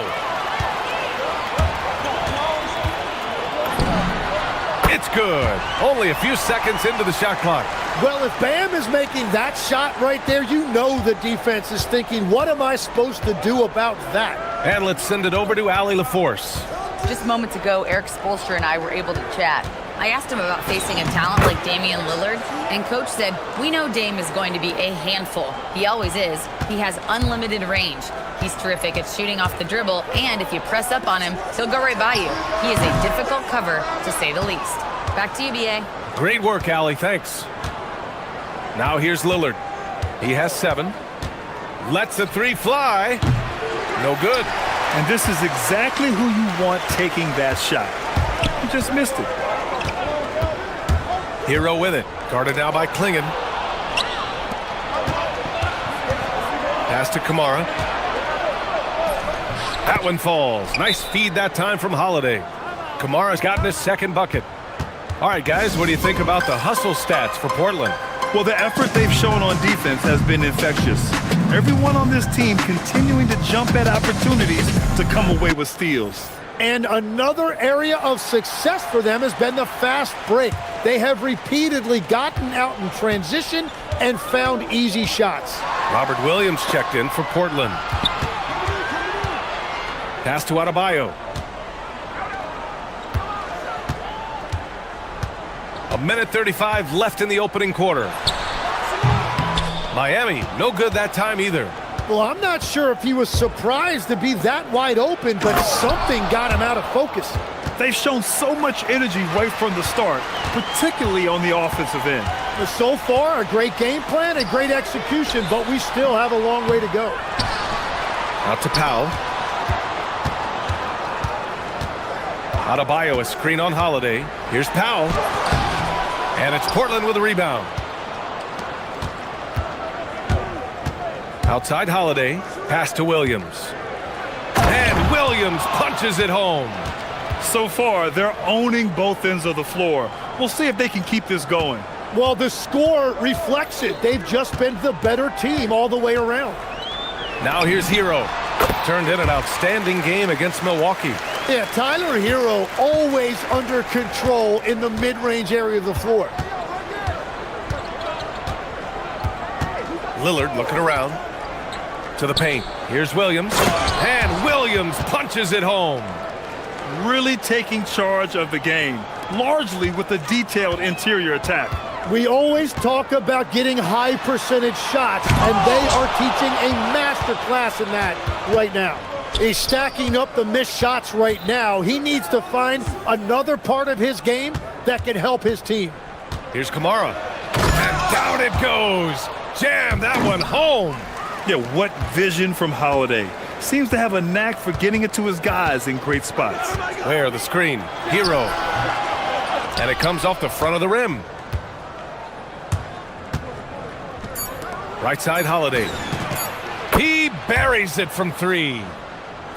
It's good. Only a few seconds into the shot clock. Well, if Bam is making that shot right there, you know the defense is thinking, what am I supposed to do about that? And let's send it over to Allie LaForce. Just moments ago, Eric Spoelstra and I were able to chat. I asked him about facing a talent like Damian Lillard, and Coach said, we know Dame is going to be a handful. He always is. He has unlimited range. He's terrific at shooting off the dribble, and if you press up on him, he'll go right by you. He is a difficult cover, to say the least. Back to you, B.A. Great work, Allie. Thanks. Now here's Lillard. He has 7. Lets the 3 fly. No good. And this is exactly who you want taking that shot. He just missed it. Hero with it. Guarded now by Klingen. Pass to Kamara. That one falls. Nice feed that time from Holiday. Kamara's gotten his second bucket. All right, guys, what do you think about the hustle stats for Portland? Well, the effort they've shown on defense has been infectious. Everyone on this team continuing to jump at opportunities to come away with steals. And another area of success for them has been the fast break. They have repeatedly gotten out in transition and found easy shots. Robert Williams checked in for Portland. Pass to Adebayo. A minute 35 left in the opening quarter. Miami, no good that time either. Well, I'm not sure if he was surprised to be that wide open, but something got him out of focus. They've shown so much energy right from the start, particularly on the offensive end. So far, a great game plan and great execution, but we still have a long way to go. Out to Powell. Adebayo, a screen on Holiday. Here's Powell. And it's Portland with a rebound. Outside Holiday. Pass to Williams. And Williams punches it home. So far, they're owning both ends of the floor. We'll see if they can keep this going. Well, the score reflects it. They've just been the better team all the way around. Now here's Hero. Turned in an outstanding game against Milwaukee. Yeah, Tyler Hero always under control in the mid-range area of the floor. Lillard looking around to the paint. Here's Williams. And Williams punches it home. really taking charge of the game, largely with a detailed interior attack. We always talk about getting high percentage shots, and they are teaching a master class in that right now. He's stacking up the missed shots right now. He needs to find another part of his game that can help his team. Here's Kamara. And down it goes. Jam that one home. Yeah, what vision from Holiday. Seems to have a knack for getting it to his guys in great spots. Where the screen. Hero. And it comes off the front of the rim. Right side, Holiday. He buries it from 3.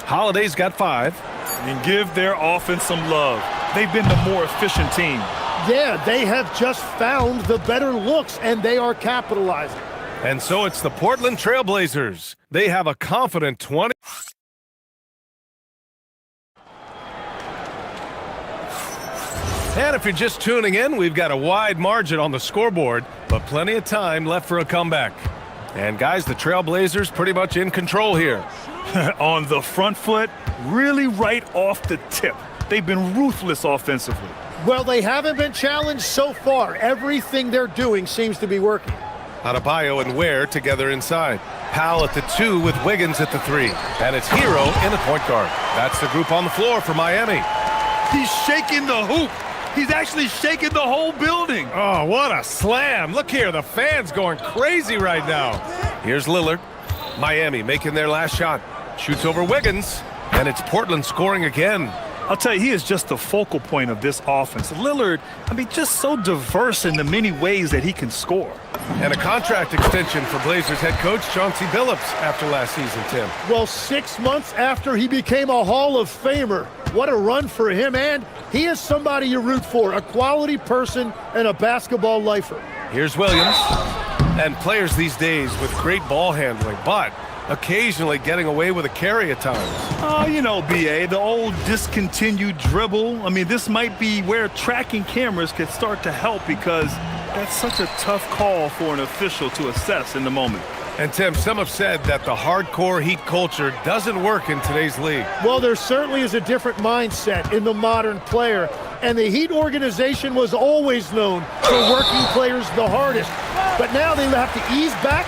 Holiday's got 5. And give their offense some love. They've been the more efficient team. Yeah, they have just found the better looks, and they are capitalizing. And so it's the Portland Trailblazers. They have a confident 20. And if you're just tuning in, we've got a wide margin on the scoreboard, but plenty of time left for a comeback. And guys, the Trailblazers pretty much in control here. On the front foot, really right off the tip. They've been ruthless offensively. Well, they haven't been challenged so far. Everything they're doing seems to be working. Adebayo and Ware together inside. Powell at the 2 with Wiggins at the 3. And it's Hero in the point guard. That's the group on the floor for Miami. He's shaking the hoop. He's actually shaking the whole building. Oh, what a slam. Look here, the fans going crazy right now. Here's Lillard. Miami making their last shot. Shoots over Wiggins. And it's Portland scoring again. I'll tell you, he is just the focal point of this offense. Lillard, I mean, just so diverse in the many ways that he can score. And a contract extension for Blazers head coach Chauncey Billups after last season, Tim. Well, 6 months after he became a Hall of Famer. What a run for him, and he is somebody you root for, a quality person and a basketball lifer. Here's Williams. And players these days with great ball handling, but occasionally getting away with a carry at times. Oh, you know, B.A., the old discontinued dribble. I mean, this might be where tracking cameras could start to help because that's such a tough call for an official to assess in the moment. And, Tim, some have said that the hardcore Heat culture doesn't work in today's league. Well, there certainly is a different mindset in the modern player, and the Heat organization was always known for working players the hardest. But now they have to ease back,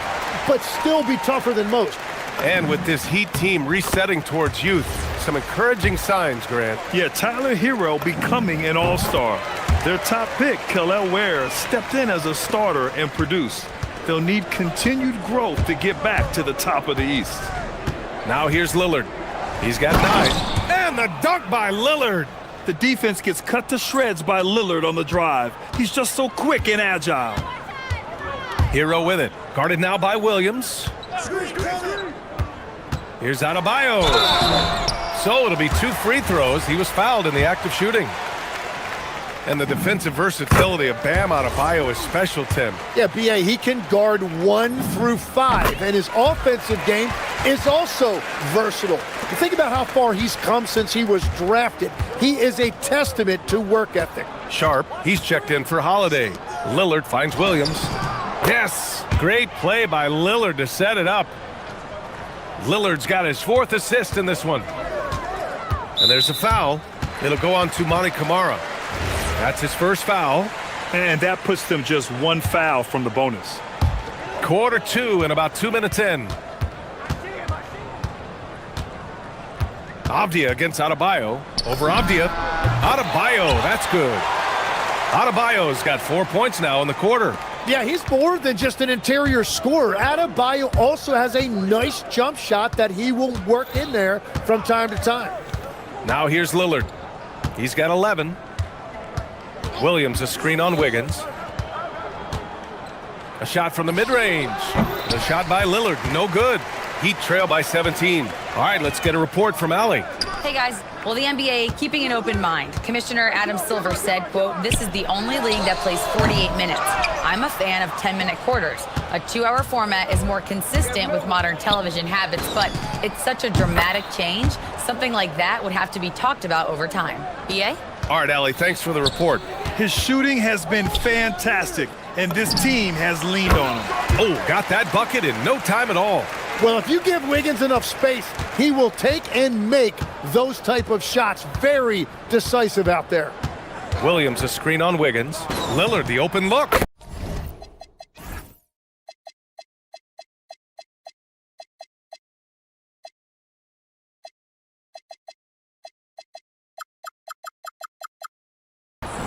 but still be tougher than most. And with this Heat team resetting towards youth, some encouraging signs, Grant. Yeah, Tyler Hero becoming an all-star. Their top pick, Kel'el Ware, stepped in as a starter and produced. They'll need continued growth to get back to the top of the East. Now here's Lillard. He's got 9. And the dunk by Lillard. The defense gets cut to shreds by Lillard on the drive. He's just so quick and agile. Hero with it. Guarded now by Williams. Here's Adebayo. So it'll be 2 free throws. He was fouled in the act of shooting. And the defensive versatility of Bam Adebayo is special, Tim. Yeah, B.A., he can guard 1 through 5, and his offensive game is also versatile. You think about how far he's come since he was drafted. He is a testament to work ethic. Sharp, he's checked in for Holiday. Lillard finds Williams. Yes, great play by Lillard to set it up. Lillard's got his 4th assist in this one. And there's a foul. It'll go on to Monty Kamara. That's his first foul. And that puts them just 1 foul from the bonus. Quarter 2 and about 2 minutes in. Avdia against Adebayo. Over Avdia. Adebayo, that's good. Adebayo's got 4 points now in the quarter. Yeah, he's more than just an interior scorer. Adebayo also has a nice jump shot that he will work in there from time to time. Now here's Lillard. He's got 11. Williams a screen on Wiggins. A shot from the mid-range. The shot by Lillard, no good. Heat trail by 17. All right, let's get a report from Allie. Hey guys, well the NBA keeping an open mind. Commissioner Adam Silver said, quote, "This is the only league that plays 48 minutes. I'm a fan of 10-minute quarters. A 2-hour format is more consistent with modern television habits, but it's such a dramatic change. Something like that would have to be talked about over time." EA? All right, Allie, thanks for the report. His shooting has been fantastic, and this team has leaned on him. Oh, got that bucket in no time at all. Well, if you give Wiggins enough space, he will take and make those type of shots. Very decisive out there. Williams a screen on Wiggins. Lillard the open look.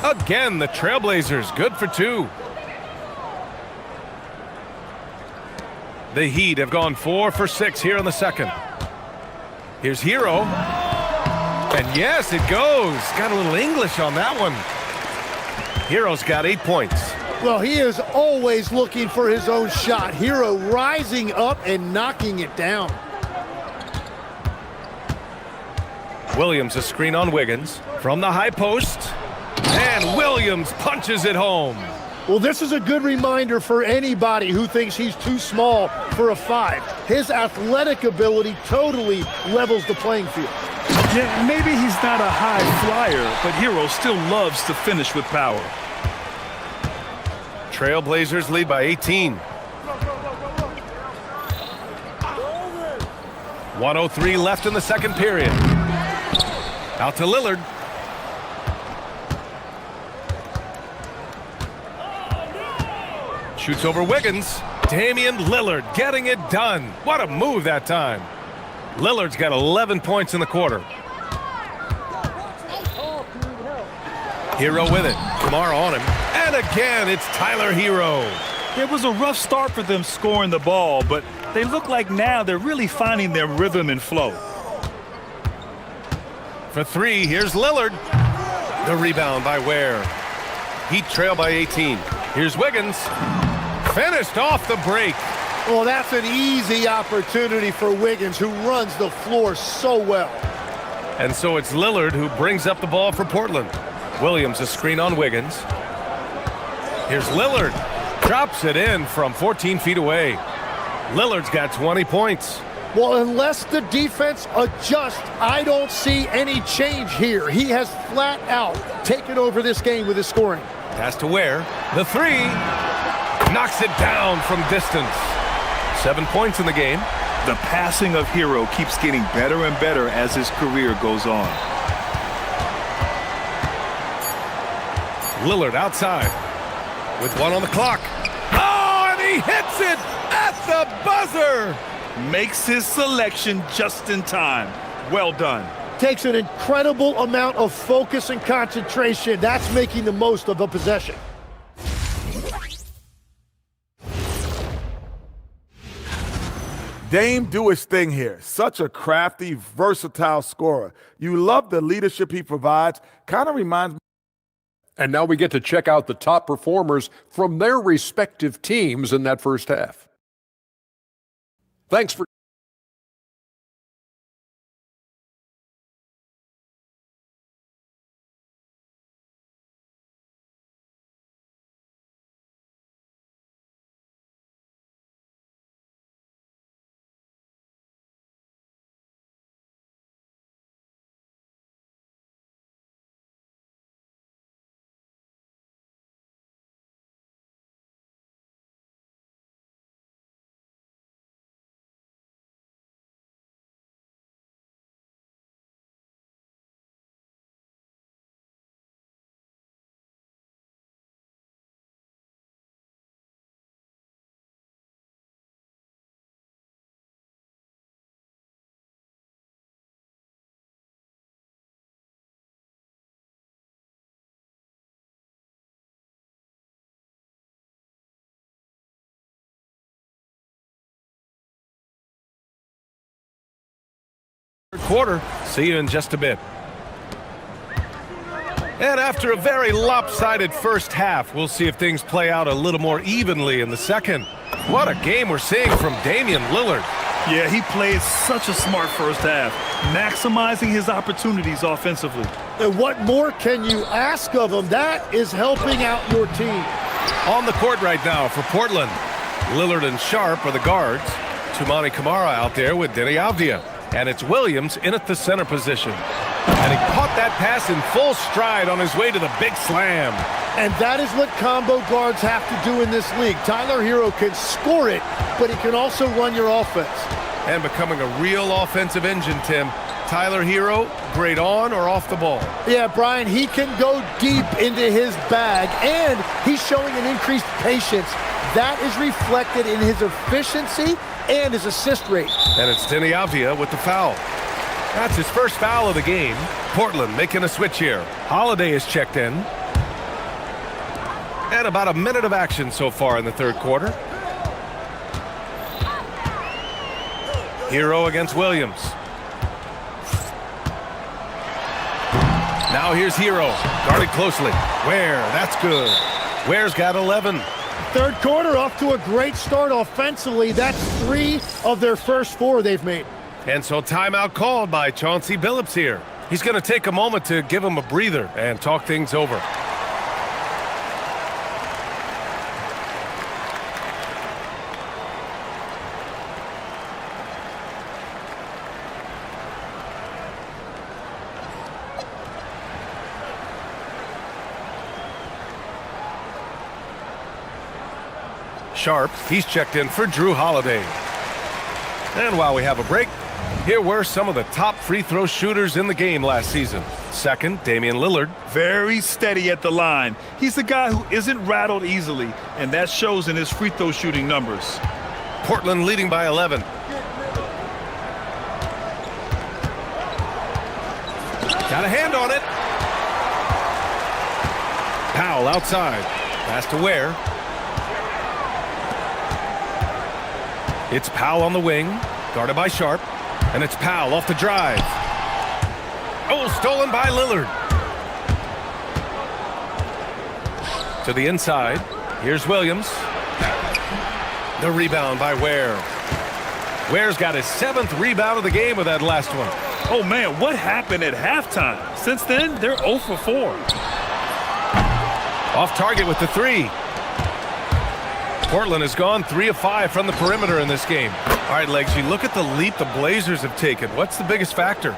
Again, the Trailblazers good for two. The Heat have gone 4 for 6 here in the second. Here's Hero. And yes, it goes. Got a little English on that one. Hero's got 8 points. Well, he is always looking for his own shot. Hero rising up and knocking it down. Williams a screen on Wiggins from the high post. And Williams punches it home. Well, this is a good reminder for anybody who thinks he's too small for a 5. His athletic ability totally levels the playing field. Yeah, maybe he's not a high flyer, but Hero still loves to finish with power. Trailblazers lead by 18. 1:03 left in the second period. Out to Lillard. Shoots over Wiggins. Damian Lillard getting it done. What a move that time. Lillard's got 11 points in the quarter. Hero with it. Kamara on him. And again, it's Tyler Hero. It was a rough start for them scoring the ball, but they look like now they're really finding their rhythm and flow. For 3, here's Lillard. The rebound by Ware. Heat trail by 18. Here's Wiggins. Finished off the break. Well, that's an easy opportunity for Wiggins, who runs the floor so well. And so it's Lillard who brings up the ball for Portland. Williams a screen on Wiggins. Here's Lillard. Drops it in from 14 feet away. Lillard's got 20 points. Well, unless the defense adjusts, I don't see any change here. He has flat out taken over this game with his scoring. Pass to Ware. The 3. Knocks it down from distance. 7 points in the game. The passing of Hero keeps getting better and better as his career goes on. Lillard outside with 1 on the clock. Oh, and he hits it at the buzzer. Makes his selection just in time. Well done. Takes an incredible amount of focus and concentration. That's making the most of a possession. Dame do his thing here. Such a crafty, versatile scorer. You love the leadership he provides. Kind of reminds me. And now we get to check out the top performers from their respective teams in that first half. Thanks for quarter. See you in just a bit. And after a very lopsided first half, we'll see if things play out a little more evenly in the second. What a game we're seeing from Damian Lillard. Yeah, he played such a smart first half, maximizing his opportunities offensively. And what more can you ask of him? That is helping out your team. On the court right now for Portland. Lillard and Sharp are the guards. Toumani Camara out there with Deni Avdija. And it's Williams in at the center position. And he caught that pass in full stride on his way to the big slam. And that is what combo guards have to do in this league. Tyler Hero can score it, but he can also run your offense. and becoming a real offensive engine, Tim. Tyler Hero, great on or off the ball? Yeah, Brian, he can go deep into his bag, and he's showing an increased patience. That is reflected in his efficiency and his assist rate. And it's Denny Avdia with the foul. That's his first foul of the game. Portland making a switch here. Holiday is checked in. And about a minute of action so far in the third quarter. Hero against Williams. Now here's Hero, guarded closely. Ware, that's good. Ware's got 11. Third quarter off to a great start offensively. That's 3 of their first 4 they've made. And so timeout called by Chauncey Billups here. He's going to take a moment to give him a breather and talk things over. Sharp, he's checked in for Drew Holiday. And while we have a break, here were some of the top free throw shooters in the game last season. Second, Damian Lillard. Very steady at the line. He's the guy who isn't rattled easily, and that shows in his free throw shooting numbers. Portland leading by 11. Got a hand on it. Powell outside. Pass to Ware. It's Powell on the wing, guarded by Sharp, and it's Powell off the drive. Oh, stolen by Lillard. To the inside, here's Williams. The rebound by Ware. Ware's got his 7th rebound of the game with that last one. Oh man, what happened at halftime? Since then, they're 0 for 4. Off target with the 3. Portland has gone 3 of 5 from the perimeter in this game. All right, Legs, you look at the leap the Blazers have taken. What's the biggest factor?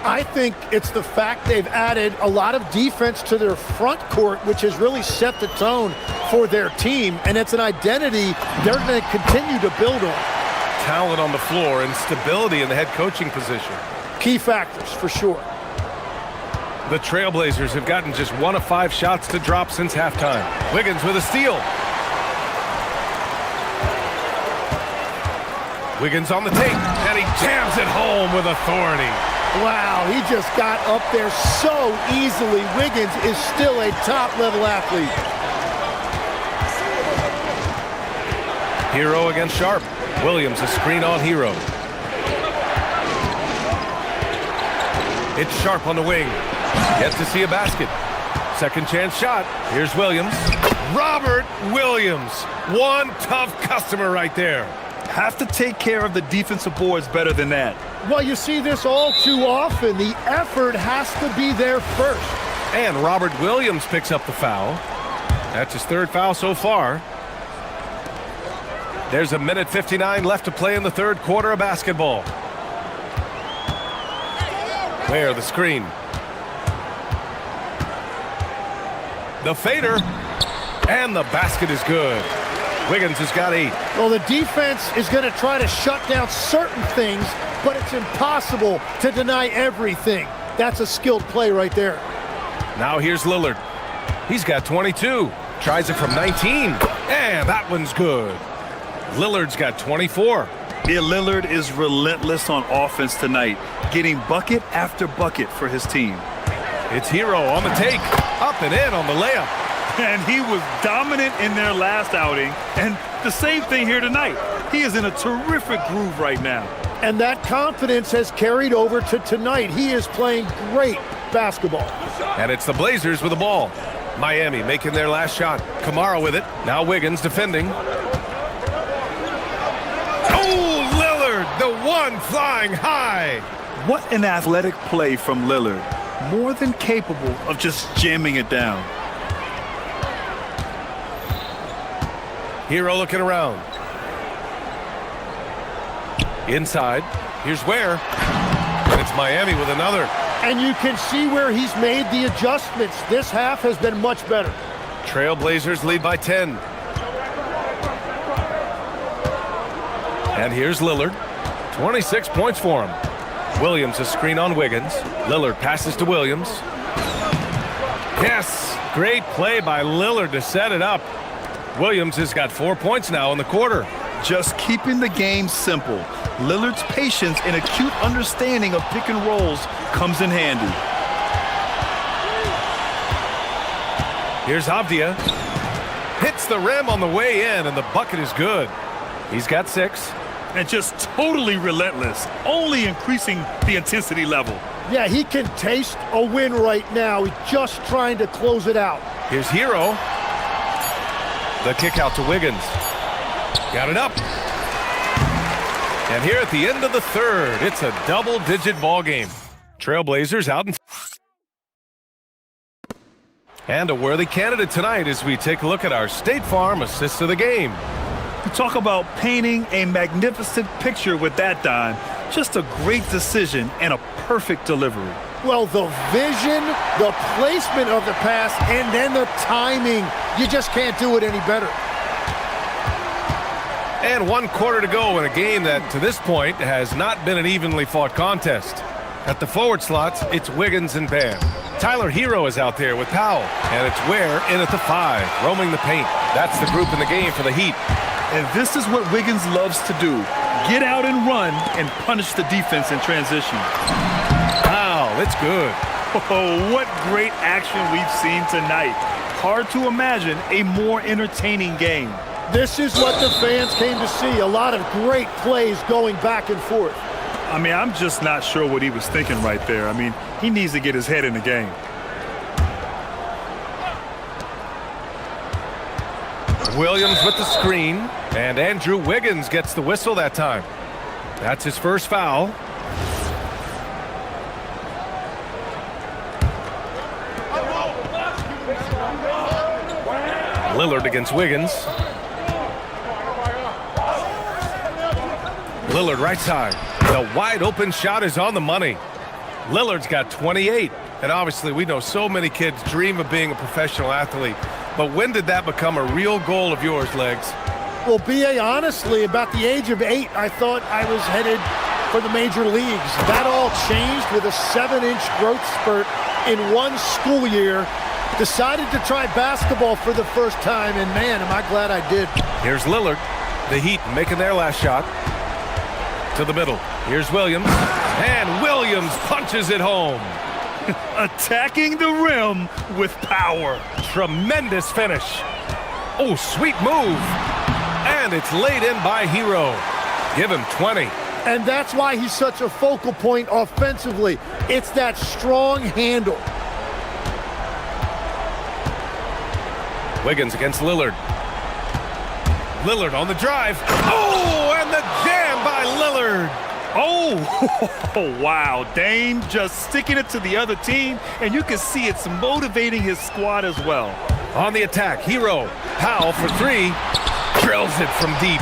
I think it's the fact they've added a lot of defense to their front court, which has really set the tone for their team, and it's an identity they're going to continue to build on. Talent on the floor and stability in the head coaching position. Key factors, for sure. The Trailblazers have gotten just 1 of 5 shots to drop since halftime. Wiggins with a steal. Wiggins on the tape, and he jams it home with authority. Wow, he just got up there so easily. Wiggins is still a top-level athlete. Hero against Sharp. Williams a screen on Hero. It's Sharp on the wing. Yet to see a basket. Second chance shot. Here's Williams. Robert Williams. One tough customer right there. Have to take care of the defensive boards better than that. Well, you see this all too often. The effort has to be there first. And Robert Williams picks up the foul. That's his 3rd foul so far. There's a minute 59 left to play in the third quarter of basketball. Where the screen. The fader. And the basket is good. Wiggins has got 8. Well, the defense is going to try to shut down certain things, but it's impossible to deny everything. That's a skilled play right there. Now here's Lillard. He's got 22. Tries it from 19. And that one's good. Lillard's got 24. Yeah, Lillard is relentless on offense tonight, getting bucket after bucket for his team. It's Hero on the take. Up and in on the layup. And he was dominant in their last outing, and the same thing here tonight. He is in a terrific groove right now. And that confidence has carried over to tonight. He is playing great basketball. And it's the Blazers with the ball. Miami making their last shot. Kamara with it. Now Wiggins defending. Oh, Lillard, the one flying high. What an athletic play from Lillard. More than capable of just jamming it down. Hero looking around. Inside. Here's Ware. And it's Miami with another. And you can see where he's made the adjustments. This half has been much better. Trailblazers lead by 10. And here's Lillard. 26 points for him. Williams a screen on Wiggins. Lillard passes to Williams. Yes, great play by Lillard to set it up. Williams has got 4 points now in the quarter. Just keeping the game simple. Lillard's patience and acute understanding of pick and rolls comes in handy. Here's Avdia. Hits the rim on the way in, and the bucket is good. He's got 6. And just totally relentless, only increasing the intensity level. Yeah, he can taste a win right now. He's just trying to close it out. Here's Hero. The kick out to Wiggins. Got it up. And here at the end of the third, it's a double-digit ball game. Trailblazers out in. And a worthy candidate tonight as we take a look at our State Farm assists of the game. You talk about painting a magnificent picture with that dime. Just a great decision and a perfect delivery. Well, the vision, the placement of the pass, and then the timing. You just can't do it any better. And 1 quarter to go in a game that, to this point, has not been an evenly fought contest. At the forward slots, it's Wiggins and Bam. Tyler Hero is out there with Powell. And it's Ware in at the 5, roaming the paint. That's the group in the game for the Heat. And this is what Wiggins loves to do. Get out and run and punish the defense in transition. Wow, it's good. Oh, what great action we've seen tonight. Hard to imagine a more entertaining game. This is what the fans came to see. A lot of great plays going back and forth. I mean, I'm just not sure what he was thinking right there. I mean, he needs to get his head in the game. Williams with the screen, and Andrew Wiggins gets the whistle that time. That's his first foul. Lillard against Wiggins. Lillard right side. The wide open shot is on the money. Lillard's got 28. And obviously we know so many kids dream of being a professional athlete. But when did that become a real goal of yours, Legs? Well, B.A., honestly, about the age of 8, I thought I was headed for the major leagues. That all changed with a 7-inch growth spurt in 1 school year. Decided to try basketball for the first time, and man, am I glad I did. Here's Lillard. The Heat making their last shot. To the middle. Here's Williams. And Williams punches it home. Attacking the rim with power. Tremendous finish. Oh, sweet move. And it's laid in by Hero. Give him 20. And that's why he's such a focal point offensively. It's that strong handle. Wiggins against Lillard. Lillard on the drive. Oh, and the jam by Lillard. Oh, wow. Dame just sticking it to the other team, and you can see it's motivating his squad as well. On the attack, Hero. Powell for 3. Drills it from deep.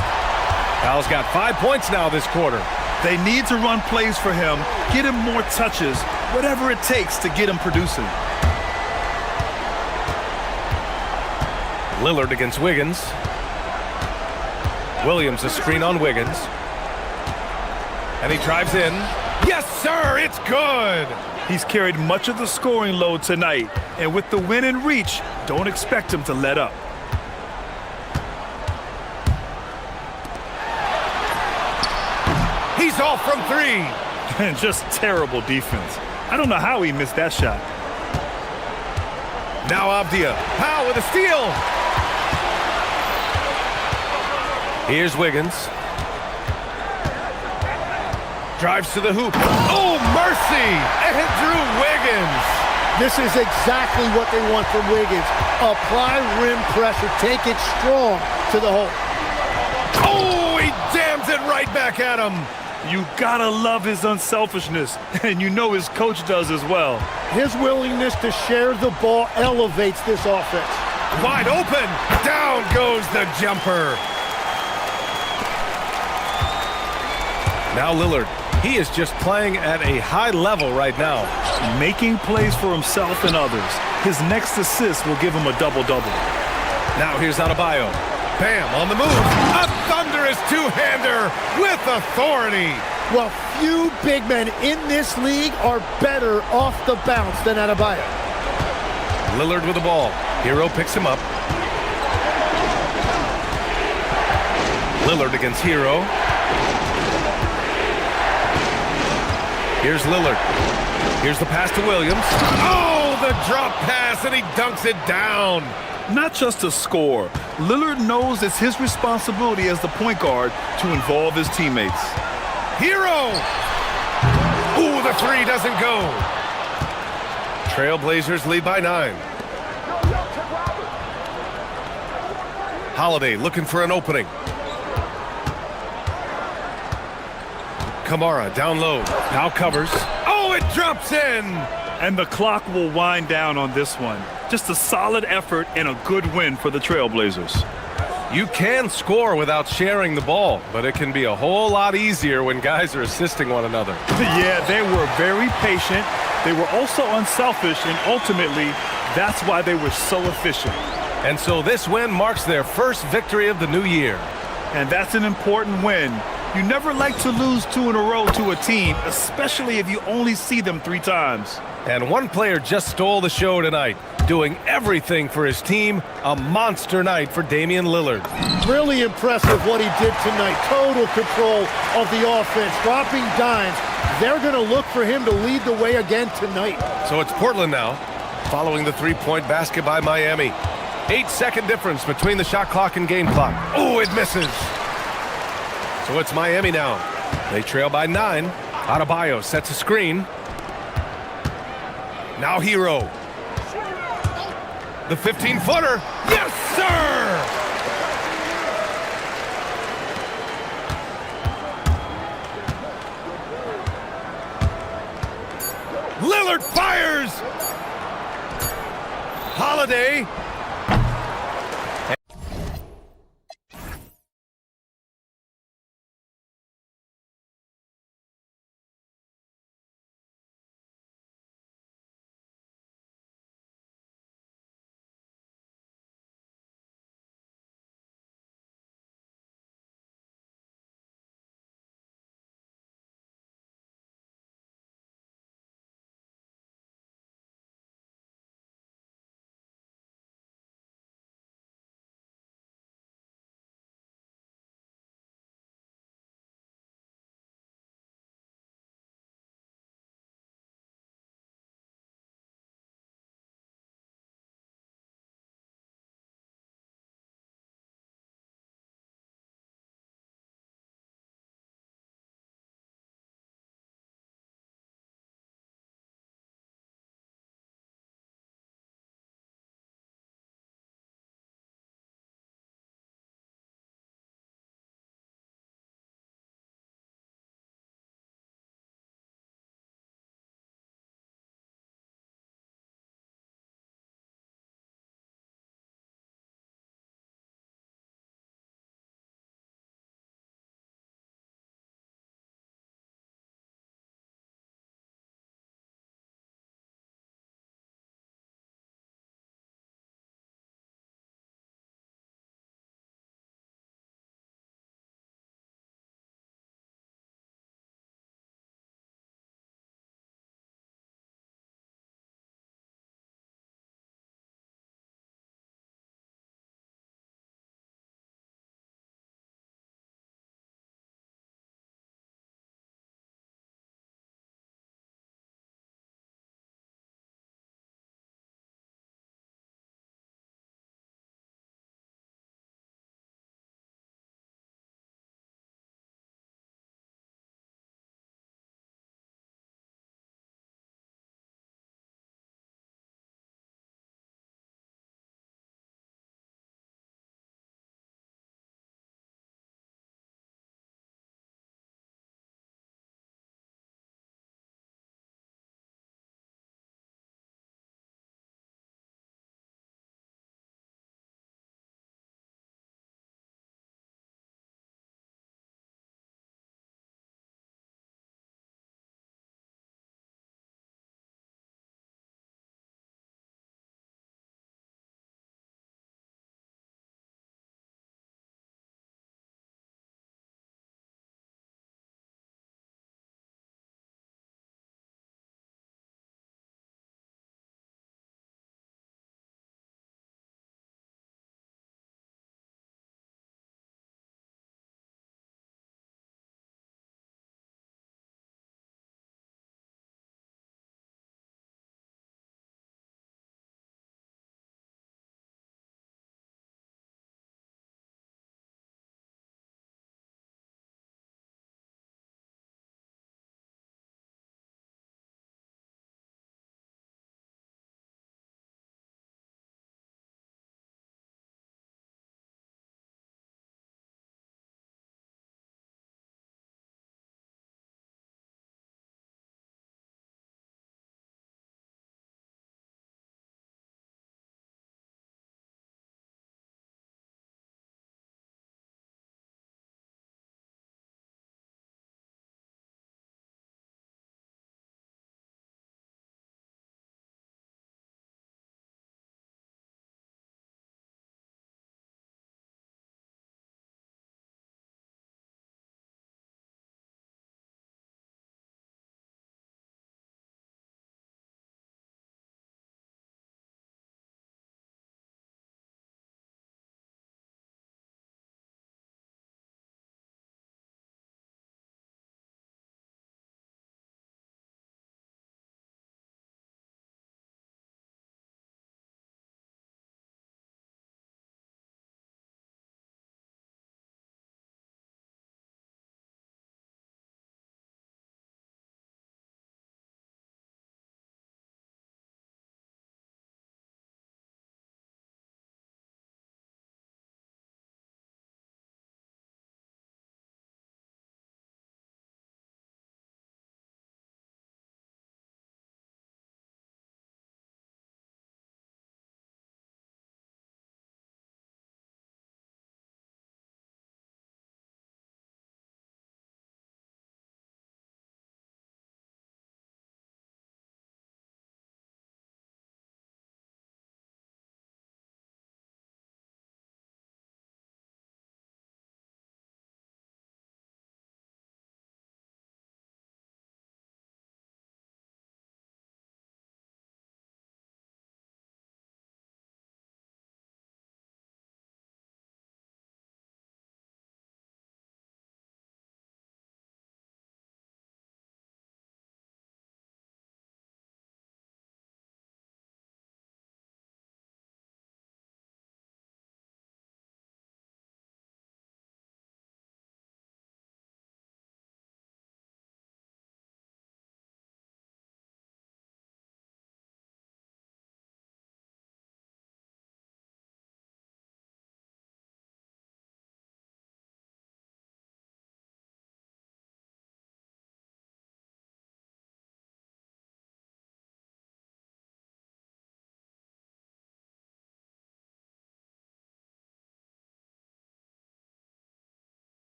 Powell's got 5 points now this quarter. They need to run plays for him, get him more touches, whatever it takes to get him producing. Lillard against Wiggins. Williams a screen on Wiggins. And he drives in. Yes, sir, it's good. He's carried much of the scoring load tonight, and with the win in reach, don't expect him to let up. He's off from 3. And just terrible defense. I don't know how he missed that shot. Now Avdia. Powell with a steal. Here's Wiggins. Drives to the hoop. Oh, mercy! Andrew Wiggins. This is exactly what they want from Wiggins. Apply rim pressure. Take it strong to the hole. Oh, he jams it right back at him. You gotta love his unselfishness, and you know his coach does as well. His willingness to share the ball elevates this offense. Wide open. Down goes the jumper. Now Lillard. He is just playing at a high level right now. Making plays for himself and others. His next assist will give him a double-double. Now here's Adebayo. Bam, on the move. A thunderous two-hander with authority. Well, few big men in this league are better off the bounce than Adebayo. Lillard with the ball. Hero picks him up. Lillard against Hero. Here's Lillard. Here's the pass to Williams. Oh, the drop pass, and he dunks it down. Not just to score, Lillard knows it's his responsibility as the point guard to involve his teammates. Hero! Ooh, the three doesn't go. Trailblazers lead by 9. Holiday looking for an opening. Kamara down low. Now covers. Oh, it drops in! And the clock will wind down on this one. Just a solid effort and a good win for the Trailblazers. You can score without sharing the ball, but it can be a whole lot easier when guys are assisting one another. Yeah, they were very patient. They were also unselfish, and ultimately, that's why they were so efficient. And so this win marks their first victory of the new year. And that's an important win. You never like to lose 2 in a row to a team, especially if you only see them 3 times. And one player just stole the show tonight, doing everything for his team. A monster night for Damian Lillard. Really impressive what he did tonight. Total control of the offense, dropping dimes. They're going to look for him to lead the way again tonight. So it's Portland now, following the three-point basket by Miami. 8-second difference between the shot clock and game clock. Oh, it misses. So it's Miami now. They trail by 9. Adebayo sets a screen. Now Hero. The 15-footer. Yes, sir! Lillard fires! Holiday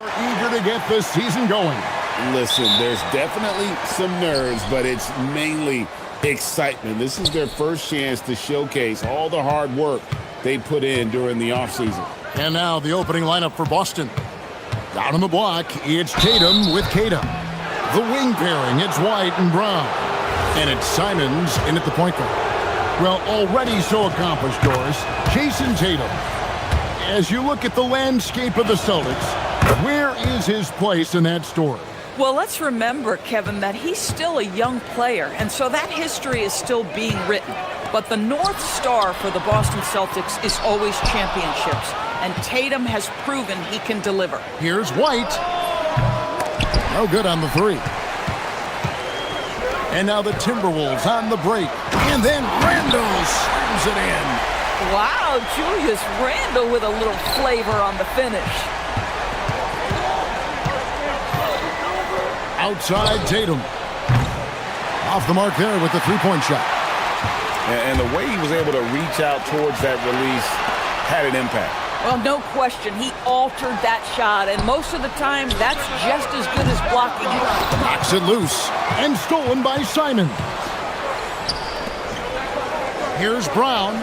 Eager to get the season going. Listen, there's definitely some nerves, but it's mainly excitement. This is their first chance to showcase all the hard work they put in during the offseason. And now the opening lineup for Boston. Down on the block, it's Tatum with Kada. The wing pairing, it's White and Brown. And it's Simons in at the point guard. Well, already so accomplished, Doris. Jason Tatum. As you look at the landscape of the Celtics, where is his place in that story? Well, let's remember, Kevin, that he's still a young player, and so that history is still being written. But the North Star for the Boston Celtics is always championships, and Tatum has proven he can deliver. Here's White. No good on the three. And now the Timberwolves on the break. And then Randall slams it in. Wow, Julius Randle with a little flavor on the finish. Outside Tatum. Off the mark there with the three-point shot. And the way he was able to reach out towards that release had an impact. Well, no question. He altered that shot, and most of the time, that's just as good as blocking it. Knocks it loose, and stolen by Simon. Here's Brown.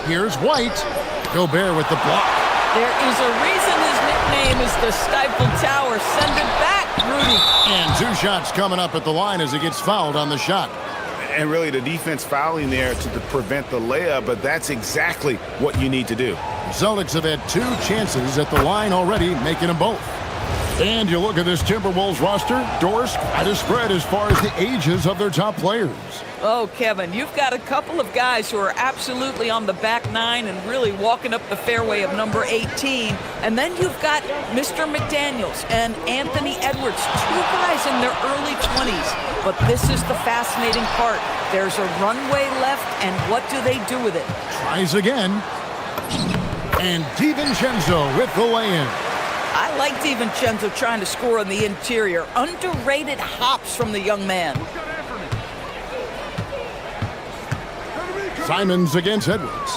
Here's White. Gobert with the block. There is a reason his nickname is the Stifle Tower. Send it back, Rudy. And two shots coming up at the line as he gets fouled on the shot. And really the defense fouling there to prevent the layup, but that's exactly what you need to do. The Celtics have had two chances at the line already, making them both. And you look at this Timberwolves roster, Doris, quite a spread as far as the ages of their top players. Oh, Kevin, you've got a couple of guys who are absolutely on the back nine and really walking up the fairway of number 18. And then you've got Mr. McDaniels and Anthony Edwards, two guys in their early 20s. But this is the fascinating part. There's a runway left, and what do they do with it? Tries again. And DiVincenzo with the lay-in. I like DiVincenzo trying to score on the interior. Underrated hops from the young man. Simons against Edwards.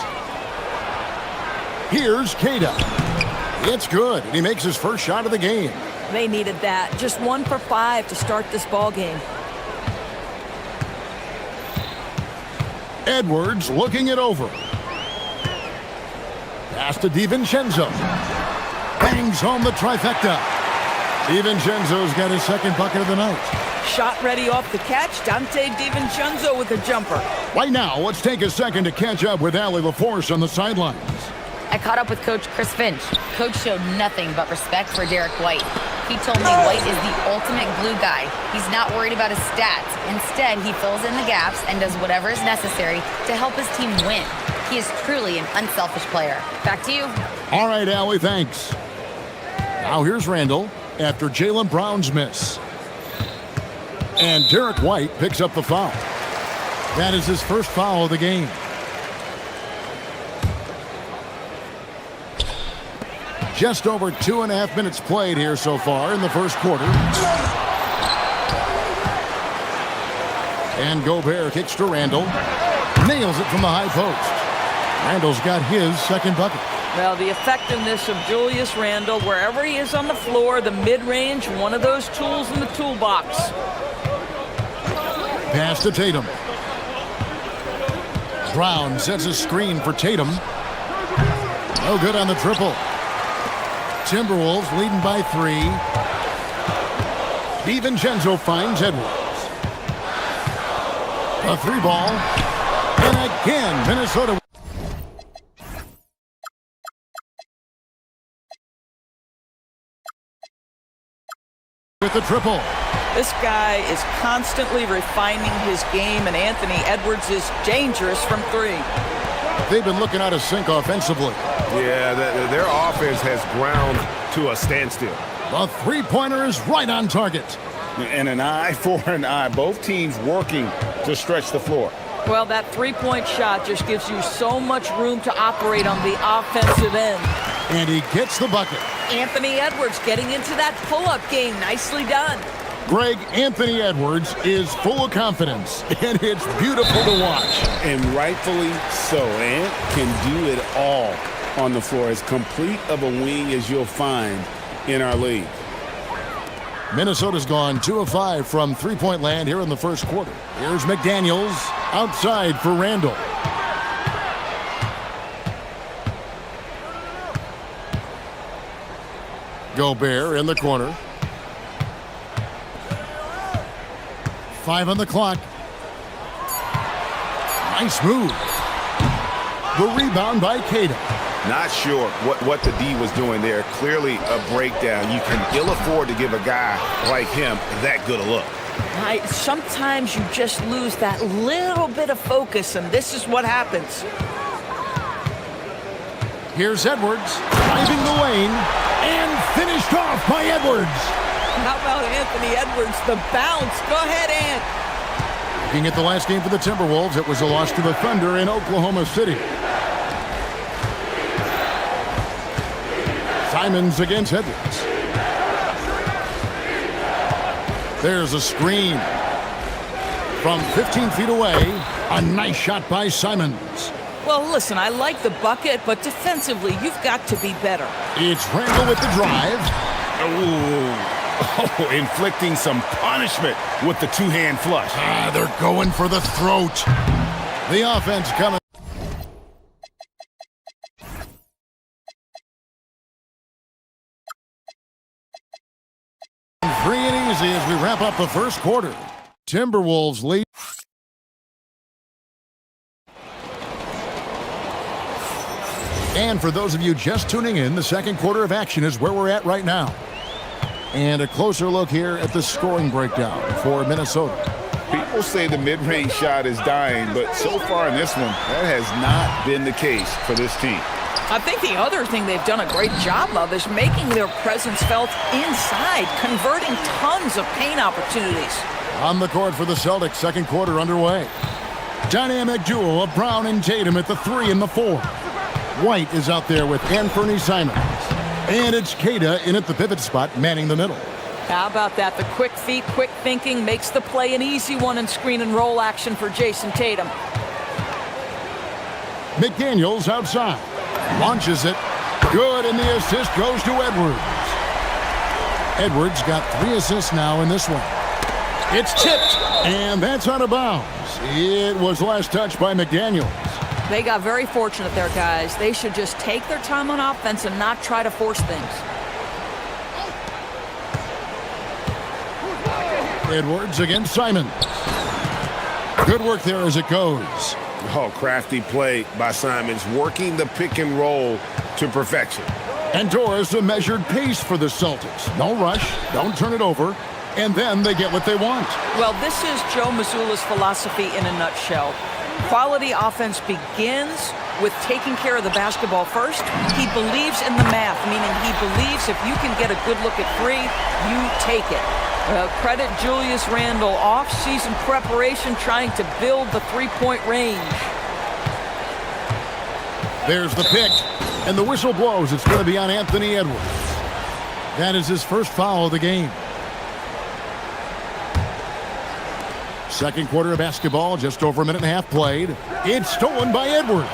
Here's Kada. It's good, and he makes his first shot of the game. They needed that. Just 1 for 5 to start this ball game. Edwards looking it over. Pass to DiVincenzo. Bangs home the trifecta. DiVincenzo's got his second bucket of the night. Shot ready off the catch. Dante DiVincenzo with a jumper. Right now, let's take a second to catch up with Allie LaForce on the sidelines. I caught up with Coach Chris Finch. Coach showed nothing but respect for Derek White. He told me White is the ultimate glue guy. He's not worried about his stats. Instead, he fills in the gaps and does whatever is necessary to help his team win. He is truly an unselfish player. Back to you. All right, Allie, thanks. Now here's Randall after Jaylen Brown's miss. And Derek White picks up the foul. That is his first foul of the game. Just over 2.5 minutes played here so far in the first quarter. And Gobert kicks to Randall. Nails it from the high post. Randall's got his second bucket. Well, the effectiveness of Julius Randle, wherever he is on the floor, the mid-range, one of those tools in the toolbox. Pass to Tatum. Brown sets a screen for Tatum. No good on the triple. Timberwolves leading by 3. DiVincenzo finds Edwards. A 3-ball. And again, Minnesota. With the triple. This guy is constantly refining his game, and Anthony Edwards is dangerous from 3. They've been looking out of sync offensively. Yeah, their offense has ground to a standstill. The three-pointer is right on target. And an eye for an eye. Both teams working to stretch the floor. Well, that three-point shot just gives you so much room to operate on the offensive end. And he gets the bucket. Anthony Edwards getting into that pull-up game. Nicely done. Greg, Anthony Edwards is full of confidence, and it's beautiful to watch. And rightfully so. Ant can do it all. on the floor, as complete of a wing as you'll find in our league. Minnesota's gone 2 of 5 from three-point land here in the first quarter. Here's McDaniels outside for Randall. Gobert in the corner. 5 on the clock. Nice move. The rebound by Keita. Not sure what the D was doing there. Clearly a breakdown. You can ill afford to give a guy like him that good a look. Sometimes you just lose that little bit of focus, and this is what happens. Here's Edwards driving the lane and finished off by Edwards. How about Anthony Edwards, the bounce? Go ahead, Ant. Looking at the last game for the Timberwolves, it was a loss to the Thunder in Oklahoma City. Simons against Edwards. There's a screen. From 15 feet away, a nice shot by Simons. Well, listen, I like the bucket, but defensively, you've got to be better. It's Randall with the drive. Oh, inflicting some punishment with the two-hand flush. They're going for the throat. The offense coming. Free and easy as we wrap up the first quarter. Timberwolves lead. And for those of you just tuning in, the second quarter of action is where we're at right now. And a closer look here at the scoring breakdown for Minnesota. People say the mid-range shot is dying, but so far in this one, that has not been the case for this team. I think the other thing they've done a great job of is making their presence felt inside, converting tons of paint opportunities. On the court for the Celtics, second quarter underway. Dynamic duo of Brown and Tatum at the 3 and the 4. White is out there with Anthony Simons. And it's Keita in at the pivot spot, manning the middle. How about that? The quick feet, quick thinking makes the play an easy one in screen and roll action for Jason Tatum. McDaniels outside. Launches it. Good, and the assist goes to Edwards. Edwards got 3 assists now in this one. It's tipped, and that's out of bounds. It was last touched by McDaniels. They got very fortunate there, guys. They should just take their time on offense and not try to force things. Edwards against Simons. Good work there as it goes. Oh, crafty play by Simons, working the pick and roll to perfection. And Doris, a measured pace for the Celtics. No rush, don't turn it over, and then they get what they want. Well, this is Joe Mazzulla's philosophy in a nutshell. Quality offense begins with taking care of the basketball first. He believes in the math, meaning he believes if you can get a good look at 3, you take it. Credit Julius Randle, off-season preparation trying to build the three-point range. There's the pick, and the whistle blows. It's going to be on Anthony Edwards. That is his first foul of the game. Second quarter of basketball, just over a minute and a half played. It's stolen by Edwards.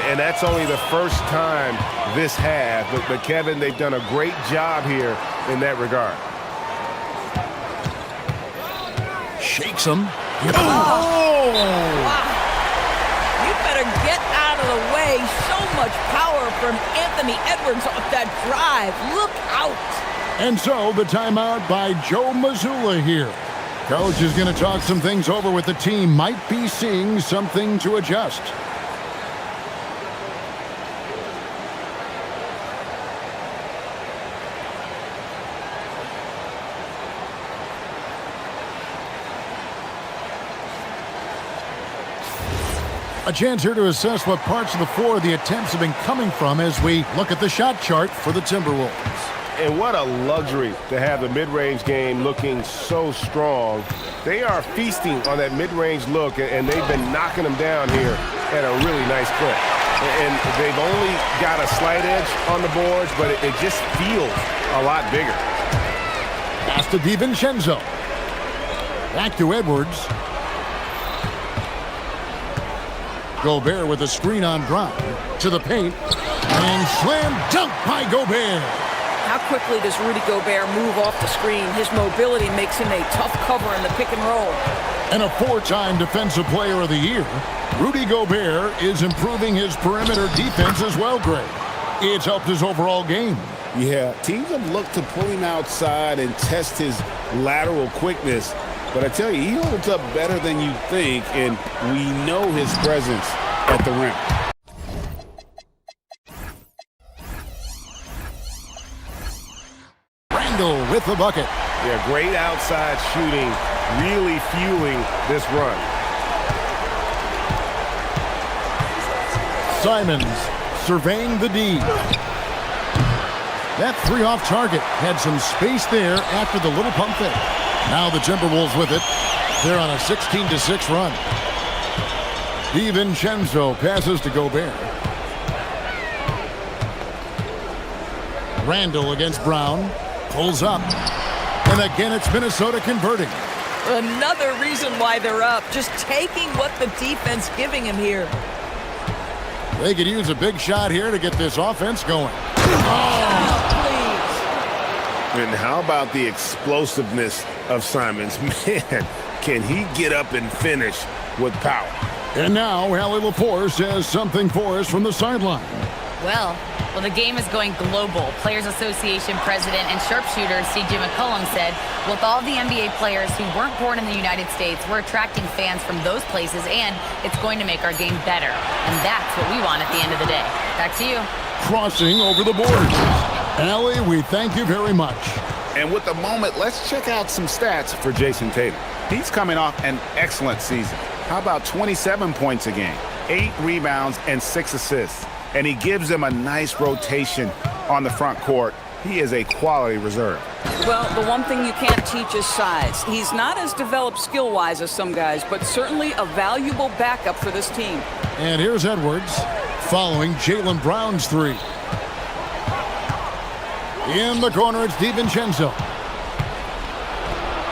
And that's only the first time this half. But Kevin, they've done a great job here in that regard. Shakes him. Oh! Wow. You better get out of the way. So much power from Anthony Edwards off that drive. Look out. And so the timeout by Joe Mazzulla here. Coach is going to talk some things over with the team. Might be seeing something to adjust. A chance here to assess what parts of the floor the attempts have been coming from as we look at the shot chart for the Timberwolves. And what a luxury to have the mid-range game looking so strong. They are feasting on that mid-range look, and they've been knocking them down here at a really nice clip. And they've only got a slight edge on the boards, but it just feels a lot bigger. Pass to DiVincenzo. Back to Edwards. Gobert with a screen on Brown. To the paint. And slam dunk by Gobert. How quickly does Rudy Gobert move off the screen? His mobility makes him a tough cover in the pick and roll. And a 4-time Defensive Player of the Year, Rudy Gobert is improving his perimeter defense as well, Greg. It's helped his overall game. Yeah, teams have looked to pull him outside and test his lateral quickness. But I tell you, he holds up better than you think, and we know his presence at the rim. Randall with the bucket. Yeah, great outside shooting, really fueling this run. Simons surveying the D. That three off target had some space there after the little pump fake. Now the Timberwolves with it. They're on a 16-6 run. DiVincenzo passes to Gobert. Randall against Brown. Pulls up. And again, it's Minnesota converting. Another reason why they're up. Just taking what the defense giving him here. They could use a big shot here to get this offense going. And how about the explosiveness of Simons? Man, can he get up and finish with power? And now Allie LaForce says something for us from the sideline. Well, the game is going global. Players Association president and sharpshooter C.J. McCollum said, with all the NBA players who weren't born in the United States, we're attracting fans from those places, and it's going to make our game better. And that's what we want at the end of the day. Back to you. Crossing over the boards. Allie, we thank you very much. And with the moment, let's check out some stats for Jason Tatum. He's coming off an excellent season. How about 27 points a game, 8 rebounds, and 6 assists? And he gives them a nice rotation on the front court. He is a quality reserve. Well, the one thing you can't teach is size. He's not as developed skill-wise as some guys, but certainly a valuable backup for this team. And here's Edwards following Jaylen Brown's three. In the corner, it's DiVincenzo.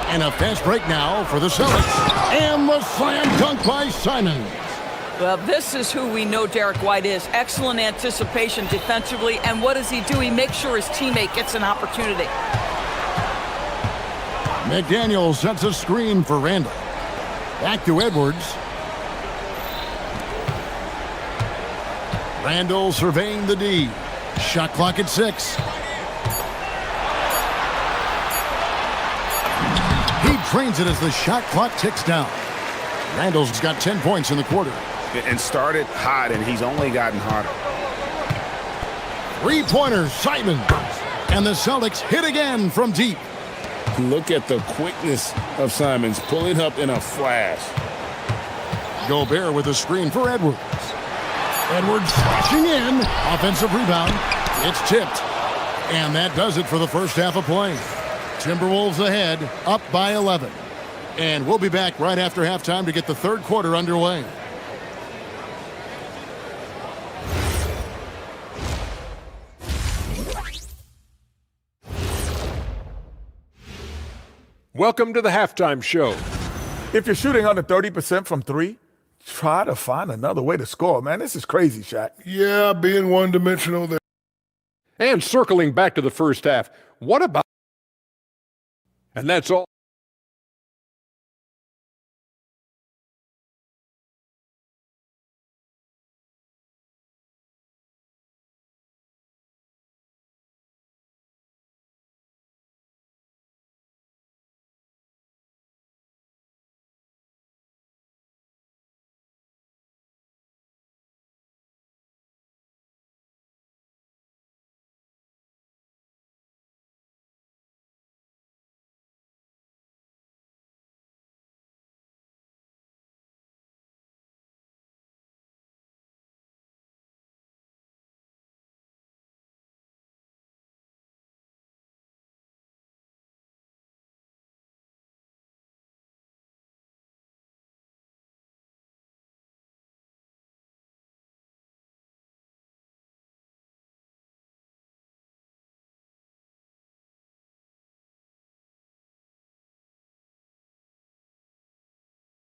And a fast break now for the Celtics. And the slam dunk by Simons. Well, this is who we know Derek White is. Excellent anticipation defensively. And what does he do? He makes sure his teammate gets an opportunity. McDaniel sets a screen for Randall. Back to Edwards. Randall surveying the D. Shot clock at 6. He trains it as the shot clock ticks down. Randall's got 10 points in the quarter. And started hot, and he's only gotten hotter. Three-pointers, Simons. And the Celtics hit again from deep. Look at the quickness of Simons pulling up in a flash. Gobert with a screen for Edwards. Edwards slashing in. Offensive rebound. It's tipped. And that does it for the first half of play. Timberwolves ahead, up by 11. And we'll be back right after halftime to get the third quarter underway. Welcome to the halftime show. If you're shooting under 30% from three, try to find another way to score, man. This is crazy, Shaq. Yeah, being one-dimensional there. And circling back to the first half, what about... And that's all.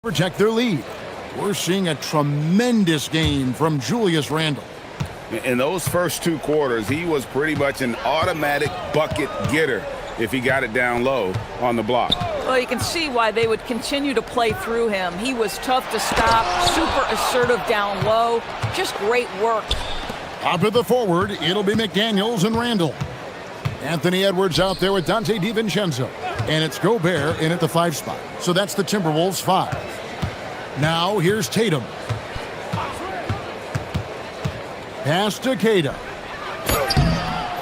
Protect their lead. We're seeing a tremendous game from Julius Randle. In those first 2 quarters, he was pretty much an automatic bucket getter if he got it down low on the block. Well, you can see why they would continue to play through him. He was tough to stop, super assertive down low. Just great work. Up at the forward, it'll be McDaniels and Randall. Anthony Edwards out there with Dante DiVincenzo. And it's Gobert in at the 5 spot. So that's the Timberwolves 5. Now here's Tatum. Pass to Queta.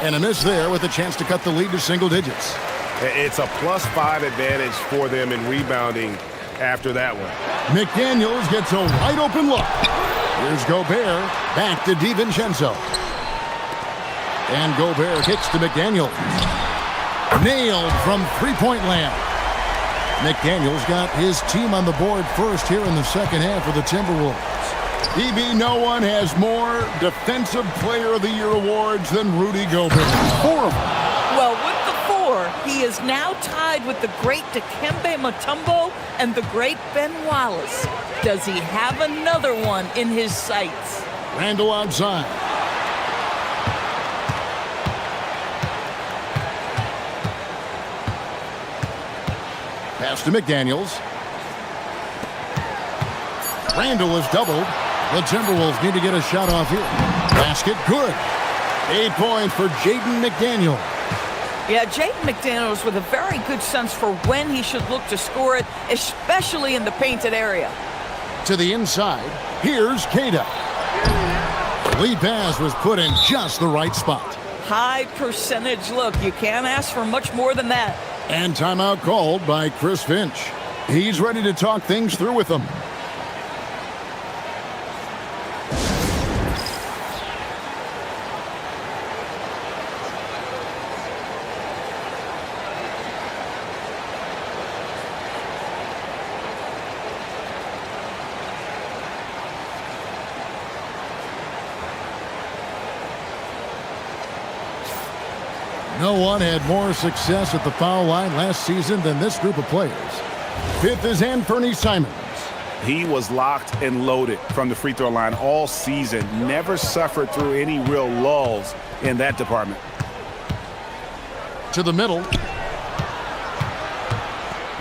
And a miss there with a chance to cut the lead to single digits. It's a +5 advantage for them in rebounding after that one. McDaniels gets a wide open look. Here's Gobert. Back to DiVincenzo. And Gobert kicks to McDaniels. Nailed from three-point land. McDaniels got his team on the board first here in the second half of the Timberwolves. EB, no one has more Defensive Player of the Year awards than Rudy Gobert. 4 of them. Well, with the 4, he is now tied with the great Dikembe Mutombo and the great Ben Wallace. Does he have another one in his sights? Randall outside. Pass to McDaniels. Randall is doubled. The Timberwolves need to get a shot off here. Basket good. 8 points for Jaden McDaniel. Yeah, Jaden McDaniels with a very good sense for when he should look to score it, especially in the painted area. To the inside, here's Queta. Lead pass was put in just the right spot. High percentage look. You can't ask for much more than that. And timeout called by Chris Finch. He's ready to talk things through with them. No one had more success at the foul line last season than this group of players. 5th is Anthony Simons. He was locked and loaded from the free throw line all season. Never suffered through any real lulls in that department. To the middle.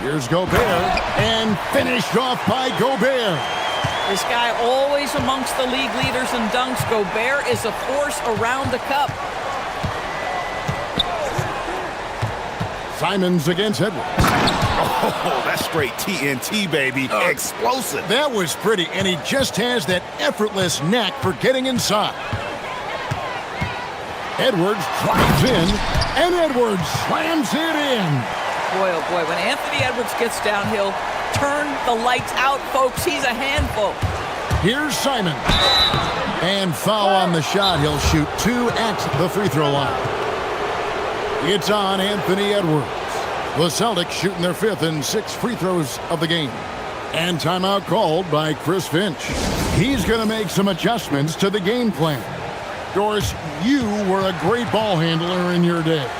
Here's Gobert. And finished off by Gobert. This guy always amongst the league leaders in dunks. Gobert is a force around the cup. Simons against Edwards. Oh, that's straight TNT, baby. Explosive. That was pretty, and he just has that effortless knack for getting inside. Edwards drives in, and Edwards slams it in. Boy, oh boy, when Anthony Edwards gets downhill, turn the lights out, folks. He's a handful. Here's Simons. And foul on the shot. He'll shoot 2 at the free throw line. It's on Anthony Edwards. The Celtics shooting their 5th and 6th free throws of the game. And timeout called by Chris Finch. He's going to make some adjustments to the game plan. Doris, you were a great ball handler in your day.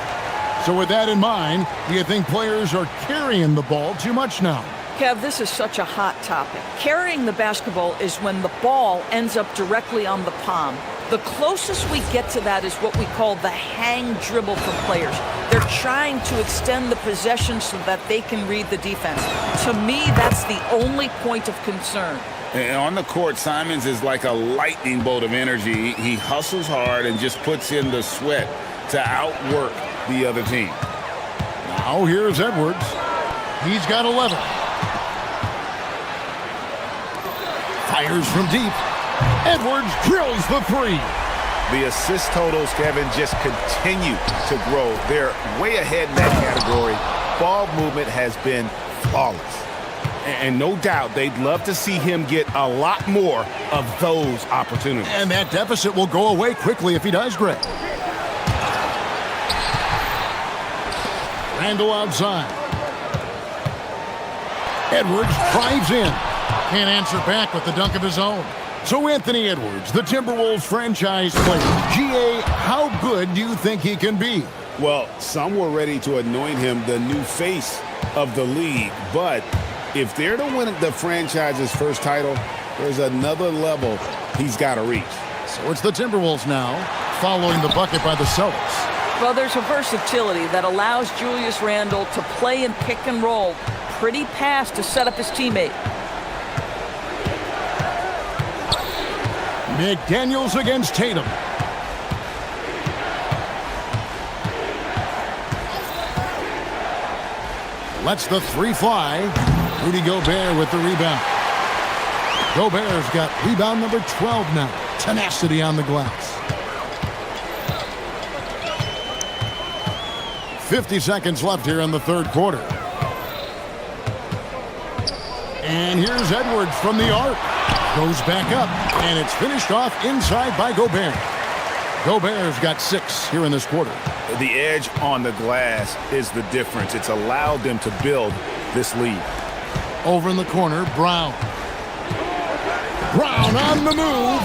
So with that in mind, do you think players are carrying the ball too much now? Kev, this is such a hot topic. Carrying the basketball is when the ball ends up directly on the palm. The closest we get to that is what we call the hang dribble for players. They're trying to extend the possession so that they can read the defense. To me, that's the only point of concern. And on the court, Simons is like a lightning bolt of energy. He hustles hard and just puts in the sweat to outwork the other team. Now here's Edwards. He's got 11. Fires from deep. Edwards drills the 3. The assist totals, Kevin, just continue to grow. They're way ahead in that category. Ball movement has been flawless. And no doubt they'd love to see him get a lot more of those opportunities. And that deficit will go away quickly if he does, Greg. Randall outside. Edwards drives in. Can't answer back with the dunk of his own. So Anthony Edwards, the Timberwolves franchise player. GA, how good do you think he can be? Well, some were ready to anoint him the new face of the league. But if they're to win the franchise's first title, there's another level he's got to reach. So it's the Timberwolves now, following the bucket by the Celtics. Well, there's a versatility that allows Julius Randle to play in pick and roll. Pretty pass to set up his teammate. McDaniels against Tatum. Lets the three fly. Rudy Gobert with the rebound. Gobert's got rebound number 12 now. Tenacity on the glass. 50 seconds left here in the third quarter. And here's Edwards from the arc. Goes back up, and it's finished off inside by Gobert. Gobert's got 6 here in this quarter. The edge on the glass is the difference. It's allowed them to build this lead. Over in the corner, Brown. Brown on the move.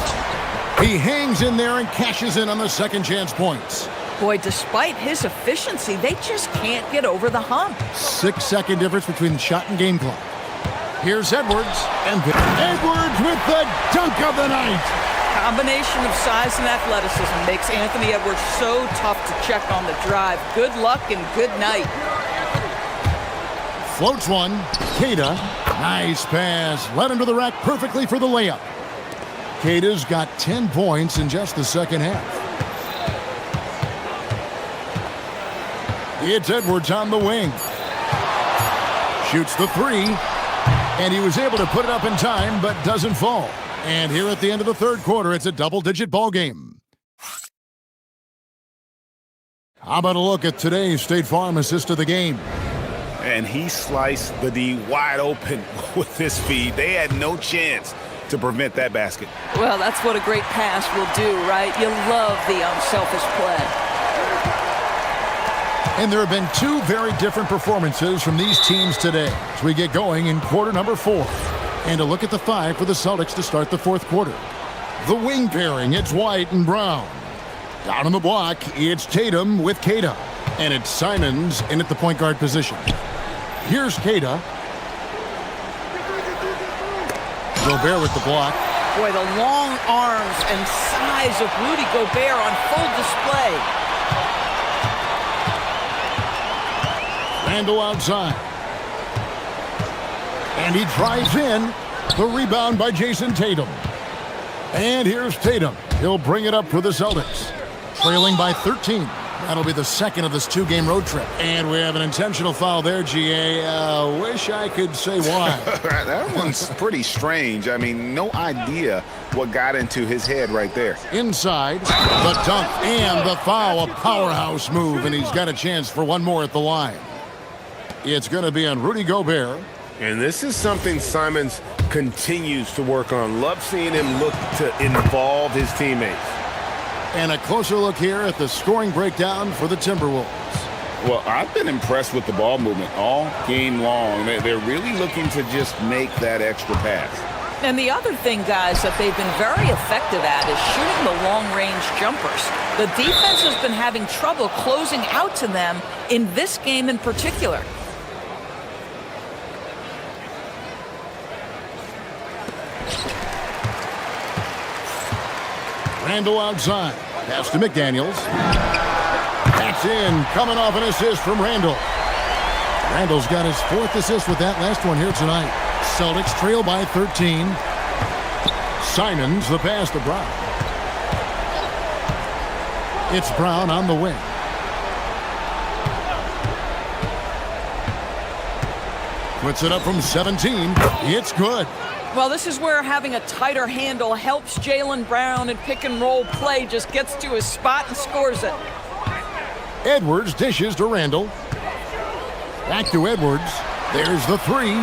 He hangs in there and cashes in on the second chance points. Boy, despite his efficiency, they just can't get over the hump. 6-second difference between the shot and game clock. Here's Edwards, and Edwards with the dunk of the night. Combination of size and athleticism makes Anthony Edwards so tough to check on the drive. Good luck and good night. Floats one. Queta. Nice pass. Led him to the rack perfectly for the layup. Queta's got 10 points in just the second half. It's Edwards on the wing. Shoots the three. And he was able to put it up in time, but doesn't fall. And here at the end of the third quarter, it's a double-digit ball game. How about a look at today's State Farm assist of the game? And he sliced the D wide open with his feed. They had no chance to prevent that basket. Well, that's what a great pass will do, right? You love the unselfish play. And there have been 2 very different performances from these teams today as we get going in quarter number 4. And a look at the 5 for the Celtics to start the fourth quarter. The wing pairing, it's White and Brown. Down on the block, it's Tatum with Queta. And it's Simons in at the point guard position. Here's Queta. Gobert with the block. Boy, the long arms and size of Rudy Gobert on full display. Randle outside. And he drives in. The rebound by Jason Tatum. And here's Tatum. He'll bring it up for the Celtics. Trailing by 13. That'll be the second of this 2-game road trip. And we have an intentional foul there, GA. Wish I could say why. That one's pretty strange. I mean, no idea what got into his head right there. Inside, the dunk and the foul. A powerhouse move, and he's got a chance for one more at the line. It's going to be on Rudy Gobert. And this is something Simons continues to work on. Love seeing him look to involve his teammates. And a closer look here at the scoring breakdown for the Timberwolves. Well, I've been impressed with the ball movement all game long. They're really looking to just make that extra pass. And the other thing, guys, that they've been very effective at is shooting the long-range jumpers. The defense has been having trouble closing out to them in this game in particular. Randle outside. Pass to McDaniels. That's in. Coming off an assist from Randle. Randle's got his 4th assist with that last one here tonight. Celtics trail by 13. Simons, the pass to Brown. It's Brown on the wing. Puts it up from 17. It's good. Well, this is where having a tighter handle helps Jaylen Brown, and pick and roll play just gets to his spot and scores it. Edwards dishes to Randle. Back to Edwards. There's the three.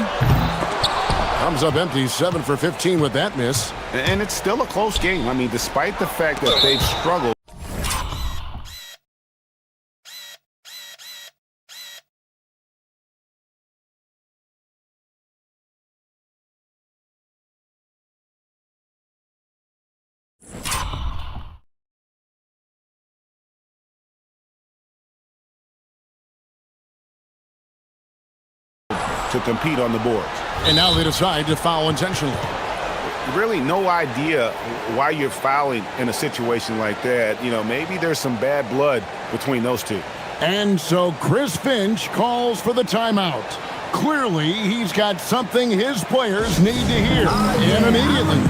Comes up empty, 7 for 15 with that miss. And it's still a close game. I mean, despite the fact that they've struggled. To compete on the boards. And now they decide to foul intentionally. really no idea why you're fouling in a situation like that. You know, maybe there's some bad blood between those two. And so Chris Finch calls for the timeout. Clearly, he's got something his players need to hear, and immediately.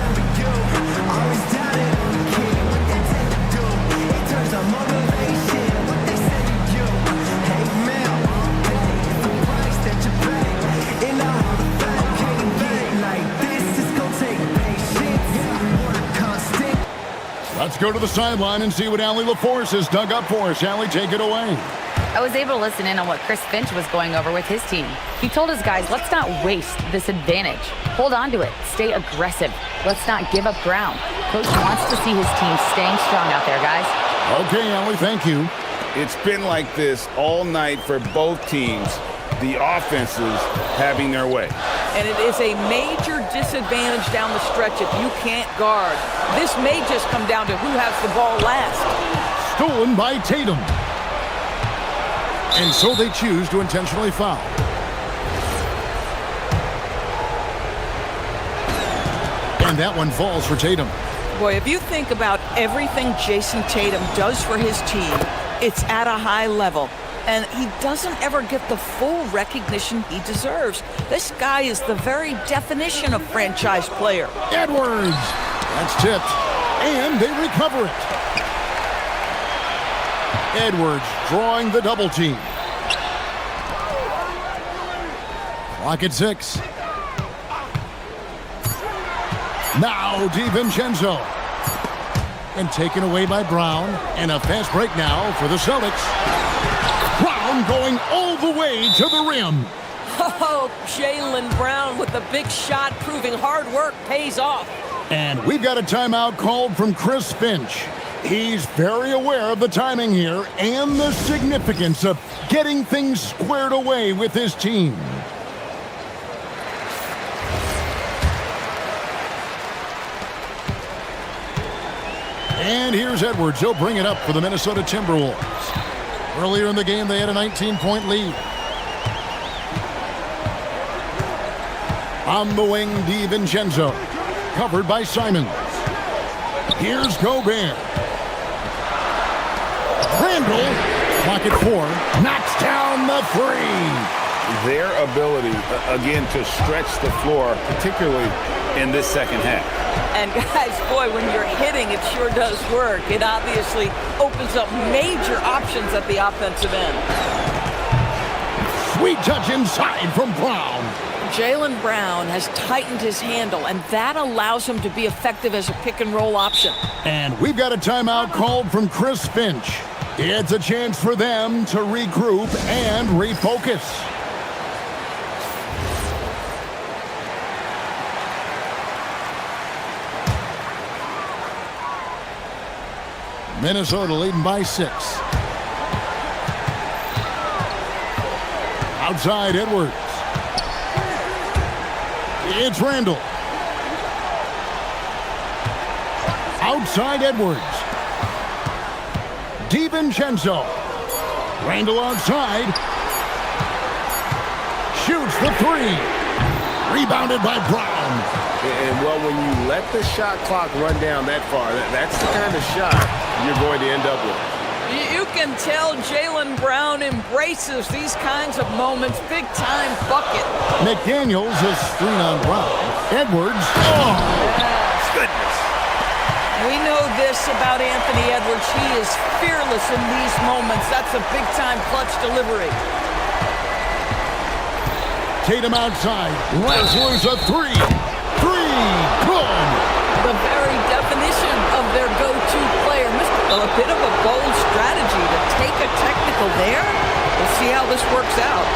Let's go to the sideline and see what Allie LaForce has dug up for us. Allie, take it away. I was able to listen in on what Chris Finch was going over with his team. He told his guys, let's not waste this advantage. Hold on to it. Stay aggressive. Let's not give up ground. Coach wants to see his team staying strong out there, guys. Okay, Allie, thank you. It's been like this all night for both teams, the offenses having their way. And it is a major disadvantage down the stretch if you can't guard. This may just come down to who has the ball last. Stolen by Tatum. And so they choose to intentionally foul. And that one falls for Tatum. Boy, if you think about everything Jason Tatum does for his team, it's at a high level. And he doesn't ever get the full recognition he deserves. This guy is the very definition of franchise player. Edwards! That's tipped. And they recover it. Edwards drawing the double team. Clock at 6. Now DiVincenzo. And taken away by Brown. And a fast break now for the Celtics. Brown going all the way to the rim. Oh, Jaylen Brown with the big shot, proving hard work pays off. And we've got a timeout called from Chris Finch. He's very aware of the timing here and the significance of getting things squared away with his team. And here's Edwards. He'll bring it up for the Minnesota Timberwolves. Earlier in the game, they had a 19-point lead. On the wing, DiVincenzo. Covered by Simons. Here's Gobert. Randall, clock at 4, knocks down the 3. Their ability, again, to stretch the floor, particularly in this second half. And guys, boy, when you're hitting, it sure does work. It obviously opens up major options at the offensive end. Sweet touch inside from Brown. Jaylen Brown has tightened his handle, and that allows him to be effective as a pick-and-roll option. And we've got a timeout called from Chris Finch. It's a chance for them to regroup and refocus. Minnesota leading by 6. Outside Edwards. It's Randall. Outside Edwards. DiVincenzo. Randall outside. Shoots the 3. Rebounded by Brown. And, well, when you let the shot clock run down that far, that's the kind of shot you're going to end up with. You can tell Jaylen Brown embraces these kinds of moments. Big-time bucket. McDaniels is screen on Brown. Edwards. Oh! Goodness. We know this about Anthony Edwards. He is fearless in these moments. That's a big-time clutch delivery. Tatum outside. Let's lose a 3. 3. Good. The very definition of their go-to player. Well, a bit of a bold strategy to take a technical there. We'll see how this works out.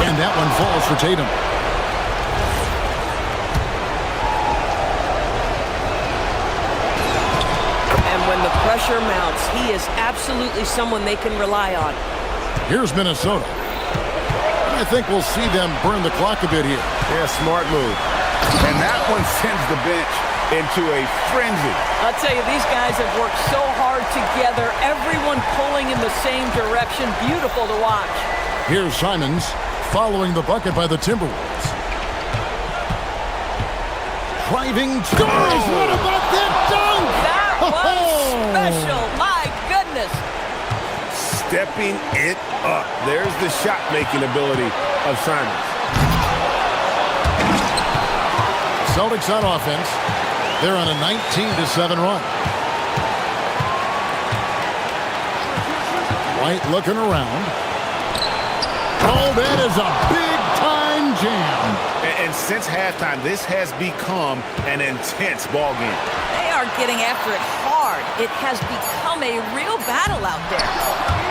And that one falls for Tatum. And when the pressure mounts, he is absolutely someone they can rely on. Here's Minnesota. I think we'll see them burn the clock a bit here. Yeah, smart move. And that one sends the bench into a frenzy. I'll tell you, these guys have worked so hard together, everyone pulling in the same direction. Beautiful to watch. Here's Simons following the bucket by the Timberwolves. Driving. Scores! What about that dunk? That was special. My goodness. Stepping it up. There's the shot-making ability of Simons. Celtics on offense. They're on a 19-7 run. White looking around. Oh, that is a big-time jam. And since halftime, this has become an intense ball game. They are getting after it hard. It has become a real battle out there.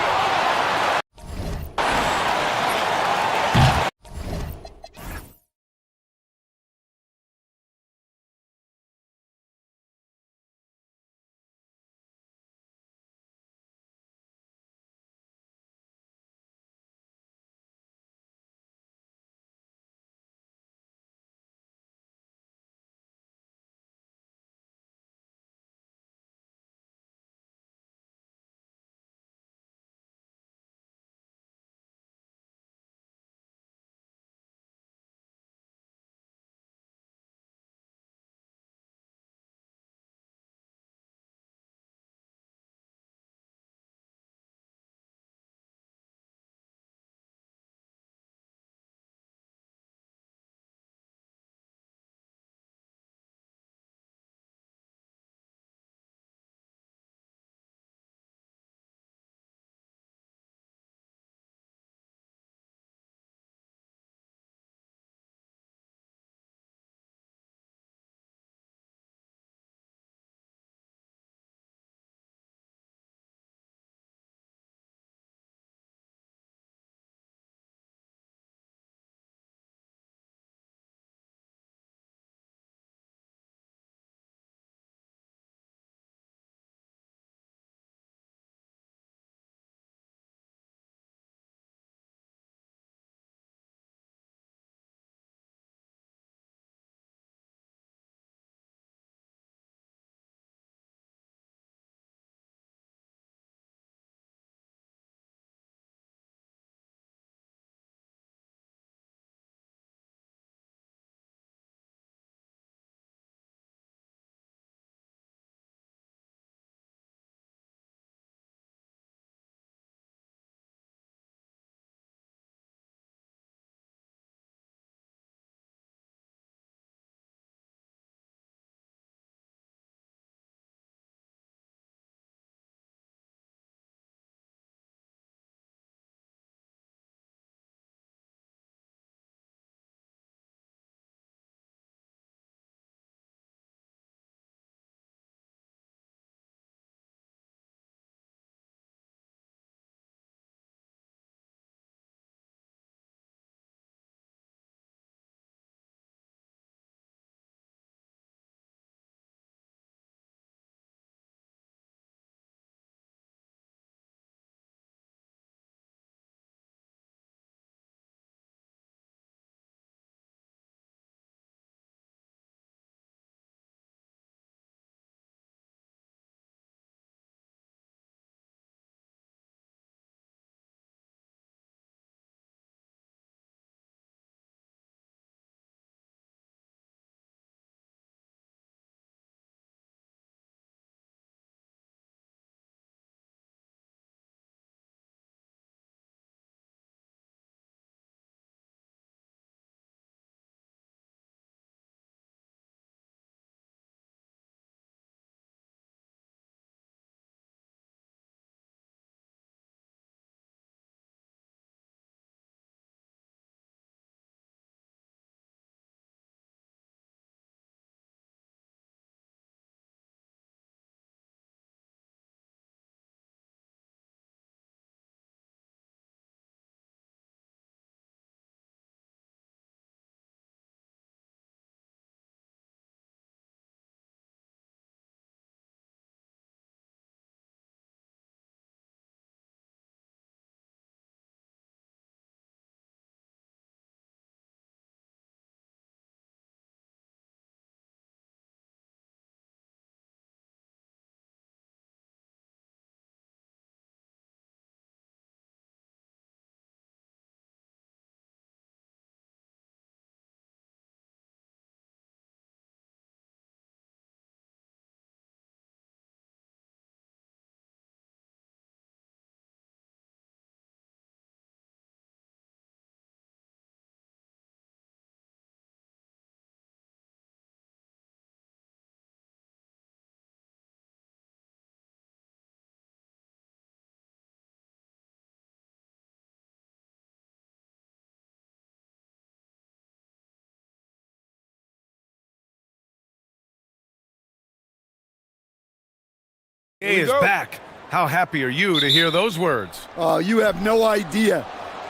He is back. How happy are you to hear those words? You have no idea.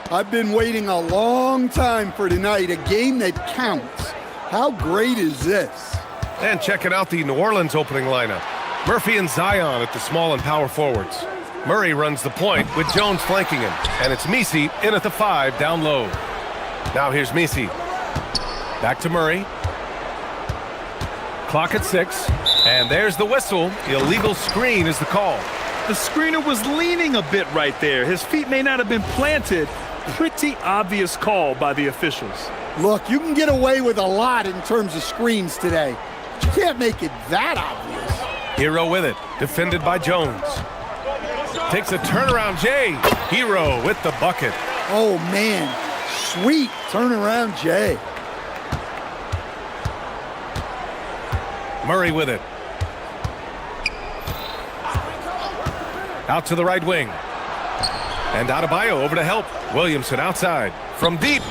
I've been waiting a long time for tonight, a game that counts. How great is this? And checking out the New Orleans opening lineup. Murphy and Zion at the small and power forwards. Murray runs the point with Jones flanking him. And it's Misi in at the 5 down low. Now here's Misi. Back to Murray. Clock at 6. And there's the whistle. Illegal screen is the call. The screener was leaning a bit right there. His feet may not have been planted. Pretty obvious call by the officials. Look, you can get away with a lot in terms of screens today. But you can't make it that obvious. Hero with it. Defended by Jones. Takes a turnaround Jay. Hero with the bucket. Oh, man. Sweet turnaround Jay. Murray with it. Out to the right wing. And Adebayo over to help. Williamson outside. From deep.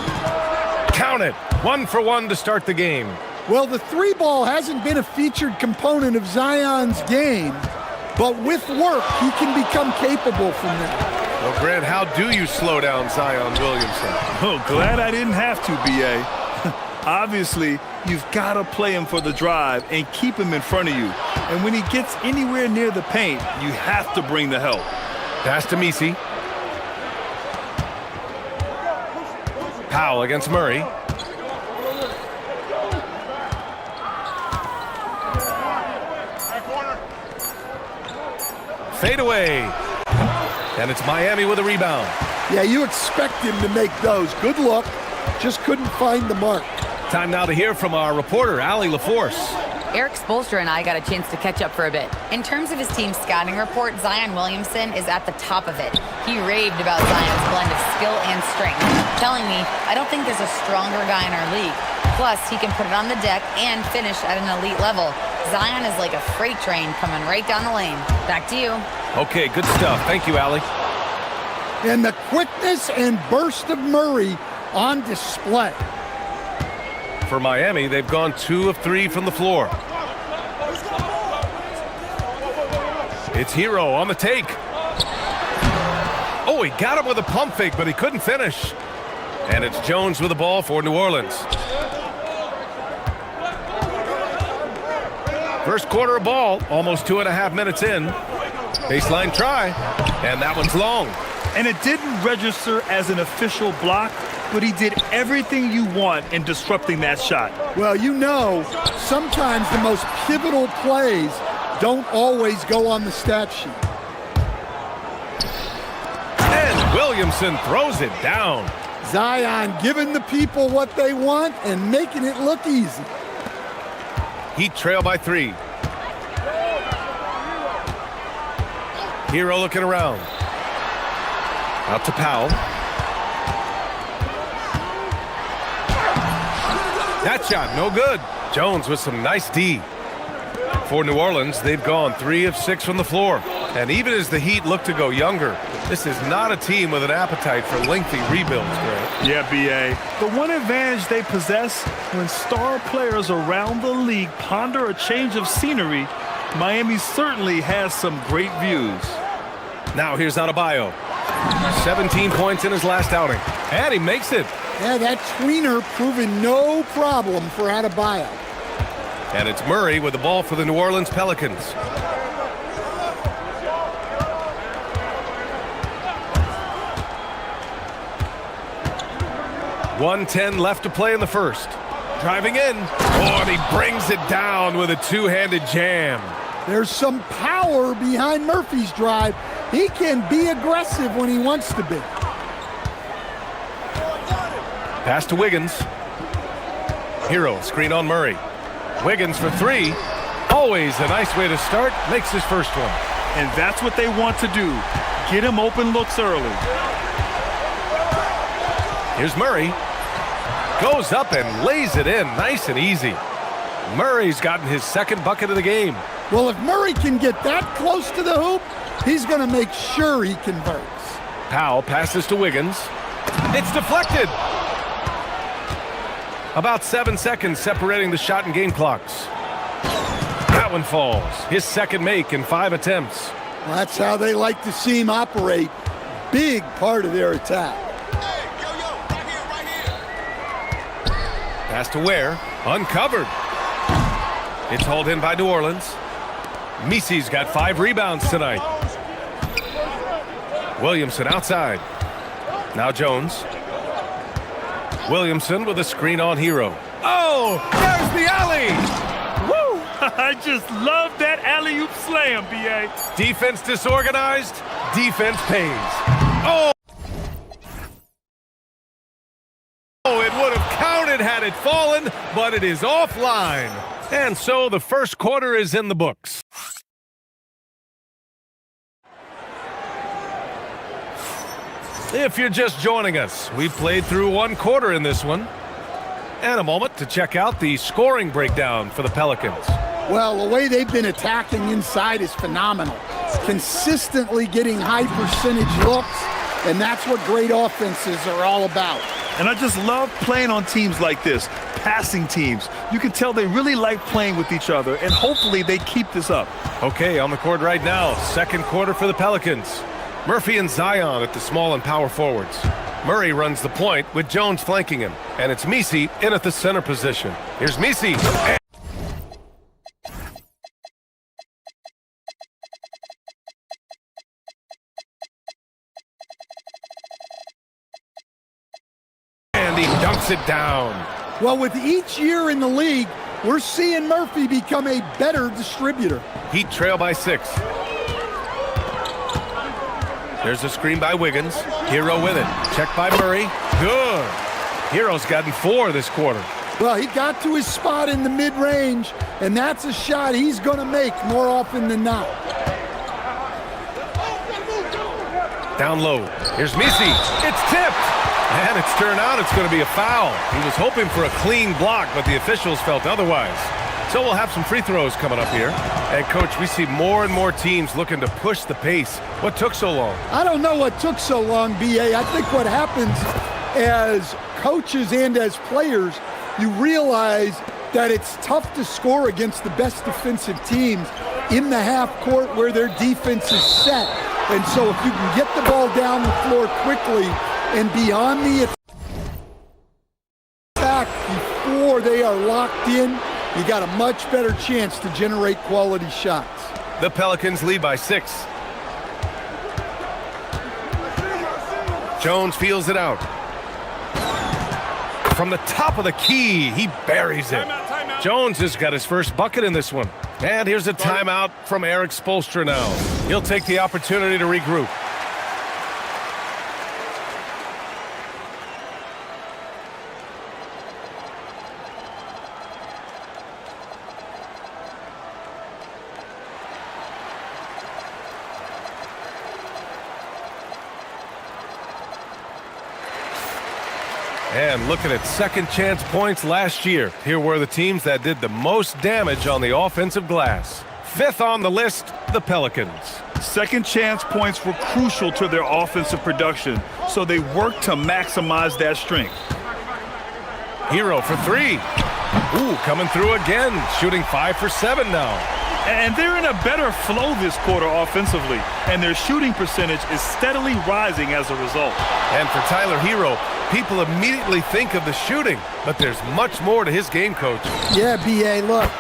Count it. 1 for 1 to start the game. Well, the 3-ball hasn't been a featured component of Zion's game, but with work, he can become capable from that. Well, Grant, how do you slow down Zion Williamson? Oh, glad I didn't have to, B.A. Obviously, you've got to play him for the drive and keep him in front of you. And when he gets anywhere near the paint, you have to bring the help. Pass to Misi. Powell against Murray. Fade away. And it's Miami with a rebound. Yeah, you expect him to make those. Good look. Just couldn't find the mark. Time now to hear from our reporter, Allie LaForce. Eric Spoelstra and I got a chance to catch up for a bit. In terms of his team's scouting report, Zion Williamson is at the top of it. He raved about Zion's blend of skill and strength, telling me, I don't think there's a stronger guy in our league. Plus, he can put it on the deck and finish at an elite level. Zion is like a freight train coming right down the lane. Back to you. Okay, good stuff. Thank you, Allie. And the quickness and burst of Murray on display. For Miami, they've gone 2 of 3 from the floor. It's Hero on the take. Oh, he got him with a pump fake, but he couldn't finish. And it's Jones with the ball for New Orleans. First quarter of ball, almost 2.5 minutes in. Baseline try, and that one's long. And it didn't register as an official block, but he did everything you want in disrupting that shot. Well, you know, sometimes the most pivotal plays don't always go on the stat sheet. And Williamson throws it down. Zion giving the people what they want and making it look easy. Heat trail by 3. Hero looking around. Out to Powell. That shot, no good. Jones with some nice D. For New Orleans, they've gone 3 of 6 from the floor. And even as the Heat look to go younger, this is not a team with an appetite for lengthy rebuilds, Grant. Yeah, B.A. The one advantage they possess when star players around the league ponder a change of scenery, Miami certainly has some great views. Now here's Adebayo. 17 points in his last outing. And he makes it. Yeah, that tweener proving no problem for Adebayo. And it's Murray with the ball for the New Orleans Pelicans. .110 left to play in the first. Driving in. Oh, and he brings it down with a two-handed jam. There's some power behind Murphy's drive. He can be aggressive when he wants to be. Pass to Wiggins. Hero, screen on Murray. Wiggins for 3. Always a nice way to start. Makes his first one. And that's what they want to do. Get him open looks early. Here's Murray. Goes up and lays it in nice and easy. Murray's gotten his second bucket of the game. Well, if Murray can get that close to the hoop, he's going to make sure he converts. Powell passes to Wiggins. It's deflected. About 7 seconds separating the shot and game clocks. That that one falls. His second make in 5 attempts. Well, that's how they like to see him operate. Big part of their attack. Pass to Ware, uncovered. It's hauled in by New Orleans. Misi's got 5 rebounds tonight. Williamson outside. Now Jones. Williamson with a screen on Hero. Oh, there's the alley! Woo! I just love that alley-oop slam, B.A. Defense disorganized, defense pays. Oh! Oh, it would have counted had it fallen, but it is offline. And so the first quarter is in the books. If you're just joining us, we've played through 1 quarter in this one. And a moment to check out the scoring breakdown for the Pelicans. Well, the way they've been attacking inside is phenomenal. Consistently getting high percentage looks, and that's what great offenses are all about. And I just love playing on teams like this, passing teams. You can tell they really like playing with each other, and hopefully they keep this up. Okay, on the court right now, second quarter for the Pelicans. Murphy and Zion at the small and power forwards. Murray runs the point with Jones flanking him. And it's Misi in at the center position. Here's Misi. And he dunks it down. Well, with each year in the league, we're seeing Murphy become a better distributor. Heat trail by 6. There's a screen by Wiggins. Hero with it. Check by Murray. Good. Hero's gotten 4 this quarter. Well, he got to his spot in the mid-range, and that's a shot he's going to make more often than not. Down low. Here's Misi. It's tipped. And it's turned out it's going to be a foul. He was hoping for a clean block, but the officials felt otherwise. So we'll have some free throws coming up here. And, Coach, we see more and more teams looking to push the pace. What took so long? I don't know what took so long, B.A. I think what happens as coaches and as players, you realize that it's tough to score against the best defensive teams in the half court where their defense is set. And so if you can get the ball down the floor quickly and beyond the attack before they are locked in, you got a much better chance to generate quality shots. The Pelicans lead by 6. Jones feels it out. From the top of the key, he buries it. Jones has got his first bucket in this one. And here's a timeout from Eric Spoelstra now. He'll take the opportunity to regroup. And looking at second chance points last year, here were the teams that did the most damage on the offensive glass. 5th on the list, the Pelicans. Second chance points were crucial to their offensive production, so they worked to maximize that strength. Hero for 3. Ooh, coming through again, shooting 5 for 7 now. And they're in a better flow this quarter offensively, and their shooting percentage is steadily rising as a result. And for Tyler Hero, people immediately think of the shooting, but there's much more to his game, Coach. Yeah, B.A., look,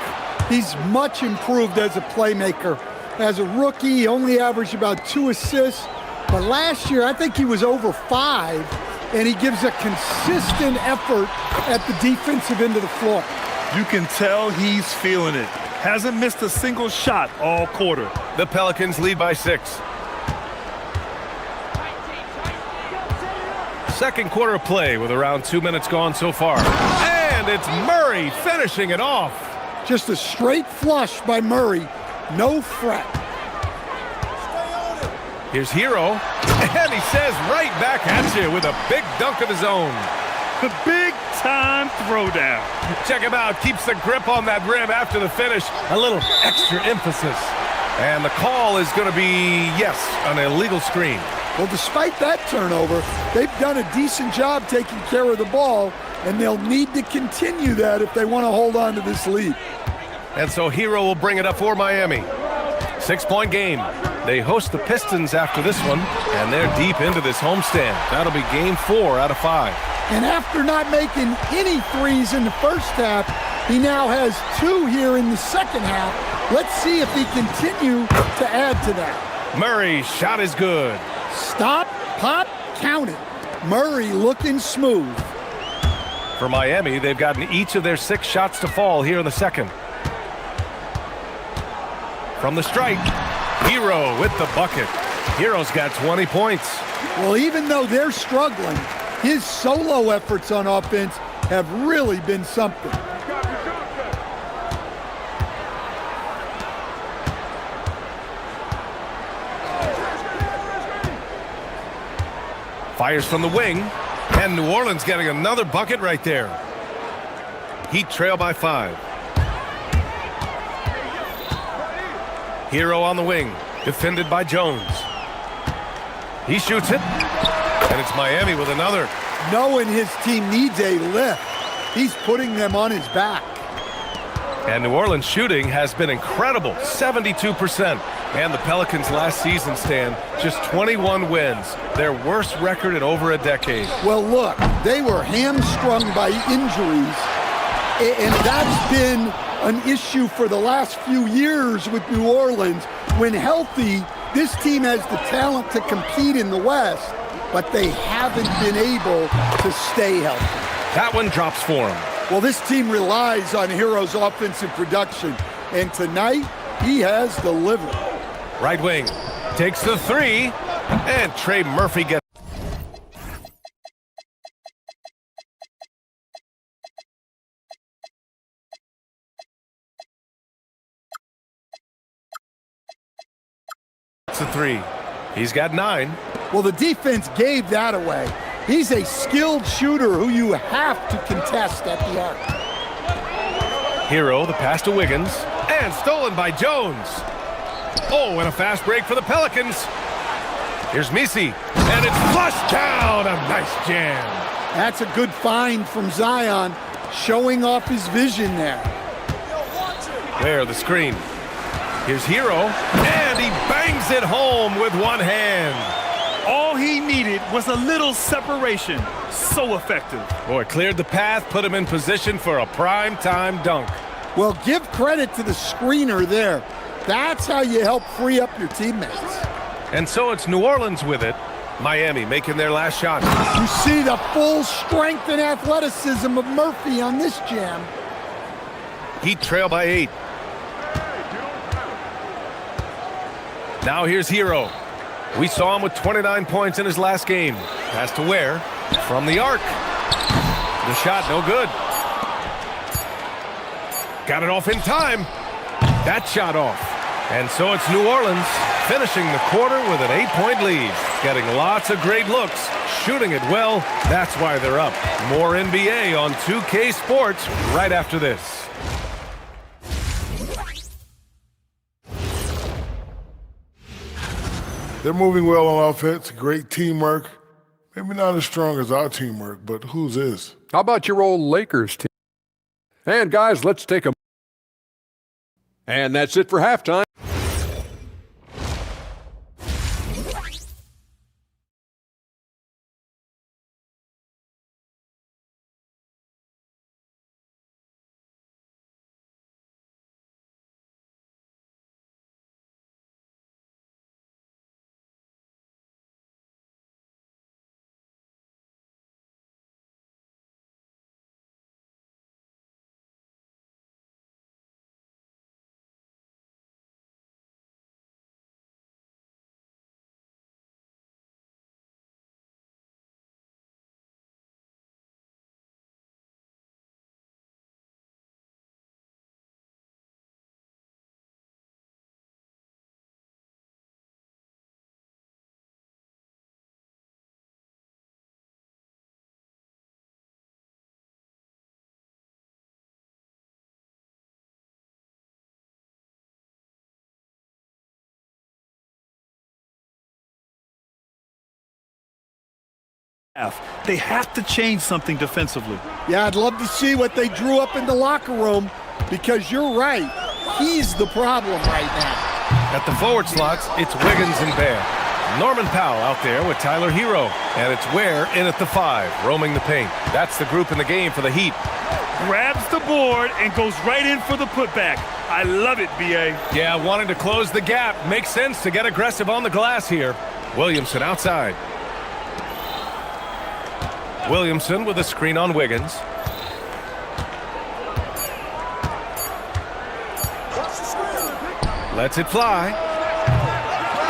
he's much improved as a playmaker. As a rookie, he only averaged about 2 assists, but last year I think he was over 5, and he gives a consistent effort at the defensive end of the floor. You can tell he's feeling it. Hasn't missed a single shot all quarter. The Pelicans lead by 6. Second quarter of play with around 2 minutes gone so far. And it's Murray finishing it off. Just a straight flush by Murray. No fret. Here's Hero. And he says right back at you with a big dunk of his own. The big-time throwdown. Check him out. Keeps the grip on that rim after the finish. A little extra emphasis. And the call is going to be, yes, an illegal screen. Well, despite that turnover, they've done a decent job taking care of the ball, and they'll need to continue that if they want to hold on to this lead. And so Hero will bring it up for Miami. 6-point game. They host the Pistons after this one, and they're deep into this homestand. That'll be game 4 out of 5. And after not making any threes in the first half, he now has 2 here in the second half. Let's see if he continue to add to that. Murray's shot is good. Stop, pop, count it. Murray looking smooth. For Miami, they've gotten each of their 6 shots to fall here in the second. From the strike, Hero with the bucket. Hero's got 20 points. Well, even though they're struggling, his solo efforts on offense have really been something. Fires from the wing, and New Orleans getting another bucket right there. Heat trail by 5. Hero on the wing, defended by Jones. He shoots it, and it's Miami with another. Knowing his team needs a lift, he's putting them on his back. And New Orleans shooting has been incredible, 72%. And the Pelicans last season, Stan, just 21 wins, their worst record in over a decade. Well, look, they were hamstrung by injuries, and that's been an issue for the last few years with New Orleans. When healthy, this team has the talent to compete in the West, but they haven't been able to stay healthy. That one drops for him. Well, this team relies on Hero's offensive production, and tonight he has delivered. Right wing takes the 3, and Trey Murphy gets. It's a 3. He's got 9. Well, the defense gave that away. He's a skilled shooter who you have to contest at the arc. Hero, the pass to Wiggins, and stolen by Jones. Oh, and a fast break for the Pelicans. Here's Misi, and it's flushed down. A nice jam. That's a good find from Zion, showing off his vision there. There, the screen. Here's Hero, and he bangs it home with one hand. All he needed was a little separation. So effective. Boy, cleared the path, put him in position for a prime-time dunk. Well, give credit to the screener there. That's how you help free up your teammates. And so it's New Orleans with it. Miami making their last shot. You see the full strength and athleticism of Murphy on this jam. Heat trail by 8. Now here's Hero. We saw him with 29 points in his last game. Pass to Ware from the arc. The shot no good. Got it off in time. That shot off. And so it's New Orleans finishing the quarter with an 8-point lead. Getting lots of great looks, shooting it well. That's why they're up. More NBA on 2K Sports right after this. They're moving well on offense, great teamwork. Maybe not as strong as our teamwork, but whose is? How about your old Lakers team? And guys, let's take a... And that's it for halftime. They have to change something defensively. Yeah, I'd love to see what they drew up in the locker room, because you're right. he's the problem right now. At the forward slots, it's Wiggins and Bear. Norman Powell out there with Tyler Hero. And it's Ware in at the 5, roaming the paint. That's the group in the game for the Heat. Grabs the board and goes right in for the putback. I love it, B.A. Yeah, wanting to close the gap. Makes sense to get aggressive on the glass here. Williamson outside. Williamson with a screen on Wiggins. Lets it fly.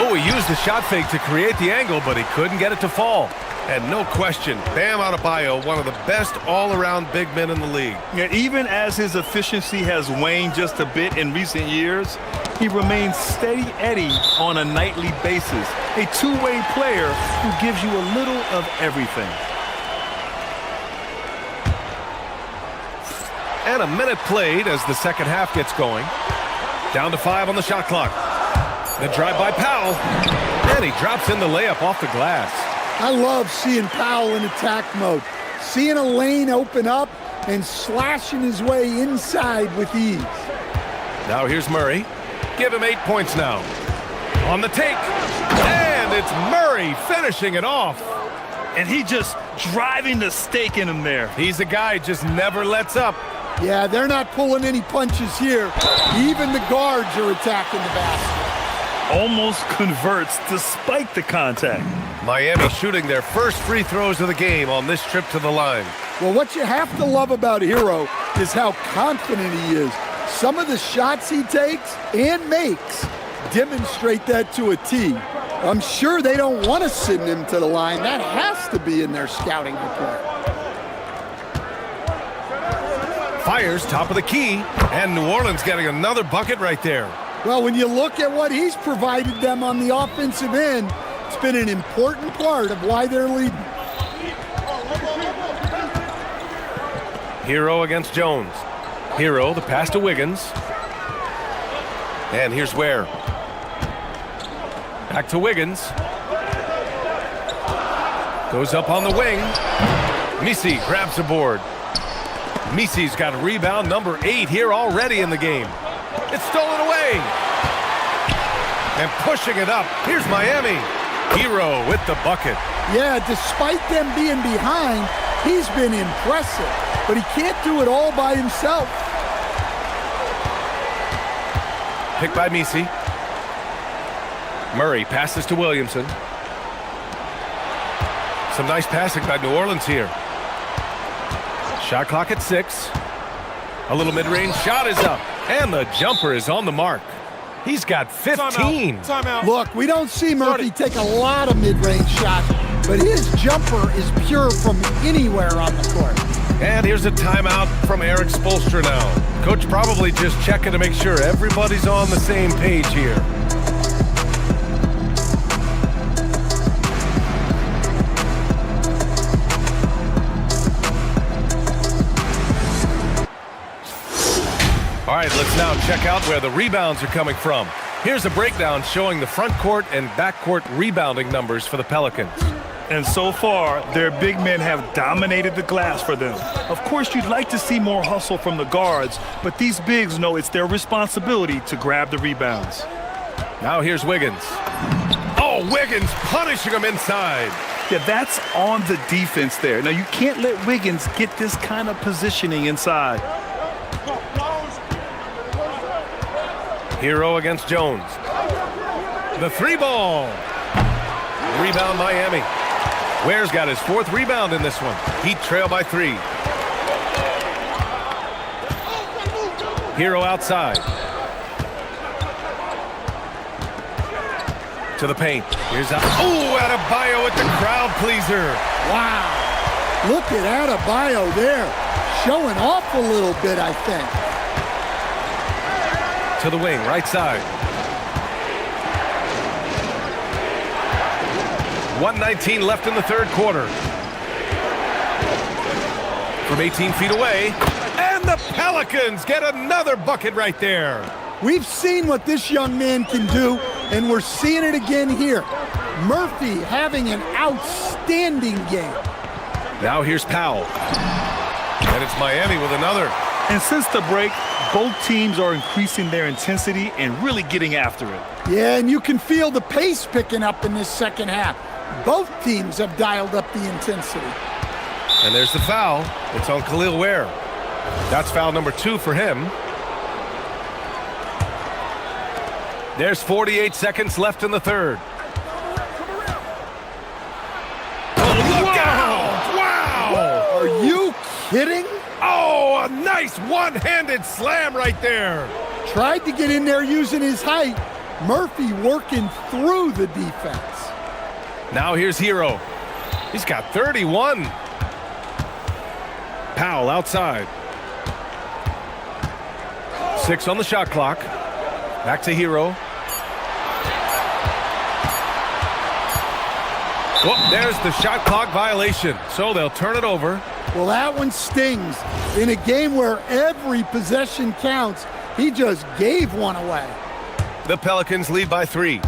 Oh, he used the shot fake to create the angle, but he couldn't get it to fall. And no question, Bam Adebayo, one of the best all-around big men in the league. Yeah, even as his efficiency has waned just a bit in recent years, he remains steady Eddie on a nightly basis. A two-way player who gives you a little of everything. And a minute played as the second half gets going. Down to 5 on the shot clock. The drive by Powell. And he drops in the layup off the glass. I love seeing Powell in attack mode. Seeing a lane open up and slashing his way inside with ease. Now here's Murray. Give him 8 points now. On the take. And it's Murray finishing it off. And he just driving the stake in him there. He's a guy just never lets up. Yeah, they're not pulling any punches here. Even the guards are attacking the basket. Almost converts despite the contact. Miami shooting their first free throws of the game on this trip to the line. Well, what you have to love about Hero is how confident he is. Some of the shots he takes and makes demonstrate that to a T. I'm sure they don't want to send him to the line. That has to be in their scouting report. Fires top of the key, and New Orleans getting another bucket right there. Well, when you look at what he's provided them on the offensive end, it's been an important part of why they're leading. Hero against Jones. Hero, the pass to Wiggins. And here's Ware. Back to Wiggins. Goes up on the wing. Misi grabs the board. Misi's got rebound number 8 here already in the game. It's stolen away. And pushing it up. Here's Miami. Hero with the bucket. Yeah, despite them being behind, he's been impressive. But he can't do it all by himself. Picked by Misi. Murray passes to Williamson. Some nice passing by New Orleans here. Shot clock at 6. A little mid-range shot is up. And the jumper is on the mark. He's got 15. Timeout. Look, we don't see Murphy take a lot of mid-range shots, but his jumper is pure from anywhere on the court. And here's a timeout from Eric Spoelstra now. Coach probably just checking to make sure everybody's on the same page here. All right, let's now check out where the rebounds are coming from. Here's a breakdown showing the front court and back court rebounding numbers for the Pelicans. And so far, their big men have dominated the glass for them. Of course, you'd like to see more hustle from the guards, but these bigs know it's their responsibility to grab the rebounds. Now here's Wiggins. Oh, Wiggins punishing him inside. Yeah, that's on the defense there. Now, you can't let Wiggins get this kind of positioning inside. Hero against Jones. The 3-ball. Rebound Miami. Ware's got his 4th rebound in this one. Heat trail by 3. Hero outside. To the paint. Here's Adebayo with the crowd pleaser. Wow. Look at Adebayo there. Showing off a little bit, I think. To the wing, right side. 1:19 left in the third quarter. From 18 feet away. And the Pelicans get another bucket right there. We've seen what this young man can do, and we're seeing it again here. Murphy having an outstanding game. Now here's Powell. And it's Miami with another. And since the break, Both teams are increasing their intensity and really getting after it. Yeah, and you can feel the pace picking up in this second half. Both teams have dialed up the intensity. And there's the foul. It's on Khalil Ware. That's foul number 2 for him. There's 48 seconds left in the third. Oh, look out! Wow! Are you kidding? Oh, a nice one-handed slam right there. Tried to get in there using his height. Murphy working through the defense. Now here's Hero. He's got 31. Powell outside. 6 on the shot clock. Back to Hero. Oh, there's the shot clock violation, so they'll turn it over. Well, that one stings. In a game where every possession counts, he just gave one away. The Pelicans lead by 3.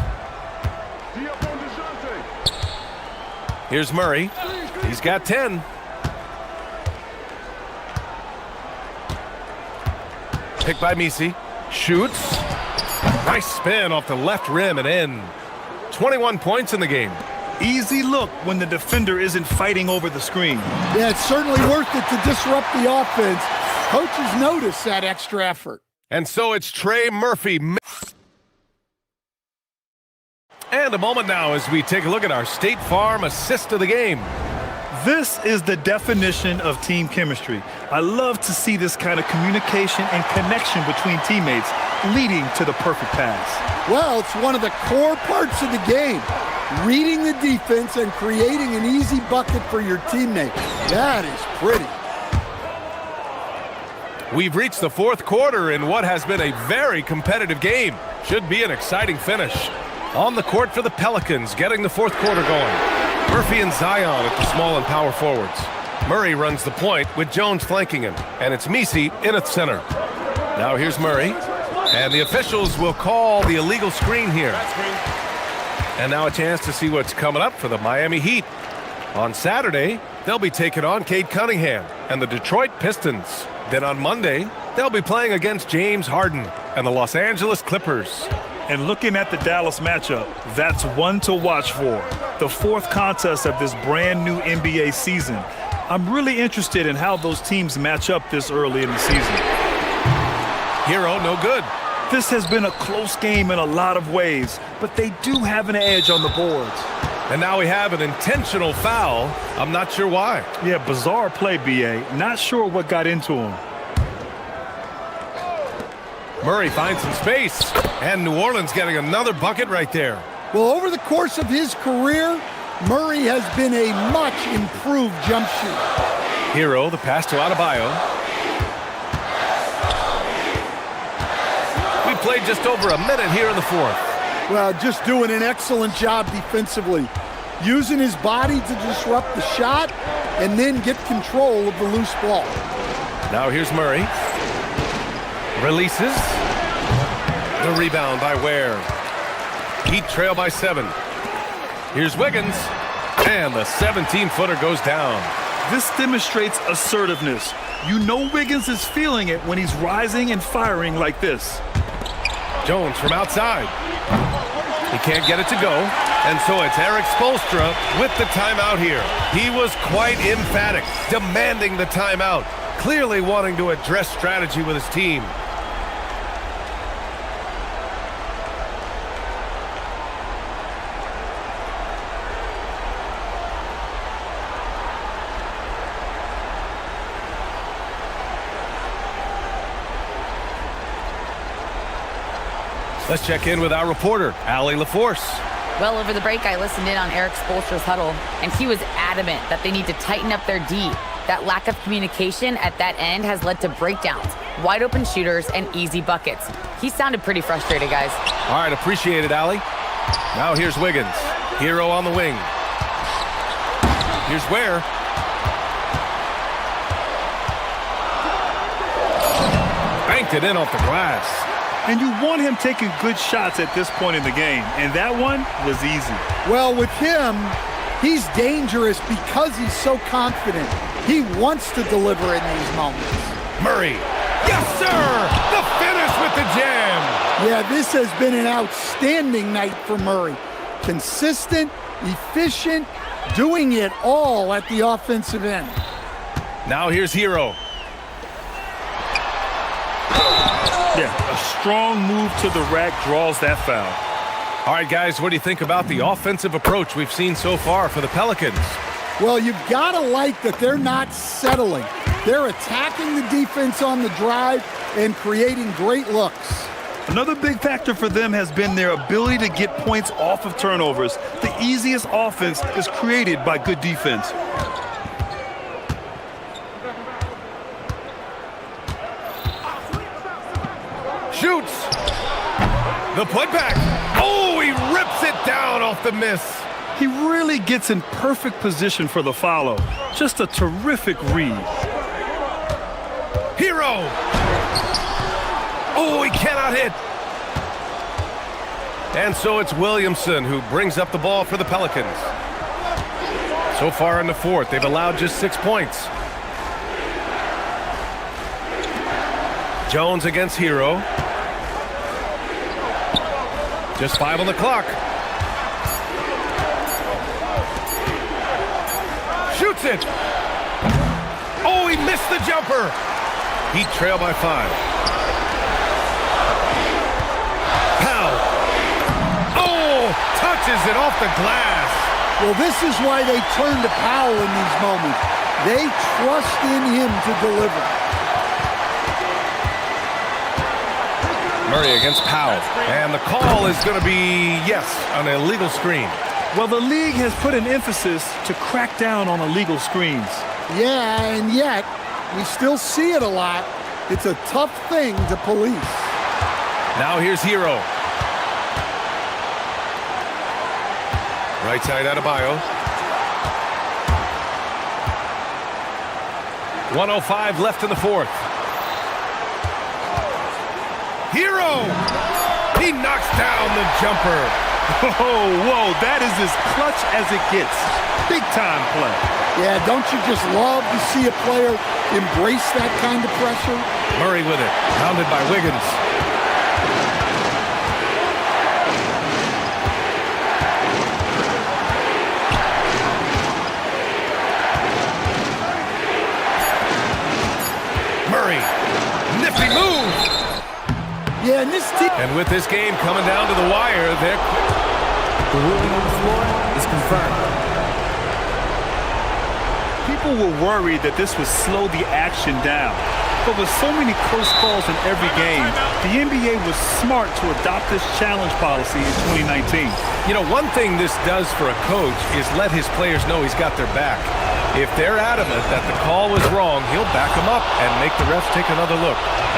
Here's Murray. He's got 10. Picked by Misi. Shoots. Nice spin off the left rim and in. 21 points in the game. Easy look when the defender isn't fighting over the screen. Yeah, it's certainly worth it to disrupt the offense. Coaches notice that extra effort. And so it's Trey Murphy. And a moment now as we take a look at our State Farm assist of the game. This is the definition of team chemistry. I love to see this kind of communication and connection between teammates leading to the perfect pass. Well, it's one of the core parts of the game. Reading the defense and creating an easy bucket for your teammate. That is pretty. We've reached the fourth quarter in what has been a very competitive game. Should be an exciting finish. On the court for the Pelicans, getting the fourth quarter going. Murphy and Zion at the small and power forwards. Murray runs the point with Jones flanking him. And it's Misi in at center. Now here's Murray. And the officials will call the illegal screen here. And now a chance to see what's coming up for the Miami Heat. On Saturday, they'll be taking on Cade Cunningham and the Detroit Pistons. Then on Monday, they'll be playing against James Harden and the Los Angeles Clippers. And looking at the Dallas matchup, that's one to watch for. The fourth contest of this brand new NBA season. I'm really interested in how those teams match up this early in the season. Hero, no good. This has been a close game in a lot of ways, but they do have an edge on the boards. And now we have an intentional foul. I'm not sure why. Yeah, bizarre play, B.A. Not sure what got into him. Murray finds some space, and New Orleans getting another bucket right there. Well, over the course of his career, Murray has been a much improved jump shooter. Hero, the pass to Adebayo. We played just over a minute here in the fourth. Well, just doing an excellent job defensively. Using his body to disrupt the shot and then get control of the loose ball. Now here's Murray. Releases. The rebound by Ware. Heat trail by 7. Here's Wiggins. And the 17-footer goes down. This demonstrates assertiveness. You know Wiggins is feeling it when he's rising and firing like this. Jones from outside. He can't get it to go. And so it's Eric Spoelstra with the timeout here. He was quite emphatic, demanding the timeout, clearly wanting to address strategy with his team. Let's check in with our reporter, Allie LaForce. Well, over the break, I listened in on Eric Spoelstra's huddle, and he was adamant that they need to tighten up their D. That lack of communication at that end has led to breakdowns, wide open shooters, and easy buckets. He sounded pretty frustrated, guys. All right, appreciate it, Allie. Now here's Wiggins. Hero on the wing. Here's Ware. Banked it in off the glass. And you want him taking good shots at this point in the game, and that one was easy. Well, with him, he's dangerous because he's so confident. He wants to deliver in these moments. Murray Yes, sir! The finish with the jam! Yeah, this has been an outstanding night for Murray. Consistent, efficient, doing it all at the offensive end. Now here's Hero. Yeah, a strong move to the rack draws that foul. All right, guys, what do you think about the offensive approach we've seen so far for the Pelicans? Well, you've got to like that they're not settling. They're attacking the defense on the drive and creating great looks. Another big factor for them has been their ability to get points off of turnovers. The easiest offense is created by good defense. Shoots. The putback. Oh, he rips it down off the miss. He really gets in perfect position for the follow. Just a terrific read. Hero. Oh, he cannot hit. And so it's Williamson who brings up the ball for the Pelicans. So far in the fourth, they've allowed just 6 points. Jones against Hero. Just 5 on the clock. Shoots it. Oh, he missed the jumper. Heat trail by 5. Powell. Oh, touches it off the glass. Well, this is why they turn to Powell in these moments. They trust in him to deliver. Murray against Powell. And the call is going to be, yes, an illegal screen. Well, the league has put an emphasis to crack down on illegal screens. Yeah, and yet, we still see it a lot. It's a tough thing to police. Now here's Hero. Right side Adebayo. 1:05 left in the fourth. Hero! He knocks down the jumper. Oh, whoa, that is as clutch as it gets. Big time play. Yeah, don't you just love to see a player embrace that kind of pressure? Murray with it, pounded by Wiggins. Murray, nifty move. Yeah, and this team. And with this game coming down to the wire, the ruling on the floor is confirmed. People were worried that this would slow the action down. But with so many close calls in every game, the NBA was smart to adopt this challenge policy in 2019. You know, one thing this does for a coach is let his players know he's got their back. If they're adamant that the call was wrong, he'll back them up and make the refs take another look.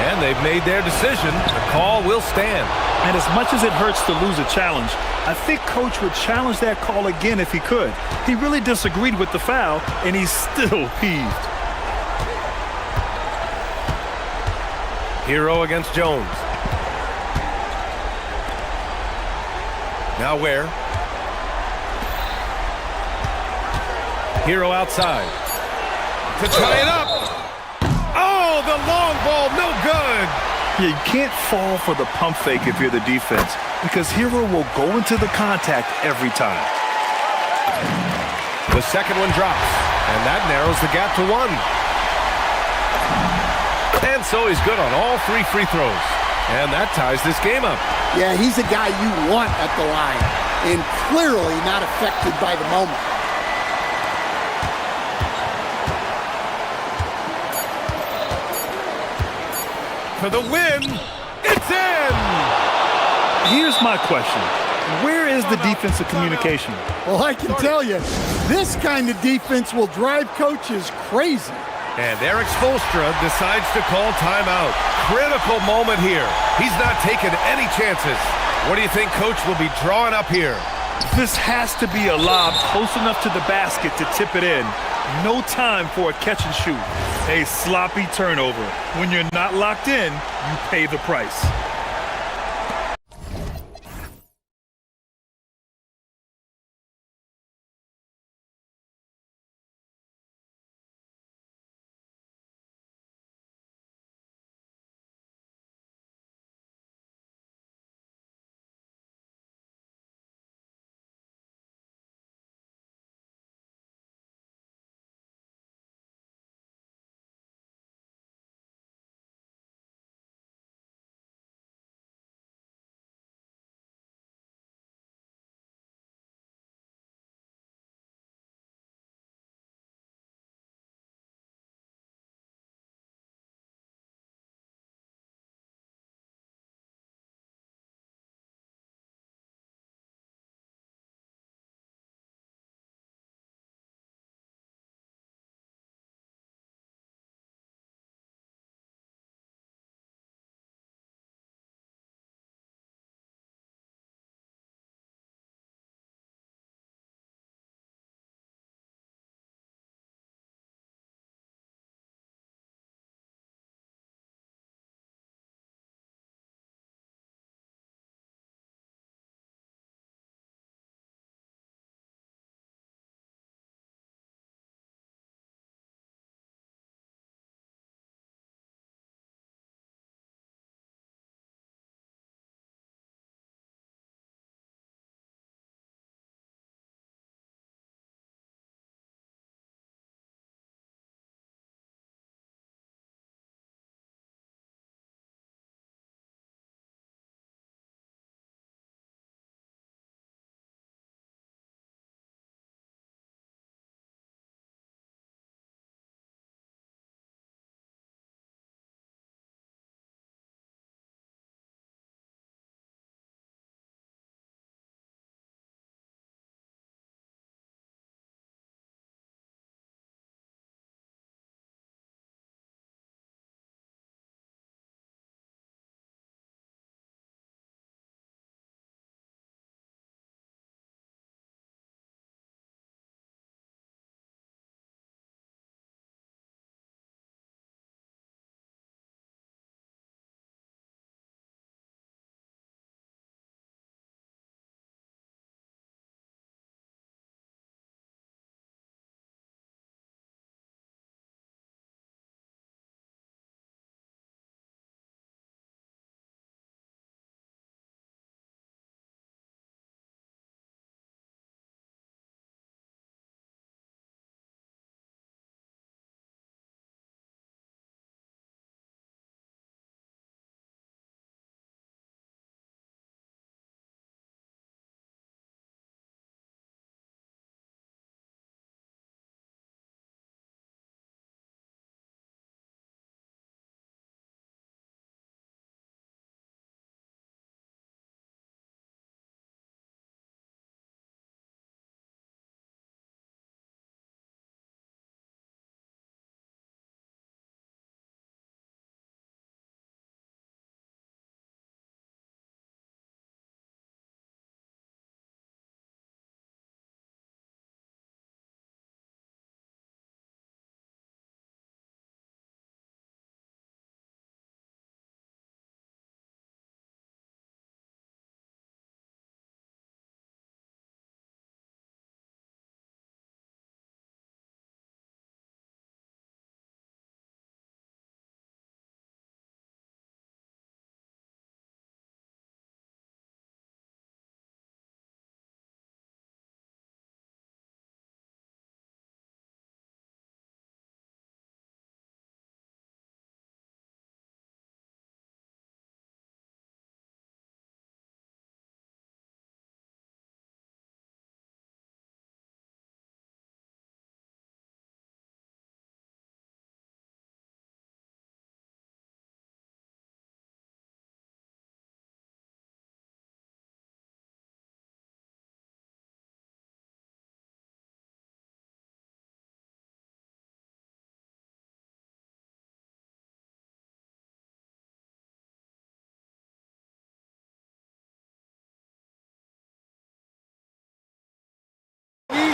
And they've made their decision. The call will stand. And as much as it hurts to lose a challenge, I think Coach would challenge that call again if he could. He really disagreed with the foul, and he's still peeved. Hero against Jones. Now where? Hero outside. To tie it up. Oh, the long ball, no good. You can't fall for the pump fake if you're the defense, because Hero will go into the contact every time. The second one drops, and that narrows the gap to 1. And so he's good on all 3 free throws. And that ties this game up. Yeah, he's a guy you want at the line, and clearly not affected by the moment. For the win, it's in! Here's my question. Where is the defensive communication? Well, I can tell you, this kind of defense will drive coaches crazy. And Eric Spoelstra decides to call timeout. Critical moment here. He's not taking any chances. What do you think Coach will be drawing up here? This has to be a lob close enough to the basket to tip it in. No time for a catch and shoot. A sloppy turnover. When you're not locked in, you pay the price.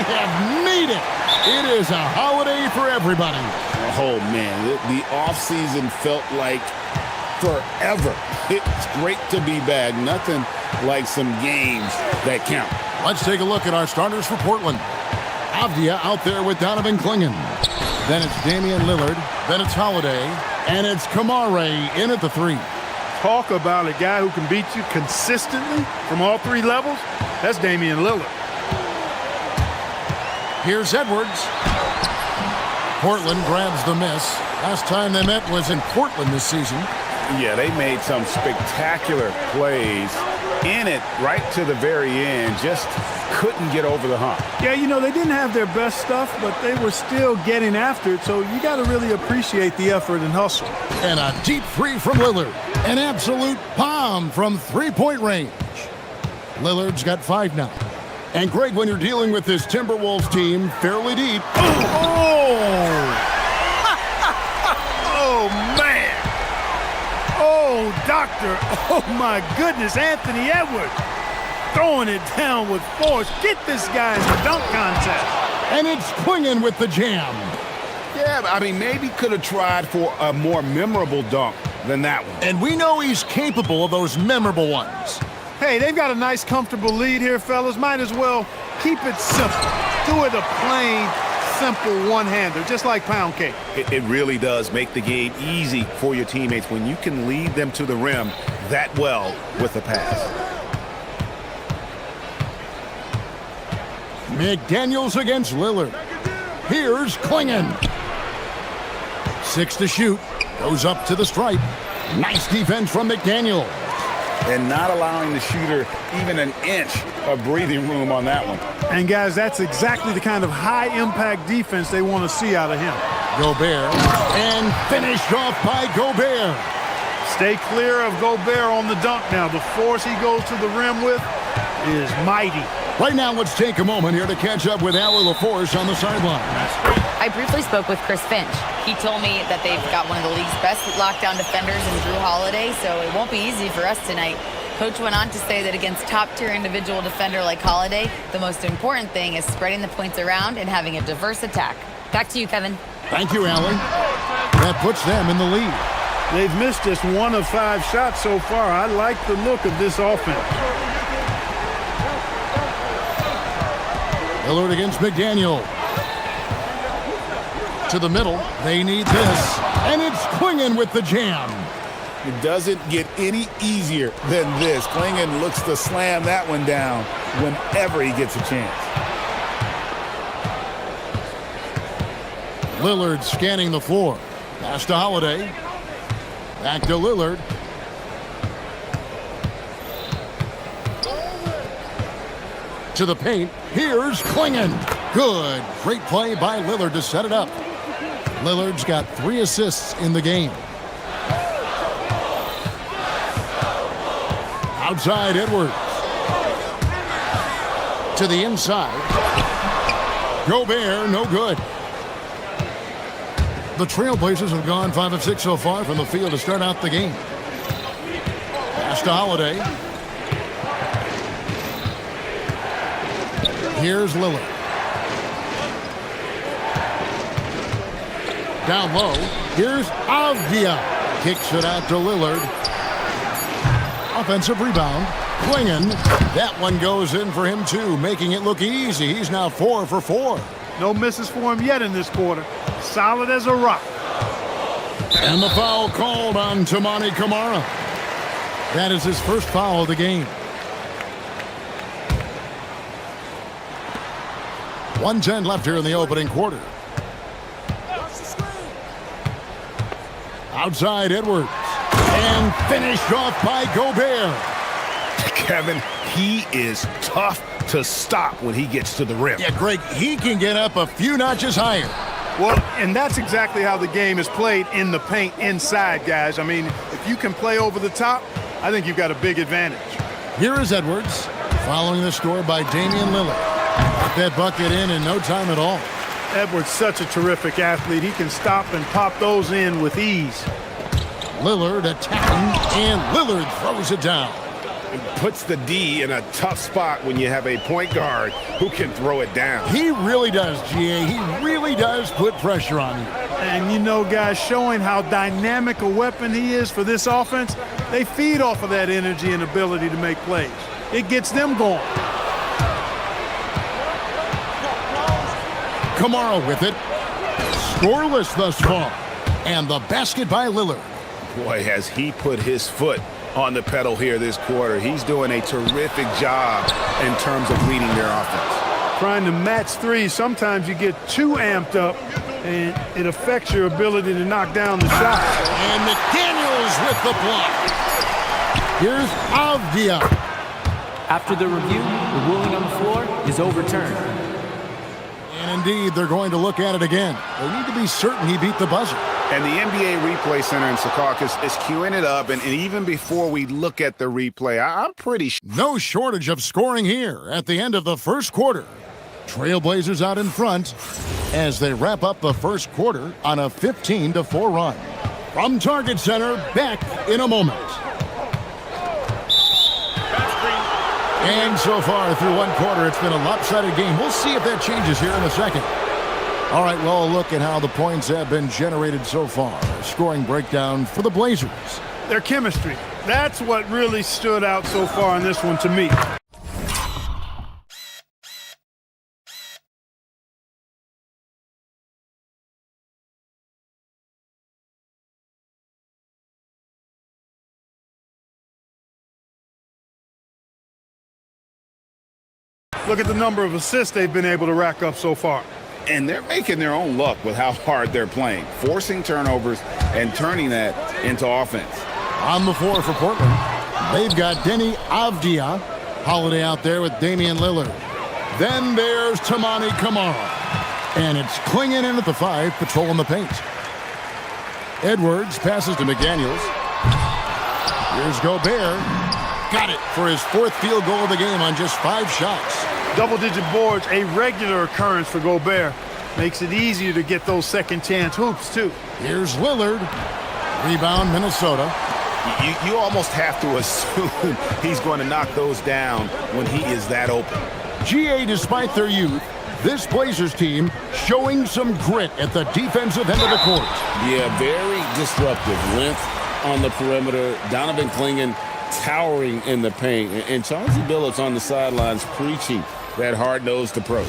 have made it. It is a holiday for everybody. Oh, man, the offseason felt like forever. It's great to be back. Nothing like some games that count. Let's take a look at our starters for Portland. Avdia out there with Donovan Clingan. Then it's Damian Lillard. Then it's Holiday. And it's Kamare in at the 3. Talk about a guy who can beat you consistently from all 3 levels. That's Damian Lillard. Here's Edwards. Portland grabs the miss. Last time they met was in Portland this season. Yeah, they made some spectacular plays in it right to the very end. Just couldn't get over the hump. Yeah, you know, they didn't have their best stuff, but they were still getting after it, so you got to really appreciate the effort and hustle. And a deep 3 from Lillard. An absolute bomb from 3-point range. Lillard's got 5 now. And Greg, when you're dealing with this Timberwolves team fairly deep. Oh, oh man. Oh, doctor. Oh, my goodness. Anthony Edwards throwing it down with force. Get this guy in the dunk contest. And it's Clingan with the jam. Yeah, I mean, maybe could have tried for a more memorable dunk than that one. And we know he's capable of those memorable ones. Hey, they've got a nice, comfortable lead here, fellas. Might as well keep it simple. Do it a plain, simple one-hander, just like pound cake. It really does make the game easy for your teammates when you can lead them to the rim that well with a pass. McDaniels against Lillard. Here's Clingan. 6 to shoot. Goes up to the stripe. Nice defense from McDaniel. And not allowing the shooter even an inch of breathing room on that one. And guys, that's exactly the kind of high-impact defense they want to see out of him. Gobert. And finished off by Gobert. Stay clear of Gobert on the dunk now. The force he goes to the rim with is mighty. Right now, let's take a moment here to catch up with Allie LaForce on the sideline. I briefly spoke with Chris Finch. He told me that they've got one of the league's best lockdown defenders in Drew Holiday, so it won't be easy for us tonight. Coach went on to say that against top-tier individual defender like Holiday, the most important thing is spreading the points around and having a diverse attack. Back to you, Kevin. Thank you, Allie. That puts them in the lead. They've missed just 1 of 5 shots so far. I like the look of this offense. Lillard against McDaniel. To the middle. They need this. And it's Clingan with the jam. It doesn't get any easier than this. Clingan looks to slam that one down whenever he gets a chance. Lillard scanning the floor. Pass to Holiday. Back to Lillard. To the paint. Here's Clingan. Good. Great play by Lillard to set it up. Lillard's got 3 assists in the game. Outside Edwards. To the inside. Gobert, no good. The Trailblazers have gone 5 of 6 so far from the field to start out the game. Pass to Holiday. Here's Lillard. Down low. Here's Avdia. Kicks it out to Lillard. Offensive rebound. Clingan. That one goes in for him too, making it look easy. He's now 4 for 4. No misses for him yet in this quarter. Solid as a rock. And the foul called on Toumani Camara. That is his first foul of the game. 1:10 left here in the opening quarter. Outside Edwards. And finished off by Gobert. Kevin, he is tough to stop when he gets to the rim. Yeah, Greg, he can get up a few notches higher. Well, and that's exactly how the game is played in the paint inside, guys. I mean, if you can play over the top, I think you've got a big advantage. Here is Edwards, following the score by Damian Lillard. Got that bucket in no time at all. Edwards, such a terrific athlete. He can stop and pop those in with ease. Lillard attacking, and Lillard throws it down. puts the D in a tough spot when you have a point guard who can throw it down. He really does, GA. He really does put pressure on you. And you know, guys, showing how dynamic a weapon he is for this offense, they feed off of that energy and ability to make plays. It gets them going. Kamara with it. Scoreless thus far. And the basket by Lillard. Boy, has he put his foot on the pedal here this quarter. He's doing a terrific job in terms of leading their offense. Trying to match threes, sometimes you get too amped up, and it affects your ability to knock down the shot. And McDaniels with the block. Here's Avdia. After the review, the ruling on the floor is overturned. And indeed, they're going to look at it again. They need to be certain he beat the buzzer. And the NBA Replay Center in Secaucus is queuing it up, and even before we look at the replay, I'm pretty sure. No shortage of scoring here at the end of the first quarter. Trailblazers out in front as they wrap up the first quarter on a 15-4 run. From Target Center, back in a moment. And so far through one quarter, it's been a lopsided game. We'll see if that changes here in a second. All right, well, look at how the points have been generated so far. Scoring breakdown for the Blazers. Their chemistry. That's what really stood out so far in this one to me. Look at the number of assists they've been able to rack up so far. And they're making their own luck with how hard they're playing, forcing turnovers and turning that into offense. On the floor for Portland, they've got Denny Avdia. Holiday out there with Damian Lillard. Then there's Tamani Kamara. And it's Klingon in at the 5, patrolling the paint. Edwards passes to McDaniels. Here's Gobert. Got it for his 4th field goal of the game on just 5 shots. Double-digit boards, a regular occurrence for Gobert. Makes it easier to get those second-chance hoops, too. Here's Lillard. Rebound, Minnesota. You almost have to assume he's going to knock those down when he is that open. GA, despite their youth, this Blazers team showing some grit at the defensive end of the court. Yeah, very disruptive. Length on the perimeter. Donovan Klingon towering in the paint. And Chauncey Billups on the sidelines preaching that hard-nosed approach.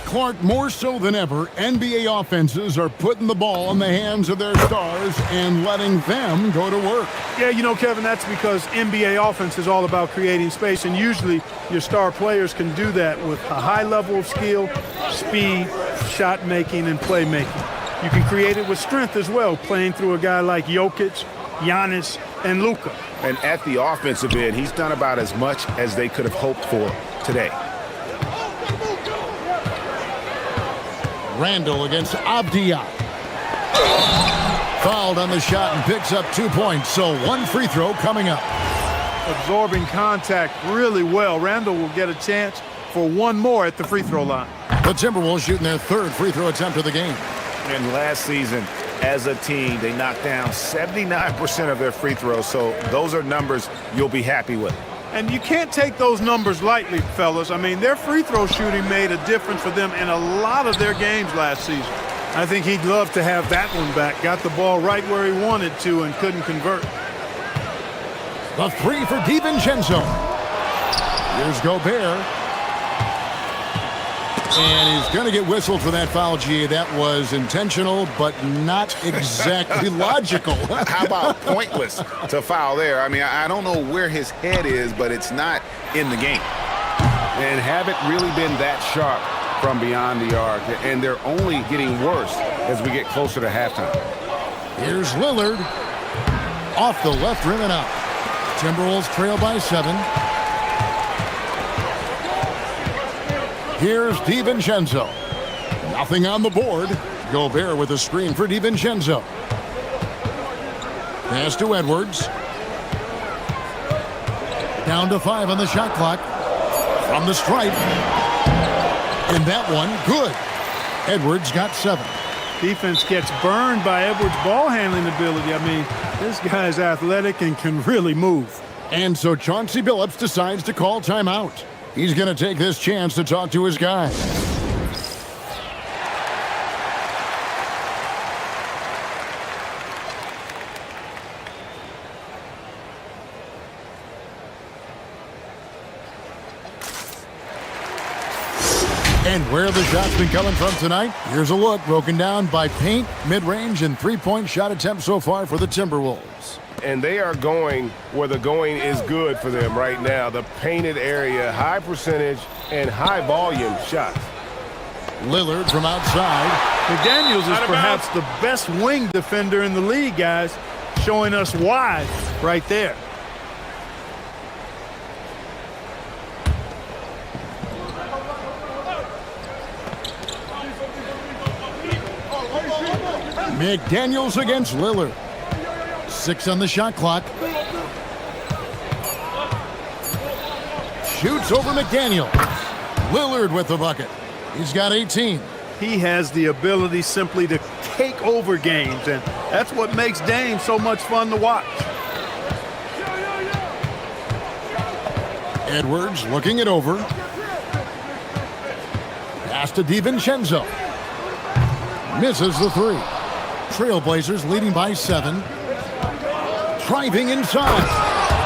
Clark, more so than ever, NBA offenses are putting the ball in the hands of their stars and letting them go to work. Yeah, you know, Kevin, that's because NBA offense is all about creating space, and usually your star players can do that with a high level of skill, speed, shot making, and playmaking. You can create it with strength as well, playing through a guy like Jokic, Giannis, and Luka. And at the offensive end, he's done about as much as they could have hoped for today. Randall against Avdia. Fouled on the shot and picks up 2 points, so 1 free throw coming up. Absorbing contact really well. Randall will get a chance for 1 more at the free throw line. The Timberwolves shooting their 3rd free throw attempt of the game. And last season, as a team, they knocked down 79% of their free throws, so those are numbers you'll be happy with. And you can't take those numbers lightly, fellas. I mean, their free throw shooting made a difference for them in a lot of their games last season. I think he'd love to have that one back. Got the ball right where he wanted to and couldn't convert. The 3 for DiVincenzo. Here's Gobert. And he's going to get whistled for that foul, GA. That was intentional, but not exactly logical. How about pointless to foul there? I mean, I don't know where his head is, but it's not in the game. And haven't really been that sharp from beyond the arc. And they're only getting worse as we get closer to halftime. Here's Lillard. Off the left rim and out. Timberwolves trail by 7. Here's DiVincenzo. Nothing on the board. Gobert with a screen for DiVincenzo. Pass to Edwards. Down to 5 on the shot clock. From the stripe. And that one, good. Edwards got 7. Defense gets burned by Edwards' ball handling ability. I mean, this guy's athletic and can really move. And so Chauncey Billups decides to call timeout. He's going to take this chance to talk to his guys. And where the shots been coming from tonight? Here's a look broken down by paint, mid-range, and three-point shot attempts so far for the Timberwolves. And they are going where the going is good for them right now. The painted area, high percentage, and high volume shots. Lillard from outside. McDaniels is perhaps the best wing defender in the league, guys, showing us why right there. McDaniels against Lillard. 6 on the shot clock. Shoots over McDaniel. Lillard with the bucket. He's got 18. He has the ability simply to take over games, and that's what makes Dame so much fun to watch. Edwards looking it over. Pass to DiVincenzo. Misses the three. Trailblazers leading by 7. Driving inside.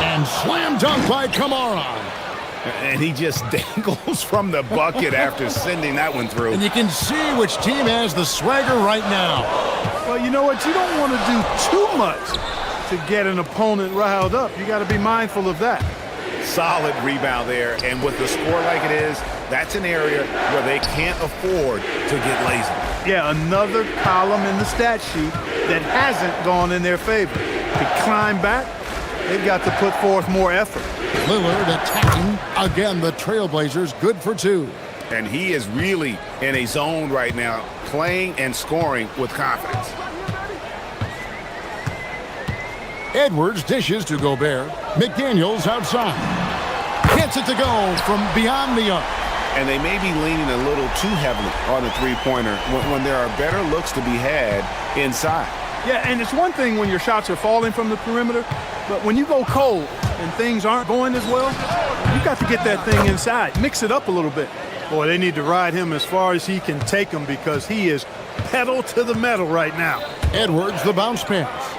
And slam dunk by Kamara. And he just dangles from the bucket after sending that one through. And you can see which team has the swagger right now. Well, you know what? You don't want to do too much to get an opponent riled up. You got to be mindful of that. Solid rebound there. And with the score like it is, that's an area where they can't afford to get lazy. Yeah, another column in the stat sheet that hasn't gone in their favor. To climb back, they've got to put forth more effort. Lillard attacking. Again, the Trailblazers good for 2. And he is really in a zone right now, playing and scoring with confidence. Edwards dishes to Gobert. McDaniels outside. Gets it to go from beyond the arc. And they may be leaning a little too heavily on the three-pointer when there are better looks to be had inside. Yeah, and it's one thing when your shots are falling from the perimeter, but when you go cold and things aren't going as well, you got to get that thing inside. Mix it up a little bit. Boy, they need to ride him as far as he can take them because he is pedal to the metal right now. Edwards, the bounce pass.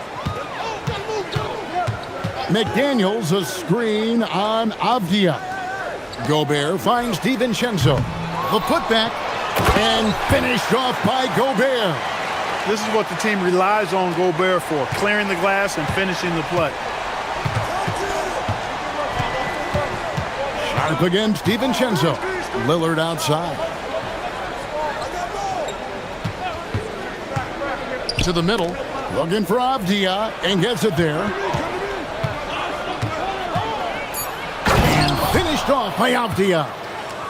McDaniels, a screen on Avdia. Gobert finds DiVincenzo. The putback and finished off by Gobert. This is what the team relies on Gobert for, clearing the glass and finishing the play. Sharp against DiVincenzo. Lillard outside. To the middle, looking for Avdia and gets it there. And finished off by Avdia.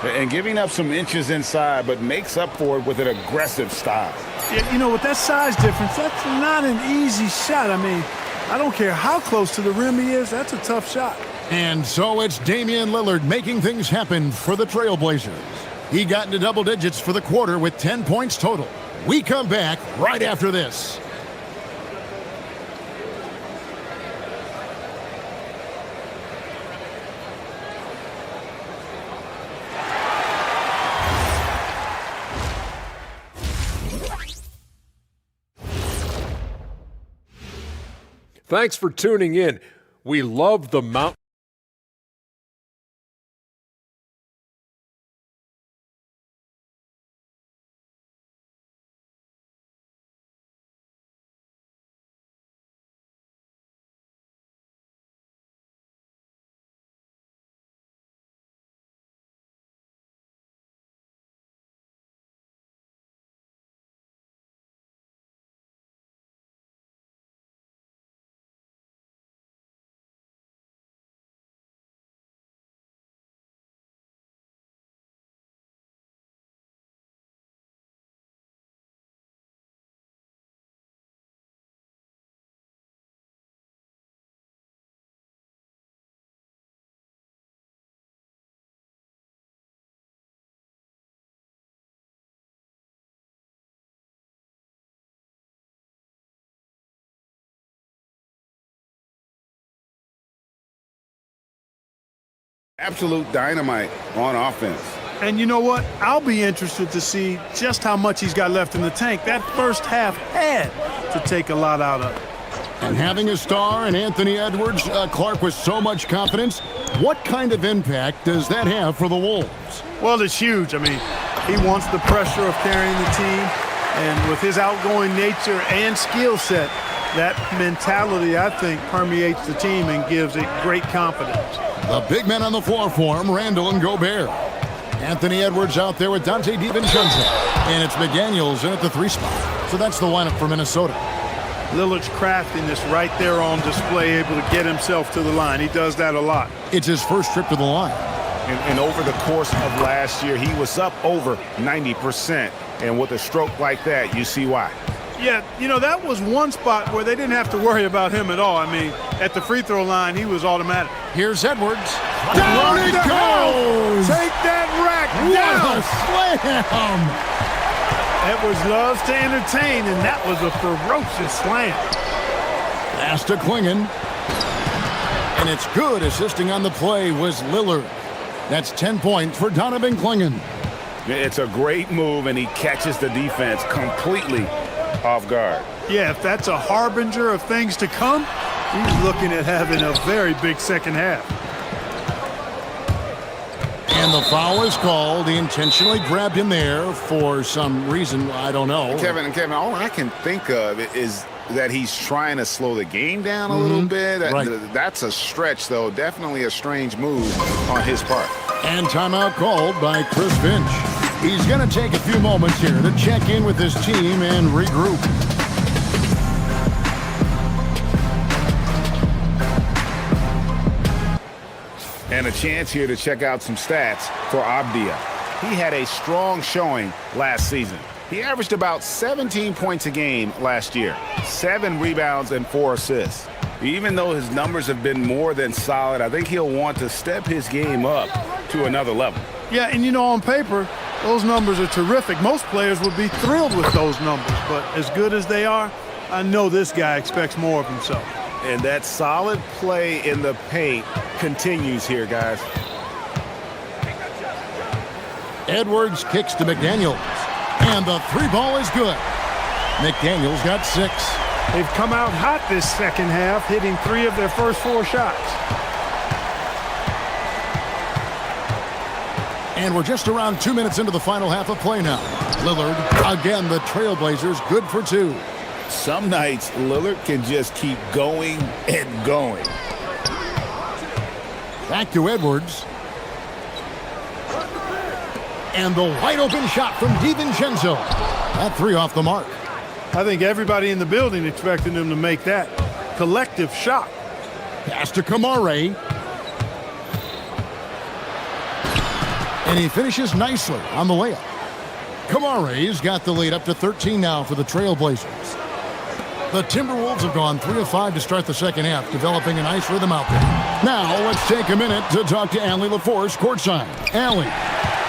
And giving up some inches inside, but makes up for it with an aggressive style. Yeah, you know, with that size difference, that's not an easy shot. I mean, I don't care how close to the rim he is, that's a tough shot. And so it's Damian Lillard making things happen for the Trailblazers. He got into double digits for the quarter with 10 points total. We come back right after this. Thanks for tuning in. We love the Mountain. Absolute dynamite on offense. And you know what? I'll be interested to see just how much he's got left in the tank. That first half had to take a lot out of it. And having a star in Anthony Edwards, Clark, with so much confidence, what kind of impact does that have for the Wolves? Well, it's huge. I mean, he wants the pressure of carrying the team, and with his outgoing nature and skill set, that mentality, I think, permeates the team and gives it great confidence. The big men on the floor for him, Randall and Gobert. Anthony Edwards out there with Dante DiVincenzo. And it's McDaniels in at the 3 spot. So that's the lineup for Minnesota. Lillard's craftiness right there on display, able to get himself to the line. He does that a lot. It's his first trip to the line. And over the course of last year, he was up over 90%. And with a stroke like that, you see why. Yeah, you know, that was one spot where they didn't have to worry about him at all. I mean, at the free throw line, he was automatic. Here's Edwards. Down it goes! Take that rack down! What a slam! Edwards loves to entertain, and that was a ferocious slam. Pass to Klingon. And it's good. Assisting on the play was Lillard. That's 10 points for Donovan Klingon. It's a great move, and he catches the defense completely off guard. Yeah, if that's a harbinger of things to come, he's looking at having a very big second half. And the foul is called. He intentionally grabbed him there for some reason. I don't know. Kevin, all I can think of is that he's trying to slow the game down a little bit. That's a stretch, though. Definitely a strange move on his part. And timeout called by Chris Finch. He's going to take a few moments here to check in with his team and regroup. And a chance here to check out some stats for Abdia. He had a strong showing last season. He averaged about 17 points a game last year, 7 rebounds and 4 assists. Even though his numbers have been more than solid, I think he'll want to step his game up to another level. Yeah, and you know, on paper, those numbers are terrific. Most players would be thrilled with those numbers, but as good as they are, I know this guy expects more of himself. And that solid play in the paint continues here, guys. Edwards kicks to McDaniels. And the 3-ball is good. McDaniels got 6. They've come out hot this second half, hitting 3 of their first 4 shots. And we're just around 2 minutes into the final half of play now. Lillard, again, the Trailblazers, good for 2. Some nights, Lillard can just keep going and going. Back to Edwards. And the wide-open shot from DiVincenzo. That 3 off the mark. I think everybody in the building expected him to make that collective shot. Pass to Kamare. And he finishes nicely on the layup. Kamare's got the lead up to 13 now for the Trailblazers. The Timberwolves have gone 3 of 5 to start the second half, developing a nice rhythm out there. Now let's take a minute to talk to Allie LaForce courtside. Allie.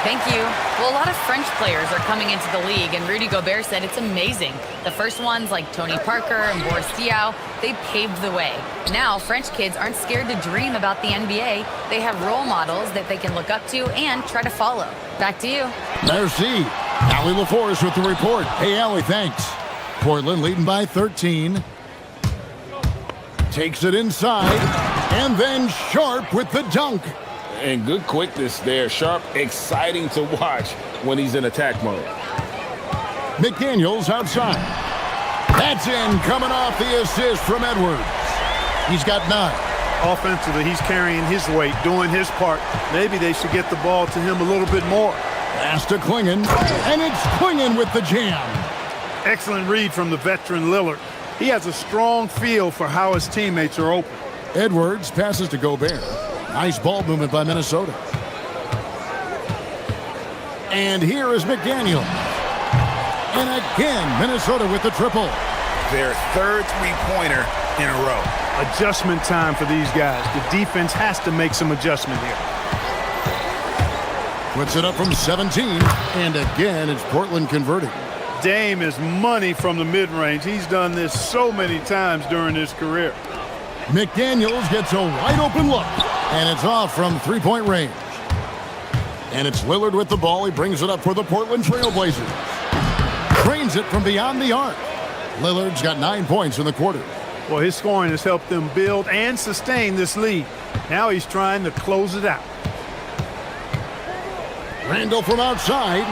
Thank you. Well, a lot of French players are coming into the league, and Rudy Gobert said it's amazing. The first ones, like Tony Parker and Boris Diaw, they paved the way. Now, French kids aren't scared to dream about the NBA. They have role models that they can look up to and try to follow. Back to you. Merci. Allie LaForce with the report. Hey, Allie, thanks. Portland leading by 13. Takes it inside, and then Sharp with the dunk. And good quickness there. Sharp, exciting to watch when he's in attack mode. McDaniels outside. That's in, coming off the assist from Edwards. He's got 9. Offensively, he's carrying his weight, doing his part. Maybe they should get the ball to him a little bit more. Pass to Klingon, and it's Klingon with the jam. Excellent read from the veteran Lillard. He has a strong feel for how his teammates are open. Edwards passes to Gobert. Nice ball movement by Minnesota. And here is McDaniel. And again, Minnesota with the triple. Their third three-pointer in a row. Adjustment time for these guys. The defense has to make some adjustment here. Puts it up from 17. And again, it's Portland converting. Dame is money from the mid-range. He's done this so many times during his career. McDaniels gets a wide open look, and it's off from three-point range. And it's Lillard with the ball. He brings it up for the Portland Trailblazers. Trains it from beyond the arc. Lillard's got 9 points in the quarter. Well, his scoring has helped them build and sustain this lead. Now he's trying to close it out. Randall from outside.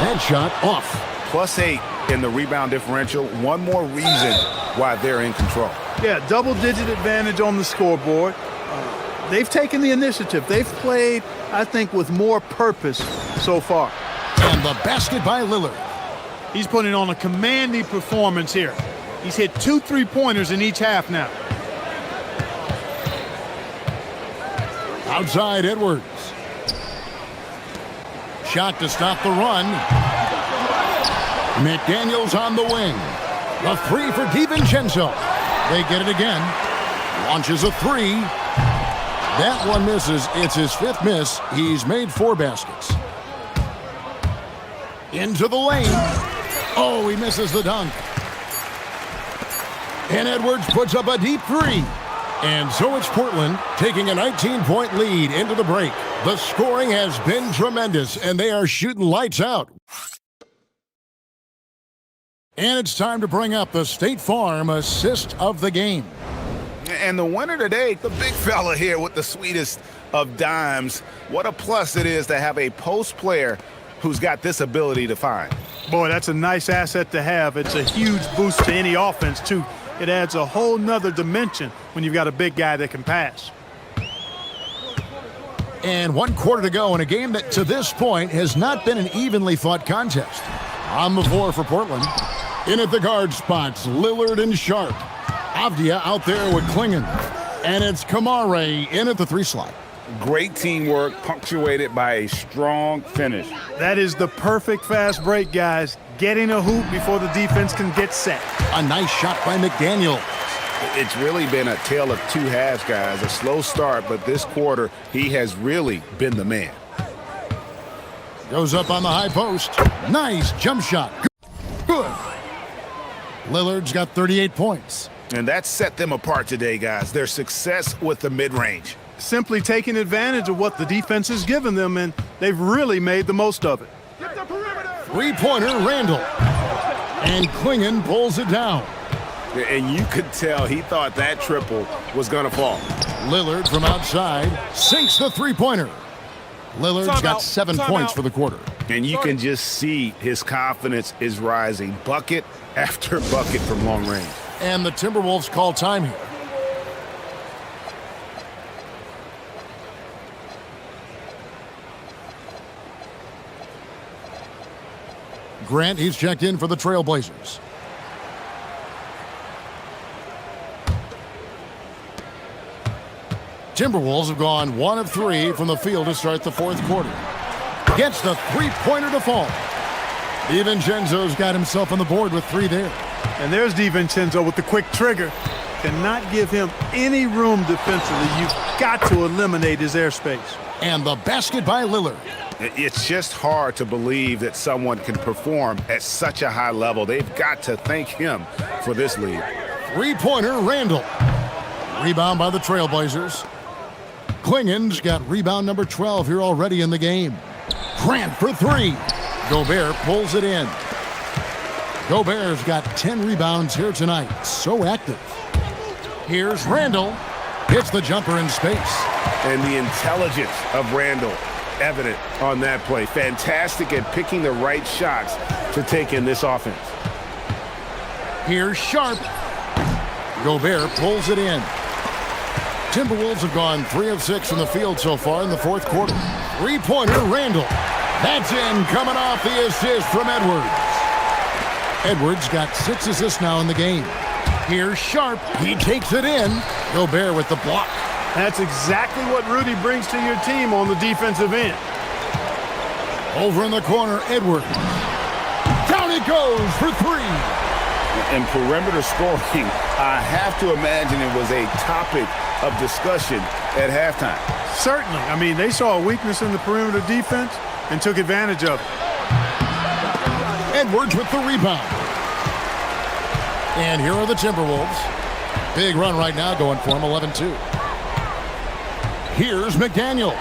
That shot off. +8 in the rebound differential. One more reason why they're in control. Yeah, double-digit advantage on the scoreboard. They've taken the initiative. They've played, I think, with more purpose so far. And the basket by Lillard. He's putting on a commanding performance here. He's hit 2 3-pointers in each half now. Outside Edwards. Shot to stop the run. McDaniels on the wing. A three for DiVincenzo. They get it again. Launches a three. That one misses. It's his 5th miss. He's made 4 baskets. Into the lane. Oh, he misses the dunk. And Edwards puts up a deep three. And so it's Portland taking a 19-point lead into the break. The scoring has been tremendous, and they are shooting lights out. And it's time to bring up the State Farm assist of the game. And the winner today, the big fella here with the sweetest of dimes. What a plus it is to have a post player who's got this ability to find. Boy, that's a nice asset to have. It's a huge boost to any offense, too. It adds a whole nother dimension when you've got a big guy that can pass. And 1 quarter to go in a game that to this point has not been an evenly fought contest. On the floor for Portland. In at the guard spots, Lillard and Sharp. Avdia out there with Klingon. And it's Kamare in at the 3 slot. Great teamwork, punctuated by a strong finish. That is the perfect fast break, guys. Getting a hoop before the defense can get set. A nice shot by McDaniel. It's really been a tale of 2 halves, guys. A slow start, but this quarter, he has really been the man. Goes up on the high post. Nice jump shot. Good. Lillard's got 38 points. And that set them apart today, guys. Their success with the mid-range. Simply taking advantage of what the defense has given them, and they've really made the most of it. 3-pointer Randall. And Klingon pulls it down. And you could tell he thought that triple was going to fall. Lillard from outside sinks the 3-pointer. Lillard's got 7 points for the quarter. And you can just see his confidence is rising. Bucket after bucket from long range. And the Timberwolves call time here. Grant, he's checked in for the Trailblazers. Timberwolves have gone 1 of 3 from the field to start the 4th quarter. Gets the 3-pointer to fall. DiVincenzo's got himself on the board with 3 there. And there's DiVincenzo with the quick trigger. Cannot give him any room defensively. You've got to eliminate his airspace. And the basket by Lillard. It's just hard to believe that someone can perform at such a high level. They've got to thank him for this lead. 3-pointer Randall. Rebound by the Trailblazers. Klingon's got rebound number 12 here already in the game. Grant for 3. Gobert pulls it in. Gobert's got 10 rebounds here tonight. So active. Here's Randall. Hits the jumper in space. And the intelligence of Randall evident on that play. Fantastic at picking the right shots to take in this offense. Here's Sharp. Gobert pulls it in. Timberwolves have gone 3 of 6 from the field so far in the 4th quarter. 3-pointer Randall. That's in, coming off the assist from Edwards. Edwards got 6 assists now in the game. Here's Sharp. He takes it in. Gobert with the block. That's exactly what Rudy brings to your team on the defensive end. Over in the corner, Edwards. Down it goes for 3. And perimeter scoring, I have to imagine it was a topic of discussion at halftime. Certainly. I mean, they saw a weakness in the perimeter defense and took advantage of it. Edwards with the rebound. And here are the Timberwolves. Big run right now going for him, 11-2. Here's McDaniel.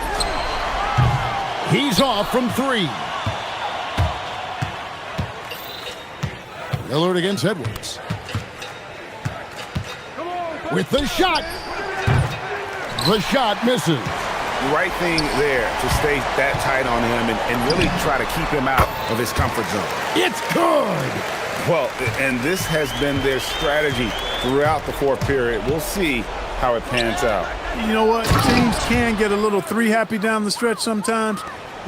He's off from 3. Lillard against Edwards. With the shot. The shot misses. Right thing there to stay that tight on him and really try to keep him out of his comfort zone. It's good. Well, and this has been their strategy throughout the fourth period. We'll see how it pans out. You know what? Teams can get a little 3-happy down the stretch sometimes,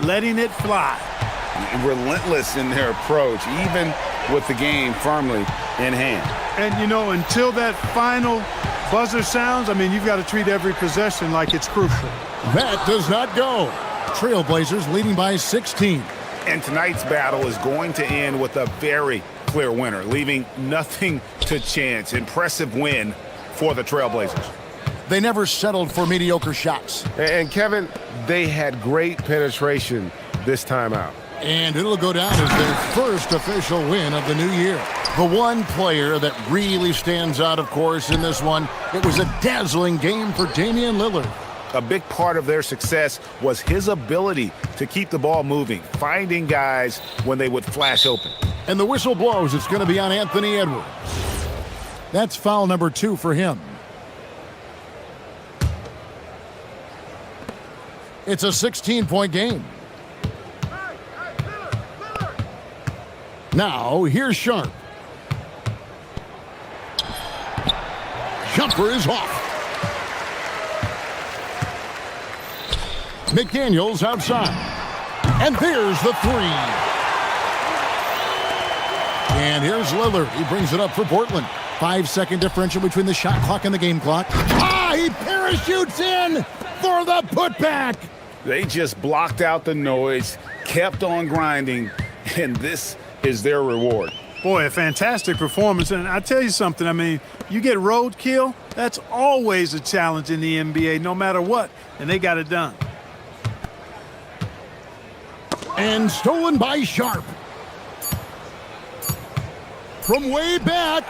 letting it fly. Relentless in their approach, even with the game firmly in hand. And, you know, until that final buzzer sounds, I mean, you've got to treat every possession like it's crucial. That does not go. Trailblazers leading by 16. And tonight's battle is going to end with a very clear winner, leaving nothing to chance. Impressive win for the Trailblazers. They never settled for mediocre shots. And Kevin, they had great penetration this time out. And it'll go down as their first official win of the new year. The one player that really stands out, of course, in this one, it was a dazzling game for Damian Lillard. A big part of their success was his ability to keep the ball moving, finding guys when they would flash open. And the whistle blows. It's going to be on Anthony Edwards. That's foul number 2 for him. It's a 16-point game. Now, here's Sharp. Jumper is off. McDaniels outside. And there's the 3. And here's Lillard. He brings it up for Portland. 5-second differential between the shot clock and the game clock. He parachutes in for the putback. They just blocked out the noise, kept on grinding, and this is their reward. Boy, a fantastic performance. And I tell you something, I mean, you get roadkill, that's always a challenge in the NBA, no matter what, and they got it done. And stolen by Sharp. From way back,